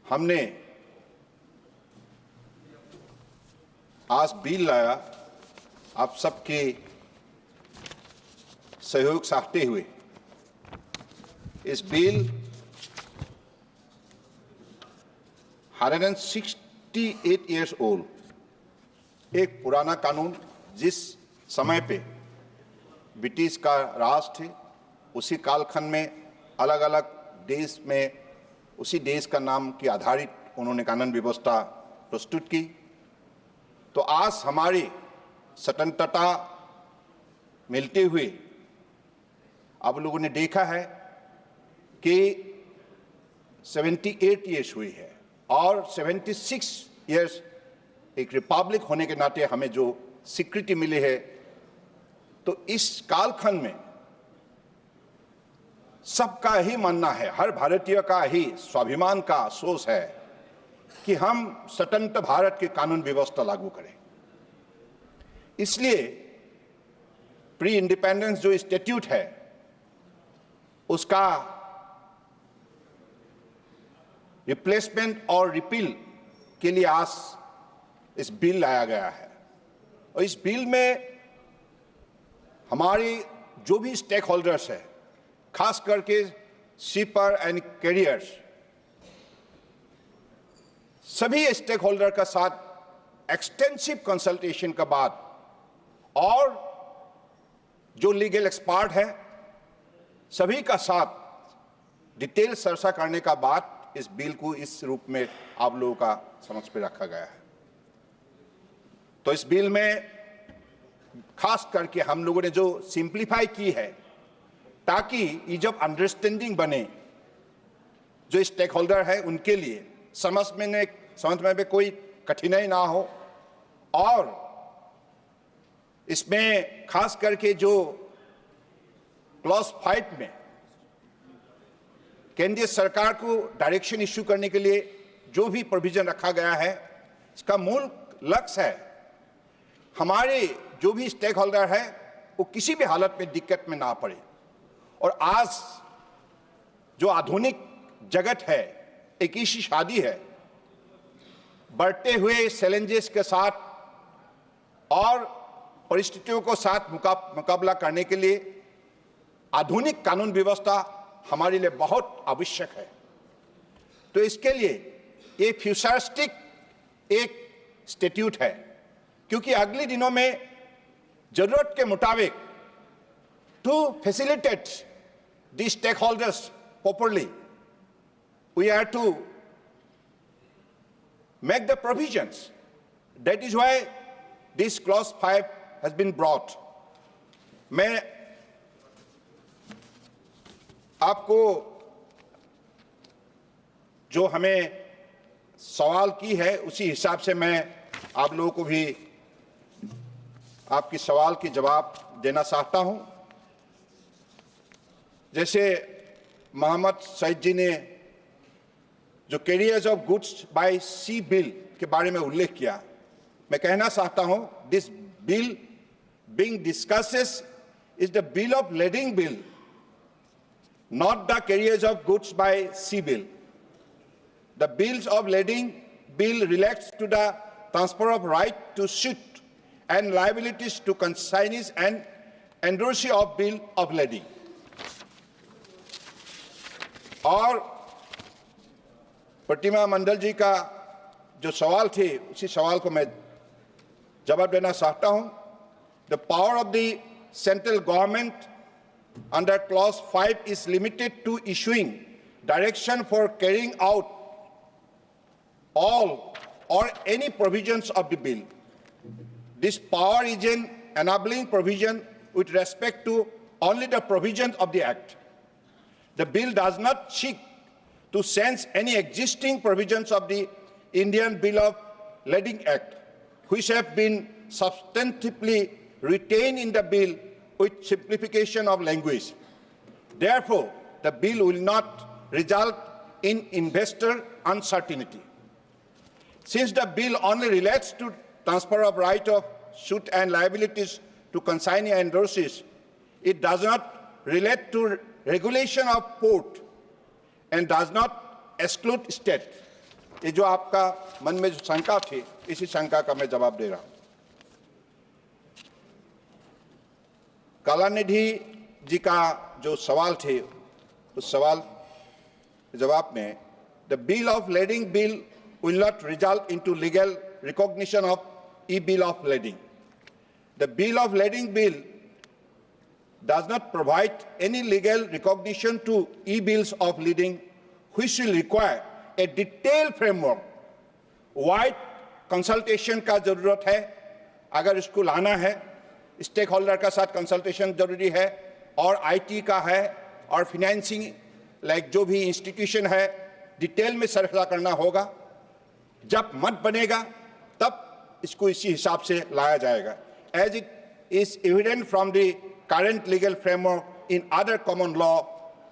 हमने आज बिल लाया, आप सबके सहयोग चाहते हुए इस बिल 168 ईयर्स ओल्ड, एक पुराना कानून जिस समय पे ब्रिटिश का राज थे, उसी कालखंड में अलग अलग देश में उसी देश का नाम के आधारित उन्होंने कानून व्यवस्था प्रस्तुत की। तो आज हमारी स्वतंत्रता मिलते हुए आप लोगों ने देखा है कि 78 ईयर्स हुई है और 76 ईयर्स एक रिपब्लिक होने के नाते हमें जो स्वीकृति मिली है। तो इस कालखंड में सबका ही मानना है, हर भारतीय का ही स्वाभिमान का सोच है कि हम स्वतंत्र भारत की कानून व्यवस्था लागू करें। इसलिए प्री इंडिपेंडेंस जो स्टैट्यूट है उसका रिप्लेसमेंट और रिपील के लिए आज इस बिल लाया गया है। और इस बिल में हमारी जो भी स्टेक होल्डर्स है, खास करके शिपर एंड कैरियर्स, सभी स्टेक होल्डर का साथ एक्सटेंसिव कंसल्टेशन के बाद और जो लीगल एक्सपर्ट है सभी का साथ डिटेल चर्चा करने का बाद इस बिल को इस रूप में आप लोगों का समक्ष पे रखा गया है। तो इस बिल में खास करके हम लोगों ने जो सिंप्लीफाई की है ताकि ईज ऑफ अंडरस्टैंडिंग बने, जो स्टेक होल्डर है उनके लिए समझ में कोई कठिनाई ना हो। और इसमें खास करके जो क्लॉज 5 में केंद्रीय सरकार को डायरेक्शन इश्यू करने के लिए जो भी प्रोविजन रखा गया है, इसका मूल लक्ष्य है हमारे जो भी स्टेक होल्डर है वो किसी भी हालत में दिक्कत में ना पड़े। और आज जो आधुनिक जगत है, एक ऐसी शादी है, बढ़ते हुए चैलेंजेस के साथ और परिस्थितियों को साथ मुकाबला करने के लिए आधुनिक कानून व्यवस्था हमारे लिए बहुत आवश्यक है। तो इसके लिए ये फ्यूचरिस्टिक एक स्टैट्यूट है, क्योंकि अगले दिनों में जरूरत के मुताबिक to facilitate the stakeholders properly we have to make the provisions. That is why this clause 5 has been brought. मैं आपको जो हमें सवाल की है उसी हिसाब से मैं आप लोगों को भी आपकी सवाल की जवाब देना चाहता हूं। जैसे मोहम्मद सईद जी ने जो carriers of goods by sea bill के बारे में उल्लेख किया, मैं कहना चाहता हूं this bill being discusses is the bill of lading bill, not the carriers of goods by sea bill. The bills of lading bill relates to the transfer of right to suit and liabilities to consignees and endorsee of bill of lading. और प्रतिमा मंडल जी का जो सवाल थे उसी सवाल को मैं जवाब देना चाहता हूं। The power of the central government under clause 5 is limited to issuing direction for carrying out all or any provisions of the bill. This power is an enabling provision with respect to only the provisions of the Act. The bill does not seek to sense any existing provisions of the Indian Bill of Lading Act, which have been substantively retained in the bill with simplification of language. Therefore, the bill will not result in investor uncertainty. Since the bill only relates to transfer of right of suit and liabilities to consignee and endorsees, it does not relate to regulation of port and does not exclude state. ये जो आपका मन में जो शंका थी, इसी शंका का मैं जवाब दे रहा हूं। कलानिधि जी का जो सवाल थे, उस सवाल के जवाब में, the bill of lading bill will not result into legal recognition of e-bill of lading. The bill of lading bill does not provide any legal recognition to e-bills of lading, which will require a detailed framework. Wide consultation का जरूरत है, अगर इसको लाना है, stake holder का साथ consultation जरूरी है, और आईटी का है, और फाइनेंसिंग लाइक जो भी इंस्टीट्यूशन है, डिटेल में सर्वेक्षण करना होगा। जब मत बनेगा, तब इसको इसी हिसाब से लाया जाएगा। As it is evident from the current legal framework in other common law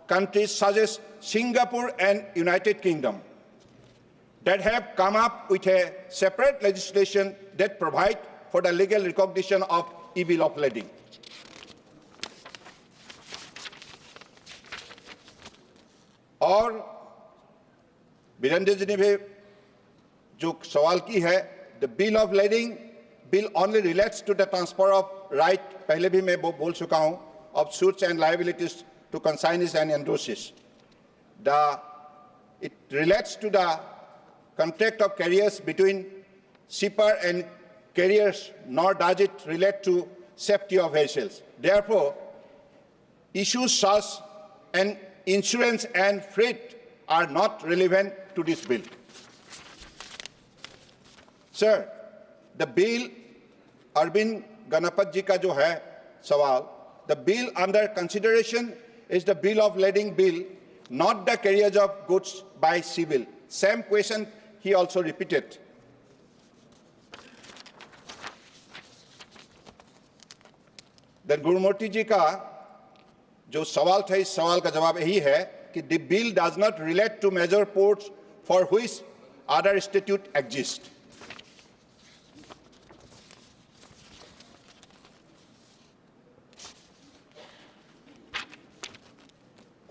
countries such as Singapore and United Kingdom, that have come up with a separate legislation that provide for the legal recognition of e-bill of lading. और वीरेंद्र जी ने भी जो सवाल की है, the bill of lading bill only relates to the transfer of right, पहले भी मैं बोल चुका हूं, of suits and liabilities to consignees and endorsees. It relates to the contract of carriers between shipper and carriers, nor does it relate to safety of vessels. Therefore, issues such as insurance and freight are not relevant to this bill. Sir, the bill, Arvind Ganapat ji ka jo hai sawal, the bill under consideration is the bill of lading bill, not the carriage of goods by civil. Same question he also repeated. Then Gurumurti ji का जो सवाल था, इस सवाल का जवाब यही है कि the bill does not relate to major ports for which other statute exist.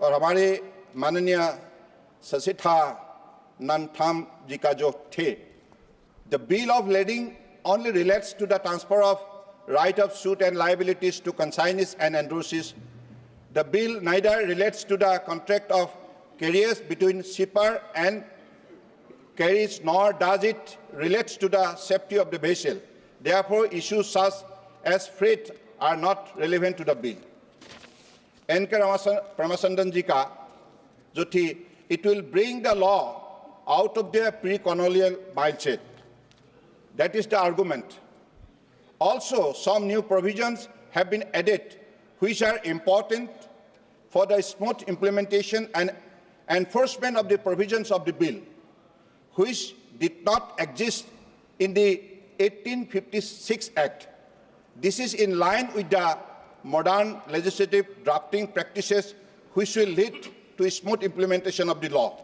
और हमारे माननीय ससिथा नंथाम जी का जो थे, the bill of lading only relates to the transfer of right of suit and liabilities to consignees and endorsees. The bill neither relates to the contract of carriers between shipper and carriers, nor does it relate to the safety of the vessel. Therefore, issues such as freight are not relevant to the bill. N.K. Pramasandan ji ka jo thi, it will bring the law out of their pre-colonial mindset. That is the argument. Also, some new provisions have been added which are important for the smooth implementation and enforcement of the provisions of the bill, which did not exist in the 1856 Act. This is in line with the modern legislative drafting practices which will lead to a smooth implementation of the law.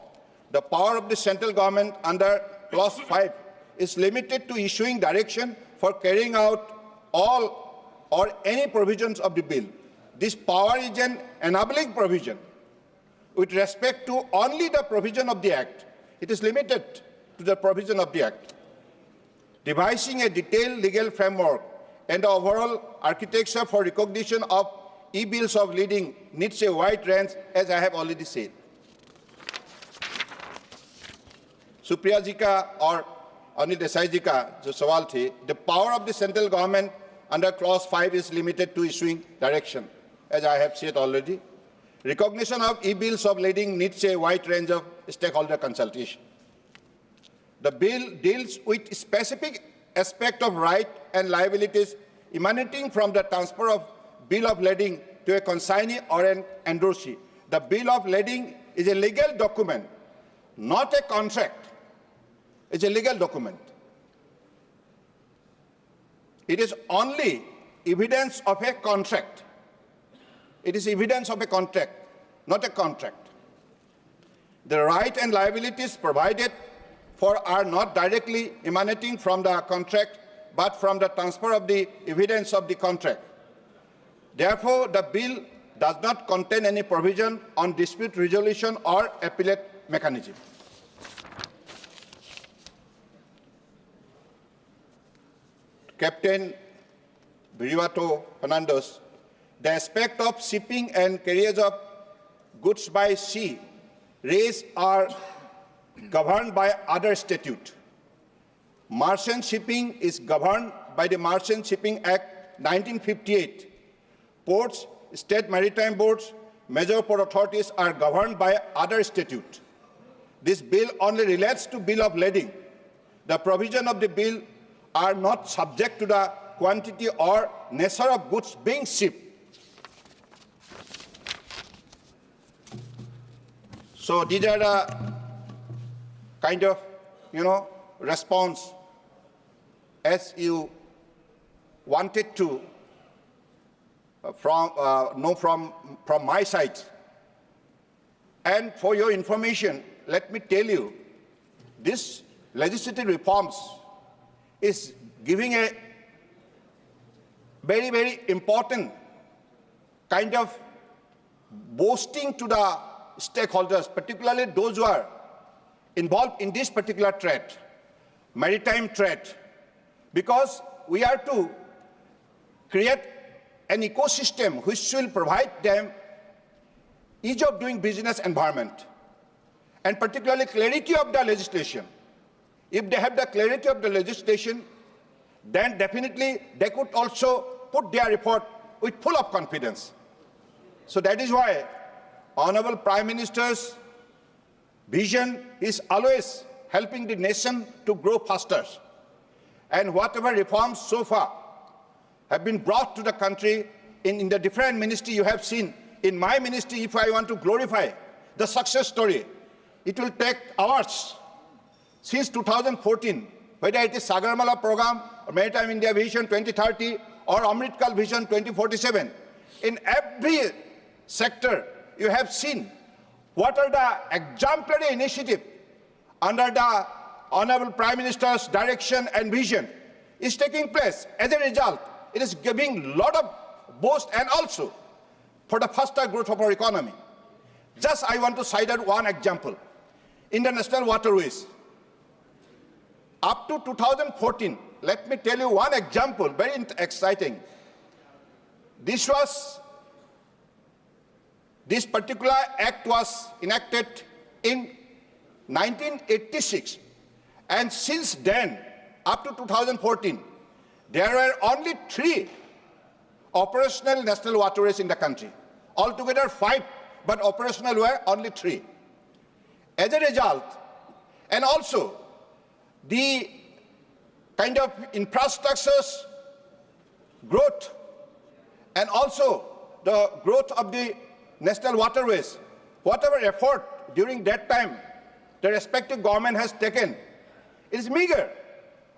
The power of the central government under Clause 5 is limited to issuing direction for carrying out all or any provisions of the bill. This power is an enabling provision with respect to only the provision of the Act. It is limited to the provision of the Act. Devising a detailed legal framework and the overall architecture for recognition of e-bills of lading needs a wide range, as I have already said. Supriya ji ka और Anil Desai ji ka जो सवाल थे, the power of the central government under Clause 5 is limited to issuing direction, as I have said already. Recognition of e-bills of lading needs a wide range of stakeholder consultation. The bill deals with specific aspect of right and liabilities emanating from the transfer of bill of lading to a consignee or an endorsee. The bill of lading is a legal document not a contract. It's a legal document. It is only evidence of a contract. It is evidence of a contract, not a contract. The right and liabilities provided for are not directly emanating from the contract, but from the transfer of the evidence of the contract. Therefore, the bill does not contain any provision on dispute resolution or appellate mechanism. Captain Viriato Fernandez, the aspect of shipping and carriage of goods by sea raised are governed by other statute. Merchant shipping is governed by the Merchant Shipping Act 1958. Ports, state maritime boards, major port authorities are governed by other statute. This bill only relates to bill of lading. The provision of the bill are not subject to the quantity or nature of goods being shipped. So these are the kind of, response as you wanted to know from my side. And for your information, let me tell you, this legislative reforms is giving a very, very important kind of boasting to the stakeholders, particularly those who are involved in this particular trade, maritime trade, because we are to create an ecosystem which will provide them ease of doing business environment, and particularly clarity of the legislation. If they have the clarity of the legislation, then definitely they could also put their report with full of confidence. So that is why Honorable Prime Minister's vision is always helping the nation to grow faster. And whatever reforms so far have been brought to the country in the different ministry you have seen, in my ministry, if I want to glorify the success story, it will take hours. Since 2014, whether it is Sagarmala program, or Maritime India Vision 2030, or Amritkal Vision 2047, in every sector you have seen what are the exemplary initiatives under the Honorable Prime Minister's direction and vision is taking place. As a result, it is giving a lot of boost and also for the faster growth of our economy. Just I want to cite out one example. International waterways. Up to 2014, let me tell you one example, very exciting. This particular act was enacted in 1986. And since then, up to 2014, there were only 3 operational national waterways in the country. Altogether 5, but operational were only 3. As a result, and also the kind of infrastructures growth and also the growth of the national waterways, whatever effort during that time the respective government has taken, is meager.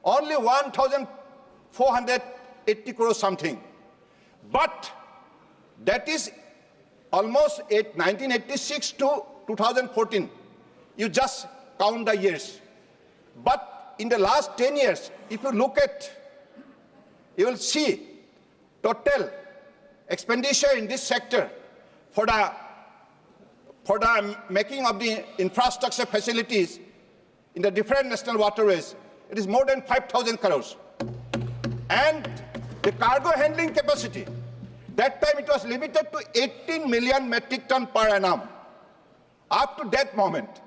Only 1,480 crores something. But that is almost 1986 to 2014. You just count the years. But in the last 10 years, if you look at, you will see total expenditure in this sector for the making of the infrastructure facilities in the different national waterways, it is more than 5,000 crores. And the cargo handling capacity, that time it was limited to 18 million metric ton per annum, up to that moment.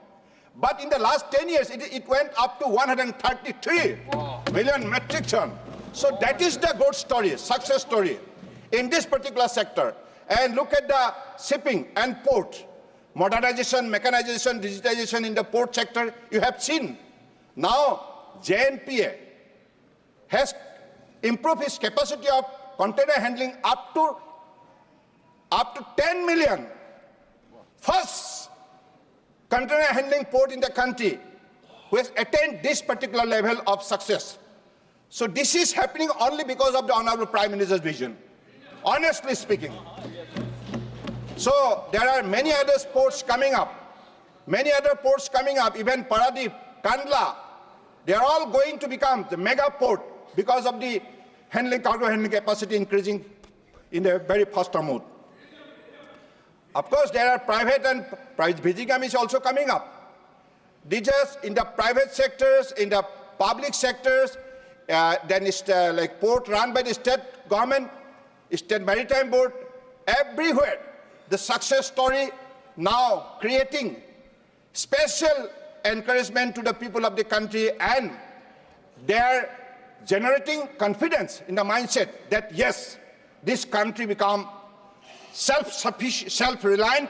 But in the last 10 years, it went up to 133 million metric ton. So that is the good story, success story in this particular sector. And look at the shipping and port, modernization, mechanization, digitization in the port sector, you have seen. Now, JNPA has improved its capacity of container handling up to 10 million. First container handling port in the country who has attained this particular level of success. So this is happening only because of the Honorable Prime Minister's vision, honestly speaking. So there are many other ports coming up, even Paradip, Kandla, they are all going to become the mega port because of the cargo handling capacity increasing in a very faster mode. Of course, there are private and Vizigam is also coming up. These are in the private sectors, in the public sectors, then it's like port run by the state government, state maritime board, everywhere. The success story now creating special encouragement to the people of the country, and they are generating confidence in the mindset that yes, this country become self-sufficient, self-reliant,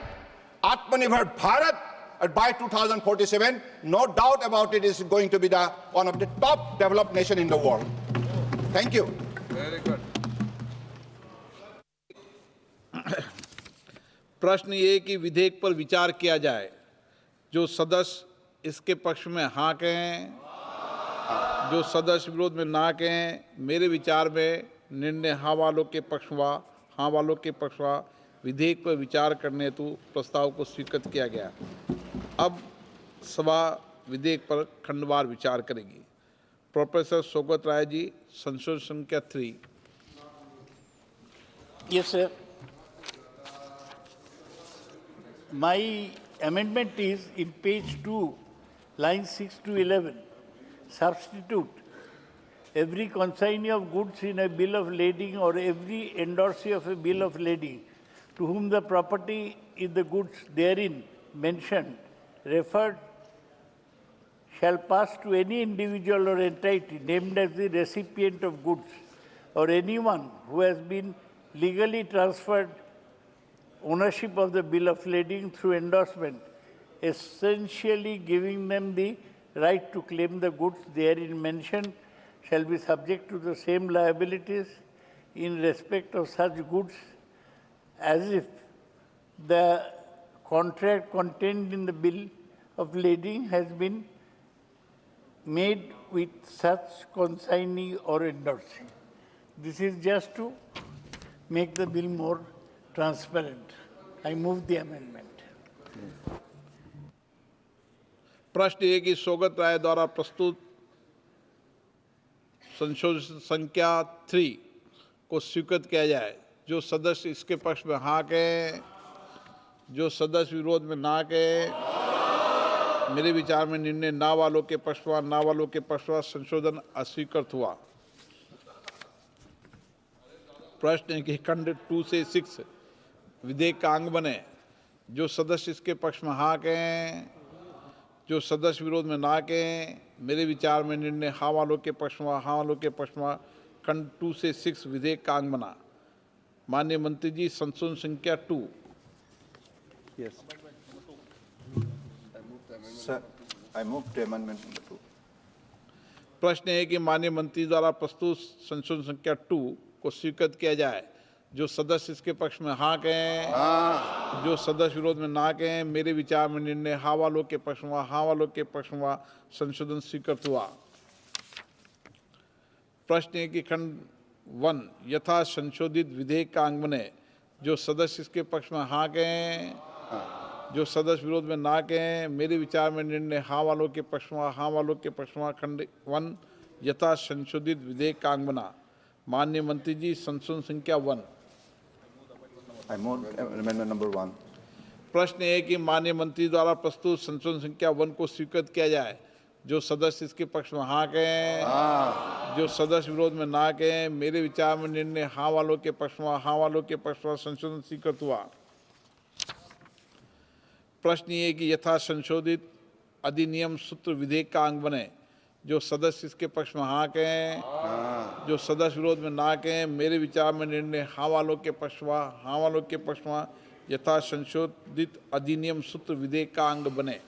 Atmanirbhar Bharat, and by 2047, no doubt about it, is going to be one of the top developed nation in the world. Thank you. Very good. प्रश्न ये कि विधेयक पर विचार किया जाए। जो सदस्य इसके पक्ष में हाँ कहें, जो सदस्य विरोध में ना कहें, मेरे विचार में निर्णय हाँ वालों के पक्षवा विधेयक पर विचार करने हेतु प्रस्ताव को स्वीकृत किया गया। अब सभा विधेयक पर खंडवार विचार करेगी। प्रोफेसर सौगत राय जी, संशोधन संख्या 3। Yes, sir. My amendment is in page 2, lines 6 to 11. Substitute every consignee of goods in a bill of lading or every endorsee of a bill of lading to whom the property is the goods therein mentioned referred shall pass to any individual or entity named as the recipient of goods or anyone who has been legally transferred ownership of the bill of lading through endorsement, essentially giving them the right to claim the goods therein mentioned, shall be subject to the same liabilities in respect of such goods as if the contract contained in the bill of lading has been made with such consignee or endorsee. This is just to make the bill more transparent. I move the amendment. प्रश्न ये कि सौगत राय द्वारा प्रस्तुत संशोधन संख्या 3 को स्वीकृत किया जाए। जो सदस्य इसके पक्ष में हाँ कहें, जो सदस्य विरोध में ना कहें, मेरे विचार में निर्णय ना वालों के पक्षवा संशोधन अस्वीकृत हुआ। प्रश्न है कि खंड 2 से 6 विधेयक का अंग बने। जो सदस्य इसके पक्ष में हाँ कहें, जो सदस्य विरोध में ना कहें, मेरे विचार में निर्णय हाँ वालों के पक्षवा खंड 2 से 6 विधेयक का अंग बना। माननीय मंत्री जी, संशोधन संख्या 2। Yes. Sir, I move to amendment number 2. प्रश्न है कि माननीय मंत्री द्वारा प्रस्तुत संशोधन संख्या 2 को स्वीकृत किया जाए। जो सदस्य इसके पक्ष में हाँ कहें, जो सदस्य विरोध में ना कहें, मेरे विचार में निर्णय हाँ वालों के पक्षवा संशोधन स्वीकृत हुआ। प्रश्न है कि खंड 1 यथा संशोधित विधेयक का अंग बने। जो सदस्य इसके पक्ष में हाँ कहें, जो सदस्य विरोध में ना कहें, मेरे विचार में निर्णय हाँ वालों के पक्षवा खंड 1 यथा संशोधित विधेयक का अंग बना। माननीय मंत्री जी, संशोधन संख्या 1। I move amendment number 1. प्रश्न है कि माननीय मंत्री द्वारा प्रस्तुत संशोधन संख्या 1 को स्वीकृत किया जाए। जो सदस्य इसके पक्ष में हाँ कहें, जो सदस्य विरोध में ना कहें, मेरे विचार में निर्णय हाँ वालों के पक्षवा संशोधन स्वीकृत हुआ। प्रश्न ये कि यथा संशोधित अधिनियम सूत्र विधेयक का अंग बने। जो सदस्य इसके पक्ष में हाँ कहें, जो सदस्य विरोध में ना कहें, मेरे विचार में निर्णय हाँ वालों के पक्षवा यथा संशोधित अधिनियम सूत्र विधेयक का अंग बने।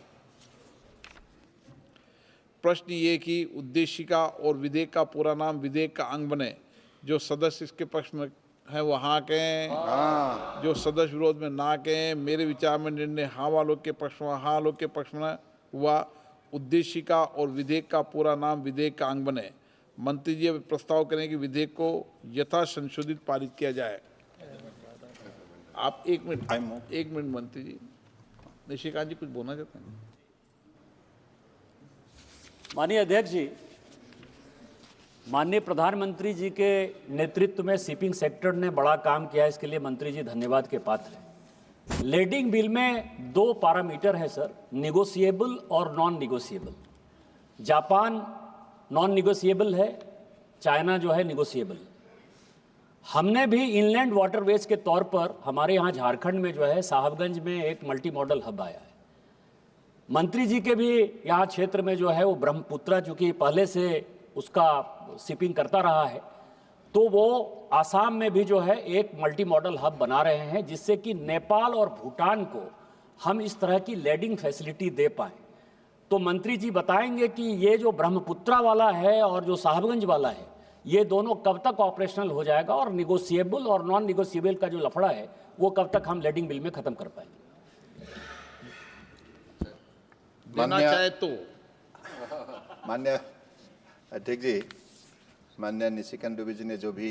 प्रश्न ये कि उद्देशिका और विधेयक का पूरा नाम विधेयक का अंग बने। जो सदस्य इसके पक्ष में हैं वो हाँ कहें, जो सदस्य विरोध में ना कहें। मेरे विचार में निर्णय हाँ वालों के पक्ष में, हाँ वालों के पक्ष में हुआ। उद्देशिका और विधेयक का पूरा नाम विधेयक का अंग बने। मंत्री जी अब प्रस्ताव करें कि विधेयक को यथा संशोधित पारित किया जाए। आप एक मिनट मंत्री जी, निशिकांत जी कुछ बोलना चाहते हैं? माननीय अध्यक्ष जी, माननीय प्रधानमंत्री जी के नेतृत्व में शिपिंग सेक्टर ने बड़ा काम किया, इसके लिए मंत्री जी धन्यवाद के पात्र हैं। लेडिंग बिल में 2 पैरामीटर है सर, निगोशिएबल और non negotiable. Japan non negotiable है, चाइना जो है निगोशिएबल। हमने भी इनलैंड वाटरवेज के तौर पर हमारे यहाँ झारखंड में जो है साहबगंज में एक मल्टी मॉडल हब आया है। मंत्री जी के भी यहाँ क्षेत्र में जो है वो ब्रह्मपुत्रा, चूंकि पहले से उसका शिपिंग करता रहा है, तो वो आसाम में भी जो है एक मल्टी मॉडल हब बना रहे हैं, जिससे कि नेपाल और भूटान को हम इस तरह की लैंडिंग फैसिलिटी दे पाएं। तो मंत्री जी बताएंगे कि ये जो ब्रह्मपुत्रा वाला है और जो साहबगंज वाला है, ये दोनों कब तक ऑपरेशनल हो जाएगा, और निगोशिएबल और नॉन निगोशिएबल का जो लफड़ा है वो कब तक हम लैंडिंग बिल में खत्म कर पाएंगे? देना चाहे तो। मान्य अध्यक्ष जी, माननीय निशिकांत दुबे जी ने जो भी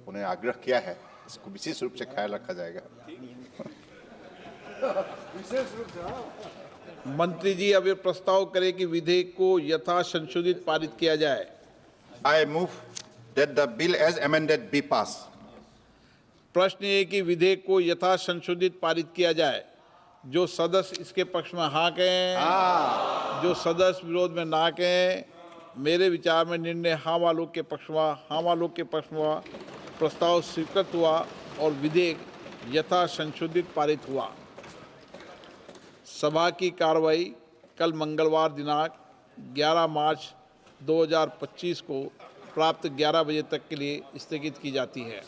उन्हें आग्रह किया है, इसको विशेष रूप से ख्याल रखा जाएगा। विशेष रूप से मंत्री जी अब ये प्रस्ताव करें कि विधेयक को यथा संशोधित पारित किया जाए। I move that the bill as amended be passed. प्रश्न ये कि विधेयक को यथा संशोधित पारित किया जाए। जो सदस्य इसके पक्ष में हाँ कहें, जो सदस्य विरोध में ना कहें। मेरे विचार में निर्णय हाँ वालों के पक्ष में, हाँ वालों के पक्ष में प्रस्ताव स्वीकृत हुआ और विधेयक यथा संशोधित पारित हुआ। सभा की कार्रवाई कल मंगलवार दिनांक 11 मार्च 2025 को प्राप्त 11 बजे तक के लिए स्थगित की जाती है।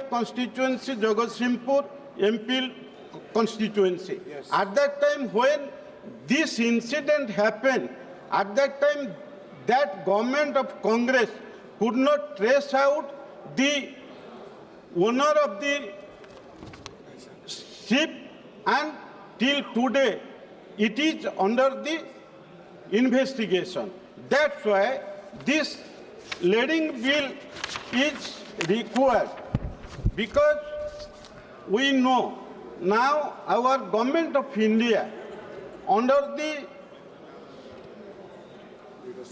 Constituency, Jagatsinghpur MP constituency. Yes. At that time when this incident happened, at that time that government of Congress could not trace out the owner of the ship, and till today it is under the investigation. That's why this leading bill is required, because we know now our government of India, under the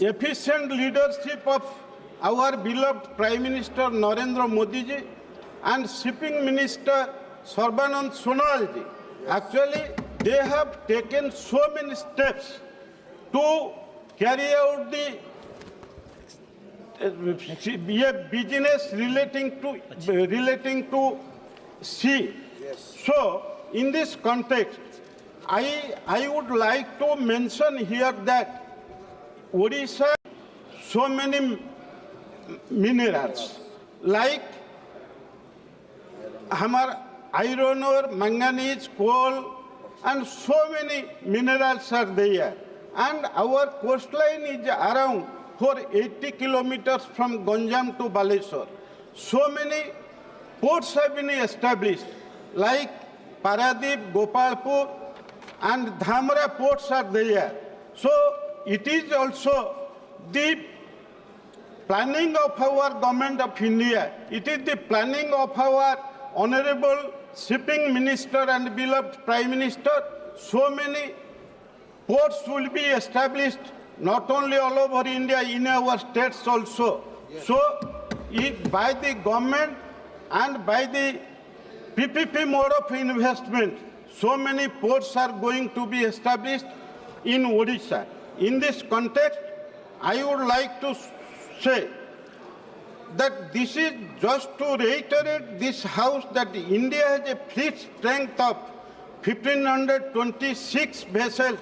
efficient leadership of our beloved Prime Minister Narendra Modi ji and Shipping Minister Sarbanand Sonal ji, actually they have taken so many steps to carry out the business relating to sea. Yes. So, in this context, I would like to mention here that Odisha so many minerals like hamar iron ore, manganese, coal, and so many minerals are there. And our coastline is around 480 kilometers from Ganjam to Baleswar. So many ports have been established, like Paradip, Gopalpur, and Dhamra ports are there. So it is also the planning of our government of India. It is the planning of our Honorable Shipping Minister and beloved Prime Minister. So many ports will be established not only all over India, in our states also. Yes. So, if by the government and by the PPP mode of investment, so many ports are going to be established in Odisha. In this context, I would like to say that this is just to reiterate this House that India has a fleet strength of 1,526 vessels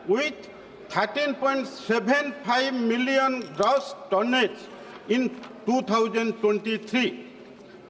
with 13.75 million gross tonnage in 2023.